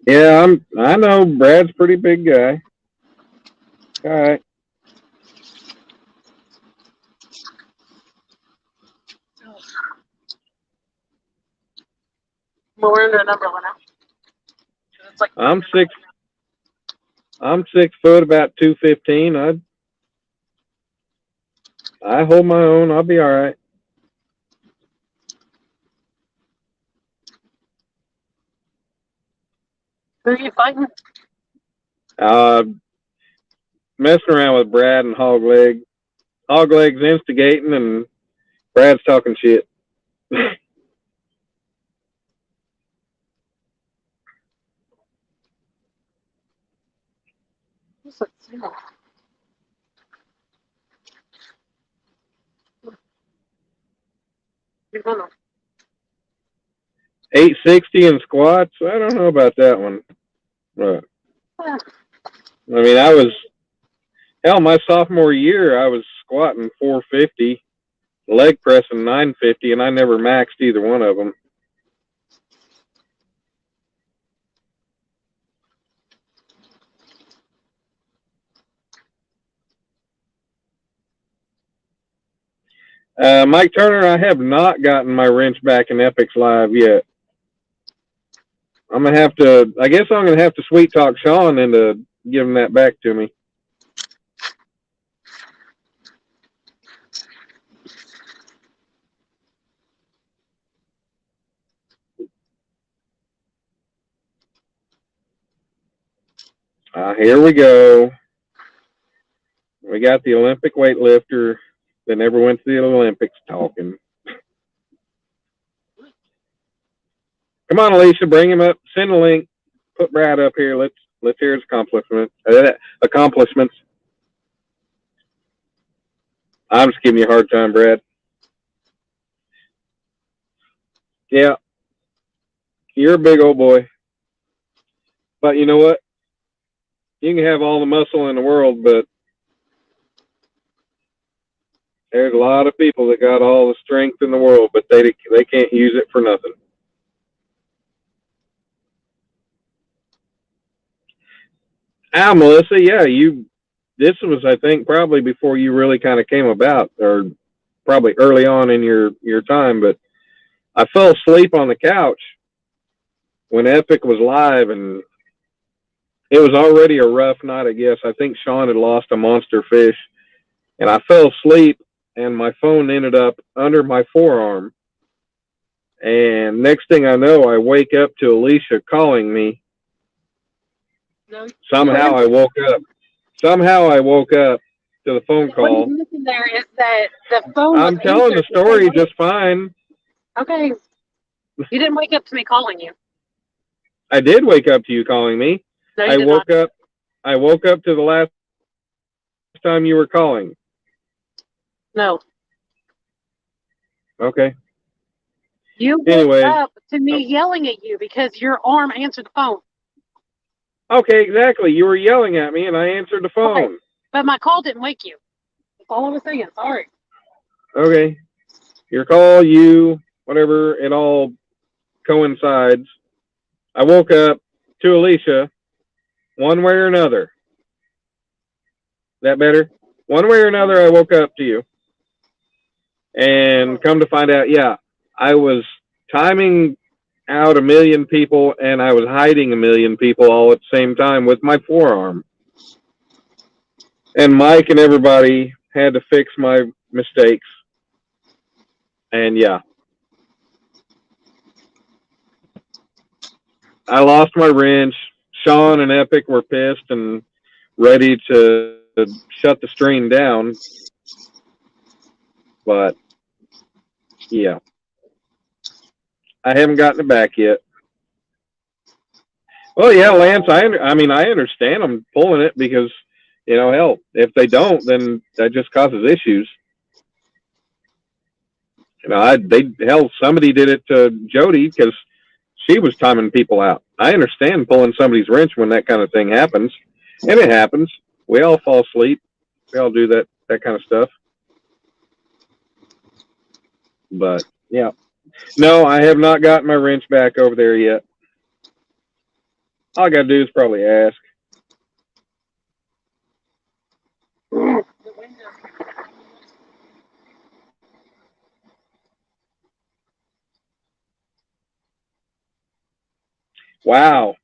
Yeah, I know Brad's a pretty big guy. All right. Well, we're under a number one now. It's like I'm 6 foot, about 215. I hold my own. I'll be all right. who are you fighting? Messing around with Brad and Hog leg. Hog leg's instigating, and Brad's talking shit. Who's that single? 860 in squats. I don't know about that one. But, I mean, my sophomore year, I was squatting 450, leg pressing 950, and I never maxed either one of them. Mike Turner, I have not gotten my wrench back in Epix Live yet. I guess I'm going to have to sweet talk Sean into giving that back to me. Here we go. We got the Olympic weightlifter that never went to the Olympics talking. Come on, Alicia, bring him up. Send a link. Put Brad up here. Let's hear his accomplishments. I'm just giving you a hard time, Brad. Yeah, you're a big old boy. But you know what? You can have all the muscle in the world, but there's a lot of people that got all the strength in the world, but they can't use it for nothing. Melissa, yeah, this was, I think, probably before you really kind of came about, or probably early on in your time, but I fell asleep on the couch when Epic was live, and it was already a rough night, I guess. I think Sean had lost a monster fish, and I fell asleep, and my phone ended up under my forearm. And next thing I know, I wake up to Alicia calling me. No, Somehow I woke up. Somehow I woke up to the phone What he's call. missing there is that the phone was I'm telling the answered the story same way. just fine. Okay. You didn't wake up to me calling you. I did wake up to you calling me. No, you I did woke not. up. I woke up to the last time you were calling. No. Okay. You woke Anyway. up to me yelling at you because your arm answered the phone. Okay, exactly. You were yelling at me, and I answered the phone. Okay. But my call didn't wake you. That's all I was saying. Sorry. Okay. Your call, you, whatever, it all coincides. I woke up to Alicia one way or another. That better? One way or another, I woke up to you. And come to find out, yeah, I was timing out a million people and I was hiding a million people all at the same time with my forearm. And Mike and everybody had to fix my mistakes. And yeah. I lost my wrench. Sean and Epic were pissed and ready to shut the stream down. But yeah. I haven't gotten it back yet. Well, yeah, Lance, I mean, I understand them pulling it because, you know, hell, if they don't, then that just causes issues. You know, hell, somebody did it to Jody because she was timing people out. I understand pulling somebody's wrench when that kind of thing happens, and it happens. We all fall asleep. We all do that kind of stuff. But yeah, no, I have not gotten my wrench back over there yet. All I gotta do is probably ask. Wow,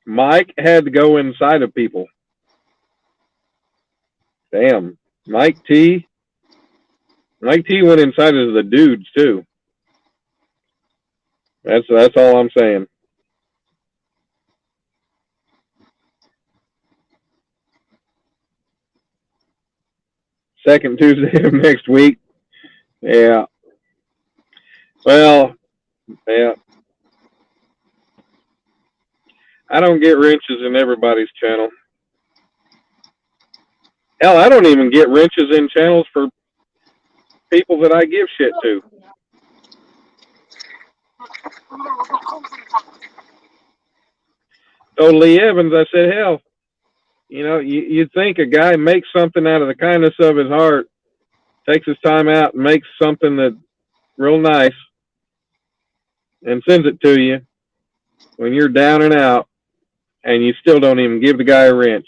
Mike had to go inside of people. Damn, Mike T went inside of the dudes too. That's all I'm saying. Second Tuesday of next week. Yeah. Well, yeah. I don't get wrenches in everybody's channel. Hell, I don't even get wrenches in channels for people that I give shit to. Told Lee Evans, I said, hell, you know, you'd think a guy makes something out of the kindness of his heart, takes his time out and makes something that's real nice and sends it to you when you're down and out and you still don't even give the guy a wrench.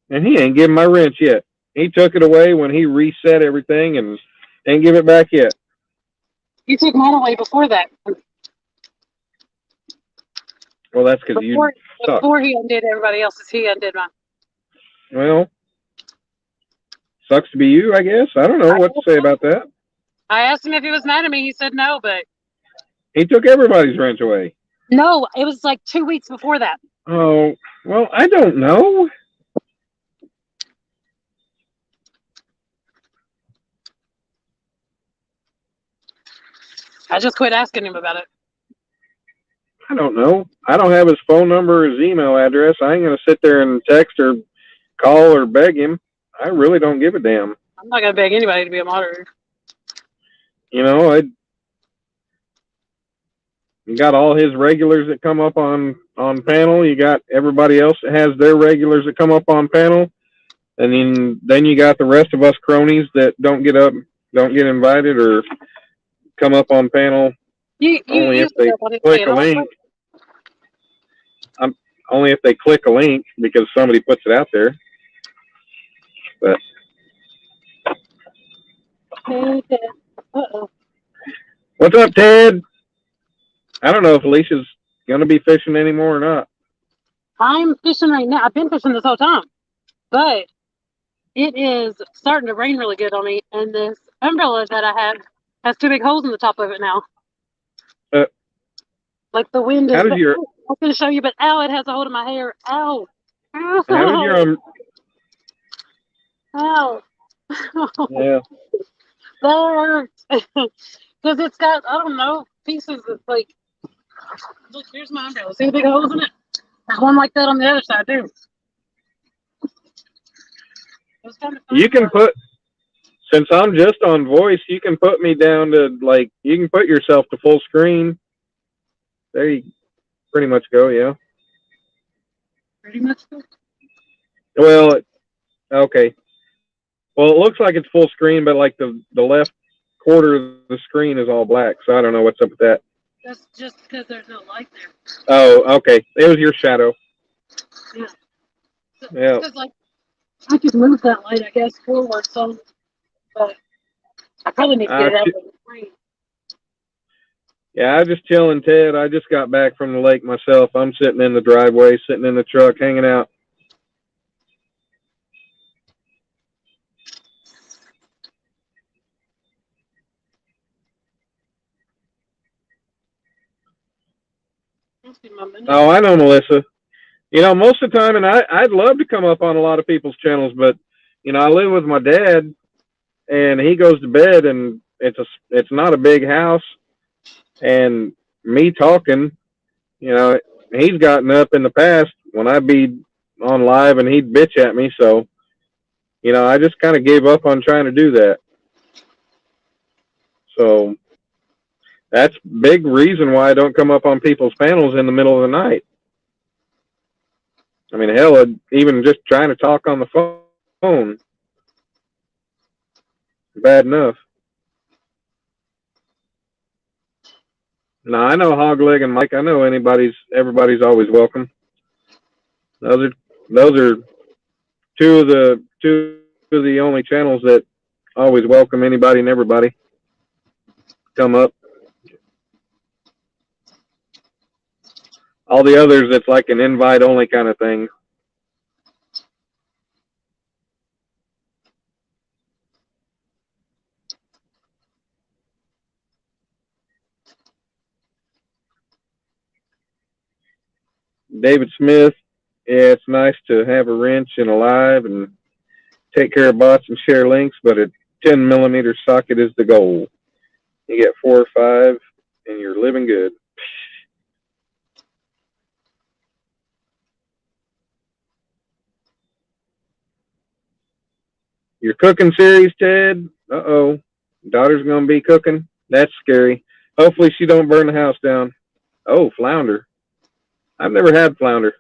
And he ain't given my wrench yet. He took it away when he reset everything and ain't give it back yet. You took mine away before that. Well, that's because you suck. Before he undid everybody else's, he undid mine. Well, sucks to be you, I guess. I don't know what to say about that. I asked him if he was mad at me. He said no, but he took everybody's wrench away. No, it was like 2 weeks before that. Oh, well, I don't know. I just quit asking him about it. I don't know. I don't have his phone number or his email address. I ain't going to sit there and text or call or beg him. I really don't give a damn. I'm not going to beg anybody to be a moderator. You know, you got all his regulars that come up on panel. You got everybody else that has their regulars that come up on panel. And then you got the rest of us cronies that don't get invited or come up on panel. Only if they click a link. Only if they click a link because somebody puts it out there. But Uh-oh. What's up, Ted? I don't know if Alicia's gonna be fishing anymore or not. I'm fishing right now. I've been fishing this whole time, but it is starting to rain really good on me, and this umbrella that I have has 2 big holes in the top of it now. Like the wind is. I'm going to show you, but ow! It has a hold of my hair. Ow! How did Yeah. That because it's got, I don't know, pieces of like, look, here's my umbrella. See the big holes in it? There's one like that on the other side too. It was kind of fun. You can put, since I'm just on voice, you can put me down to like, you can put yourself to full screen. There you pretty much go, yeah. Pretty much good. Well, okay. Well, it looks like it's full screen, but like the left quarter of the screen is all black, so I don't know what's up with that. That's just because there's no light there. Oh, okay. It was your shadow. Yeah. So, Yeah. because like I could move that light, I guess, forward some, but I probably need to get it out of the screen. Yeah, I just chilling, Ted. I just got back from the lake myself. I'm sitting in the driveway, sitting in the truck, hanging out. Oh, I know, Melissa. You know, most of the time, and I'd love to come up on a lot of people's channels, but you know, I live with my dad, and he goes to bed, and it's not a big house, and me talking, you know, he's gotten up in the past when I'd be on live, and he'd bitch at me, so you know, I just kind of gave up on trying to do that. So that's big reason why I don't come up on people's panels in the middle of the night. I mean, hell, even just trying to talk on the phone, bad enough. Now I know Hogleg and Mike. I know everybody's always welcome. Those are two of the only channels that always welcome anybody and everybody. Come up. All the others, it's like an invite only kind of thing. David Smith, yeah, it's nice to have a wrench and a live and take care of bots and share links, but a 10 millimeter socket is the goal. You get 4 or 5 and you're living good. Your cooking series, Ted? Uh-oh. Daughter's going to be cooking? That's scary. Hopefully she don't burn the house down. Oh, flounder. I've never had flounder.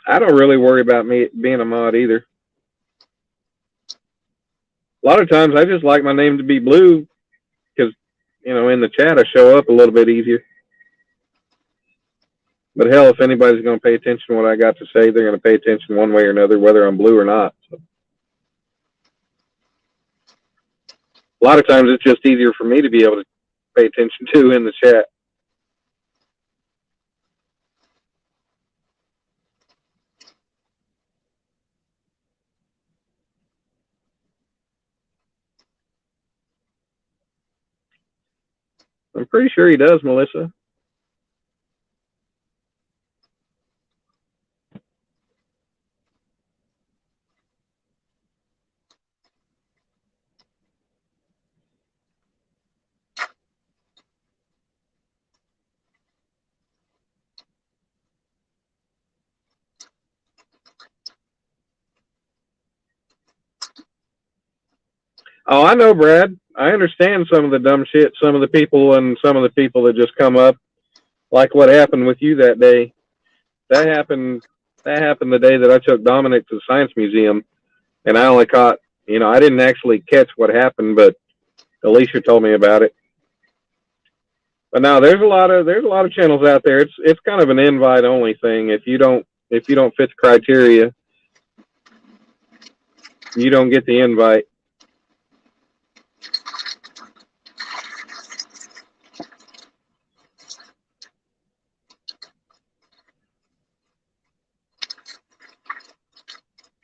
I don't really worry about me being a mod either. A lot of times I just like my name to be blue because, you know, in the chat I show up a little bit easier. But hell, if anybody's going to pay attention to what I got to say, they're going to pay attention one way or another, whether I'm blue or not. So. A lot of times it's just easier for me to be able to pay attention to in the chat. I'm pretty sure he does, Melissa. Oh, I know, Brad. I understand some of the dumb shit, some of the people that just come up, like what happened with you that day. That happened the day that I took Dominic to the Science Museum, and I only caught, you know, I didn't actually catch what happened, but Alicia told me about it. But now there's a lot of channels out there. It's kind of an invite only thing. If you don't fit the criteria, you don't get the invite.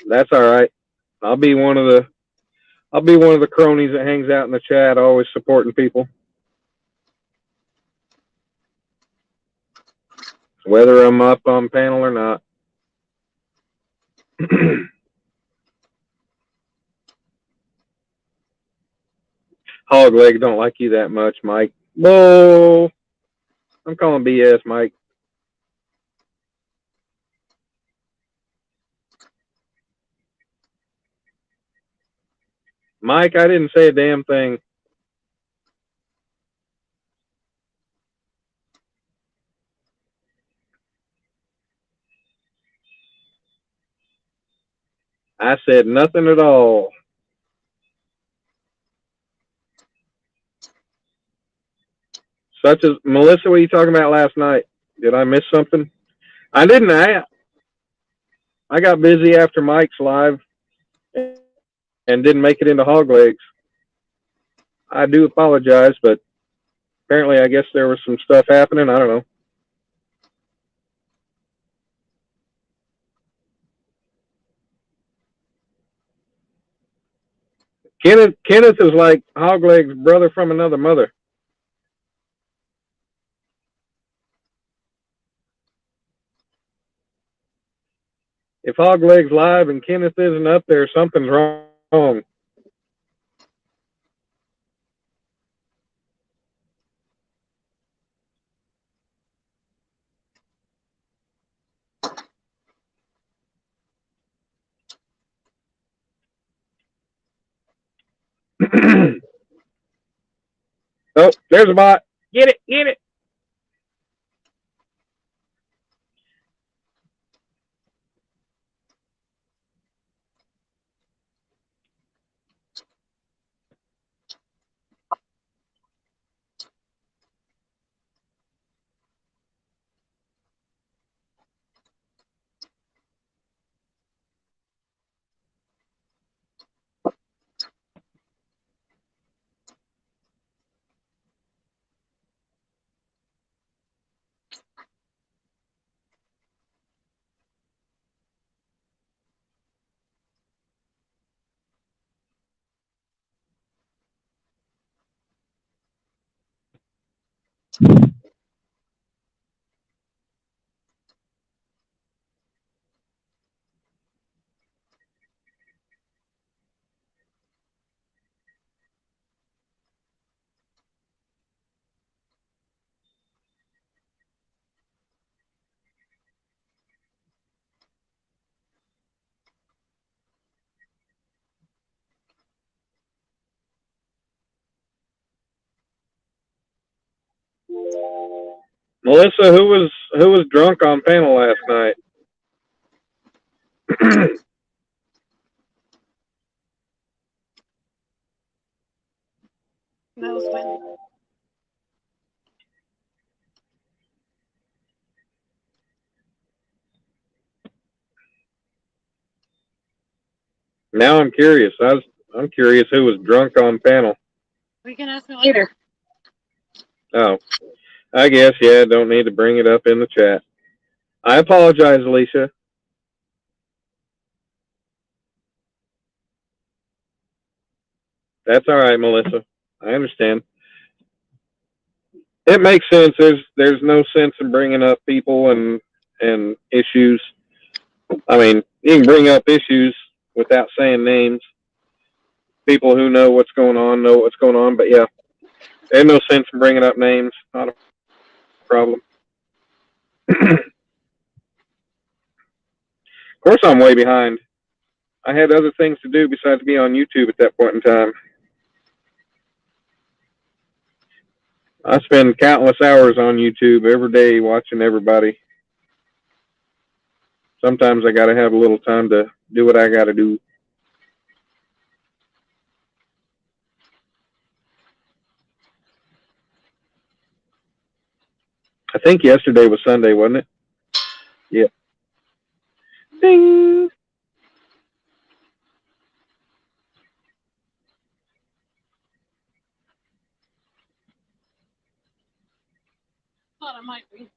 That's all right. I'll be one of the cronies that hangs out in the chat, always supporting people. whether I'm up on panel or not. Hog leg don't like you that much, Mike. Whoa! I'm calling BS, Mike. Mike, I didn't say a damn thing. I said nothing at all. Such as Melissa, what are you talking about last night? Did I miss something? I didn't. I got busy after Mike's live and didn't make it into hog legs. I do apologize, but apparently I guess there was some stuff happening. I don't know. Kenneth is like hog legs' brother from another mother. If hog legs live and Kenneth isn't up there, something's wrong. Oh, there's a bot. Get it, get it. Melissa, who was drunk on panel last night? That was Wendy. Now I'm curious. I'm curious who was drunk on panel. We can ask me later. Oh, I guess, yeah, don't need to bring it up in the chat. I apologize, Alicia. That's all right, Melissa. I understand. It makes sense. There's no sense in bringing up people and issues. I mean, you can bring up issues without saying names. People who know what's going on, but yeah, there's no sense in bringing up names. Not a problem. Of course, I'm way behind. I had other things to do besides be on YouTube at that point in time. I spend countless hours on YouTube every day watching everybody. Sometimes I got to have a little time to do what I got to do. I think yesterday was Sunday, wasn't it? Yeah. Ding. Thought it might be.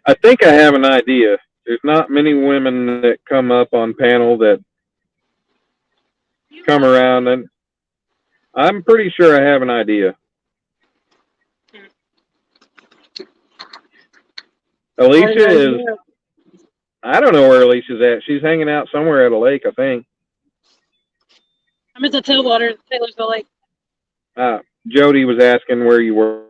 I think I have an idea. there's not many women that come up on panel that come around, and I'm pretty sure I have an idea. Alicia is, I don't know where Alicia's at. She's hanging out somewhere at a lake, I think. I'm at the tailwater, Taylorsville Lake. Jody was asking where you were.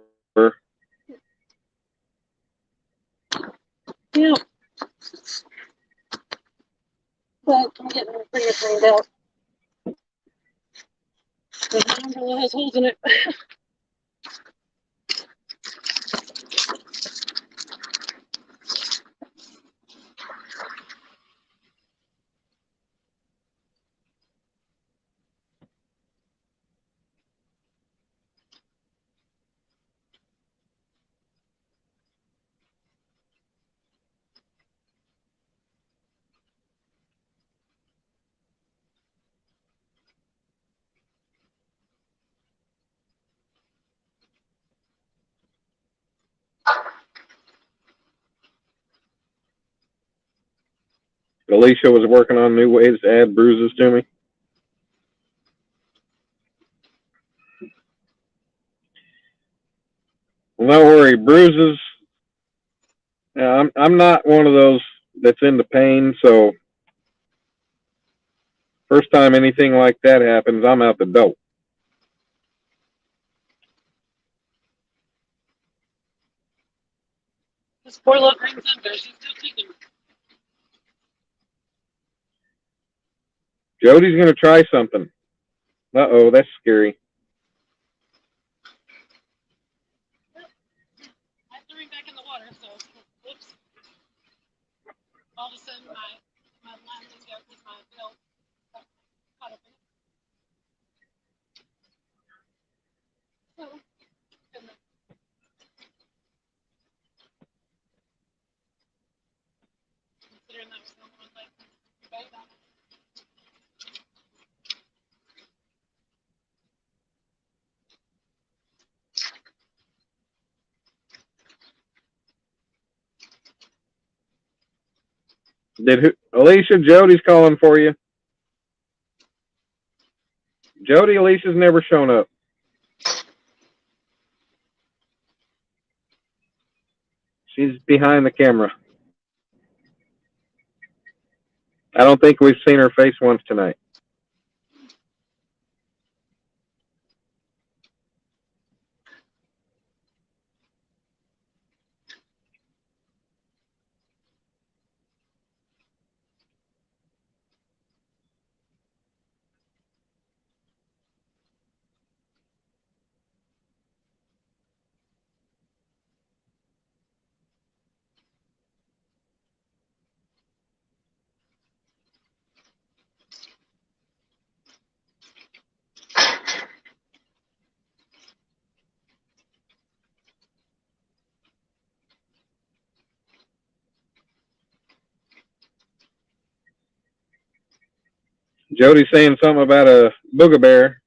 Yeah. But I'm getting pretty much rained out. But my umbrella has holes in it. Alicia was working on new ways to add bruises to me. Well, don't worry, bruises. I'm not one of those that's into pain, so first time anything like that happens, I'm out the door. This poor little green thunder, she's still kicking. Jody's going to try something. Uh-oh, that's scary. I threw him back in the water, so whoops. All of a sudden, my line just got with my belt caught up in it. So, considering that was the only one like bite on it. Alicia, Jody's calling for you. Jody, Alicia's never shown up. She's behind the camera. I don't think we've seen her face once tonight. Jody's saying something about a booger bear.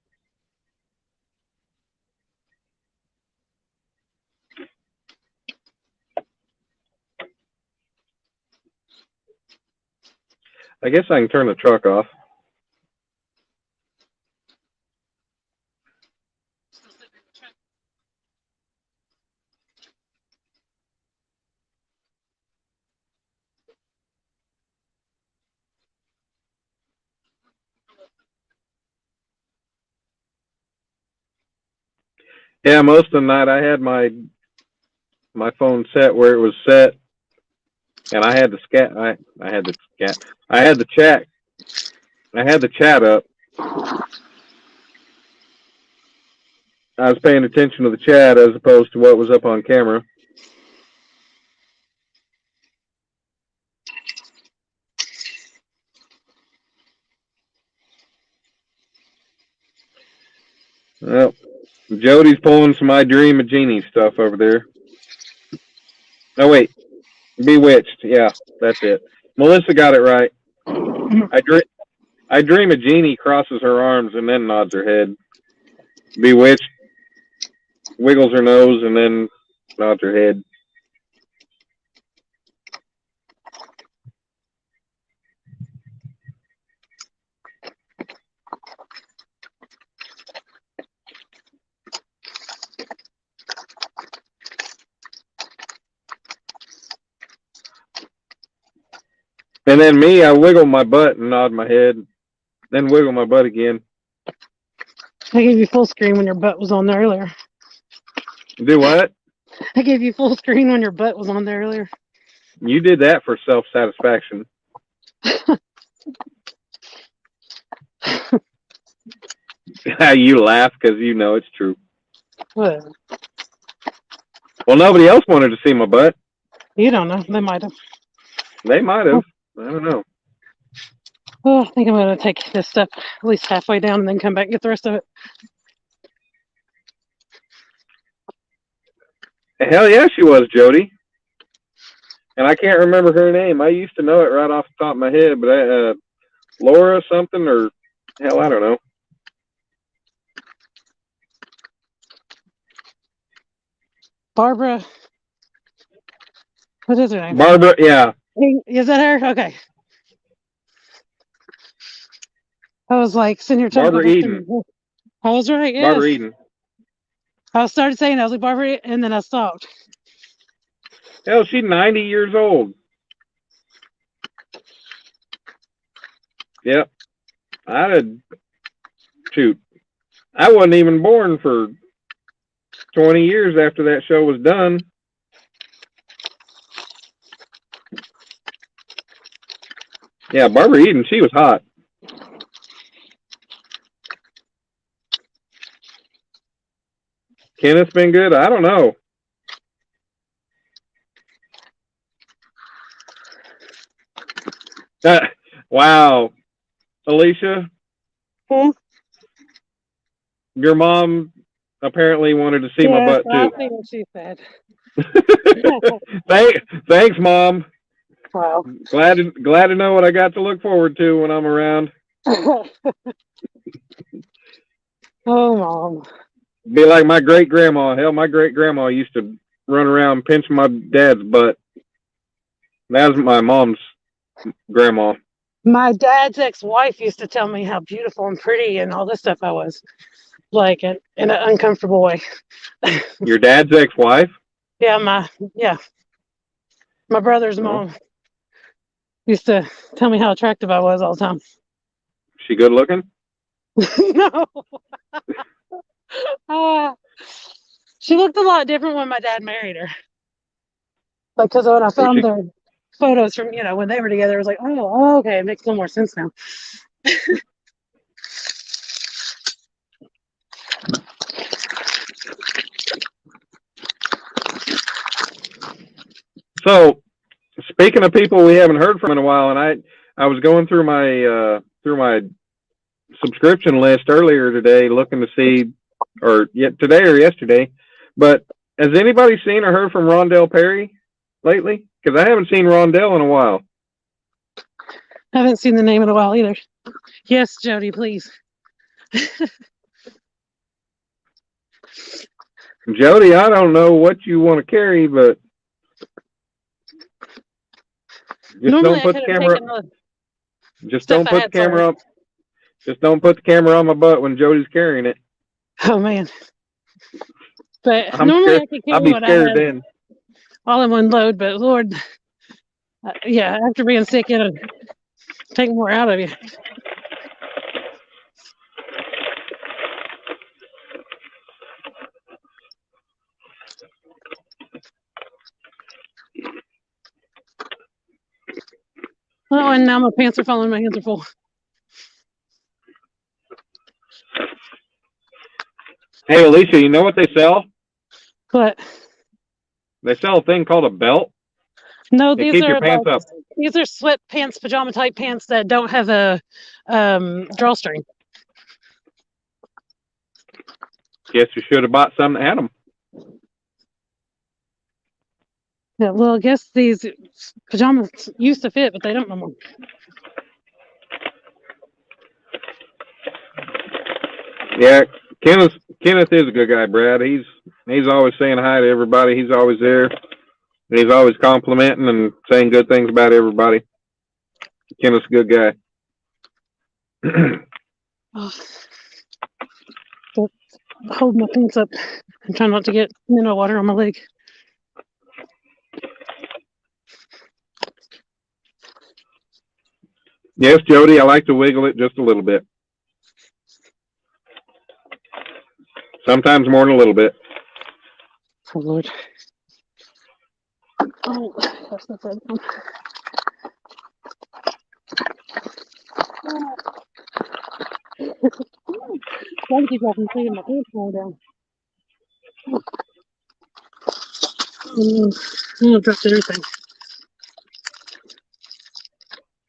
I guess I can turn the truck off. Yeah, most of the night I had my phone set where it was set, and I had the scat. I had the scat. I had the chat. I had the chat up. I was paying attention to the chat as opposed to what was up on camera. Well, Jody's pulling some I Dream of Genie stuff over there. Oh, wait. Bewitched. Yeah, that's it. Melissa got it right. I Dream of Genie crosses her arms and then nods her head. Bewitched wiggles her nose and then nods her head. And then me, I wiggle my butt and nod my head, then wiggle my butt again. I gave you full screen when your butt was on there earlier. Do what? I gave you full screen when your butt was on there earlier. You did that for self-satisfaction. You laugh because you know it's true. Whatever. Well, nobody else wanted to see my butt. You don't know. They might have. They might have. I don't know. Oh, I think I'm going to take this stuff at least halfway down and then come back and get the rest of it. Hell yeah, she was, Jody. And I can't remember her name. I used to know it right off the top of my head, but Laura something or hell, I don't know. Barbara. What is her name? Barbara, yeah. Is that her? Okay. I was like, sitting here trying Barbara to Eden. I was right, yes. Barbara Eden. I started saying, I was like, Barbara, and then I stopped. Hell, she's 90 years old. Yep. Shoot. I wasn't even born for 20 years after that show was done. Yeah, Barbara Eden, she was hot. Kenneth's been good? I don't know. Wow. Alicia? Hmm? Your mom apparently wanted to see my butt I too. see what she said. Thanks, Mom. Wow. Glad to know what I got to look forward to when I'm around. Oh, Mom. Be like my great grandma. Hell, my great grandma used to run around pinching my dad's butt. That was my mom's grandma. My dad's ex-wife used to tell me how beautiful and pretty and all this stuff I was, like in an uncomfortable way. Your dad's ex-wife? Yeah, my brother's mom used to tell me how attractive I was all the time. She good looking? No. She looked a lot different when my dad married her. Like, because when I found their photos from, when they were together, I was like, oh, okay, it makes a little more sense now. So, speaking of people we haven't heard from in a while, and I was going through my subscription list earlier today, looking to see, today or yesterday. But has anybody seen or heard from Rondell Perry lately? Because I haven't seen Rondell in a while. I haven't seen the name in a while either. Yes, Jody, please. Jody, I don't know what you want to carry, but just don't put the camera up. Just don't put the camera up. Just don't put the camera on my butt when Jody's carrying it. Oh man! But I'm normally scared. I could I'll carry be what scared I then. had all in one load. But Lord, yeah, after being sick, it'll take more out of you. Oh, and now my pants are falling. My hands are full. Hey, Alicia, you know what they sell? What? They sell a thing called a belt. No, They keep your pants up. These are sweatpants, pajama type pants that don't have a drawstring. Guess you should have bought some that had them. Yeah, well, I guess these pajamas used to fit, but they don't no more. Yeah, Kenneth is a good guy, Brad. He's always saying hi to everybody. He's always there. He's always complimenting and saying good things about everybody. Kenneth's a good guy. Hold my pants up and try not to get minnow water on my leg. Yes, Jody, I like to wiggle it just a little bit. Sometimes more than a little bit. Oh, Lord. Oh, that's not that one. Trying to keep off and taking my pants all down. I'm gonna drop everything.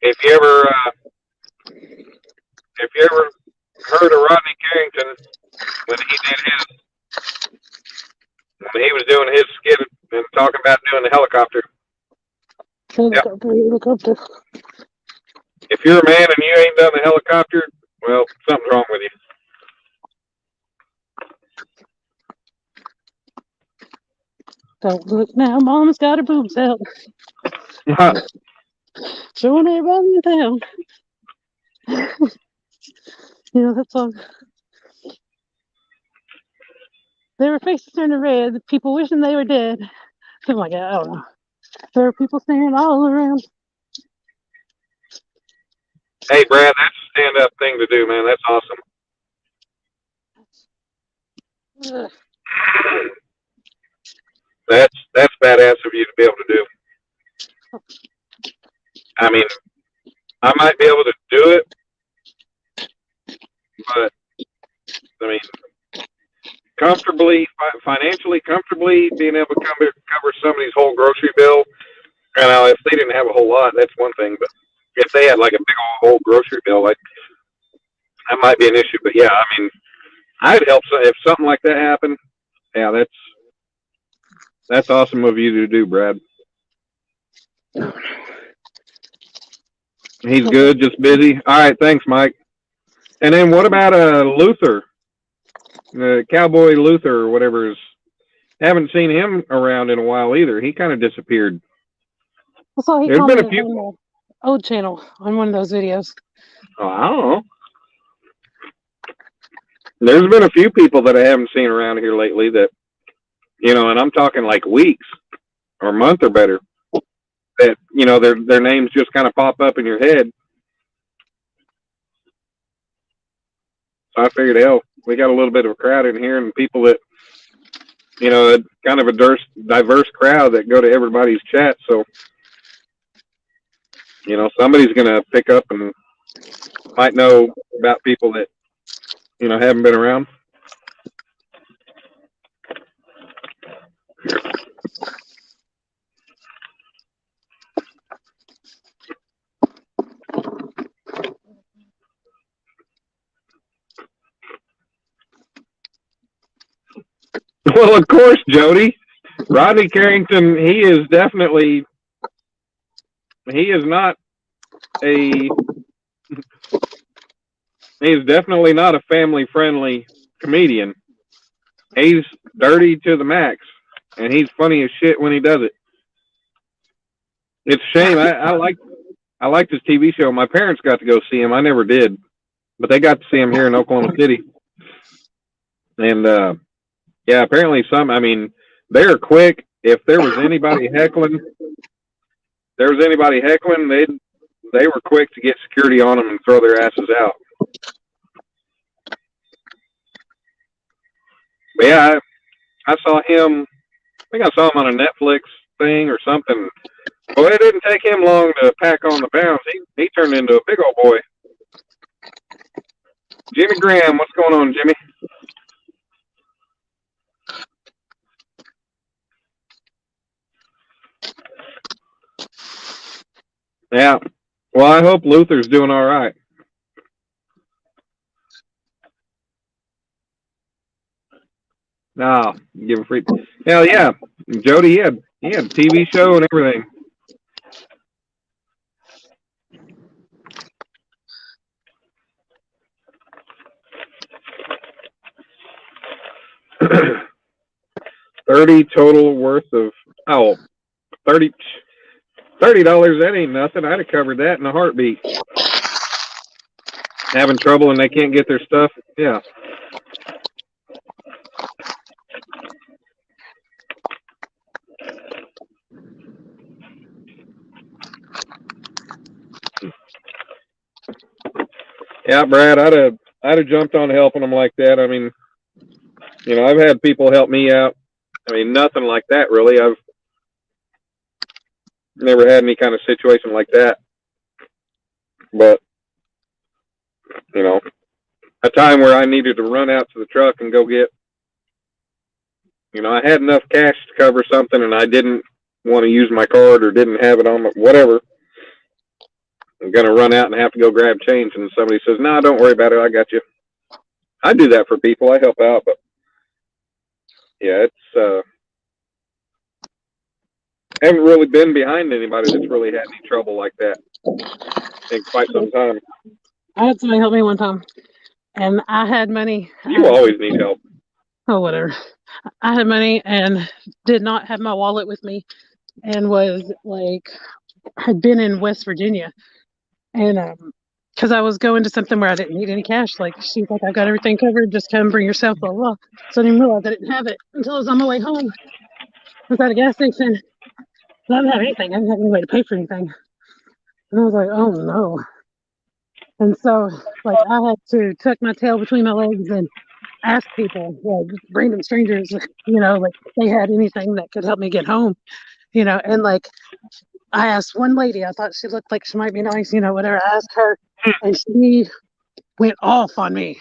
If you ever heard of Rodney Carrington when he was doing his skit and talking about doing the helicopter. Helicopter. If you're a man and you ain't done the helicopter, well, something's wrong with you. Don't look now, Mom's got her boobs out. Showing everybody in town. You know that song. There were faces turning red, people wishing they were dead. Something like that, I don't know. There were people standing all around. Hey, Brad, that's a stand-up thing to do, man. That's awesome. Ugh. That's badass of you to be able to do. I mean, I might be able to do it, but I mean, financially comfortably, being able to cover somebody's whole grocery bill. And now, if they didn't have a whole lot, that's one thing. But if they had like a big old grocery bill, like that might be an issue. But yeah, I mean, I'd help if something like that happened. Yeah, that's awesome of you to do, Brad. He's good, just busy. All right, thanks, Mike. And then what about Luther, Cowboy Luther or whatever? Haven't seen him around in a while either. He kind of disappeared. I saw he There's been a commented few. on the old channel on one of those videos. Oh, I don't know. There's been a few people that I haven't seen around here lately that, you know, and I'm talking like weeks or a month or better, that, you know, their names just kind of pop up in your head. So I figured, hell, we got a little bit of a crowd in here and people that, you know, kind of a diverse crowd that go to everybody's chat. So, you know, somebody's going to pick up and might know about people that, you know, haven't been around. Well, of course, Jody. Rodney Carrington, he is not definitely not a family-friendly comedian. He's dirty to the max, and he's funny as shit when he does it. It's a shame. I liked his TV show. My parents got to go see him. I never did, but they got to see him here in Oklahoma City. And yeah, apparently I mean, they're quick. If there was anybody heckling, they were quick to get security on them and throw their asses out. But yeah, I saw him. I think I saw him on a Netflix thing or something. Well, it didn't take him long to pack on the pounds. He turned into a big old boy. Jimmy Graham, what's going on, Jimmy? Yeah. Well, I hope Luther's doing all right. No, give him free. Hell yeah, Jody. He had a TV show and everything. $30 total worth of $30. That ain't nothing. I'd have covered that in a heartbeat. Having trouble and they can't get their stuff. Yeah. Yeah, Brad, I'd have jumped on helping them like that. I mean, you know, I've had people help me out. I mean, nothing like that really. I've never had any kind of situation like that. But, you know, a time where I needed to run out to the truck and go get, you know, I had enough cash to cover something and I didn't want to use my card or didn't have it on my, whatever. I'm going to run out and have to go grab change. And somebody says, no, don't worry about it. I got you. I do that for people. I help out. But, yeah, it's, haven't really been behind anybody that's really had any trouble like that in quite some time. I had somebody help me one time, and I had money. You always need help. Oh, whatever. I had money and did not have my wallet with me, and was like, had been in West Virginia, and because I was going to something where I didn't need any cash. Like, she's like, I've got everything covered. Just come bring yourself, blah, blah. So I didn't realize I didn't have it until I was on my way home. I was at a gas station. And I didn't have anything. I didn't have any way to pay for anything. And I was like, oh no. And so, like, I had to tuck my tail between my legs and ask people, like, random strangers, you know, like, if they had anything that could help me get home, you know. And like, I asked one lady, I thought she looked like she might be nice, you know, whatever. I asked her, and she went off on me.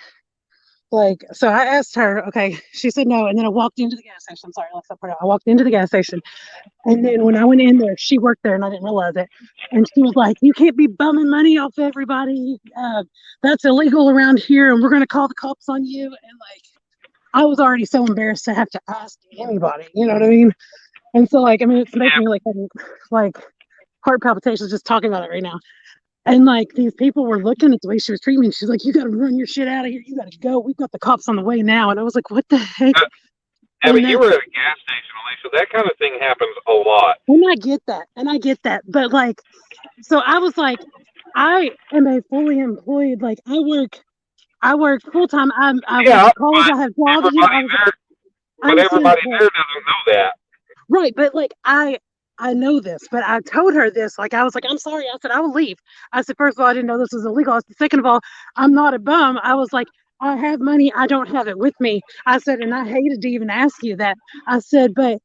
Like, so I asked her, okay, she said no. And then I walked into the gas station. Sorry, I left that part out. I walked into the gas station. And then when I went in there, she worked there and I didn't realize it. And she was like, you can't be bumming money off everybody. That's illegal around here. And we're going to call the cops on you. And like, I was already so embarrassed to have to ask anybody. You know what I mean? And so, like, I mean, it's making me like heart palpitations just talking about it right now. And like, these people were looking at the way she was treating me. She's like, you got to run your shit out of here. You got to go. We've got the cops on the way now. And I was like, what the heck? I mean, you were at a gas station, Alicia. That kind of thing happens a lot. And I get that. But like, so I was like, I am a fully employed, like, I work full time. I Yeah, went to college. I have jobs. Everybody there doesn't know that. Right, but like, I know this, but I told her this. Like, I was like, I'm sorry. I said, I will leave. I said, first of all, I didn't know this was illegal. I said, second of all, I'm not a bum. I was like, I have money. I don't have it with me. I said, and I hated to even ask you that. I said, but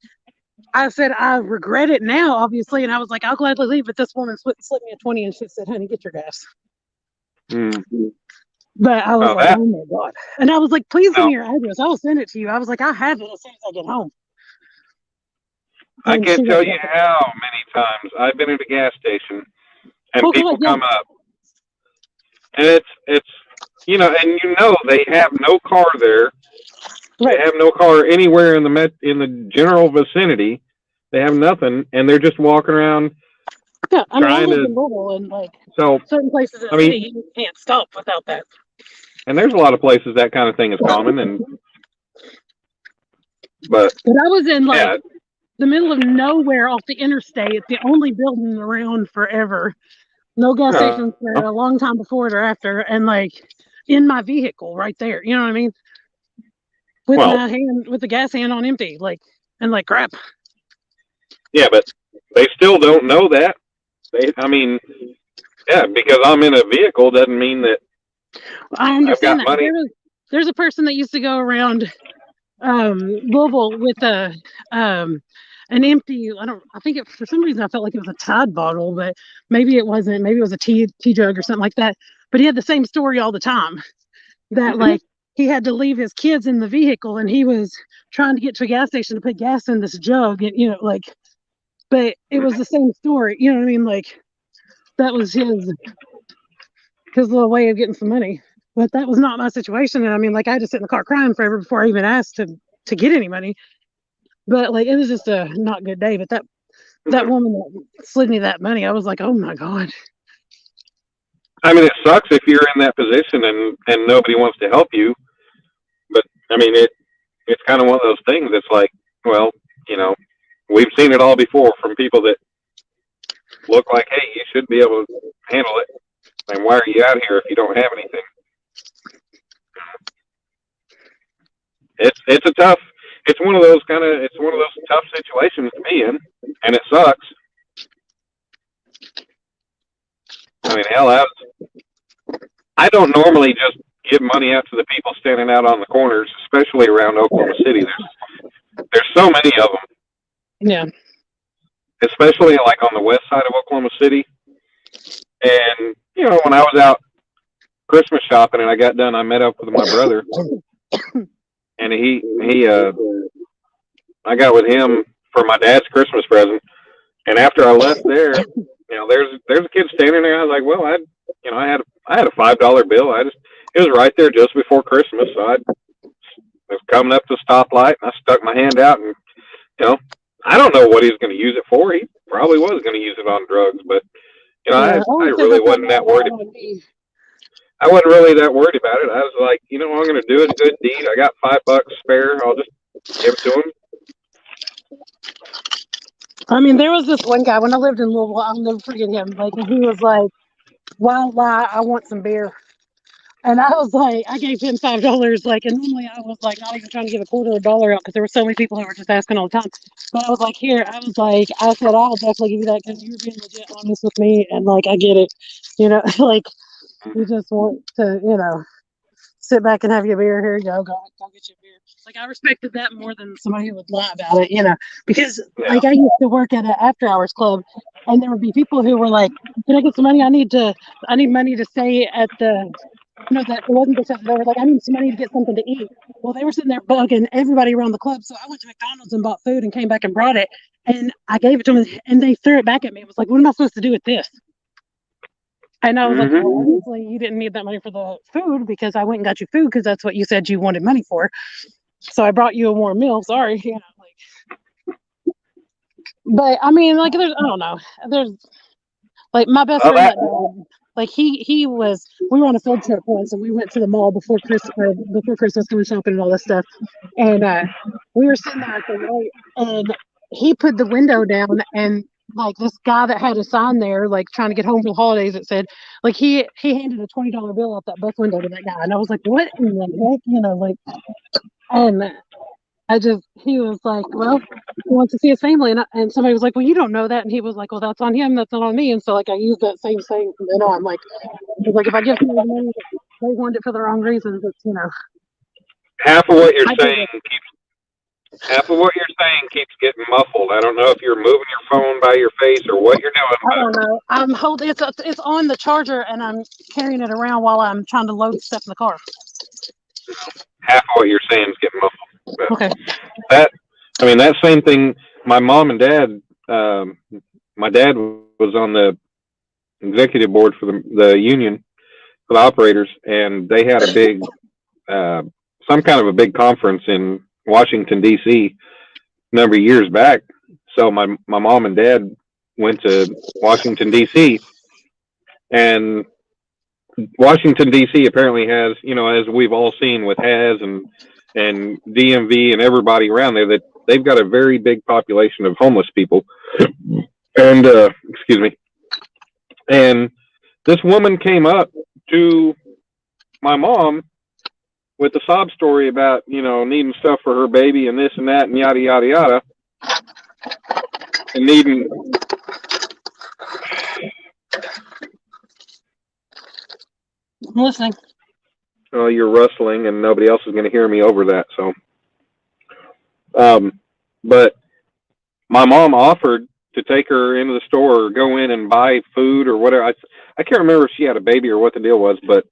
I said, I regret it now, obviously. And I was like, I'll gladly leave. But this woman slipped me a 20 and she said, honey, get your gas. But I was like, oh my God. And I was like, please give me your address. I'll send it to you. I was like, I have it as soon as I get home. I can't tell you how many times I've been at a gas station and people come up. And it's you know, and you know they have no car there. Right. They have no car anywhere in the general vicinity. They have nothing, and they're just walking around. Yeah, I mean, I live in Louisville, and like, so certain places in the city, you can't stop without that. And there's a lot of places that kind of thing is common, but I was in like the middle of nowhere off the interstate. It's the only building around forever. No gas stations for a long time before it or after, and like in my vehicle right there. You know what I mean? With my hand, with the gas hand on empty, like, and like, crap. Yeah, but they still don't know that. I mean, because I'm in a vehicle doesn't mean that I understand that. There's a person that used to go around Louisville with an empty, I think it, for some reason I felt like it was a Tide bottle, but maybe it wasn't. Maybe it was a tea jug or something like that. But he had the same story all the time, that like he had to leave his kids in the vehicle and he was trying to get to a gas station to put gas in this jug, and you know, like, but it was the same story. You know what I mean? Like, that was his little way of getting some money. But that was not my situation. And I mean, like, I had to sit in the car crying forever before I even asked to get any money. But like, it was just a not good day. But that woman that slid me that money, I was like, oh my God. I mean, it sucks if you're in that position and nobody wants to help you. But I mean, it's kind of one of those things. It's like, well, you know, we've seen it all before from people that look like, hey, you should be able to handle it. And why are you out here if you don't have anything? It's one of those tough situations to be in, and it sucks. I mean, hell, I don't normally just give money out to the people standing out on the corners, especially around Oklahoma City. There's so many of them. Yeah. Especially like on the west side of Oklahoma City. And, when I was out Christmas shopping and I got done, I met up with my brother. And I got with him for my dad's Christmas present. And after I left there, there's a kid standing there. I was like, well, I had a $5 bill. It was right there just before Christmas. So I was coming up to the stoplight and I stuck my hand out and, I don't know what he was going to use it for. He probably was going to use it on drugs, but I really wasn't that worried. I wasn't really that worried about it. I was like, I'm going to do a good deed. I got $5 spare. I'll just give it to him. I mean, there was this one guy when I lived in Louisville. I'll never forget him. Like, he was like, "Why lie? I want some beer." And I was like, I gave him $5. Like, and normally I was like, not even trying to give a quarter or a dollar out because there were so many people who were just asking all the time. But I was like, here, I said, I'll definitely give you that because you're being legit honest with me. And like, I get it, like you just want to, sit back and have your beer. Here you go, go get your beer. Like, I respected that more than somebody who would lie about it, because like I used to work at an after hours club and there would be people who were like, can I get some money? I need money to stay at the, that it wasn't because they were like, I need some money to get something to eat. Well, they were sitting there bugging everybody around the club. So I went to McDonald's and bought food and came back and brought it. And I gave it to them and they threw it back at me. It was like, what am I supposed to do with this? And I was like, well, obviously you didn't need that money for the food because I went and got you food because that's what you said you wanted money for. So I brought you a warm meal. Sorry. But I mean, like, I don't know. There's like my best friend that like we were on a field trip once and we went to the mall before Christmas going shopping and all this stuff. And we were sitting there at the light and he put the window down and like this guy that had a sign there, like trying to get home for the holidays, it said, like he handed a $20 bill out that bus window to that guy. And I was like, what in the heck? Like, and he was like, well, he wants to see his family. And somebody was like, well, you don't know that. And he was like, well, that's on him. That's not on me. And so like, I used that same thing from then on. Like, if I give somebody money, they want it for the wrong reasons. It's, half of what you're saying keeps getting muffled. I don't know if you're moving your phone by your face or what you're doing. I don't know. I'm holding it's on the charger and I'm carrying it around while I'm trying to load stuff in the car. Half of what you're saying is getting muffled. But okay. That same thing. My mom and dad. My dad was on the executive board for the union for the operators, and they had a big, some kind of a big conference in Washington D.C. a number of years back. So my mom and dad went to Washington D.C. and Washington D.C. apparently has, as we've all seen with Has and DMV and everybody around there, that they've got a very big population of homeless people. And excuse me. And this woman came up to my mom with a sob story about, needing stuff for her baby and this and that and yada, yada, yada. And needing. I'm listening. Oh, you're rustling and nobody else is going to hear me over that. So, but my mom offered to take her into the store or go in and buy food or whatever. I can't remember if she had a baby or what the deal was, but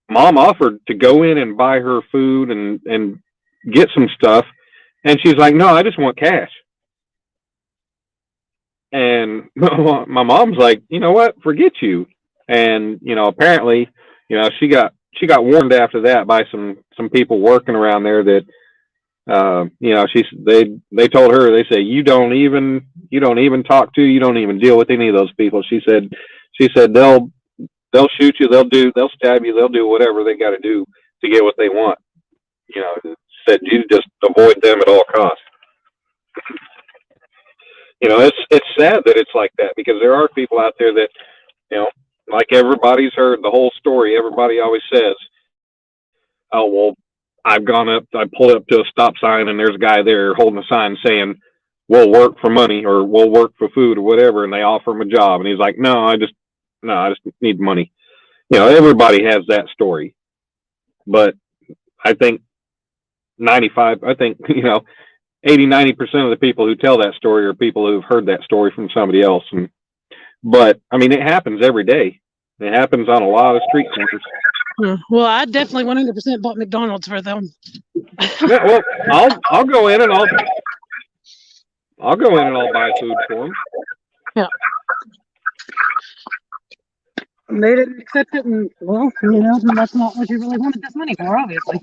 mom offered to go in and buy her food and get some stuff. And she's like, no, I just want cash. And my mom's like, you know what? Forget you. And, apparently, she got warned after that by some people working around there that, they told her, they say, you don't even talk to, you don't even deal with any of those people. She said, they'll shoot you, they'll stab you, they'll do whatever they got to do to get what they want. Said you just avoid them at all costs. It's sad that it's like that because there are people out there that, like everybody's heard the whole story. Everybody always says, oh, well, I pulled up to a stop sign and there's a guy there holding a sign saying, we'll work for money or we'll work for food or whatever. And they offer him a job. And he's like, no, I just need money. everybody has that story, but I think 95, I think, 80, 90% of the people who tell that story are people who've heard that story from somebody else. But I mean, it happens every day. It happens on a lot of street corners. Well, I definitely 100% bought McDonald's for them. Yeah, well, I'll go in and I'll go in and I'll buy food for them. Yeah. They didn't accept it, and well, that's not what you really wanted this money for, obviously.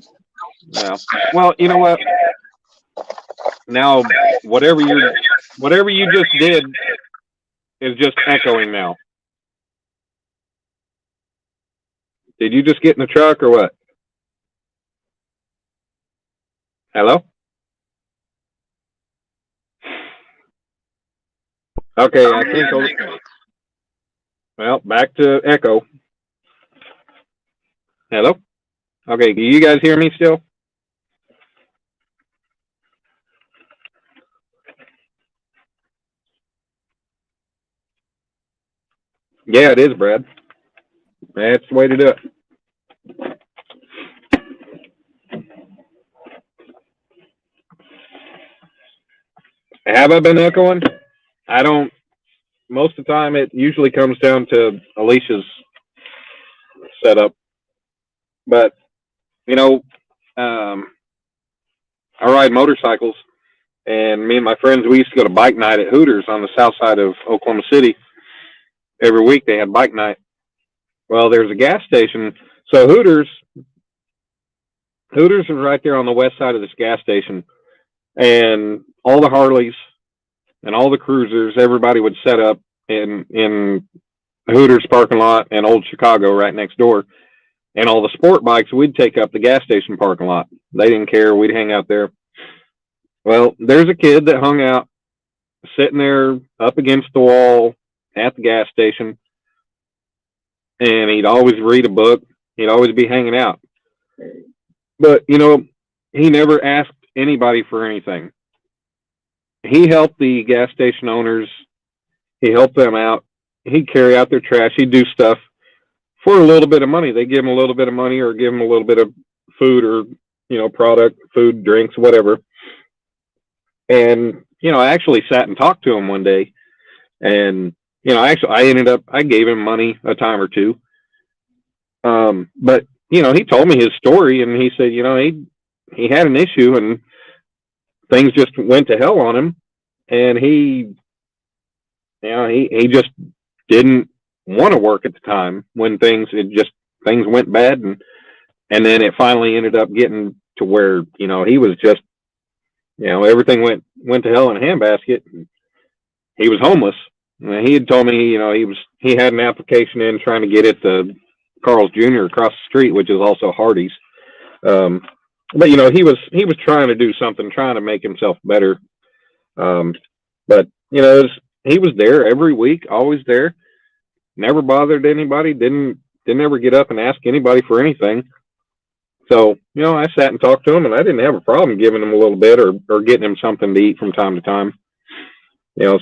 Yeah. Well, you know what? Now, whatever you just did is just echoing now. Did you just get in the truck or what? Hello? Okay, I think. Well, back to echo. Hello? Okay, do you guys hear me still? Yeah, it is, Brad. That's the way to do it. Have I been echoing? I don't. Most of the time, it usually comes down to Alicia's setup. But, I ride motorcycles, and me and my friends, we used to go to bike night at Hooters on the south side of Oklahoma City. Every week they had bike night. Well, there's a gas station. So Hooters is right there on the west side of this gas station. And all the Harleys and all the cruisers, everybody would set up in Hooters parking lot and Old Chicago right next door. And all the sport bikes, we'd take up the gas station parking lot. They didn't care. We'd hang out there. Well, there's a kid that hung out sitting there up against the wall at the gas station. And he'd always read a book. He'd always be hanging out. But, he never asked anybody for anything. He helped the gas station owners. He helped them out. He'd carry out their trash. He'd do stuff for a little bit of money. They give him a little bit of money or give him a little bit of food or, product, food, drinks, whatever. And, I actually sat and talked to him one day. And, I gave him money a time or two. But, he told me his story and he said, he had an issue and things just went to hell on him. And he just didn't want to work at the time when things went bad. And then it finally ended up getting to where, he was just, everything went to hell in a handbasket. He was homeless. He had told me, he had an application in trying to get it to Carl's Jr. across the street, which is also Hardee's. But he was trying to do something, trying to make himself better. But he was there every week, always there. Never bothered anybody. Didn't ever get up and ask anybody for anything. So I sat and talked to him, and I didn't have a problem giving him a little bit or getting him something to eat from time to time.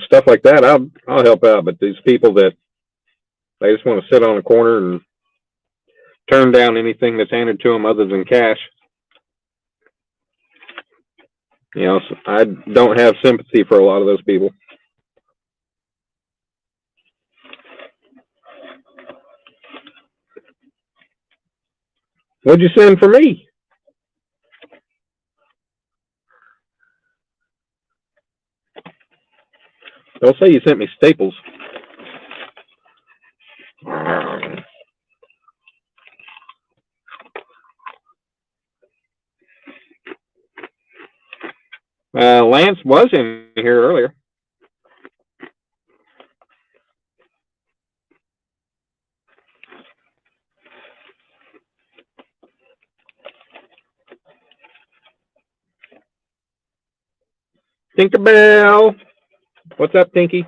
Stuff like that, I'll help out. But these people that they just want to sit on a corner and turn down anything that's handed to them other than cash. So I don't have sympathy for a lot of those people. What'd you send for me? Don't say you sent me Staples. Lance was in here earlier. Tinkerbell. What's up, Tinky?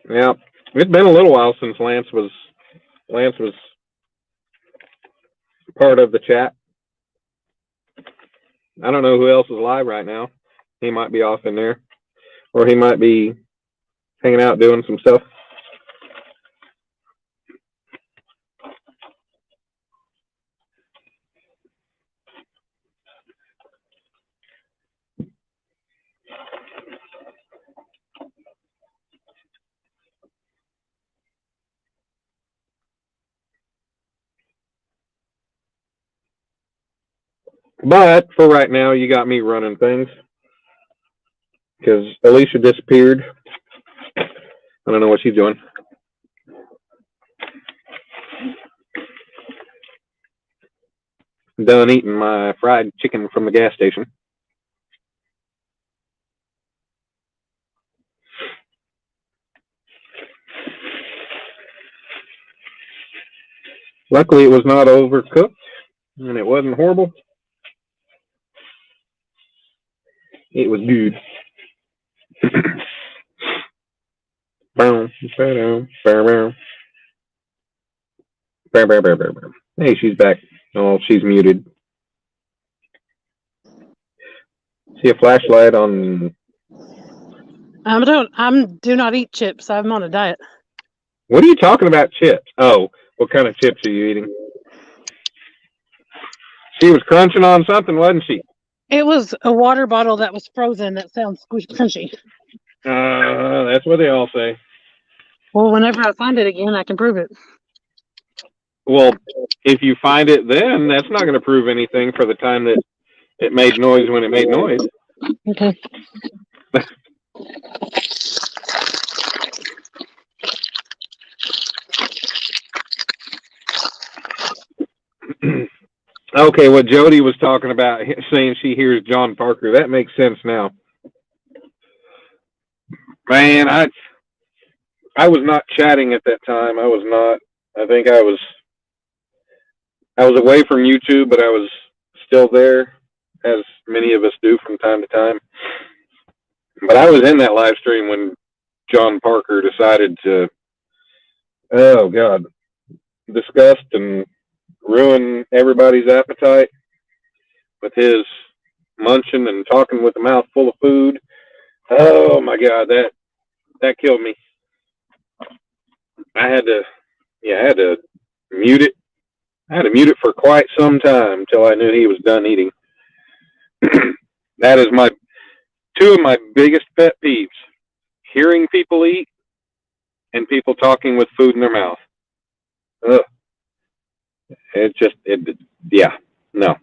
Yeah, it's been a little while since Lance was part of the chat. I don't know who else is live right now. He might be off in there. or he might be hanging out doing some stuff. But for right now, you got me running things because Alicia disappeared. I don't know what she's doing. Done eating my fried chicken from the gas station. Luckily, it was not overcooked, and it wasn't horrible. It was good. Hey, she's back. Oh, she's muted. See a flashlight on. I do not eat chips. I'm on a diet. What are you talking about, chips? Oh, what kind of chips are you eating? She was crunching on something, wasn't she? It was a water bottle that was frozen. That sounds crunchy. That's what they all say. Well, whenever I find it again, I can prove it. Well, if you find it then, that's not going to prove anything for the time that it made noise when it made noise. Okay. Okay, what Jody was talking about, saying she hears John Parker, that makes sense now. Man, I was not chatting at that time. I was not. I think I was away from YouTube, but I was still there, as many of us do from time to time. But I was in that live stream when John Parker decided to, oh God, disgust and ruin everybody's appetite with his munching and talking with a mouth full of food. Oh my God, that killed me. I had to mute it. I had to mute it for quite some time until I knew he was done eating. That is two of my biggest pet peeves: hearing people eat and people talking with food in their mouth. Ugh. Yeah, no.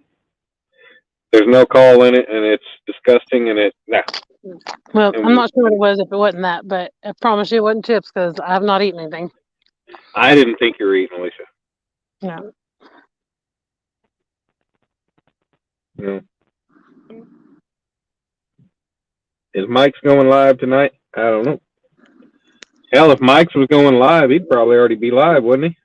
There's no call in it, and it's disgusting, and nah. Well, I'm not sure what it was if it wasn't that, but I promise you it wasn't chips because I've not eaten anything. I didn't think you were eating, Alicia. No. No. Is Mike's going live tonight? I don't know. Hell, if Mike's was going live, he'd probably already be live, wouldn't he?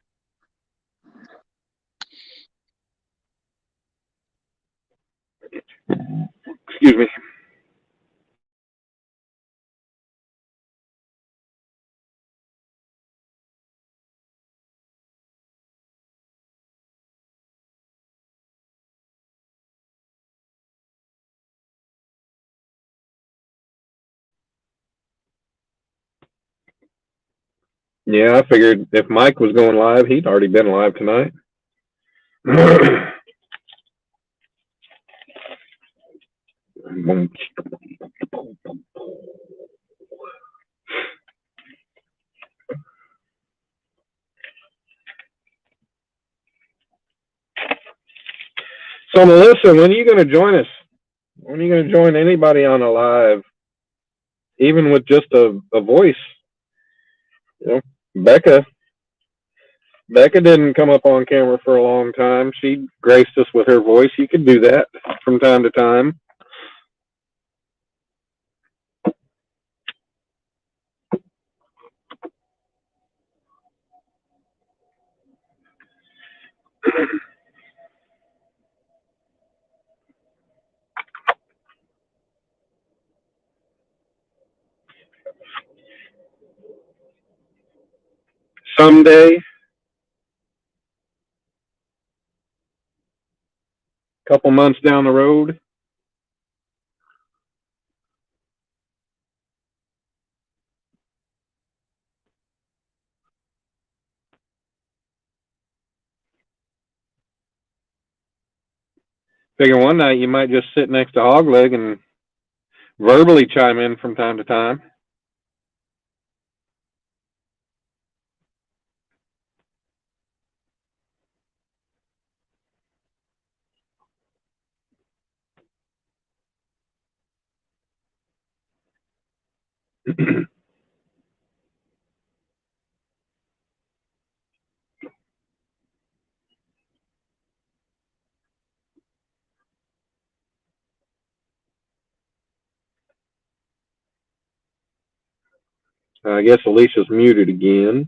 Excuse me. Yeah, I figured if Mike was going live, he'd already been live tonight. So, Melissa, when are you going to join us? When are you going to join anybody on a live, even with just a voice? You know, Becca didn't come up on camera for a long time. She graced us with her voice. You could do that from time to time. Someday, a couple months down the road. Figure one night you might just sit next to Hogleg and verbally chime in from time to time. I guess Alicia's muted again.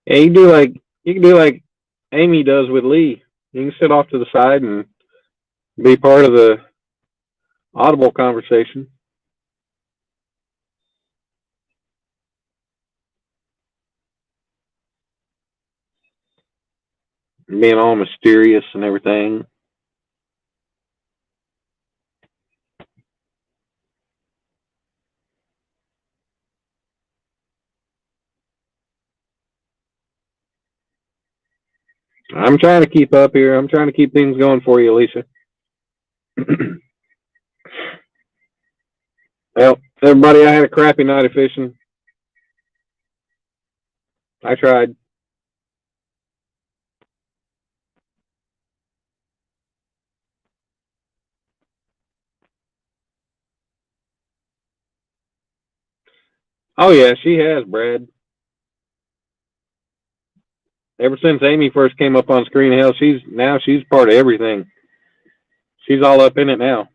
Yeah, you can do like Amy does with Lee. You can sit off to the side and be part of the audible conversation. Being all mysterious and everything. I'm trying to keep up here. I'm trying to keep things going for you, Alicia. Well, everybody, I had a crappy night of fishing. I tried. Oh yeah, she has, Brad. Ever since Amy first came up on screen, hell, she's part of everything. She's all up in it now.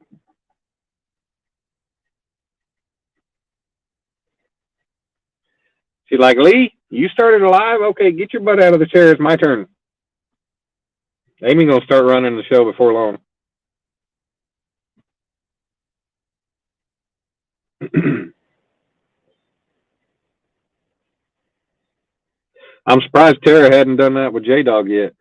She's like, Lee, you started alive? Okay, get your butt out of the chair. It's my turn. Amy gonna start running the show before long. I'm surprised Tara hadn't done that with J-Dog yet.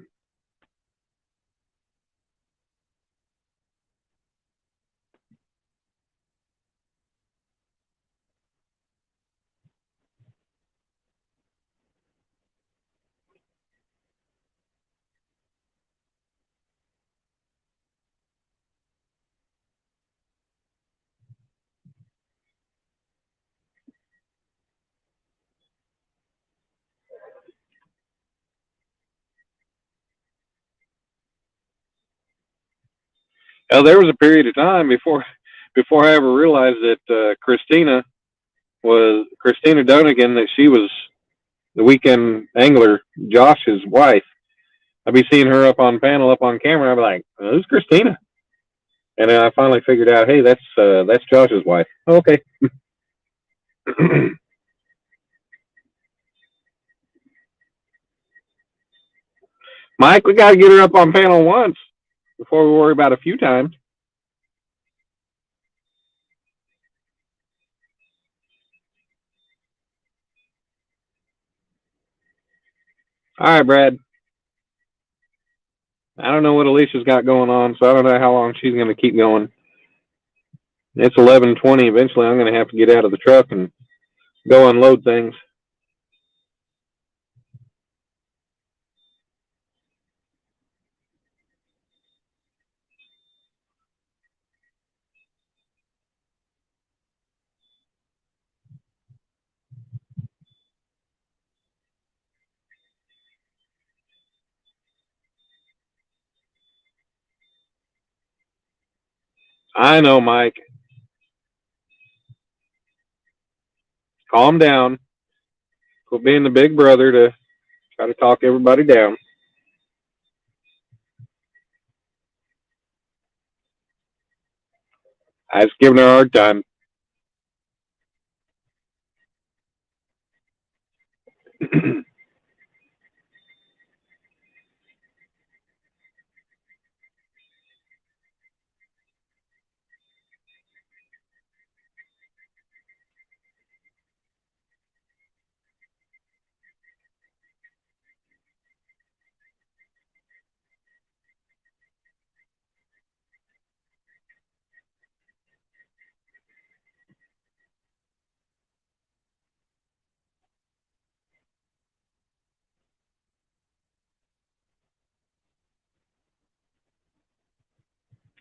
Well, there was a period of time before I ever realized that Christina Donegan, that she was the weekend angler Josh's wife. I'd be seeing her up on panel, up on camera. I'd be like, "Who's Christina?" And then I finally figured out, hey, that's Josh's wife. Oh, okay. Mike, we got to get her up on panel once before we worry about a few times. All right, Brad. I don't know what Alicia's got going on, so I don't know how long she's going to keep going. It's 11:20. Eventually, I'm going to have to get out of the truck and go unload things. I know, Mike. Calm down. Quit being the big brother to try to talk everybody down. I was giving her a hard time.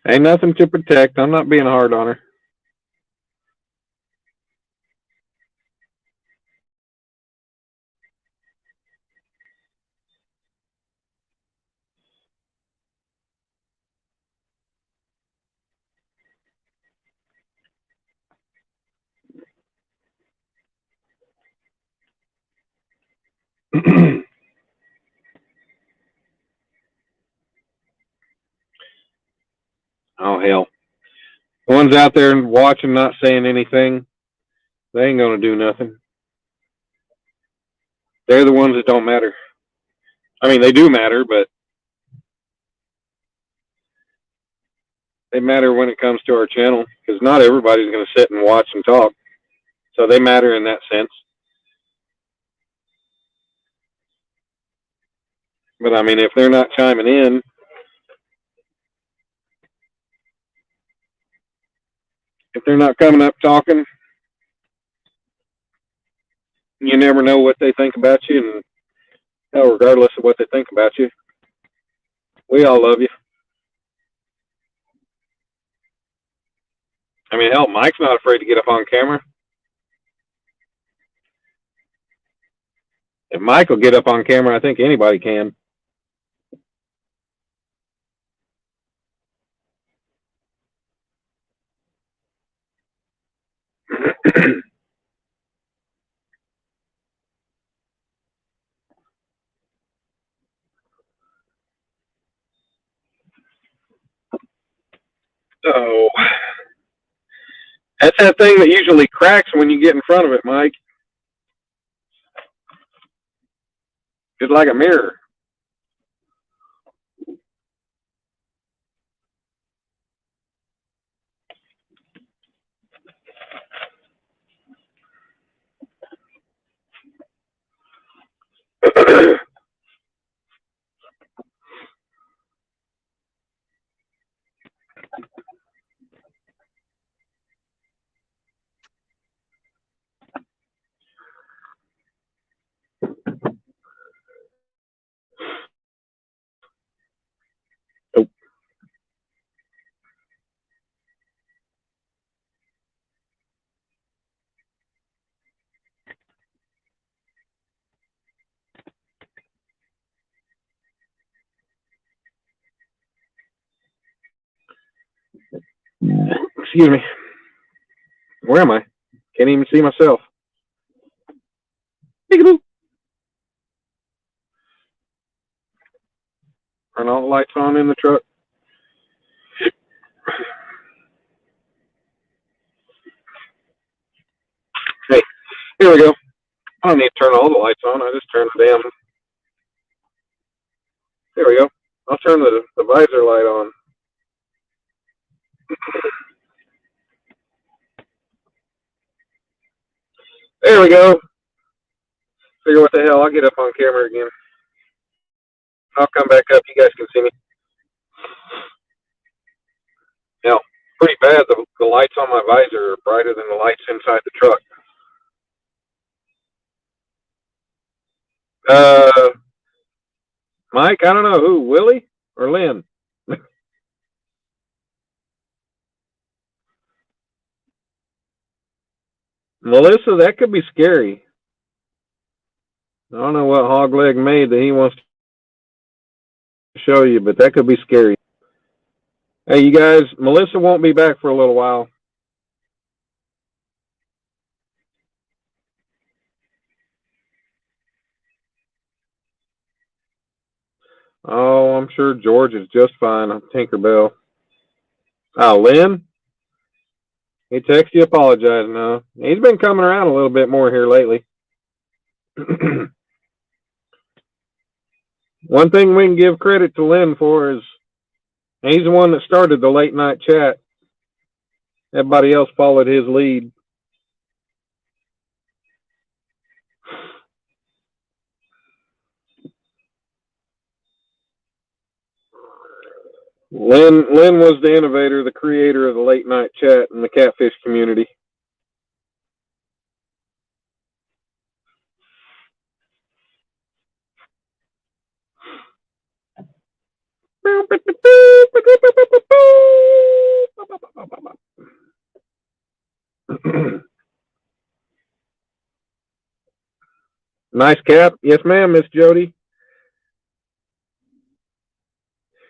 Ain't nothing to protect. I'm not being hard on her. Oh, hell. The ones out there watching, not saying anything, they ain't going to do nothing. They're the ones that don't matter. I mean, they do matter, but they matter when it comes to our channel, because not everybody's going to sit and watch and talk. So they matter in that sense. But I mean, if they're not chiming in, if they're not coming up talking, you never know what they think about you. And hell, regardless of what they think about you, we all love you. I mean, hell, Mike's not afraid to get up on camera. If Mike will get up on camera, I think anybody can. So that's that thing that usually cracks when you get in front of it, Mike. Just like a mirror. Oh. Excuse me. Where am I? Can't even see myself. Peekaboo. Turn all the lights on in the truck. Hey, here we go. I don't need to turn all the lights on. I just turn the damn. There we go. I'll turn the visor light on. There we go. Figure what the hell. I'll get up on camera again. I'll come back up. You guys can see me. Now, pretty bad. The lights on my visor are brighter than the lights inside the truck. Mike, I don't know who, Willie or Lynn? Melissa, that could be scary. I don't know what hog leg made that he wants to show you, but that could be scary. Hey, you guys, Melissa won't be back for a little while. Oh, I'm sure George is just fine on Tinkerbell. Oh, Lynn? He texted you apologizing, huh? He's been coming around a little bit more here lately. One thing we can give credit to Lynn for is he's the one that started the late night chat. Everybody else followed his lead. Lynn was the innovator, the creator of the late night chat in the Catfish community. Nice cap. Yes, ma'am, Miss Jody.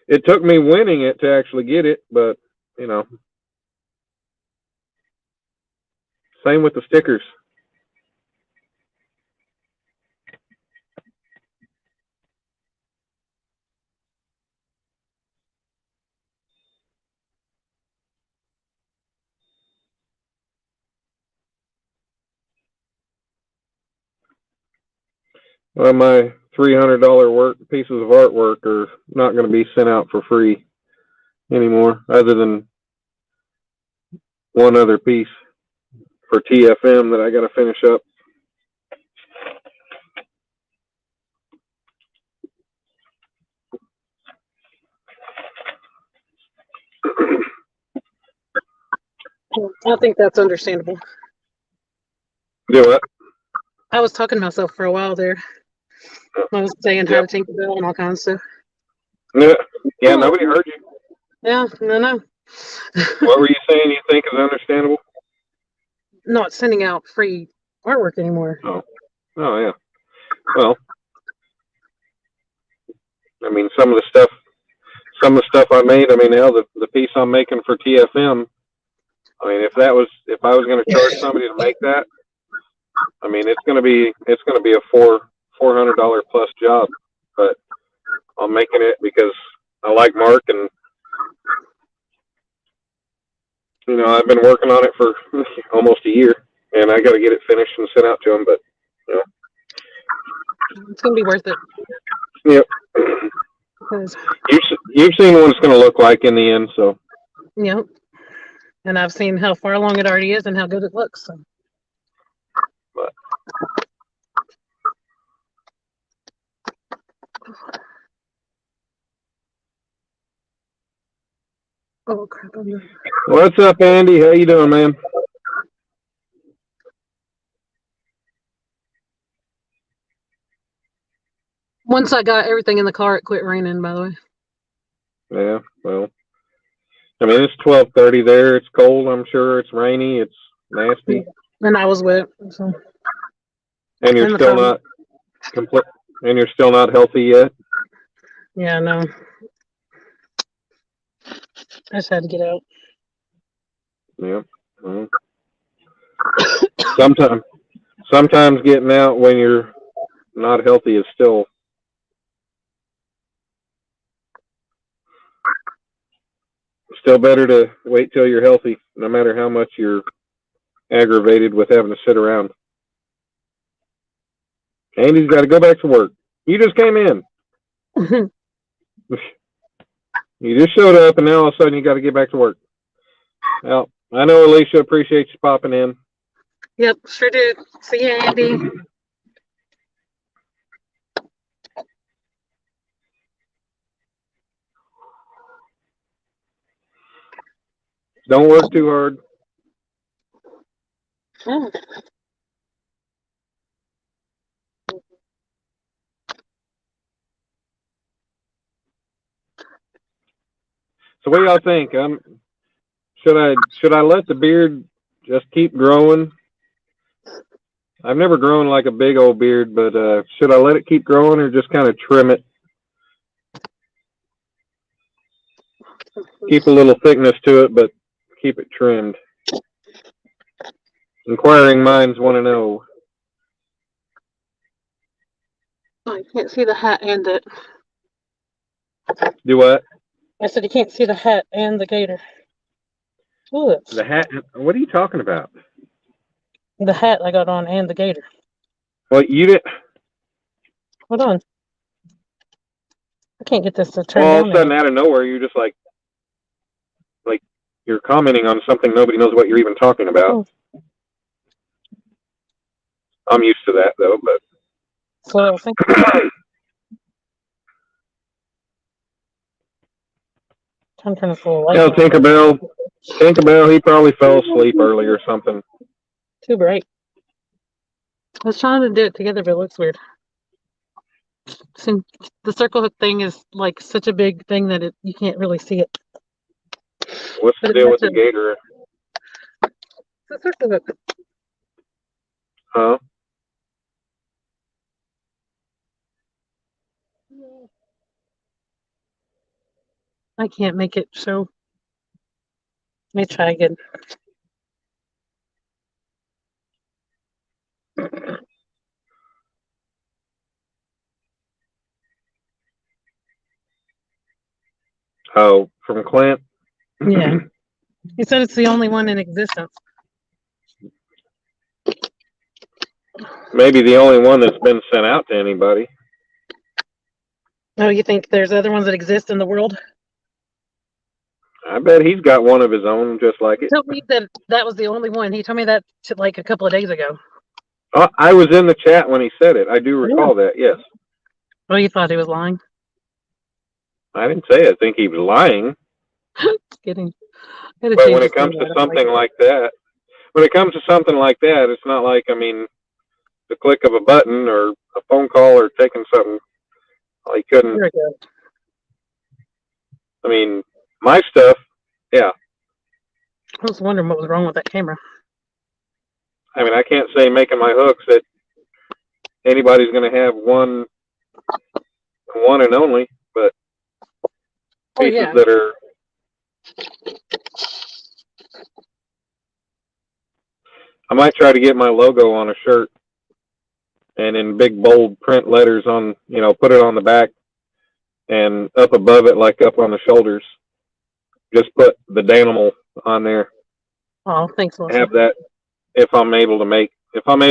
It took me winning it to actually get it, but, you know. Same with the stickers. Well, my $300 pieces of artwork are not going to be sent out for free anymore, other than one other piece for TFM that I got to finish up. I think that's understandable. Do what? I was talking to myself for a while there. I was saying hi to Tinkerbell and all kinds of stuff. Yeah, nobody heard you. Yeah, no. What were you saying you think is understandable? Not sending out free artwork anymore. Oh, yeah. Well, I mean, some of the stuff I made, I mean, now the piece I'm making for TFM, I mean, if I was going to charge somebody to make that, I mean, it's going to be a $400 plus job, but I'm making it because I like Mark, and you know, I've been working on it for almost a year, and I got to get it finished and sent out to him. But you know, it's going to be worth it. Yep. Because, you've seen what it's going to look like in the end, so. Yep. And I've seen how far along it already is and how good it looks. So. But. Oh crap! What's up, Andy? How you doing, man? Once I got everything in the car, it quit raining. By the way. Yeah. Well, I mean, it's 12:30 there. It's cold. I'm sure it's rainy. It's nasty. And I was wet. So. And you're still not complete. And you're still not healthy yet. Yeah, no. I just had to get out. Yeah. Well, sometimes getting out when you're not healthy is still better to wait till you're healthy, no matter how much you're aggravated with having to sit around. Andy's got to go back to work. You just came in. You just showed up, and now all of a sudden you got to get back to work. Well, I know Alicia appreciates you popping in. Yep, sure do. See you, Andy. Don't work too hard. Oh. So what do y'all think? Should I let the beard just keep growing? I've never grown like a big old beard, but should I let it keep growing or just kind of trim it? Keep a little thickness to it, but keep it trimmed. Inquiring minds want to know. Oh, you can't see the hat and it. Do what? I said you can't see the hat and the gator. Ooh, The hat? What are you talking about? The hat I got on and the gator. Well, you didn't. Hold on. I can't get this to turn Well, all down. of a sudden, out of nowhere, you're just like you're commenting on something nobody knows what you're even talking about. Oh. I'm used to that though, but. So I think. I'm turning this little light. Yeah, Tinkerbell, he probably fell asleep early or something. Too bright. I was trying to do it together, but it looks weird. See, the circle hook thing is like such a big thing that you can't really see it. What's the deal with the gator? It's a circle hook. Huh? I can't make it show. Let me try again. Oh, from Clint? Yeah. He said it's the only one in existence. Maybe the only one that's been sent out to anybody. Oh, you think there's other ones that exist in the world? I bet he's got one of his own just like He it. told me that that was the only one. He told me that like a couple of days ago. Oh, I was in the chat when he said it. I do recall that, yes. Oh, you thought he was lying? I didn't say I think he was lying. Just kidding. But when it comes to something like that, it's not like, I mean, the click of a button or a phone call or taking something. Well, he couldn't. There we go. I mean, my stuff, yeah. I was wondering what was wrong with that camera. I mean, I can't say making my hooks that anybody's going to have one and only, but pieces that are. I might try to get my logo on a shirt and in big bold print letters on, put it on the back and up above it, like up on the shoulders. Just put the Danimal on there. Oh, thanks, Melissa. Have that if I'm able to make CatCon,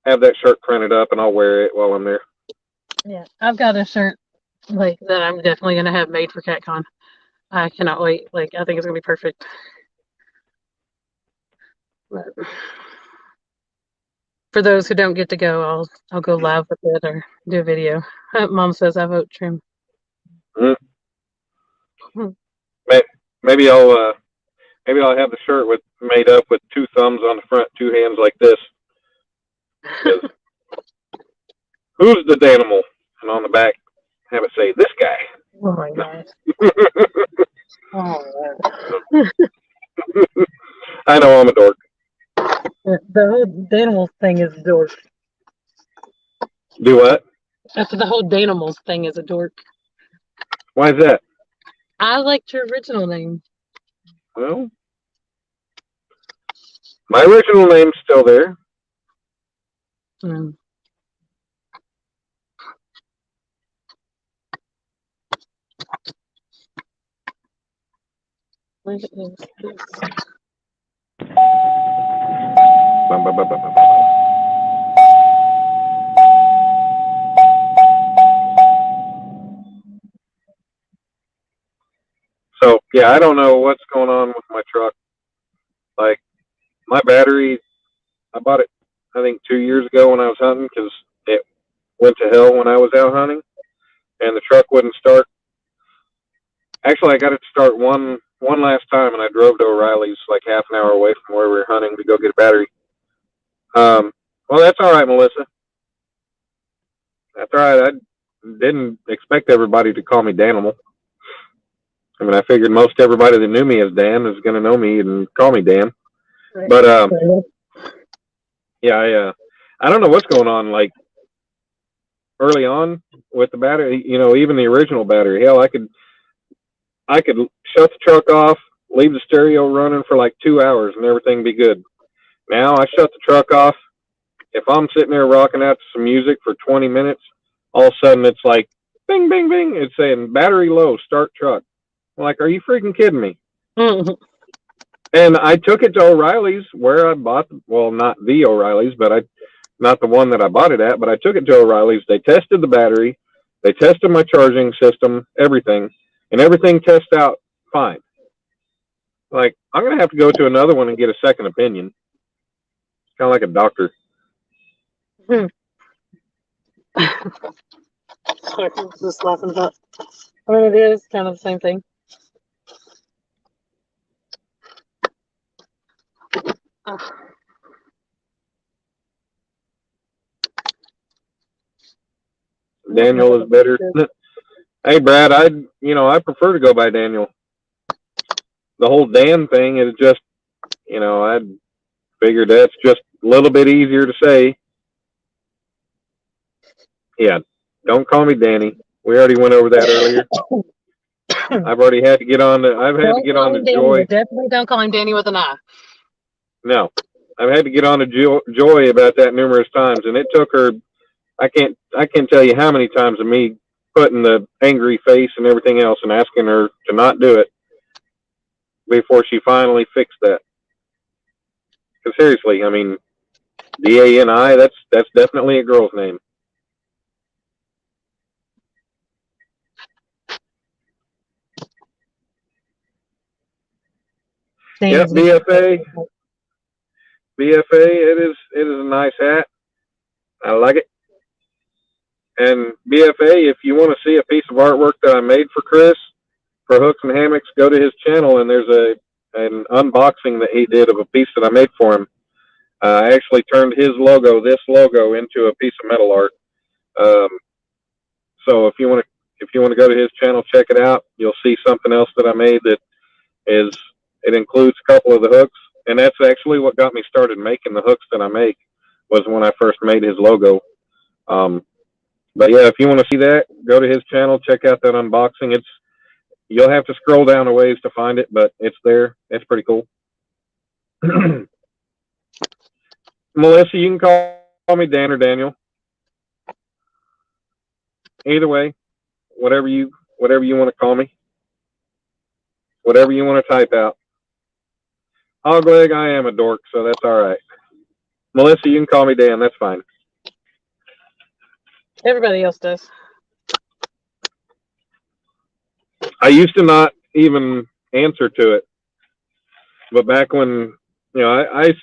have that shirt printed up and I'll wear it while I'm there. Yeah, I've got a shirt like that I'm definitely gonna have made for CatCon. I cannot wait. Like, I think it's gonna be perfect. But for those who don't get to go, I'll go live with it or do a video. Mom says I vote trim. Maybe I'll have the shirt made up with 2 thumbs on the front, 2 hands like this. Who's the Danimal? And on the back, have it say, this guy. Oh my gosh. Oh, I know I'm a dork. the whole Danimals thing is a dork. Do what? After the whole Danimals thing is a dork. Why is that? I liked your original name. Well, my original name's still there. What is this? So, yeah, I don't know what's going on with my truck. Like, my battery, I bought it, I think, 2 years ago when I was hunting because it went to hell when I was out hunting, and the truck wouldn't start. Actually, I got it to start one last time, and I drove to O'Reilly's like half an hour away from where we were hunting to go get a battery. Well, that's all right, Melissa. That's all right. I didn't expect everybody to call me Danimal. I mean, I figured most everybody that knew me as Dan is going to know me and call me Dan. But yeah, I don't know what's going on. Like early on with the battery, even the original battery. Hell, I could shut the truck off, leave the stereo running for like 2 hours, and everything be good. Now I shut the truck off. If I'm sitting there rocking out to some music for 20 minutes, all of a sudden it's like, bing, bing, bing. It's saying battery low, start truck. I'm like, are you freaking kidding me? And I took it to O'Reilly's where I bought, well, not the O'Reilly's, but not the one that I bought it at, but I took it to O'Reilly's. They tested the battery. They tested my charging system, everything, and everything tested out fine. Like, I'm going to have to go to another one and get a second opinion. It's kind of like a doctor. Sorry, I was just laughing about. I mean, it is kind of the same thing. Daniel is better. Hey, Brad, I prefer to go by Daniel. The whole Dan thing is just, I figured that's just a little bit easier to say. Yeah. Don't call me Danny. We already went over that earlier. I've already had to get on to. I've had to Don't get call on to him Danny, Joy. but definitely don't call him Danny with an I. No, I've had to get on to Joy about that numerous times, and it took her. I can't tell you how many times of me putting the angry face and everything else and asking her to not do it before she finally fixed that. Because seriously, I mean, Dani, that's definitely a girl's name. Yep, Danny's BFA. It is a nice hat. I like it. And BFA, if you want to see a piece of artwork that I made for Chris for hooks and hammocks, go to his channel and there's an unboxing that he did of a piece that I made for him. I actually turned this logo into a piece of metal art. So if you want to go to his channel, check it out. You'll see something else that I made that it includes a couple of the hooks, and that's actually what got me started making the hooks that I make, was when I first made his logo. But yeah, if you want to see that, go to his channel, check out that unboxing. You'll have to scroll down a ways to find it, but it's there. It's pretty cool. Melissa, you can call me Dan or Daniel. Either way, whatever you want to call me, whatever you want to type out. Hogleg, I am a dork, so that's all right. Melissa, you can call me Dan. That's fine. Everybody else does. I used to not even answer to it, but back when I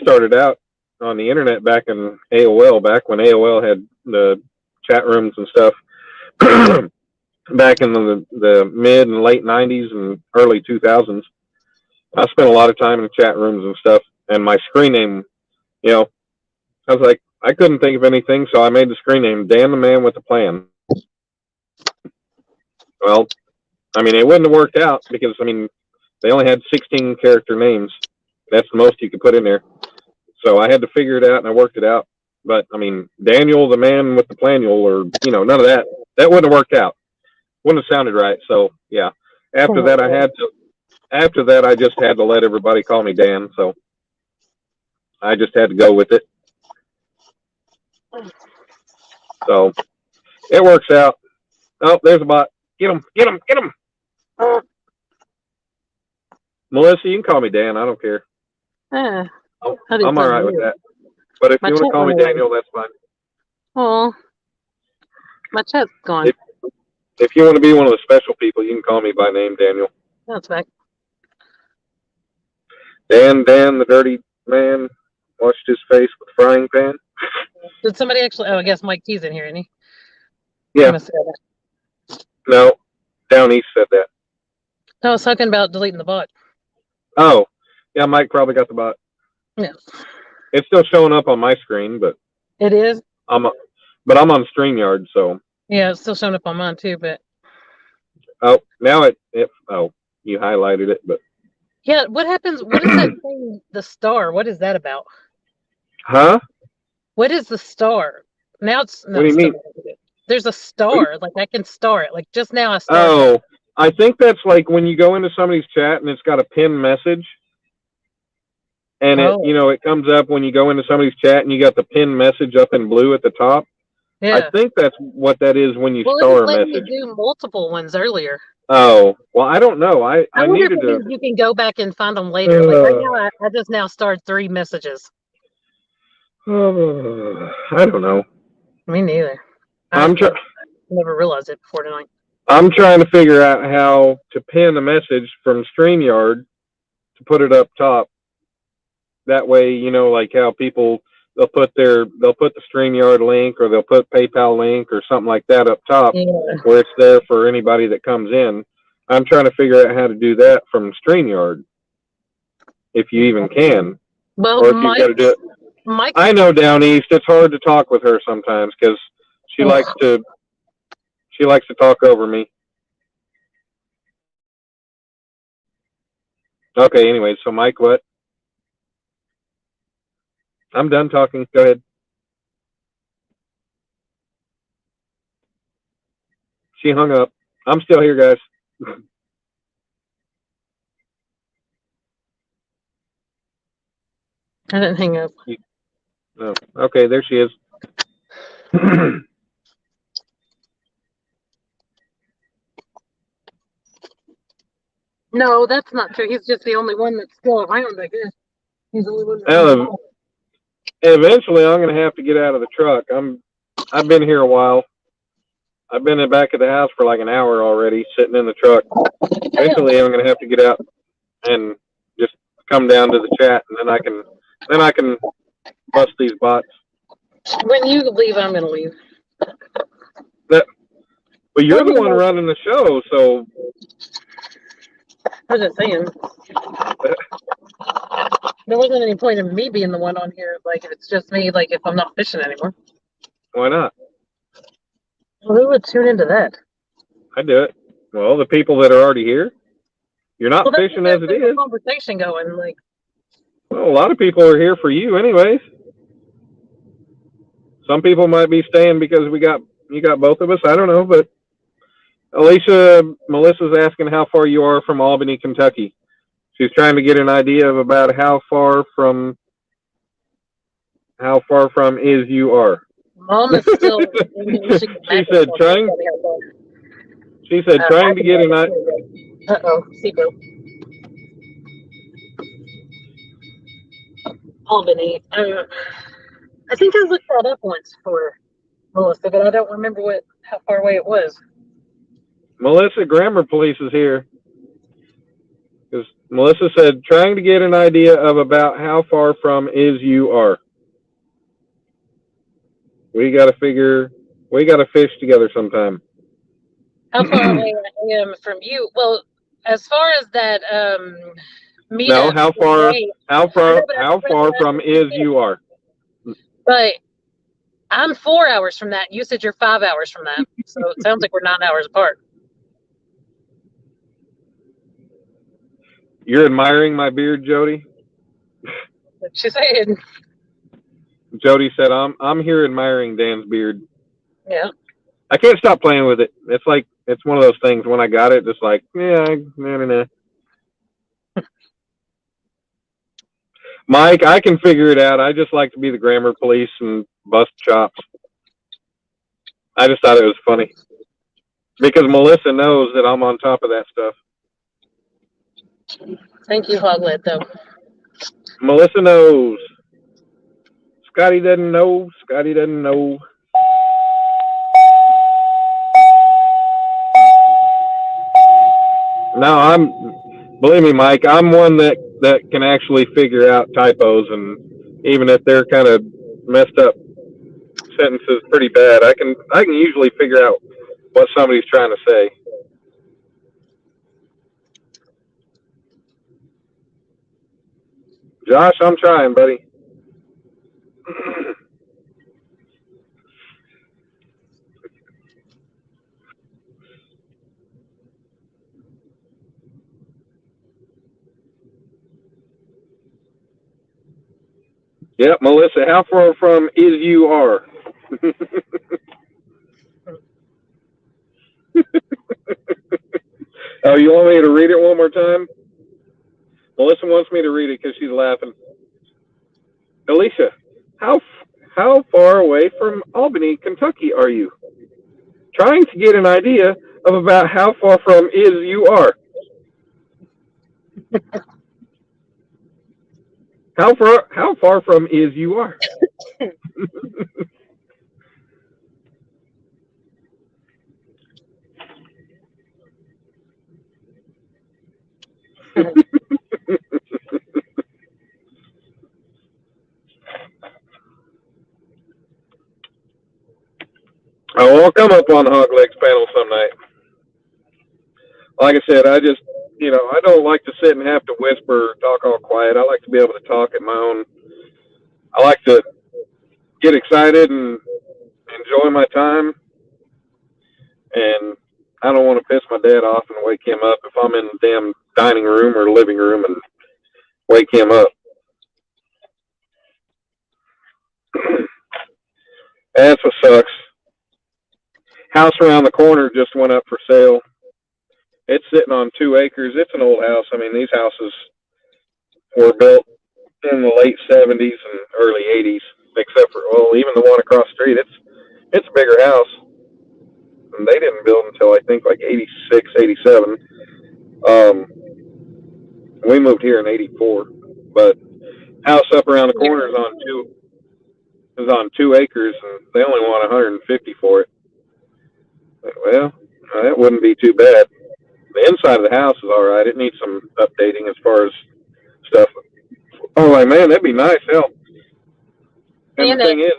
started out on the internet back in AOL, back when AOL had the chat rooms and stuff, back in the mid and late 90s and early 2000s. I spent a lot of time in chat rooms and stuff, and my screen name, I was like, I couldn't think of anything, so I made the screen name Dan the Man with a Plan. Well, I mean, it wouldn't have worked out because, I mean, they only had 16 character names. That's the most you could put in there. So I had to figure it out, and I worked it out. But, I mean, Daniel the Man with the Planual, or, none of that. That wouldn't have worked out. Wouldn't have sounded right. So, yeah. After that, I just had to let everybody call me Dan. So I just had to go with it. So it works out. Oh, there's a bot. Get him. Melissa, you can call me Dan. I don't care. I'm I'm all right with that. But if you want to call me Daniel, that's fine. Oh, my chat's gone. If you want to be one of the special people, you can call me by name Daniel. That's back. Dan, the dirty man, washed his face with a frying pan. Did somebody actually? Oh, I guess Mike T's in here, isn't he? Yeah. No, Down East said that. No, I was talking about deleting the bot. Oh, yeah, Mike probably got the bot. Yeah. It's still showing up on my screen, but It is? I'm on StreamYard, so. Yeah, it's still showing up on mine too, but. Oh, now you highlighted it, but. Yeah, what happens? What is that thing, the star? What is that about? Huh? What is the star? Now it's. No, What do you mean? There's a star. Like I can star it. Like just now I started. Oh, I think that's like when you go into somebody's chat and it's got a pinned message. And it comes up when you go into somebody's chat and you got the pinned message up in blue at the top. Yeah. I think that's what that is when you star a message. Well, it do multiple ones earlier. Oh, well, I don't know. I needed to. You can go back and find them later. Like right now, I just now started 3 messages. I don't know. Me neither. I never realized it before tonight. I'm trying to figure out how to pin a message from StreamYard to put it up top. That way, like how people they'll put the StreamYard link or they'll put PayPal link or something like that up top, where it's there for anybody that comes in. I'm trying to figure out how to do that from StreamYard, if you even can. Well, or if you got to do it. I know Down East, it's hard to talk with her sometimes because she likes to talk over me. Okay, anyway, so Mike, what? I'm done talking. Go ahead. She hung up. I'm still here, guys. I didn't hang up. Oh, okay, there she is. No, that's not true. He's just the only one that's still around, I guess. He's the only one Well, eventually, I'm going to have to get out of the truck. I've been here a while. I've been in the back of the house for like an hour already, sitting in the truck. Eventually, I'm going to have to get out and just come down to the chat, and then I can bust these bots. When you leave, I'm going to leave. But you're the one running the show, so. I was just saying. There wasn't any point in me being the one on here. Like, if it's just me, like, if I'm not fishing anymore. Why not? Well, who would tune into that? I do it. Well, the people that are already here. You're not fishing as it is. Conversation going, like. Well, a lot of people are here for you, anyways. Some people might be staying because you got both of us. I don't know, but Melissa's asking how far you are from Albany, Kentucky. She's trying to get an idea of about how far from is you are. Mom is still. She said trying to get an idea. Uh-oh, seatbelt. Albany. I think I looked that up once for Melissa, but I don't remember how far away it was. Melissa, Grammar Police is here. Because Melissa said, trying to get an idea of about how far from is you are. We got to fish together sometime. How far away I am from you? Well, as far as that meetup. No, how far from is you are. But I'm 4 hours from that. You said you're 5 hours from that. So it sounds like we're 9 hours apart. You're admiring my beard, Jody? What she said. Jody said, I'm here admiring Dan's beard. Yeah. I can't stop playing with it. It's one of those things when I got it, just like, nah. Mike, I can figure it out. I just like to be the Grammar Police and bust chops. I just thought it was funny. Because Melissa knows that I'm on top of that stuff. Thank you, Hoglet, though. Melissa knows. Scotty doesn't know. No, believe me, Mike, I'm one that can actually figure out typos, and even if they're kind of messed up sentences pretty bad, I can usually figure out what somebody's trying to say. Josh, I'm trying, buddy. Yep, Melissa, how far from is you are? Oh, you want me to read it one more time? Melissa wants me to read it because she's laughing. Alicia, how far away from Albany, Kentucky are you? Trying to get an idea of about how far from is you are. How far from is you are? I'll come up on Hog Legs panel some night. Like I said, I just, I don't like to sit and have to whisper or talk all quiet. I like to be able to talk at my own. I like to get excited and enjoy my time. And I don't want to piss my dad off and wake him up if I'm in the damn dining room or living room and wake him up. That's what sucks. house around the corner just went up for sale. It's sitting on 2 acres. It's an old house. I mean, these houses were built in the late 70s and early 80s, except for, well, even the one across the street. It's a bigger house. And they didn't build until, I think, like 86, 87. We moved here in 84. But house up around the corner is on 2 acres, and they only want 150 for it. Well, that wouldn't be too bad. The inside of the house is all right. It needs some updating as far as stuff. Oh, like, man, that'd be nice. Hell. And the thing is,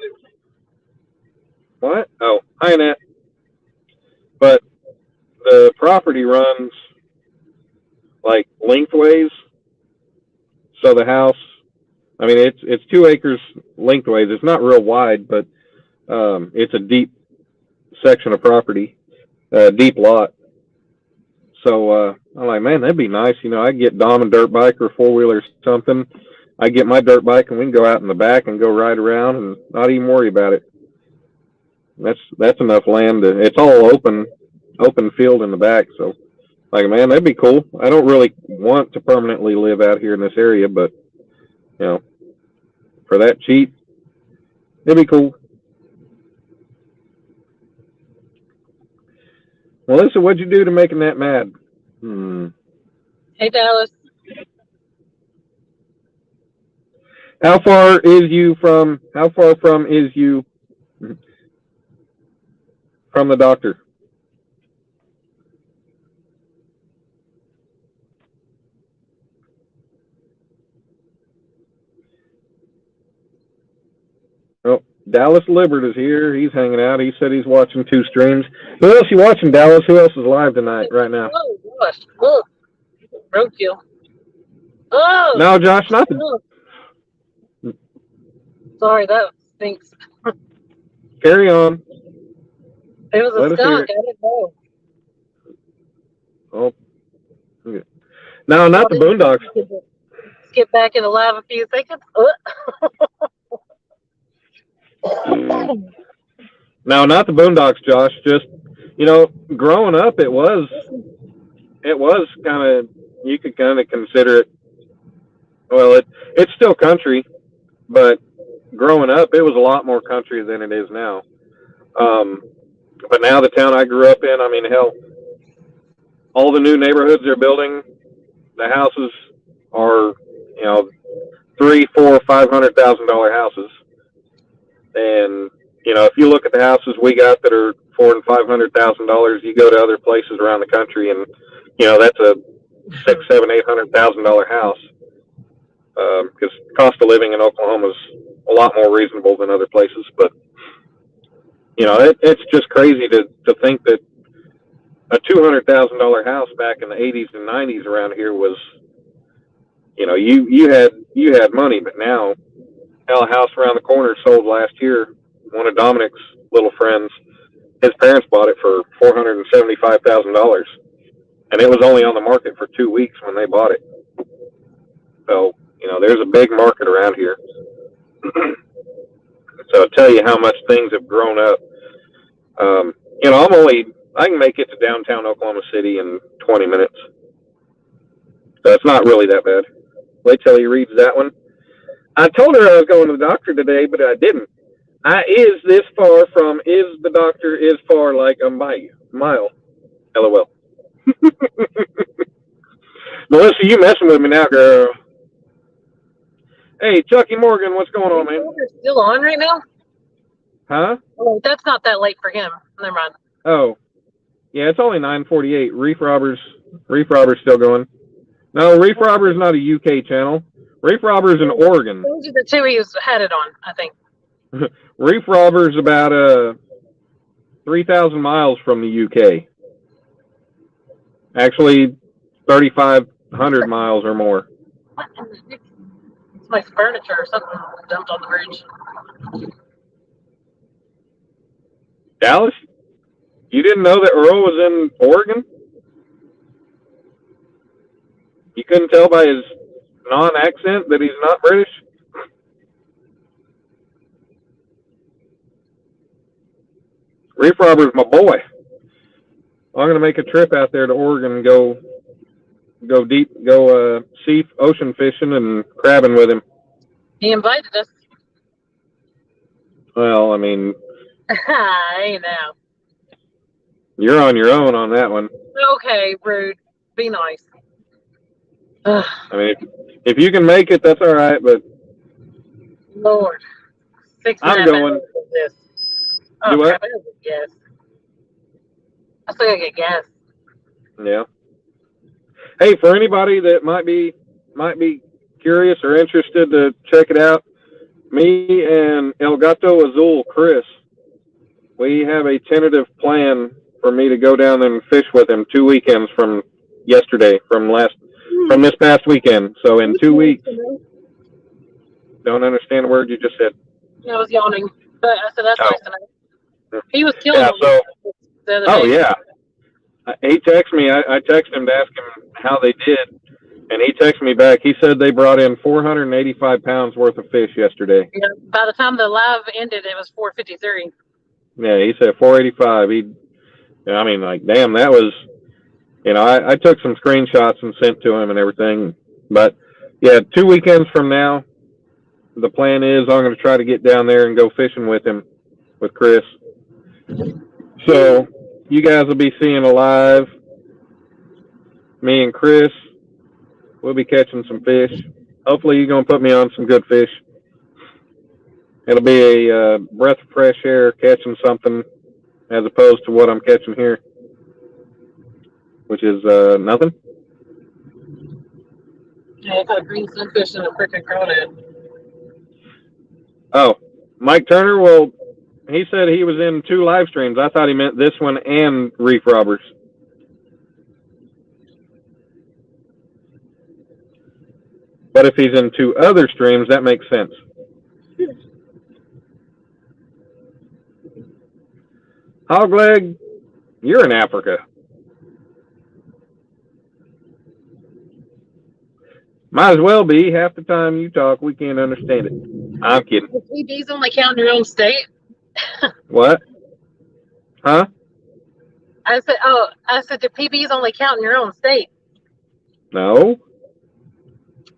what? Oh, hi, Annette. But the property runs like lengthways. So the house, I mean, it's 2 acres lengthways. It's not real wide, but it's a deep section of property, deep lot. So I'm like, man, that'd be nice. You know, I get Dom a dirt bike or 4-wheeler or something. I get my dirt bike and we can go out in the back and go ride around and not even worry about it. That's enough land. It's all open field in the back. So, like, man, that'd be cool. I don't really want to permanently live out here in this area, but, you know, for that cheap, it'd be cool. Melissa, what'd you do to making that mad? Hey, Dallas. How far from is you from the doctor? Oh, Dallas Libbert is here. He's hanging out. He said he's watching 2 streams. Who else you watching, Dallas? Who else is live tonight, right now? Oh, gosh. Oh, broke you. Oh! No, Josh, not the... Sorry, that stinks. Carry on. It was a skunk. I didn't know. Oh. Okay. No, not the Boondocks. Get back in the live a few seconds. No, not the Boondocks, Josh. Just, you know, growing up, it was kind of, you could kind of consider it, well, it's still country, but growing up, it was a lot more country than it is now. But now the town I grew up in, I mean, hell, all the new neighborhoods they're building, the houses are, you know, $300,000, $400,000, $500,000 houses. And, you know, if you look at the houses we got that are $400,000 and $500,000, you go to other places around the country, and, you know, that's a $600,000, $700,000, $800,000 house. Because cost of living in Oklahoma is a lot more reasonable than other places. But, you know, it's just crazy to think that a $200,000 house back in the 80s and 90s around here was, you know, you had money. But now, hell, a house around the corner sold last year. One of Dominic's little friends, his parents bought it for $475,000, and it was only on the market for 2 weeks when they bought it. So, you know, there's a big market around here. So I'll tell you how much things have grown up. You know, I can make it to downtown Oklahoma City in 20 minutes. So it's not really that bad. Wait till he reads that one. I told her I was going to the doctor today, but I didn't. Is this far from, is the doctor is far like a mile? LOL. Melissa, you messing with me now, girl. Hey, Chucky Morgan, what's going on, man? Still on right now? Huh? Oh, that's not that late for him. Never mind. Oh. Yeah, it's only 9:48. Reef Robbers still going. No, Reef Robber is not a UK channel. Reef Robber is in Oregon. Those are the 2 he had it on, I think. Reef Robber is about 3,000 miles from the UK. Actually, 3,500 miles or more. What in the heck? It's my furniture or something dumped on the bridge. Dallas? You didn't know that Earl was in Oregon? You couldn't tell by his non-accent that he's not British? Reef Robber's my boy. I'm gonna make a trip out there to Oregon and go sea ocean fishing and crabbing with him. He invited us. Well, I mean, Hey now. you're on your own on that one. Okay, rude. Be nice. Ugh, I mean, if you can make it, that's all right. But Lord. 6 I'm minutes. going. This. Oh, Do what? crap, I gotta get gas. I still gotta get gas. Yeah. Hey, for anybody that might be curious or interested to check it out, me and El Gato Azul, Chris, we have a tentative plan for me to go down and fish with him 2 weekends from this past weekend. So in 2 weeks. Don't understand a word you just said. I was yawning, but I said that's nice to know. He was killing Yeah. it So. the other Oh day. yeah. He texted me. I texted him to ask him how they did, and he texted me back. He said they brought in 485 pounds worth of fish yesterday. Yeah, by the time the live ended, it was 4:53. Yeah, he said 485. I mean, like, damn, that was, I took some screenshots and sent to him and everything. But yeah, 2 weekends from now, the plan is I'm going to try to get down there and go fishing with him, with Chris. So you guys will be seeing a live. Me and Chris, we'll be catching some fish. Hopefully you're going to put me on some good fish. It'll be a breath of fresh air catching something as opposed to what I'm catching here, which is nothing. Yeah, I caught a green sunfish and a freaking crawdad. Oh, Mike Turner, well, he said he was in 2 live streams. I thought he meant this one and Reef Robbers. But if he's in 2 other streams, that makes sense. Hogleg, you're in Africa. Might as well be. Half the time you talk, we can't understand it. I'm kidding. The PBs only count in your own state. What? Huh? I said the PBs only count in your own state. No.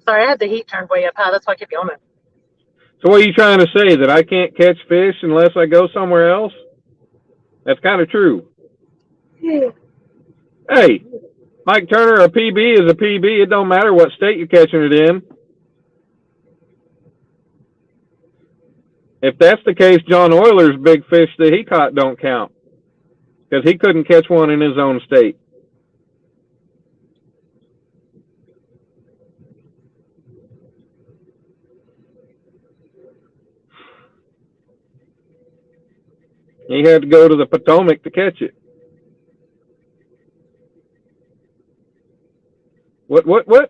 Sorry, I had the heat turned way up high. That's why I kept yawning. So what are you trying to say? That I can't catch fish unless I go somewhere else? That's kind of true. Hey, Mike Turner, a PB is a PB. It don't matter what state you're catching it in. If that's the case, John Euler's big fish that he caught don't count because he couldn't catch one in his own state. He had to go to the Potomac to catch it. What? Where's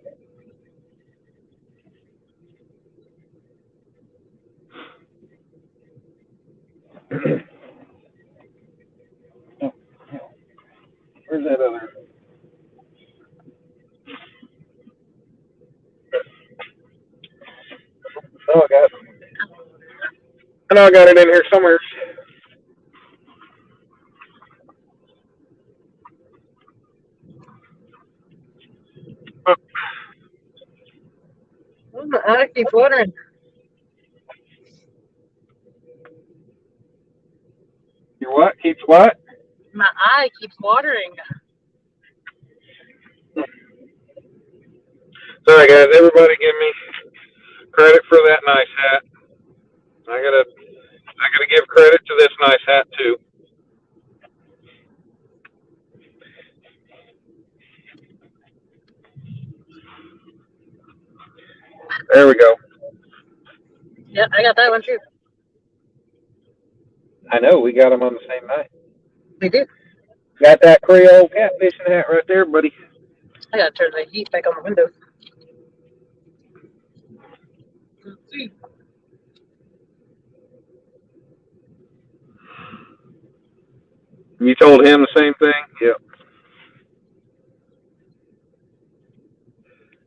that other? Oh, I know I got it in here somewhere. I keep watering. Your what? Keeps what? My eye keeps watering. Sorry, guys. Everybody give me credit for that nice hat. I gotta give credit to this nice hat too. There we go. Yeah, I got that one too. I know we got them on the same night. We did. Got that Creole catfishing hat right there, buddy. I gotta turn the heat back on the window. Let's see. You told him the same thing? Yep.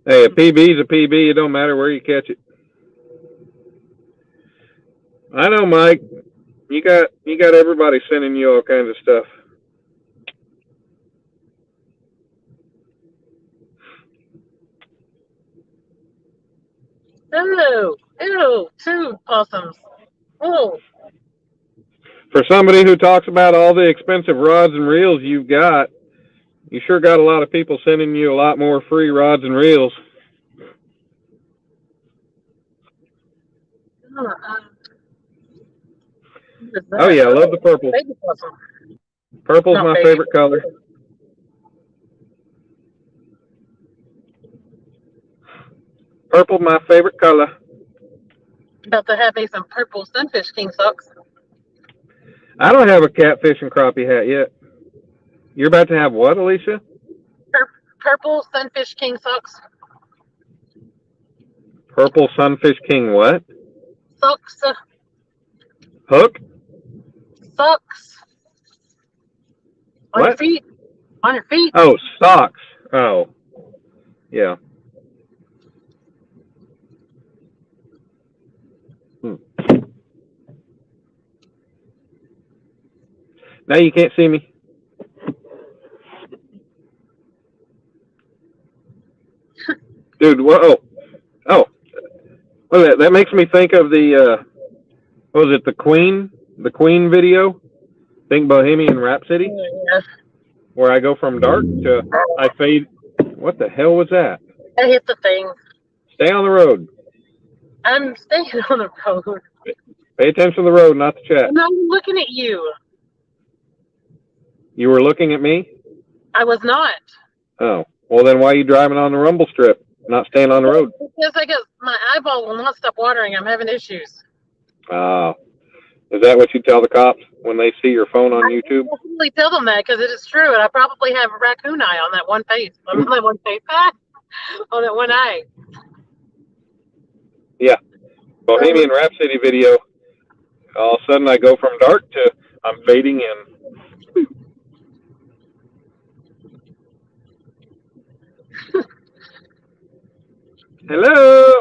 Hey, a PB's a PB. It don't matter where you catch it. I know, Mike. You got everybody sending you all kinds of stuff. Ew, 2 possums. Oh, For somebody who talks about all the expensive rods and reels you've got, you sure got a lot of people sending you a lot more free rods and reels. Oh yeah, I love the purple. baby possum. Purple's Not my baby. favorite color. Purple's my favorite color. About to have me some purple sunfish king socks. I don't have a catfish and crappie hat yet. You're about to have what, Alicia? Purple sunfish king socks. Purple sunfish king what? Socks. Hook? Socks. On your What? feet. On your feet. Oh, socks. Oh, yeah. Now you can't see me. Dude, whoa. Oh. Well, that makes me think of the, what was it, the Queen video? Think Bohemian Rhapsody? Yes. Where I go from dark to, I fade. What the hell was that? I hit the thing. Stay on the road. I'm staying on the road. Pay attention to the road, not the chat. I'm not looking at you. You were looking at me? I was not. Oh. Well, then why are you driving on the rumble strip, not staying on the road? Because I guess my eyeball will not stop watering. I'm having issues. Is that what you tell the cops when they see your phone on YouTube? I definitely tell them that because it is true, and I probably have a raccoon eye on that one face. On that one face. On that one eye. Yeah. Bohemian Rhapsody video. All of a sudden I go from dark to I'm fading in. Hello.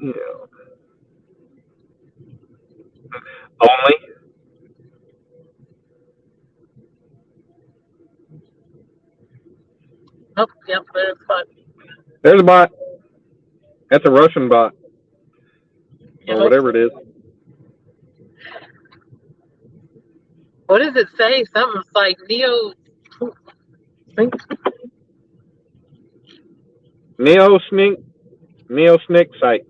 Yeah. Only. Oh, yep, there's a spot. There's a bot. That's a Russian bot. Or whatever it is. What does it say? Something's like Neo Snake site.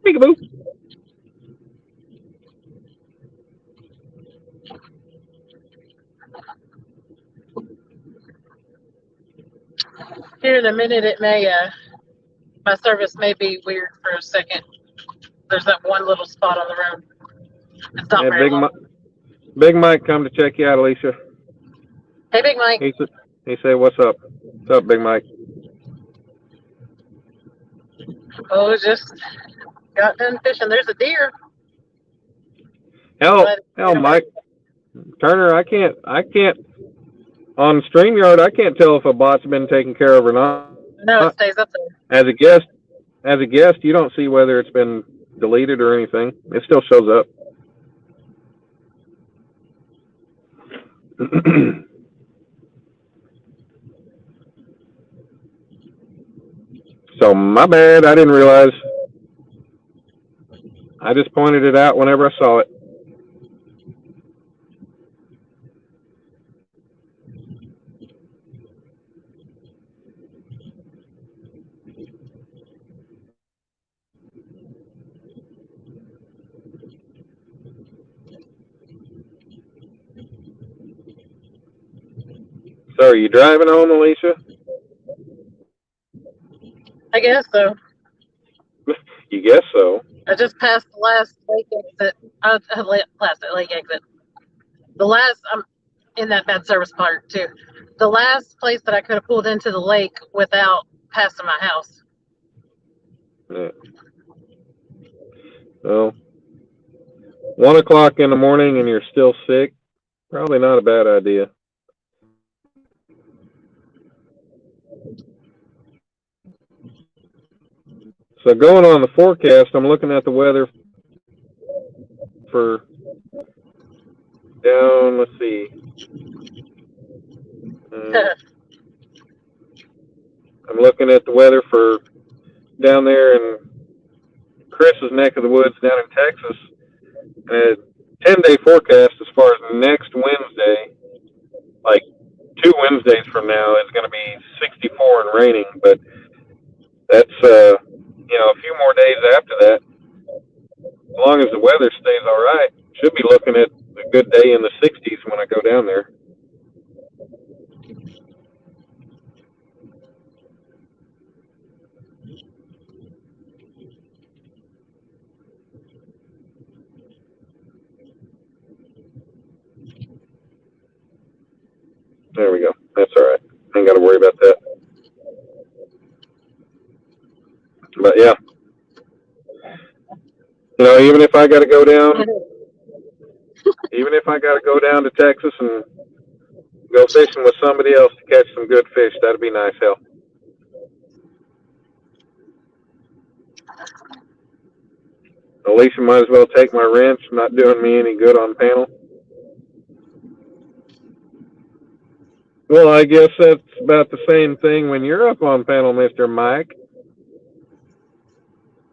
Peekaboo. Here in a minute, it may, my service may be weird for a second. There's that one little spot on the road. It's not very long. Big Mike come to check you out, Alicia. Hey, Big Mike. He said, what's up? What's up, Big Mike? Oh, just got done fishing. There's a deer. Hell, Mike. Turner, I can't, on StreamYard, I can't tell if a bot's been taken care of or not. No, it stays up there. As a guest, you don't see whether it's been deleted or anything. It still shows up. So, my bad. I didn't realize. I just pointed it out whenever I saw it. So, are you driving home, Alicia? I guess so. You guess so. I just passed the last lake exit. Last lake exit. The last, I'm in that bad service part too. The last place that I could have pulled into the lake without passing my house. Yeah. Well, 1 o'clock in the morning and you're still sick, probably not a bad idea. So going on the forecast, I'm looking at the weather for down, let's see. I'm looking at the weather for down there in Chris's neck of the woods down in Texas. And a 10-day forecast as far as next Wednesday, like 2 Wednesdays from now, is going to be 64 and raining. But that's, a few more days after that. As long as the weather stays all right, should be looking at a good day in the 60s when I go down there. There we go. That's all right. Ain't got to worry about that. But yeah, even if I got to go down, to Texas and go fishing with somebody else to catch some good fish, that'd be nice, hell. At least you might as well take my wrench. Not doing me any good on panel. Well, I guess that's about the same thing when you're up on panel, Mr. Mike.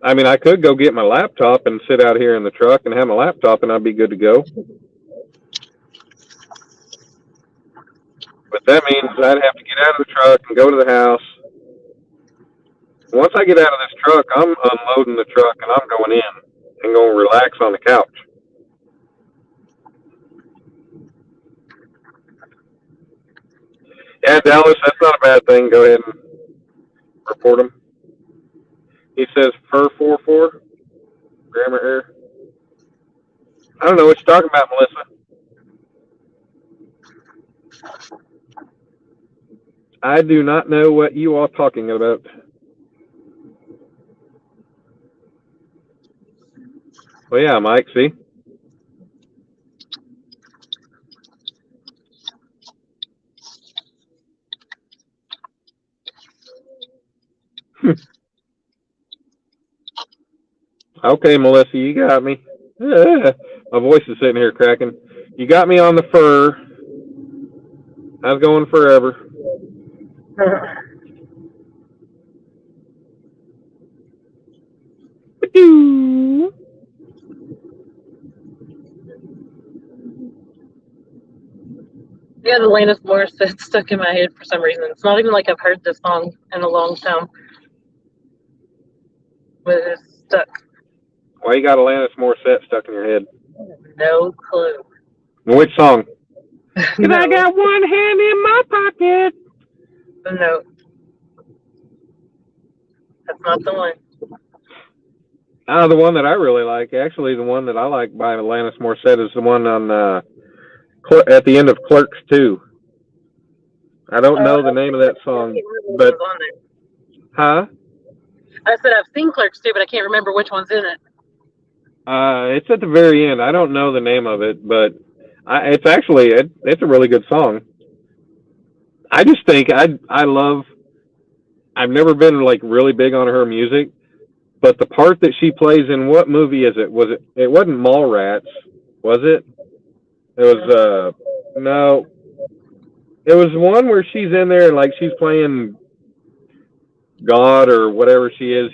I mean, I could go get my laptop and sit out here in the truck and have my laptop and I'd be good to go. But that means I'd have to get out of the truck and go to the house. Once I get out of this truck, I'm unloading the truck and I'm going in and going to relax on the couch. Yeah, Dallas, that's not a bad thing. Go ahead and report him. He says fur 4-4, grammar error. I don't know what you're talking about, Melissa. I do not know what you are talking about. Well, yeah, Mike, see? Okay, Melissa, you got me. My voice is sitting here cracking. You got me on the fur. I was going forever. Yeah, the Alanis Morissette stuck in my head for some reason. It's not even like I've heard this song in a long time. But it's stuck. Why you got Alanis Morissette stuck in your head? No clue. Which song? No. I got one hand in my pocket. No. That's not the one. The one that I really like, actually, the one that I like by Alanis Morissette is the one on at the end of Clerks 2. I don't know the name of that song, but huh? I said I've seen Clerks 2, but I can't remember which one's in it. It's at the very end. I don't know the name of it, but it's actually it's a really good song. I just think I love. I've never been like really big on her music, but the part that she plays in what movie is it? It wasn't Mallrats, was it? It was no. It was one where she's in there and like she's playing God or whatever she is,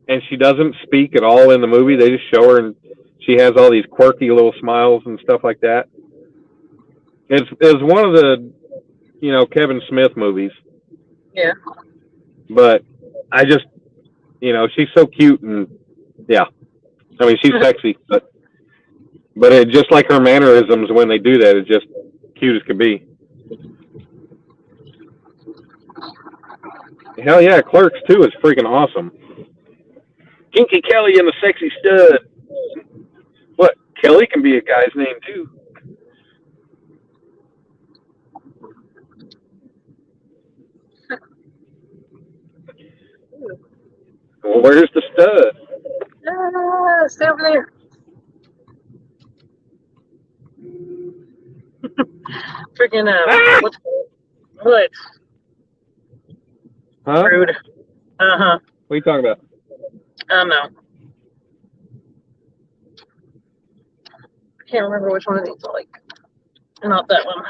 and she doesn't speak at all in the movie. They just show her and she has all these quirky little smiles and stuff like that. It's one of the, Kevin Smith movies. Yeah. But I just, she's so cute and yeah. I mean, she's sexy, but it just like her mannerisms when they do that, it's just cute as could be. Hell yeah, Clerks 2 is freaking awesome. Kinky Kelly and the Sexy Stud. What? Kelly can be a guy's name too. Well, where's the stud? Stay over there. freaking what's what? Huh? Rude. What are you talking about? I don't know. I can't remember which one of these I like. Not that one.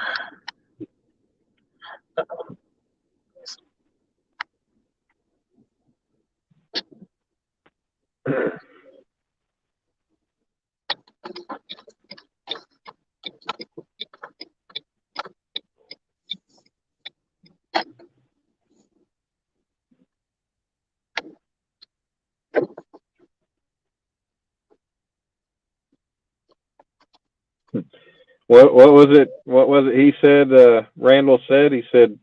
What was it? What was it? He said. Randall said. He said.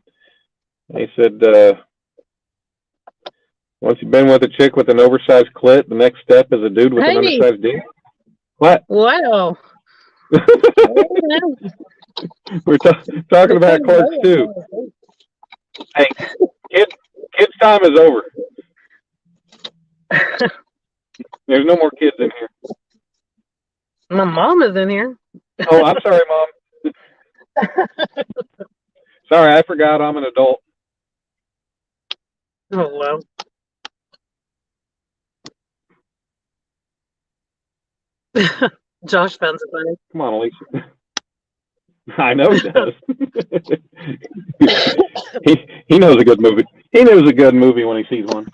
Once you've been with a chick with an oversized clit, the next step is a dude with an Hey! undersized dick. What? Wow. We're talking about Clark's too. Hey, kids' time is over. There's no more kids in here. My mom is in here. Oh, I'm sorry, Mom. Sorry, I forgot I'm an adult. Oh wow. Josh found it funny. Come on, Alicia. I know he does. he knows a good movie. He knows a good movie when he sees one.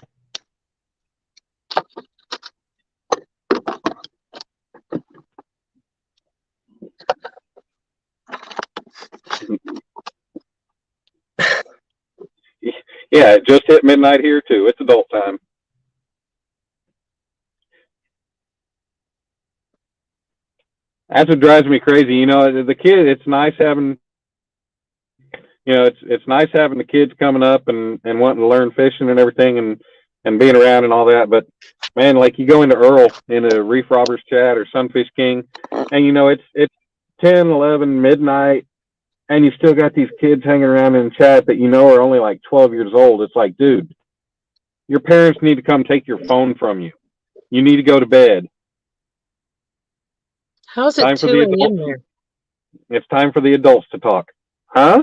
Yeah, it just hit midnight here too. It's adult time. That's what drives me crazy. You know, the kid. It's nice having. You know, it's nice having the kids coming up and wanting to learn fishing and everything and being around and all that. But man, like you go into Earl in a Reef Robbers chat or Sunfish King, and you know it's 10, 11, midnight, and you still got these kids hanging around in chat that you know are only like 12 years old. It's like, dude, your parents need to come take your phone from you. You need to go to bed. How's it Time for 2 the a.m. adults. there? It's time for the adults to talk. Huh?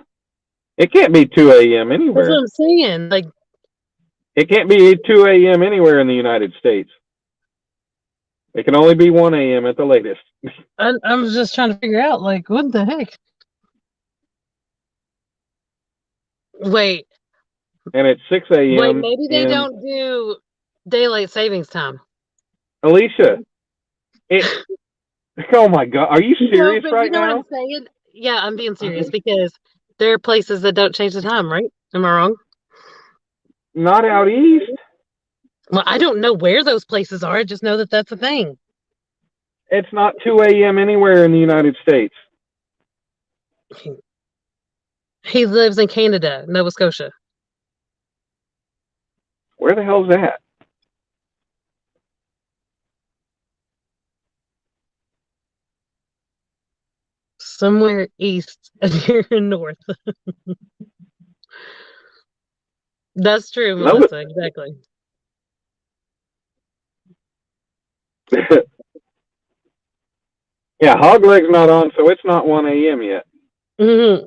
It can't be 2 a.m. That's anywhere. what I'm saying. Like, It can't be 2 a.m. anywhere in the United States. It can only be 1 a.m. at the latest. I was just trying to figure out, like, what the heck? Wait, And it's 6 a.m. wait, maybe they in- don't do daylight savings time. Alicia, oh my God, are you serious but right you know now? what I'm saying? Yeah, I'm being serious because there are places that don't change the time, right? Am I wrong? Not out east. Well, I don't know where those places are. I just know that that's a thing. It's not 2 a.m. anywhere in the United States. He lives in Canada, Nova Scotia. Where the hell's that? Somewhere east and here in north. That's true, No, Melissa. Exactly. Yeah, hog leg's not on, so it's not 1 a.m. yet. Mm-hmm.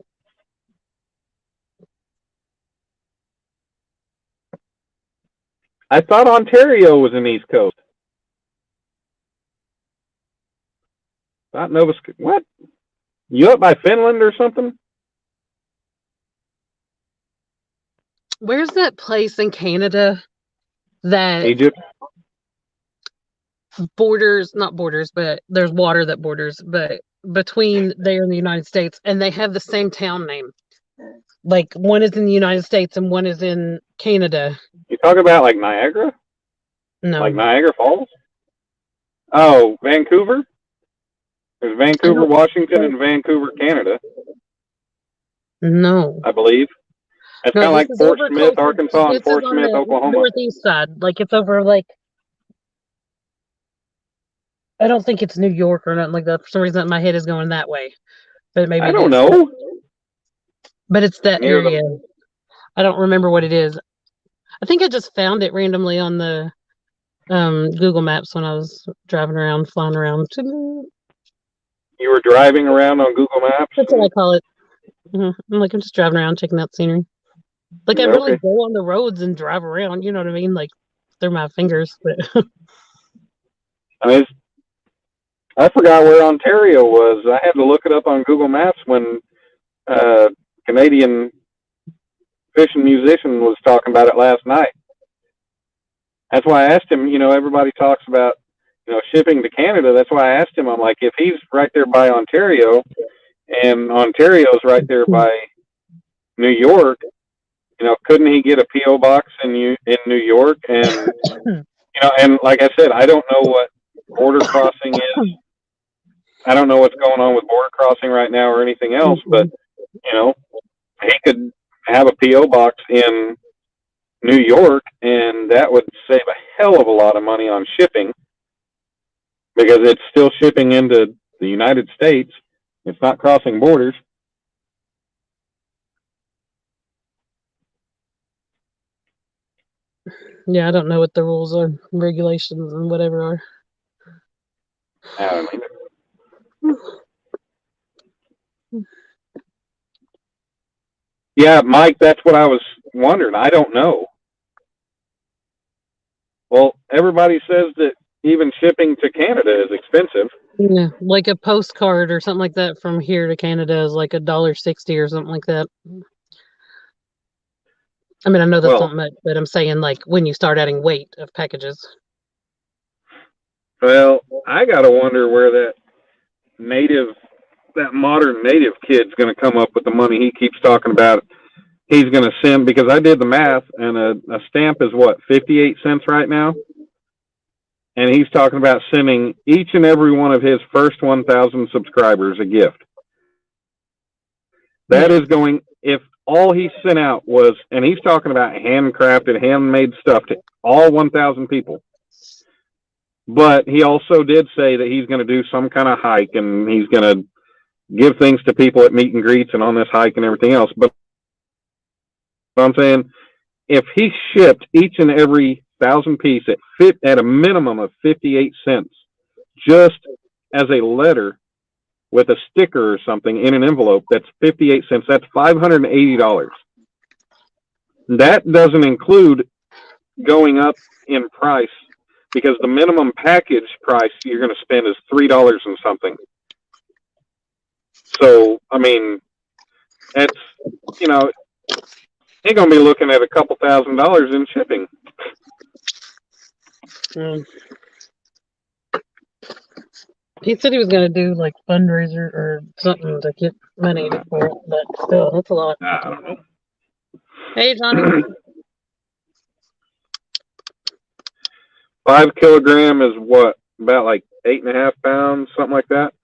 I thought Ontario was an East Coast. Not Nova Scotia. What? You up by Finland or something? Where's that place in Canada that Egypt? borders, not borders, but there's water that borders, but between there and the United States, and they have the same town name. Like one is in the United States and one is in Canada. You talk about like Niagara? No. Like Niagara Falls? Oh, Vancouver? There's Vancouver, Washington, and Vancouver, Canada, No. I believe. It's No, kind of like this is Fort over Smith, closer- Arkansas, and this is Fort on Smith, the Oklahoma. northeast side. Like it's over like I don't think it's New York or nothing like that. For some reason my head is going that way. But maybe I it don't is. know. But it's that Near the- area. I don't remember what it is. I think I just found it randomly on the Google Maps when I was driving around, flying around. You were driving around on Google Maps? That's what I call it. I'm like, I'm just driving around checking out scenery. Like, I really Okay. go on the roads and drive around, you know what I mean? Like, through my fingers. But I mean, I forgot where Ontario was. I had to look it up on Google Maps when Canadian fishing musician was talking about it last night. That's why I asked him. Everybody talks about shipping to Canada. That's why I asked him. I'm like, if he's right there by Ontario, and Ontario's right there by New York, couldn't he get a PO box in New York? And and like I said, I don't know what border crossing is. I don't know what's going on with border crossing right now or anything else, but he could have a PO box in New York, and that would save a hell of a lot of money on shipping because it's still shipping into the United States. It's not crossing borders. yeah, I don't know what the rules are, regulations, and whatever are. I don't know. Yeah, Mike, that's what I was wondering. I don't know. Well, everybody says that even shipping to Canada is expensive. Yeah, like a postcard or something like that from here to Canada is like $1.60 or something like that. I mean, I know that's Well, not much, but I'm saying like when you start adding weight of packages. well, I gotta wonder where that modern native kid's going to come up with the money he keeps talking about. He's going to send, because I did the math, and a stamp is what, 58 cents right now? And he's talking about sending each and every one of his first 1,000 subscribers a gift. That is going, if all he sent out was, and he's talking about handcrafted, handmade stuff to all 1,000 people. But he also did say that he's going to do some kind of hike, and he's going to give things to people at meet and greets and on this hike and everything else. But I'm saying, if he shipped each and every 1,000 piece at a minimum of 58 cents, just as a letter with a sticker or something in an envelope, that's 58 cents. That's $580. That doesn't include going up in price, because the minimum package price you're going to spend is $3 and something. So, I mean, that's, you're going to be looking at a couple $1,000s in shipping. He said he was going to do like fundraiser or something to get money for it, but still, that's a lot. I don't know. Hey, Johnny. 5 kilogram is what? About like 8.5 pounds, something like that.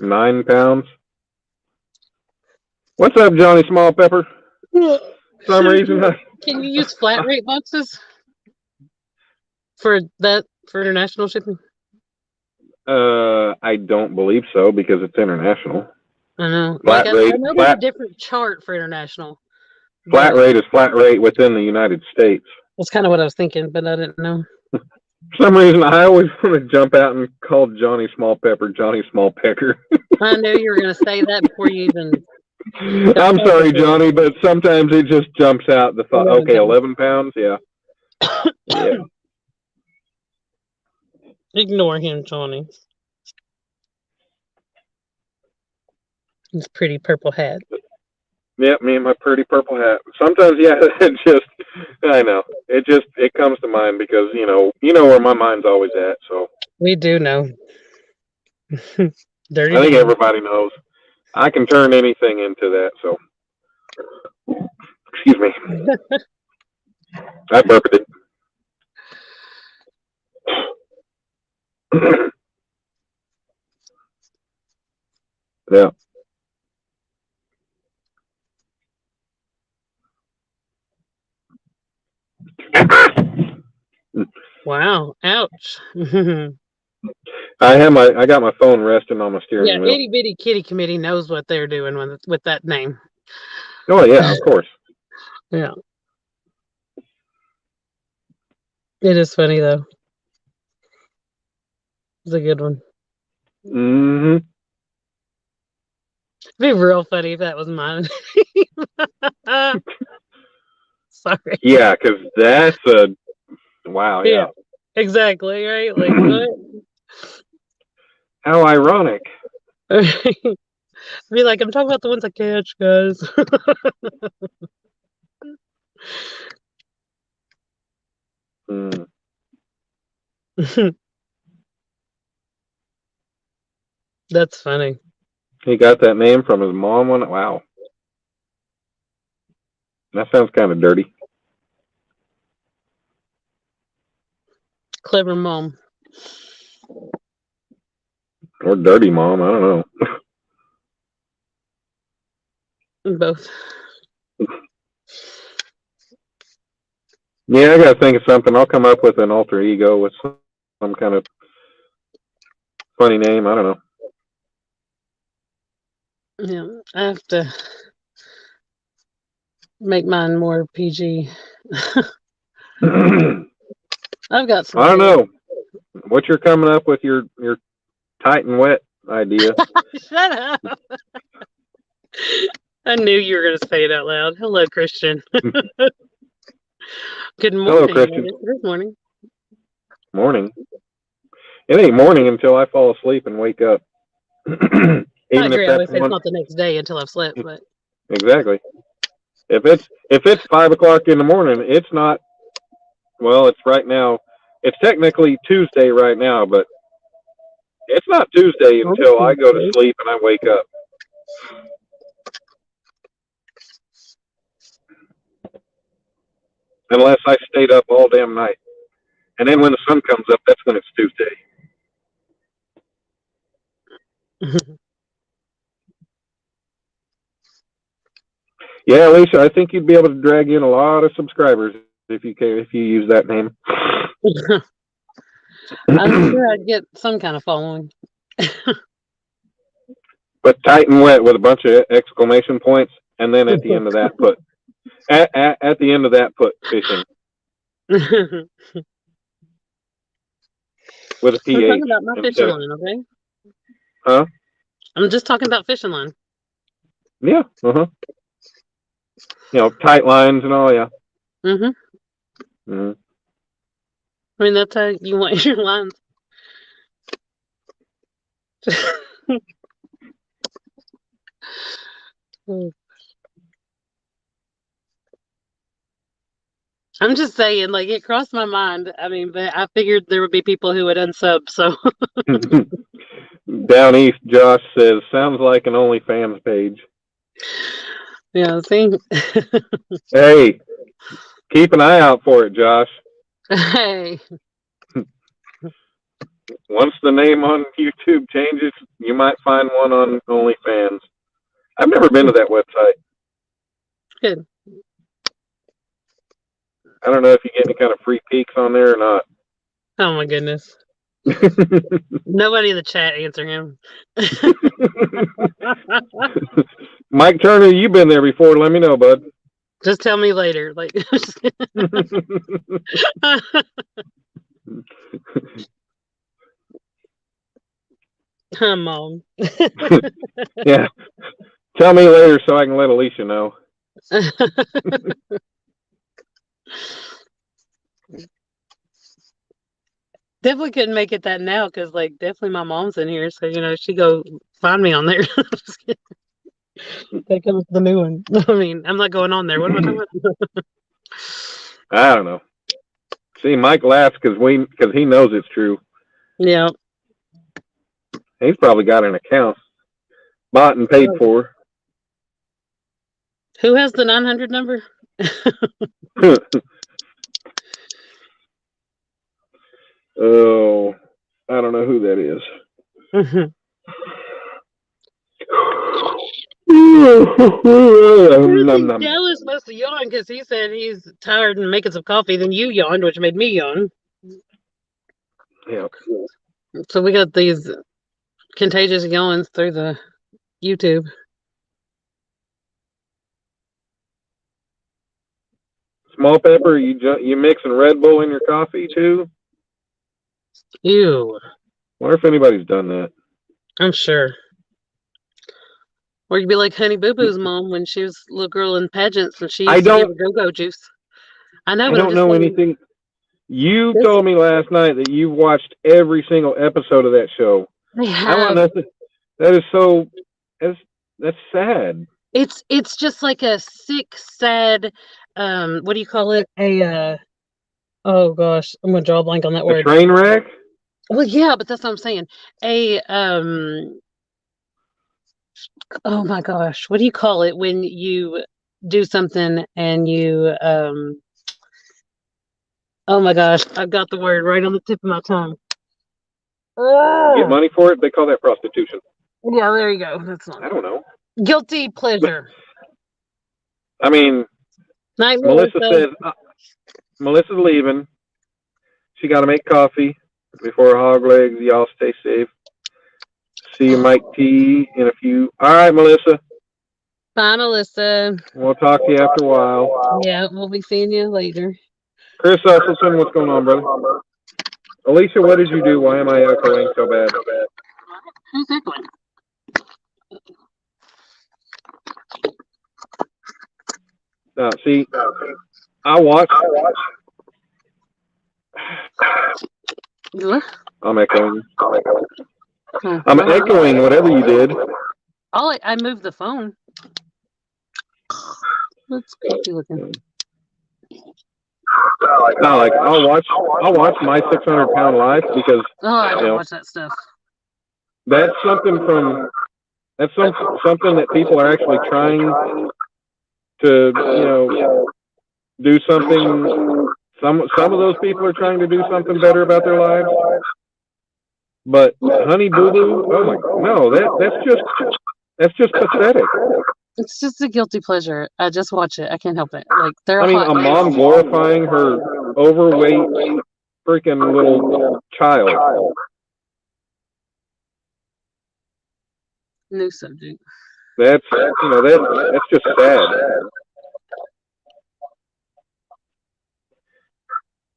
9 pounds. What's up, Johnny Small Pepper? For some reason, Can you use flat rate boxes for international shipping? I don't believe so, because it's international. I know. Flat I rate. know there's a different chart for international. Flat rate is flat rate within the United States. That's kind of what I was thinking, but I didn't know. For some reason, I always want to jump out and call Johnny Small Pepper Johnny Small Pecker. I knew you were going to say that before you even. I'm sorry, Johnny, but sometimes it just jumps out the thought. Okay, 11 pounds, yeah. Yeah. Ignore him, Johnny. His pretty purple hat. Yep, me and my pretty purple hat. Sometimes, yeah, I know. It comes to mind because, you know where my mind's always at, so. We do know. Dirty. I think everybody knows. I can turn anything into that, so. Excuse me. I burped it. Yeah. Wow! Ouch! I got my phone resting on my steering wheel. Itty bitty kitty committee knows what they're doing with that name. Oh yeah, of course. Yeah. It is funny though. It's a good one. Mm-hmm. It'd be real funny if that was mine. Sorry. Yeah, because that's a wow. Yeah. Exactly, right? Like, what? How ironic. Be like, I'm talking about the ones I catch, guys. Hmm. That's funny. He got that name from his mom. Wow. That sounds kind of dirty. Clever mom. Or dirty mom. I don't know. Both. Yeah, I gotta think of something. I'll come up with an alter ego with some kind of funny name. I don't Yeah, I have to make mine more PG. know. I've got some. I don't know what you're coming up with your tight and wet idea. Shut up. I knew you were going to say it out loud. Hello, Christian. Good morning. Hello, Christian. Good morning. Morning. It ain't morning until I fall asleep and wake up. I Even agree. if I always that's say it's one. not the next day until I've slept, but Exactly. If it's 5 o'clock in the morning, it's not. Well, it's right now. It's technically Tuesday right now, but it's not Tuesday until I go to sleep and I wake up. Unless I stayed up all damn night. And then when the sun comes up, that's when it's Tuesday. Yeah, Alicia, I think you'd be able to drag in a lot of subscribers if you use that name. I'm sure I'd get some kind of following. But tight and wet with a bunch of exclamation points, and then at the end of that put at the end of that put fishing with a I'm PH. talking about my fishing line, okay? Huh? I'm just talking about fishing line. Yeah. Uh-huh. You know, tight lines and all, yeah. Mm-hmm. Mm-hmm. I mean, that's how you want your lines. I'm just saying, like, it crossed my mind. I mean, but I figured there would be people who would unsub, so. Down east, Josh says, sounds like an OnlyFans page. Yeah, see? Hey, keep an eye out for it, Josh. Hey. Once the name on YouTube changes, you might find one on OnlyFans. I've never been to that website. Good. I don't know if you get any kind of free peeks on there or not. Oh, my goodness. Nobody in the chat answer him. Mike Turner, you've been there before. Let me know, bud. Just tell me later. Like, come on. Yeah. Tell me later so I can let Alicia know. Definitely couldn't make it that now because, like, definitely my mom's in here, so she go find me on there. That comes the new one. I mean, I'm not going on there. What am I talking about? I don't know. See, Mike laughs because he knows it's true. Yeah. He's probably got an account bought and paid for. Who has the 900 number? Oh, I don't know who that is. Dallas must have yawned because he said he's tired and making some coffee. Then you yawned, which made me yawn. Yeah. So we got these contagious yawns through the YouTube. Small pepper, you mixing Red Bull in your coffee too? Ew. Wonder if anybody's done that. I'm sure. Or you'd be like Honey Boo Boo's mom when she was a little girl in pageants and she I used to give don't- her go-go juice. I know, I but I'm don't just know saying, anything. You This- told me last night that you watched every single episode of that show. they I want have nothing. That is so. That's sad. it's just like a sick, sad, what do you call it? Oh gosh, I'm gonna draw a blank on that A word. train wreck. Well, yeah, but that's what I'm saying. A oh my gosh, what do you call it when you do something and you oh my gosh, I've got the word right on the tip of my tongue. Get money for it. They call that prostitution. Yeah, there you go. That's I not don't know. guilty pleasure. I mean, Night, Melissa said Melissa's leaving. She got to make coffee before hog legs. Y'all stay safe. See you, Mike T, in a few. All right, Melissa. Bye, Alyssa. We'll talk to you after a while. Yeah, we'll be seeing you later. Chris Usselton, what's going on, brother? Alicia, what did you do? Why am I echoing so bad? Who's that one? See, I watched. What? I'm echoing. Oh, I'm echoing whatever you did. I moved the phone. That's creepy looking. No, like I'll watch my 600-pound life because Oh, I you don't know, watch that stuff. that's something something that people are actually trying to do something. Some of those people are trying to do something better about their lives. But Honey Boo Boo, oh my, no, that's just pathetic. It's just a guilty pleasure. I just watch it. I can't help it. Like they're I mean, hot. a mom glorifying her overweight freaking little child. New subject. That's that's just sad.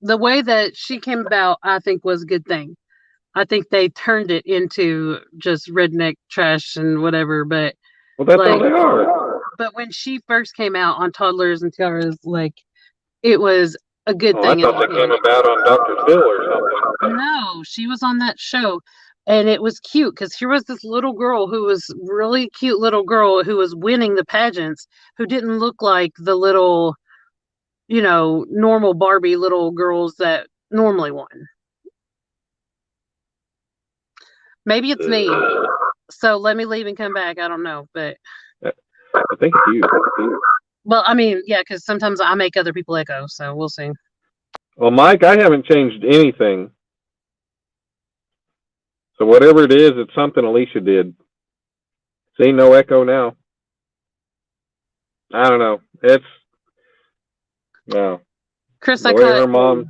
The way that she came about, I think, was a good thing. I think they turned it into just redneck trash and whatever, but Well, that's all like, they are. but when she first came out on Toddlers and Tiaras, like it was a good Oh, I thing. thought they came about on Dr. Phil or something. No, she was on that show, and it was cute because here was this little girl who was really cute little girl who was winning the pageants, who didn't look like the little, normal Barbie little girls that normally won. Maybe it's me. So let me leave and come back. I don't know, but I think it's you. well, I mean, yeah, because sometimes I make other people echo, so we'll see. Well, Mike, I haven't changed anything. So whatever it is, it's something Alicia did. See, no echo now. I don't know. It's no. Chris, The I way caught her mom,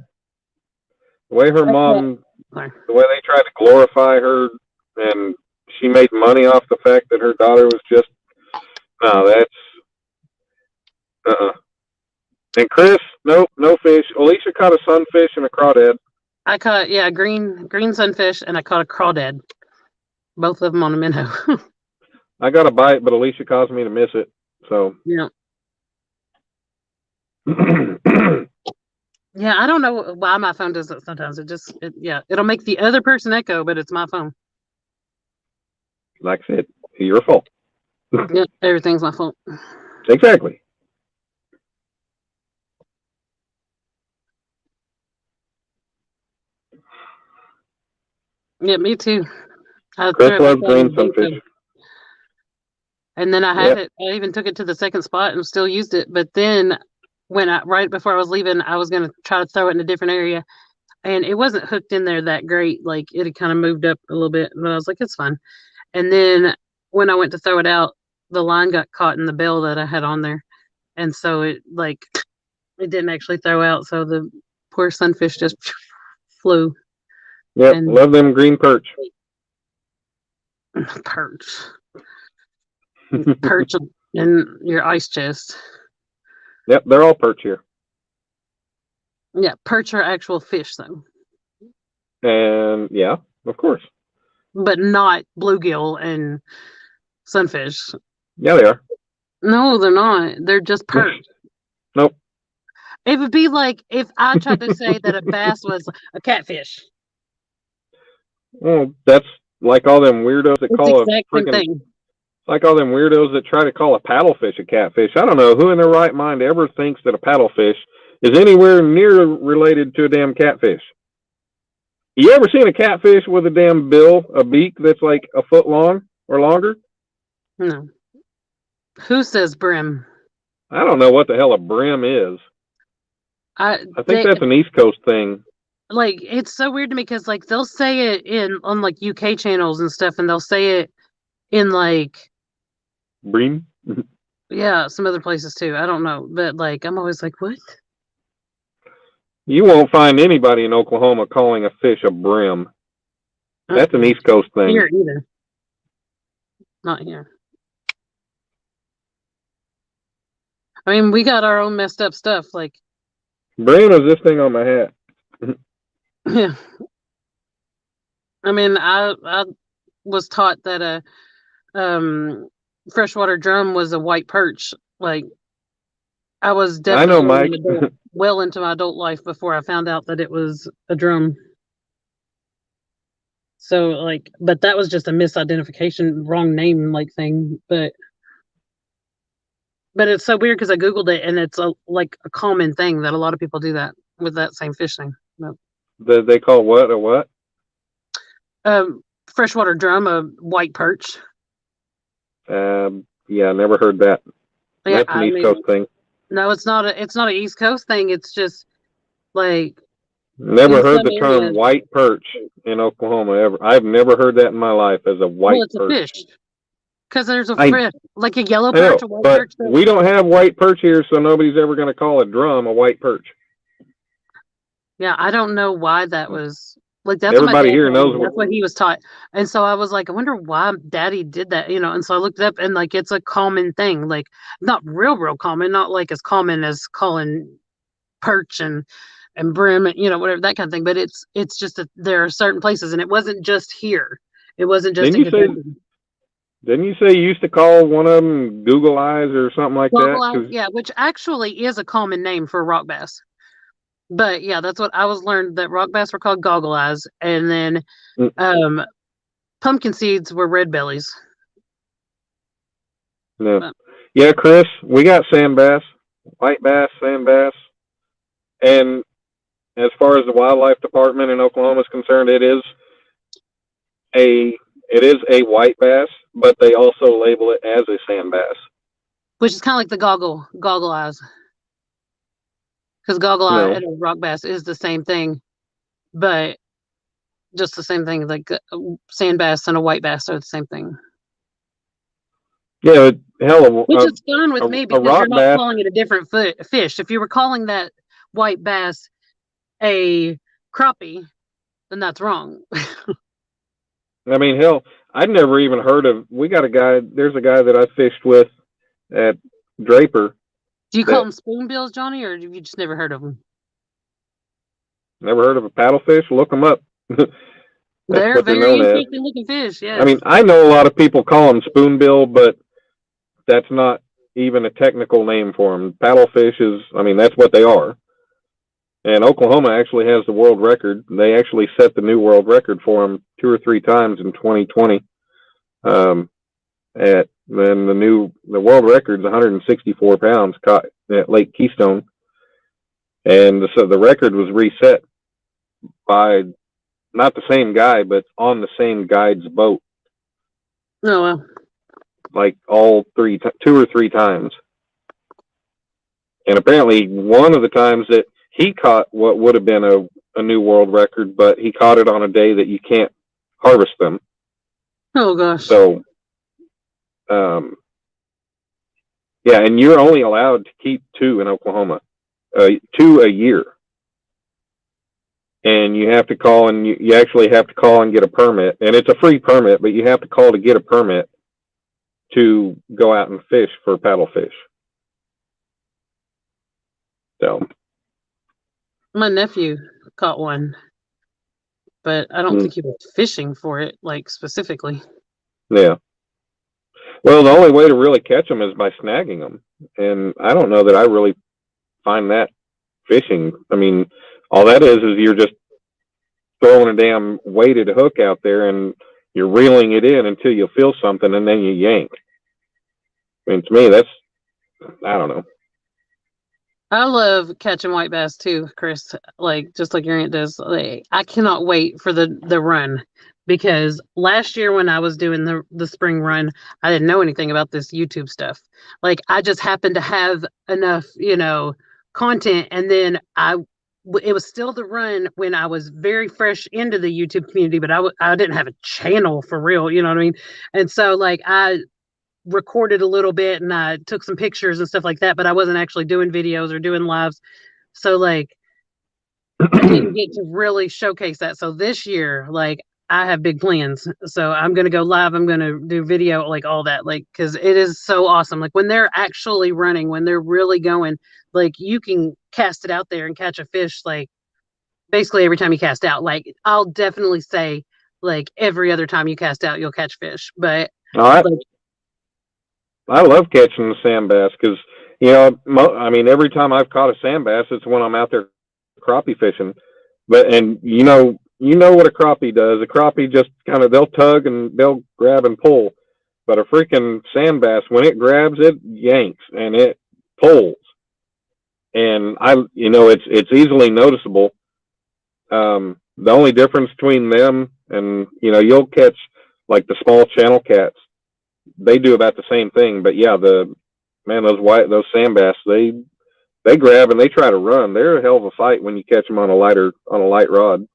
the way Sorry. the way they tried to glorify her, and she made money off the fact that her daughter was just no. That's And Chris, nope, no fish. Alicia caught a sunfish and a crawdad. I caught green sunfish, and I caught a crawdad. Both of them on a minnow. I got a bite, but Alicia caused me to miss it. So Yeah. Yeah, I don't know why my phone does that sometimes. It'll make the other person echo, but it's my phone. like I said, your fault. Yeah, everything's my fault. Exactly. Yeah, me too. I Chris threw it loves back out in green the bin. sunfish. And then I had it. I even took it to the second spot and still used it. But then right before I was leaving, I was gonna try to throw it in a different area, and it wasn't hooked in there that great. Like it had kind of moved up a little bit, but I was like, it's fine. And then when I went to throw it out, the line got caught in the bell that I had on there, and so it didn't actually throw out. So the poor sunfish just flew. Yep, And love them green perch. perch in your ice chest. Yep, they're all perch here. Yeah, perch are actual fish though, And yeah, of course. but not bluegill and sunfish. Yeah, they are. No, they're not. They're just perch. Nope. It would be like if I tried to say that a bass was a catfish. Well, that's like all them weirdos that It's the call a exact same freaking, thing. like all them weirdos that try to call a paddlefish a catfish. I don't know who in their right mind ever thinks that a paddlefish is anywhere near related to a damn catfish. You ever seen a catfish with a damn bill, a beak that's like a foot long or longer? No. Who says brim? I don't know what the hell a brim is. I think that's an East Coast thing. Like, it's so weird to me because like they'll say it on like UK channels and stuff, and they'll say it in like Bream? yeah, some other places too. I don't know, but like I'm always like, what? You won't find anybody in Oklahoma calling a fish a brim. That's an East Coast thing. Here either. Not here. I mean, we got our own messed up stuff. Like, brim is this thing on my hat. yeah. I mean, I was taught that a freshwater drum was a white perch. Like, I was I know, definitely Mike. well into my adult life before I found out that it was a drum. So, like, but that was just a misidentification, wrong name, like thing. But it's so weird because I googled it and it's like a common thing that a lot of people do that with that same fish thing. But, They call what a what? Freshwater drum, a white perch. Yeah, never heard that. Yeah, That's an East Coast thing. No, it's not an East Coast thing. It's just like never heard the term white perch in Oklahoma ever. I've never heard that in my life as a white perch. Well, it's a fish. Because there's a fish, like a yellow perch, a white perch. We don't have white perch here, so nobody's ever going to call a drum a white perch. Yeah, I don't know why that was. Like, that's everybody here knows. That's what he was taught. And so I was like, I wonder why Daddy did that, And so I looked it up, and like, it's a common thing. Like, not real common, not like as common as calling perch and brim, whatever, that kind of thing. But it's just that there are certain places, and it wasn't just here. It wasn't just. Didn't you say you used to call one of them Google Eyes or something like that? Eyes, yeah, which actually is a common name for rock bass. But yeah, that's what I was learned, that rock bass were called goggle eyes, and then pumpkin seeds were red bellies. No. Yeah, Chris, we got sand bass, white bass, sand bass. And as far as the wildlife department in Oklahoma is concerned, it is a white bass, but they also label it as a sand bass. Which is kind of like the goggle eyes. Because goggle eye and a rock bass is the same thing, but just the same thing. Like sand bass and a white bass are the same thing. Yeah, hell, which is fine with me because you're not calling it a different fish. If you were calling that white bass a crappie, then that's wrong. I mean, hell, I'd never even heard of. There's a guy that I fished with at Draper. Do you call them spoonbills, Johnny, or have you just never heard of them? Never heard of a paddlefish? Look them up. They're very interesting looking fish, yes. I mean, I know a lot of people call them spoonbill, but that's not even a technical name for them. Paddlefish that's what they are. And Oklahoma actually has the world record. They actually set the new world record for them 2 or 3 times in 2020. Then the world record's 164 pounds caught at Lake Keystone. And so the record was reset by not the same guy, but on the same guide's boat. Oh, well. Like 2 or 3 times. And apparently one of the times that he caught what would have been a new world record, but he caught it on a day that you can't harvest them. Oh, gosh. So, yeah, and you're only allowed to keep 2 in Oklahoma, 2 a year. And you have to call, and you actually have to call and get a permit. And it's a free permit, but you have to call to get a permit to go out and fish for paddlefish. So. My nephew caught one, but I don't think he was fishing for it, like, specifically. Yeah. Well, the only way to really catch them is by snagging them, and I don't know that I really find that fishing. I mean, all that is you're just throwing a damn weighted hook out there, and you're reeling it in until you feel something, and then you yank. I mean, to me, that's, I don't know. I love catching white bass too, Chris. Like just like your aunt does. Like, I cannot wait for the run, because last year when I was doing the spring run, I didn't know anything about this YouTube stuff. Like I just happened to have enough, content, and then it was still the run when I was very fresh into the YouTube community, but I didn't have a channel for real. You know what I mean? And so like I recorded a little bit and I took some pictures and stuff like that, but I wasn't actually doing videos or doing lives. So like I didn't get to really showcase that. So this year, like I have big plans. So I'm gonna go live. I'm gonna do video, like all that, like because it is so awesome. Like when they're actually running, when they're really going, like you can cast it out there and catch a fish. Like basically every time you cast out. Like I'll definitely say, like every other time you cast out, you'll catch fish. But All right. like, I love catching the sand bass because, I mean, every time I've caught a sand bass, it's when I'm out there crappie fishing. And you know what a crappie does. A crappie just kind of, they'll tug and they'll grab and pull. But a freaking sand bass, when it grabs, it yanks and it pulls. And it's easily noticeable. The only difference between them and, you'll catch like the small channel cats. They do about the same thing, but yeah, those sand bass, they grab and they try to run. They're a hell of a fight when you catch them on a light rod.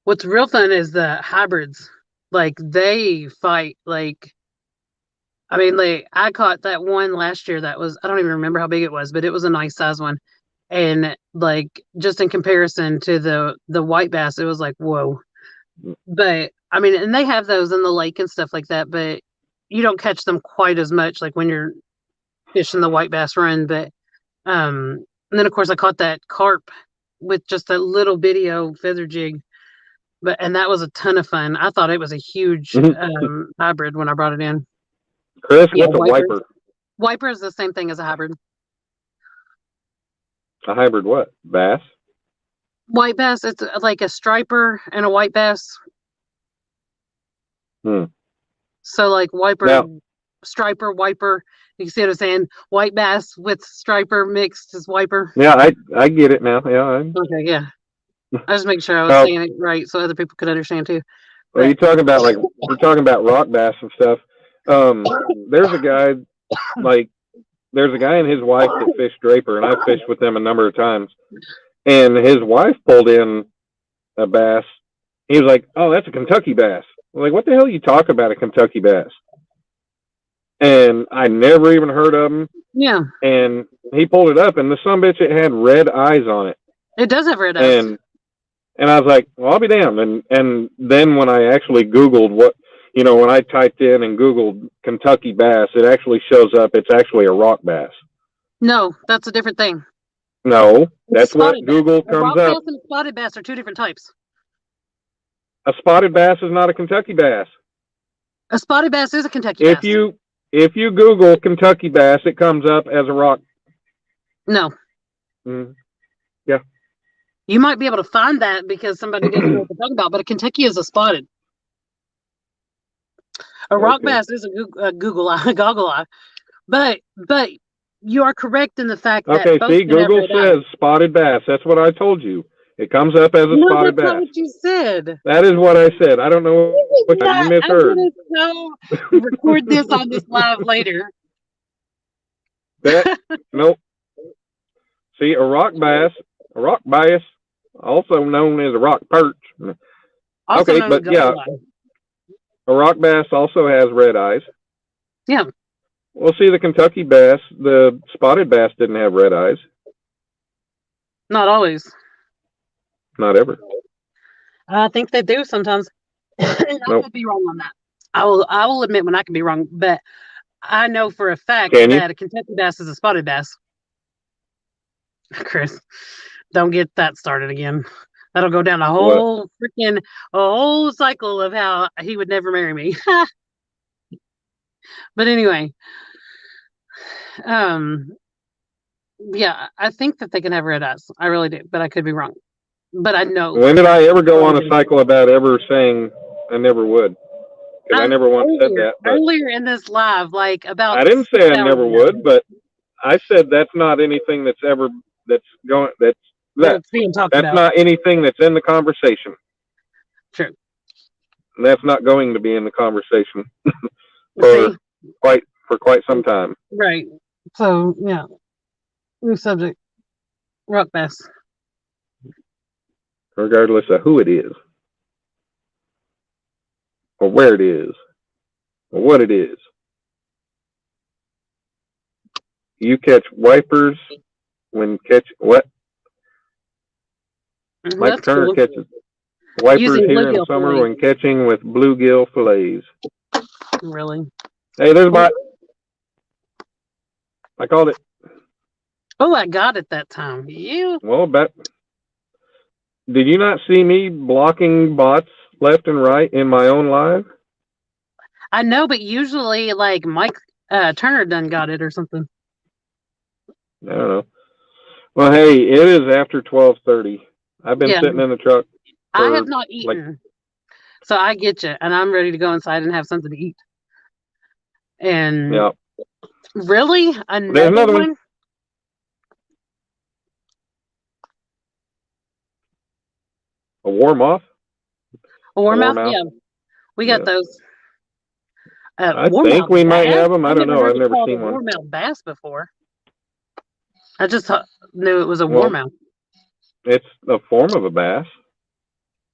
what's real fun is the hybrids. Like they fight. Like I mean, like I caught that one last year that was, I don't even remember how big it was, but it was a nice size one. And like just in comparison to the white bass, it was like whoa. But I mean, and they have those in the lake and stuff like that, but you don't catch them quite as much like when you're fishing the white bass run. But and then of course I caught that carp with just a little bitty old feather jig. And that was a ton of fun. I thought it was a huge hybrid when I brought it in. Chris, Yeah, what's a wiper? Wiper is the same thing as a hybrid. A hybrid what? Bass? White bass, it's like a striper and a white bass. So like wiper, Now, striper, wiper. You can see what I'm saying? White bass with striper mixed is wiper. yeah, I get it now. Yeah. Okay, yeah. I just make sure I was saying it right so other people could understand too. Well, you're talking about rock bass and stuff. There's a guy and his wife that fish Draper, and I've fished with them a number of times. And his wife pulled in a bass. He was like, "Oh, that's a Kentucky bass." I'm like, what the hell are you talking about, a Kentucky bass? And I never even heard of him. Yeah. And he pulled it up, and the sumbitch, it had red eyes on it. It does have red eyes. And I was like, well, I'll be damned. And then when I actually Googled when I typed in and Googled Kentucky bass, it actually shows up. It's actually a rock bass. No, that's a different thing. No, that's what Google comes up. Rock bass and spotted bass are two different types. A spotted bass is not a Kentucky bass. A spotted bass is a Kentucky bass. If you Google Kentucky bass, it comes up as a rock. No. Yeah. You might be able to find that because somebody didn't know what they're talking about, but a Kentucky is a spotted. A rock bass is a goggle eye. But you are correct in the fact that see, Google says spotted bass. That's what I told you. It comes up as a spotted bass. That's not what you said. That is what I said. I don't know what you misheard. I'm gonna record this on this live later. Nope. See, a rock bass, also known as a rock perch. Also okay, but yeah, a rock bass also has red eyes. Yeah. Well, see, the Kentucky bass, the spotted bass didn't have red eyes. Not always. Not ever. I think they do sometimes. I could be wrong on that. I will admit when I can be wrong, but I know for a fact that a Kentucky bass is a spotted bass. Chris, don't get that started again. That'll go down a whole cycle of how he would never marry me. But anyway, yeah, I think that they can have red eyes. I really do, but I could be wrong. But I know. When did I ever go on a cycle about ever saying I never would? Because I never once said that. But Earlier in this live, like about I didn't say I 6 never hours would, ago. but I said that's not anything that's being talked that's about. not anything that's in the conversation. True. That's not going to be in the conversation See? for quite some time. Right. So yeah. New subject. Rock bass. Regardless of who it is, or where it is, or what it is. You catch wipers when what? Mike That's Turner cool. catches wipers Using here in bluegill summer fillet. when catching with bluegill fillets. Really? Hey, there's a bite. I called it. Oh, I got it that time. You? Well, did you not see me blocking bots left and right in my own live? I know, but usually, like Mike Turner done got it or something. I don't know. Well, hey, it is after 12:30. I've been sitting in the truck. I have not eaten, so I get you, and I'm ready to go inside and have something to eat. And yeah, really, there's another one. A warm-off? A warmouth? Yeah, we got those. I think we might have them. I don't know. I've never seen one. Warmouth bass before. I just knew it was a warmouth. It's a form of a bass.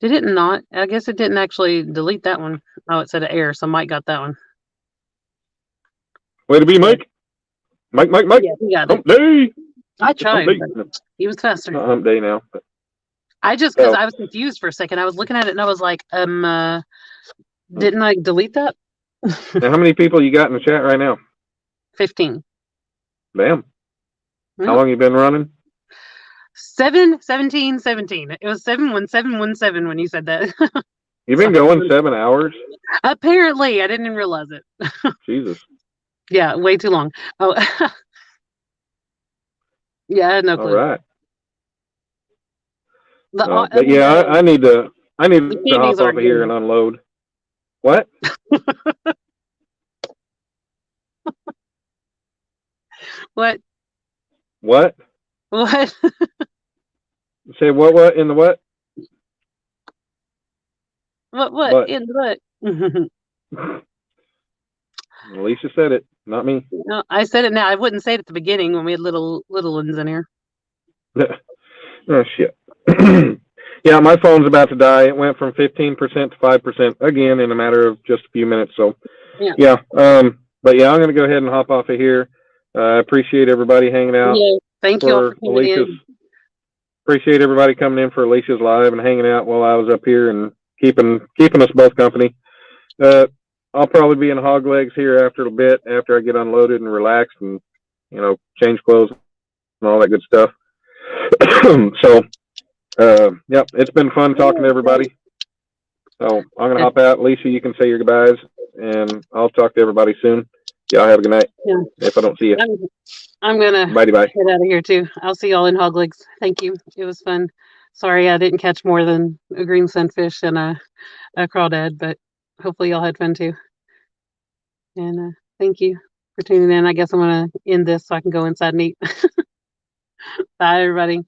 Did it not? I guess it didn't actually delete that one. Oh, it said error, so Mike got that one. Way to be, Mike. Mike. Yeah, he got hump day. I tried, but he was faster. Not hump day now. But. Because I was confused for a second. I was looking at it and I was like, didn't I delete that? Now, how many people you got in the chat right now? 15. Bam. Yeah. How long you been running? 17. It was 71717 when you said that. You've been going 7 hours? Apparently, I didn't even realize it. Jesus. Yeah, way too long. Oh, yeah, I had no clue. All right. But yeah, I need to hop off of here and unload. What? What? What? What? Say what in the what? What in the what? Alicia said it, not me. No, I said it now. I wouldn't say it at the beginning when we had little ones in here. Oh shit. Yeah, my phone's about to die. It went from 15% to 5% again in a matter of just a few minutes. So yeah. But yeah, I'm gonna go ahead and hop off of here. I appreciate everybody hanging out. Yeah, thank you all for coming in. Appreciate everybody coming in for Alicia's live and hanging out while I was up here and keeping us both company. I'll probably be in hog legs here after a bit, after I get unloaded and relaxed and, change clothes and all that good stuff. So, yep, it's been fun talking to everybody. So I'm going to hop out. Alicia, you can say your goodbyes, and I'll talk to everybody soon. Y'all have a good night. Yeah. If I don't see you. I'm going to bye. Get out of here, too. I'll see y'all in hog legs. Thank you. It was fun. Sorry I didn't catch more than a green sunfish and a crawdad, but hopefully y'all had fun, too. And thank you for tuning in. I guess I'm going to end this so I can go inside and eat. Bye, everybody.